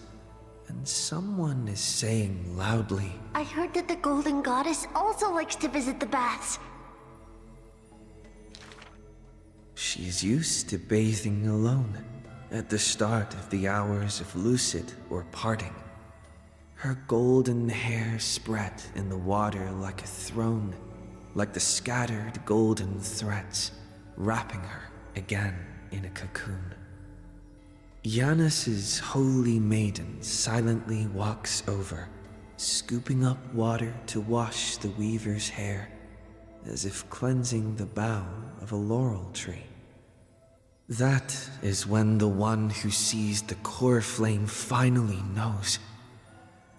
[SPEAKER 2] and someone is saying loudly,
[SPEAKER 14] I heard that the golden goddess also likes to visit the baths.
[SPEAKER 2] She's used to bathing alone at the start of the hours of lucid or parting. Her golden hair spread in the water like a throne, like the scattered golden threads, wrapping her again in a cocoon. Yanis's holy maiden silently walks over, scooping up water to wash the weaver's hair, as if cleansing the bough of a laurel tree. That is when the one who sees the core flame finally knows.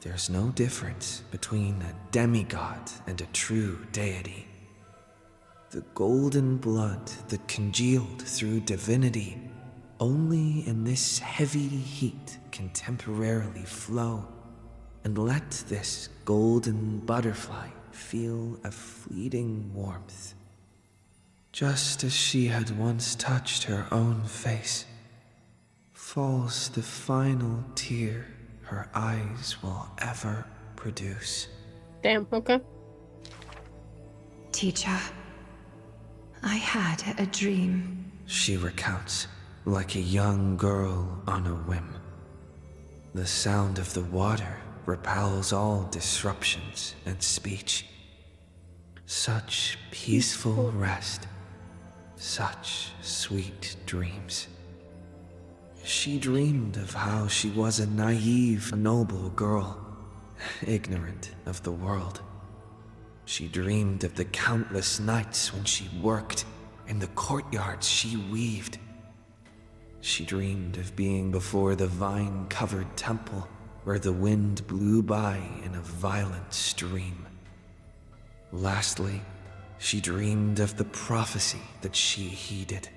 [SPEAKER 2] There's no difference between a demigod and a true deity. The golden blood that congealed through divinity only in this heavy heat can temporarily flow, and let this golden butterfly feel a fleeting warmth. Just as she had once touched her own face, falls the final tear her eyes will ever produce.
[SPEAKER 1] Damn, okay.
[SPEAKER 16] Teacher, I had a dream.
[SPEAKER 2] She recounts, like a young girl on a whim. The sound of the water repels all disruptions and speech. Such peaceful rest, such sweet dreams. She dreamed of how she was a naive, noble girl, ignorant of the world. She dreamed of the countless nights when she worked in the courtyards she weaved. She dreamed of being before the vine-covered temple where the wind blew by in a violent stream. Lastly, she dreamed of the prophecy that she heeded,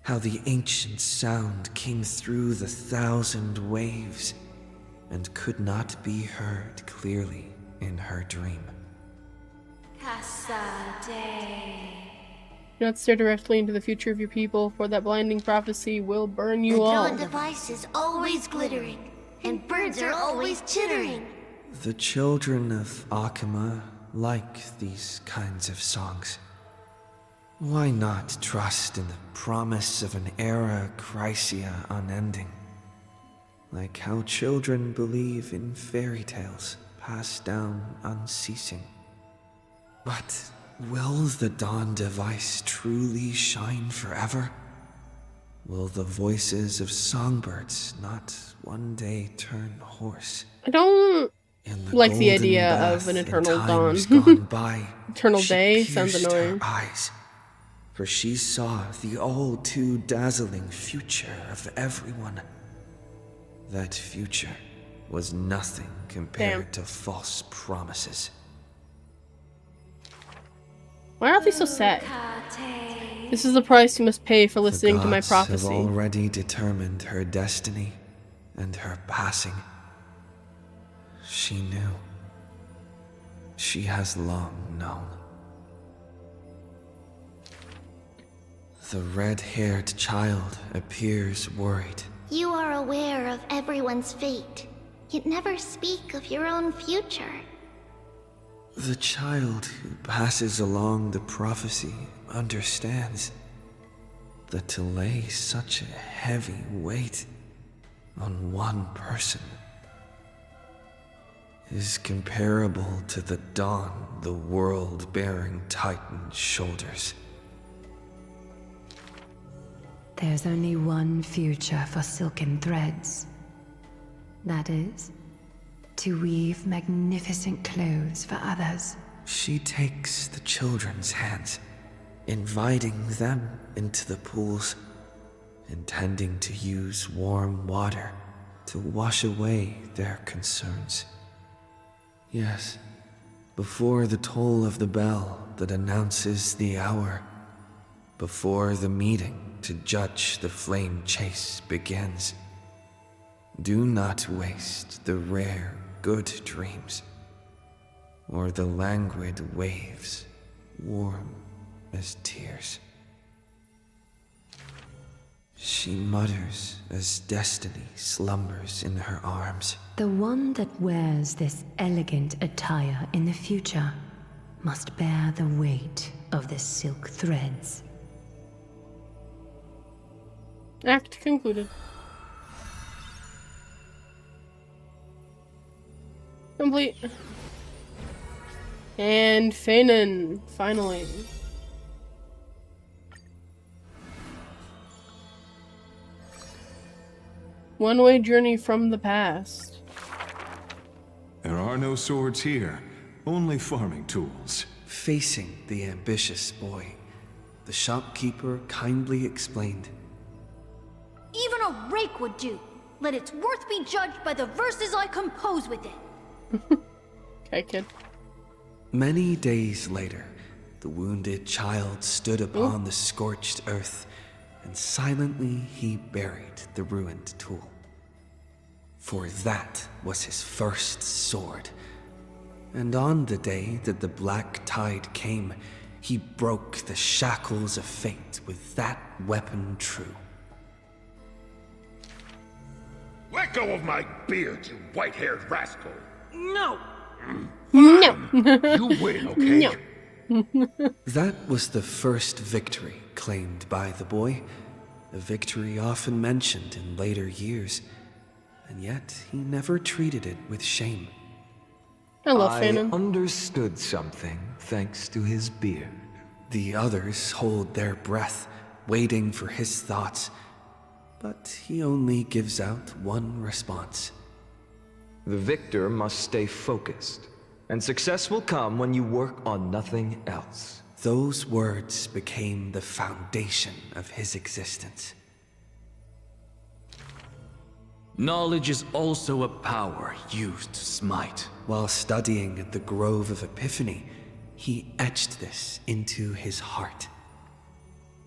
[SPEAKER 2] how the ancient sound came through the 1,000 waves and could not be heard clearly in her dream.
[SPEAKER 1] Do not stare directly into the future of your people, for that blinding prophecy will burn you all.
[SPEAKER 14] The dawn device is always glittering, and birds are always chittering.
[SPEAKER 2] The children of Akima like these kinds of songs. Why not trust in the promise of an era Chrysia unending? Like how children believe in fairy tales passed down unceasing. But will the dawn device truly shine forever? Will the voices of songbirds not one day turn hoarse?
[SPEAKER 1] I don't like the idea of an eternal dawn.
[SPEAKER 2] By,
[SPEAKER 1] Eternal
[SPEAKER 2] she
[SPEAKER 1] day sounds
[SPEAKER 2] pierced
[SPEAKER 1] annoying.
[SPEAKER 2] her eyes, for she saw the all too dazzling future of everyone. That future was nothing compared to false promises.
[SPEAKER 1] Why are they so sad? This is the price you must pay for listening to my
[SPEAKER 2] Gods
[SPEAKER 1] prophecy.
[SPEAKER 2] have already determined her destiny and her passing. She knew. She has long known. The red-haired child appears worried.
[SPEAKER 14] You are aware of everyone's fate, yet never speak of your own future.
[SPEAKER 2] The child who passes along the prophecy understands that to lay such a heavy weight on one person is comparable to the dawn the world-bearing Titan shoulders.
[SPEAKER 16] There's only one future for silken threads. That is, to weave magnificent clothes for others.
[SPEAKER 2] She takes the children's hands, inviting them into the pools, intending to use warm water to wash away their concerns. Yes, before the toll of the bell that announces the hour, before the meeting to judge the flame chase begins. Do not waste the rare good dreams, or the languid waves, warm as tears. She mutters as destiny slumbers in her arms.
[SPEAKER 16] The one that wears this elegant attire in the future must bear the weight of the silk threads.
[SPEAKER 1] Act concluded. Complete. And Fanon, finally. One-way journey from the past.
[SPEAKER 6] There are no swords here, only farming tools.
[SPEAKER 2] Facing the ambitious boy, the shopkeeper kindly explained.
[SPEAKER 11] Even a rake would do. Let its worth be judged by the verses I compose with it.
[SPEAKER 1] Okay, kid.
[SPEAKER 2] Many days later, the wounded child stood upon the scorched earth, and silently he buried the ruined tool. For that was his first sword. And on the day that the black tide came, he broke the shackles of fate with that weapon true.
[SPEAKER 12] Let go of my beard, you white-haired rascal!
[SPEAKER 18] No!
[SPEAKER 1] No!
[SPEAKER 12] You win, okay?
[SPEAKER 1] No.
[SPEAKER 2] That was the first victory claimed by the boy, a victory often mentioned in later years, and yet he never treated it with shame.
[SPEAKER 1] I love
[SPEAKER 4] I
[SPEAKER 1] Phantom.
[SPEAKER 4] understood something thanks to his beard.
[SPEAKER 2] The others hold their breath, waiting for his thoughts, but he only gives out one response.
[SPEAKER 4] The victor must stay focused, and success will come when you work on nothing else.
[SPEAKER 2] Those words became the foundation of his existence.
[SPEAKER 19] Knowledge is also a power used to smite.
[SPEAKER 2] While studying at the Grove of Epiphany, he etched this into his heart.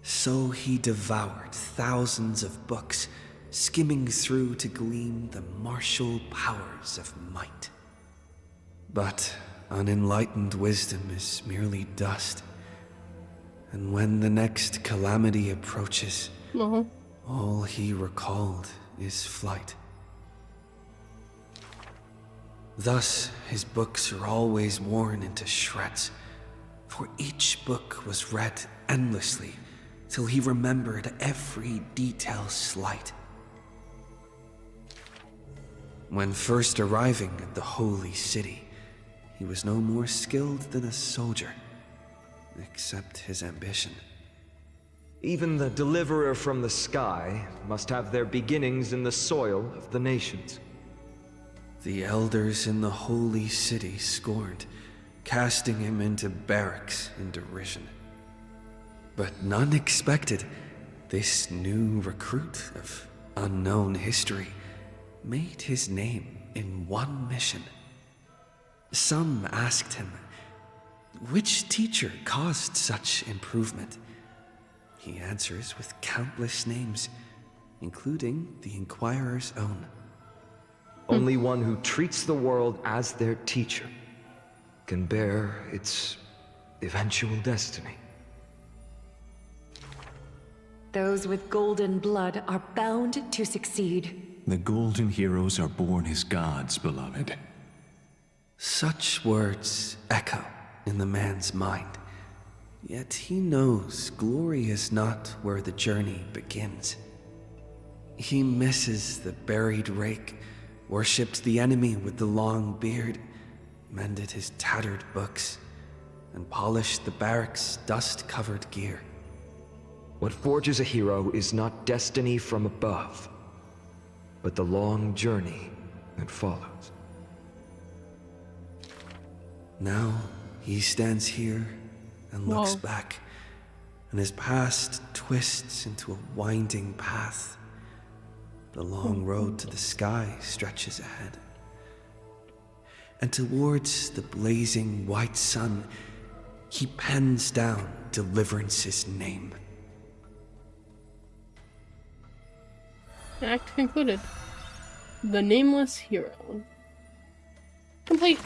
[SPEAKER 2] So he devoured thousands of books, skimming through to glean the martial powers of might. But unenlightened wisdom is merely dust. And when the next calamity approaches, all he recalled is flight. Thus, his books are always worn into shreds, for each book was read endlessly till he remembered every detail slight. When first arriving at the holy city, he was no more skilled than a soldier, except his ambition.
[SPEAKER 4] Even the deliverer from the sky must have their beginnings in the soil of the nations.
[SPEAKER 2] The elders in the holy city scorned, casting him into barracks in derision. But none expected this new recruit of unknown history made his name in one mission. Some asked him, which teacher caused such improvement? He answers with countless names, including the Inquirer's own.
[SPEAKER 4] Only one who treats the world as their teacher can bear its eventual destiny.
[SPEAKER 13] Those with golden blood are bound to succeed.
[SPEAKER 6] The golden heroes are born as gods, beloved.
[SPEAKER 2] Such words echo in the man's mind, yet he knows glory is not where the journey begins. He misses the buried rake, worshipped the enemy with the long beard, mended his tattered books, and polished the barracks' dust-covered gear.
[SPEAKER 4] What forges a hero is not destiny from above, but the long journey that follows.
[SPEAKER 2] Now he stands here and looks
[SPEAKER 1] Whoa.
[SPEAKER 2] back, and his past twists into a winding path. The long road to the sky stretches ahead. And towards the blazing white sun, he pens down Deliverance's name.
[SPEAKER 1] Act concluded. The Nameless Hero. Complete.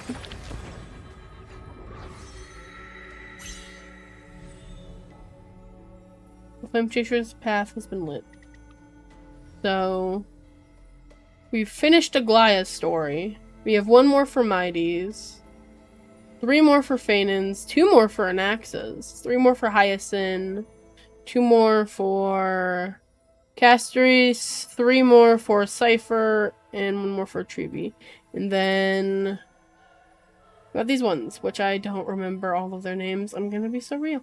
[SPEAKER 1] The Flame Chaser's path has been lit. So, we've finished Aglaya's story. We have one more for Mides, 3 more for Phaenon's, 2 more for Anaxa's, 3 more for Hyacinth, 2 more for Castries, 3 more for Cypher, and 1 more for Trevi. And then we got these ones, which I don't remember all of their names. I'm gonna be so real.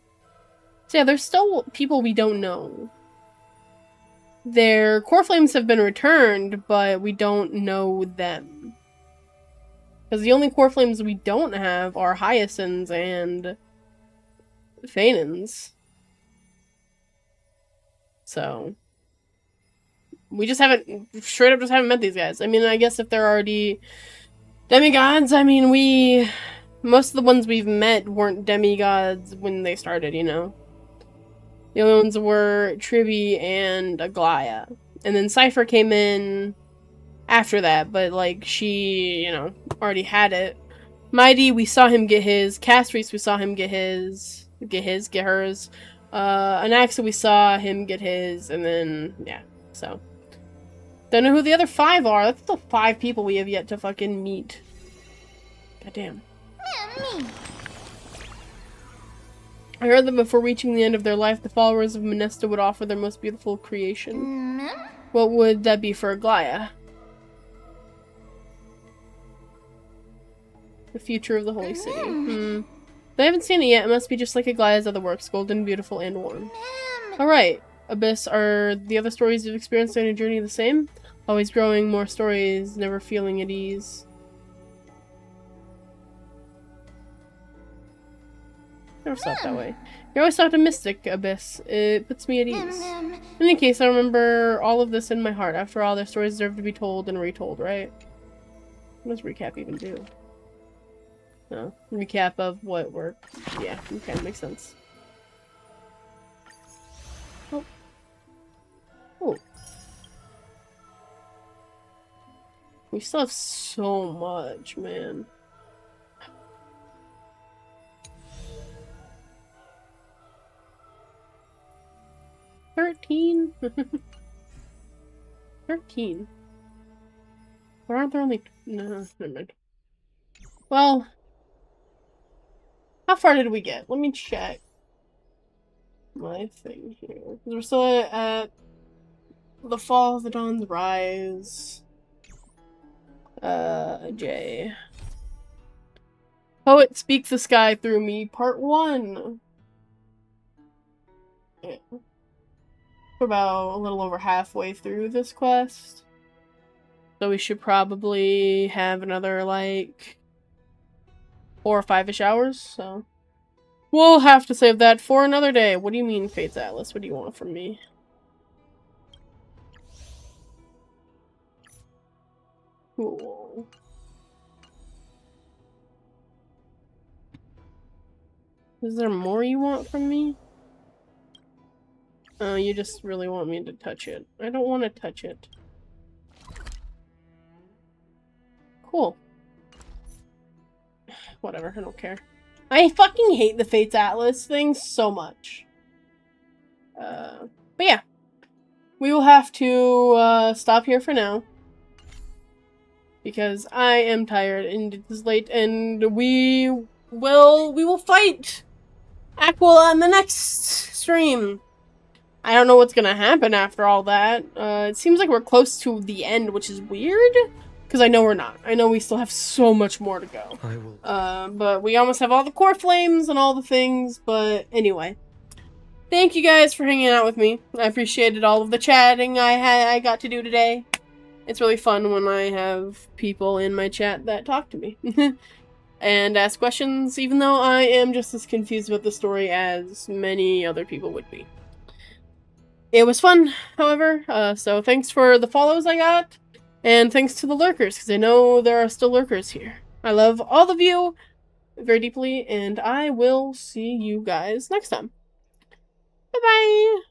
[SPEAKER 1] So yeah, there's still people we don't know. Their core flames have been returned, but we don't know them. Because the only core flames we don't have are Hyacinth's and Phaenon's. So we just haven't, straight up just haven't met these guys. I mean, I guess if they're already demigods, I mean, most of the ones we've met weren't demigods when they started, you know? The only ones were Trevi and Aglaya. And then Cypher came in after that, but, like, she, you know, already had it. Mighty, we saw him get his. Castries, we saw him get hers. Anaxa, we saw him get his, and then, yeah, so. Don't know who the other 5 are. That's still 5 people we have yet to fucking meet. Goddamn.
[SPEAKER 5] Me.
[SPEAKER 1] I heard that before reaching the end of their life, the followers of Minesta would offer their most beautiful creation. What would that be for Aglaya? The future of the holy city. They haven't seen it yet. It must be just like Aglaya's other works, golden, beautiful, and warm. Alright, Abyss, are the other stories you've experienced on your journey the same? Always growing, more stories, never feeling at ease. Never saw it that way. You're always optimistic, Abyss. It puts me at ease. In any case, I remember all of this in my heart. After all, their stories deserve to be told and retold, right? What does recap even do? No. Recap of what worked. Yeah, okay, makes sense. Oh. Oh. We still have so much, man. $13? 13. Why aren't there only... No, never mind. Well... How far did we get? Let me check my thing here. Because we're still at the fall of the dawn's rise. J. Poet Speak the Sky Through Me, Part 1. Yeah. We're about a little over halfway through this quest. So we should probably have another, like, 4 or 5-ish hours, so... We'll have to save that for another day. What do you mean, Fate's Atlas? What do you want from me? Cool. Is there more you want from me? Oh, you just really want me to touch it. I don't want to touch it. Cool. Whatever, I don't care. I fucking hate the Fates Atlas thing so much. But yeah. We will have to stop here for now. Because I am tired and it is late and we will fight Aquila on the next stream. I don't know what's gonna happen after all that. It seems like we're close to the end, which is weird. Because I know we're not. I know we still have so much more to go.
[SPEAKER 2] I will.
[SPEAKER 1] But we almost have all the core flames and all the things. But anyway. Thank you guys for hanging out with me. I appreciated all of the chatting I got to do today. It's really fun when I have people in my chat that talk to me. And ask questions, even though I am just as confused about the story as many other people would be. It was fun, however. So thanks for the follows I got. And thanks to the lurkers, because I know there are still lurkers here. I love all of you very deeply, and I will see you guys next time. Bye-bye!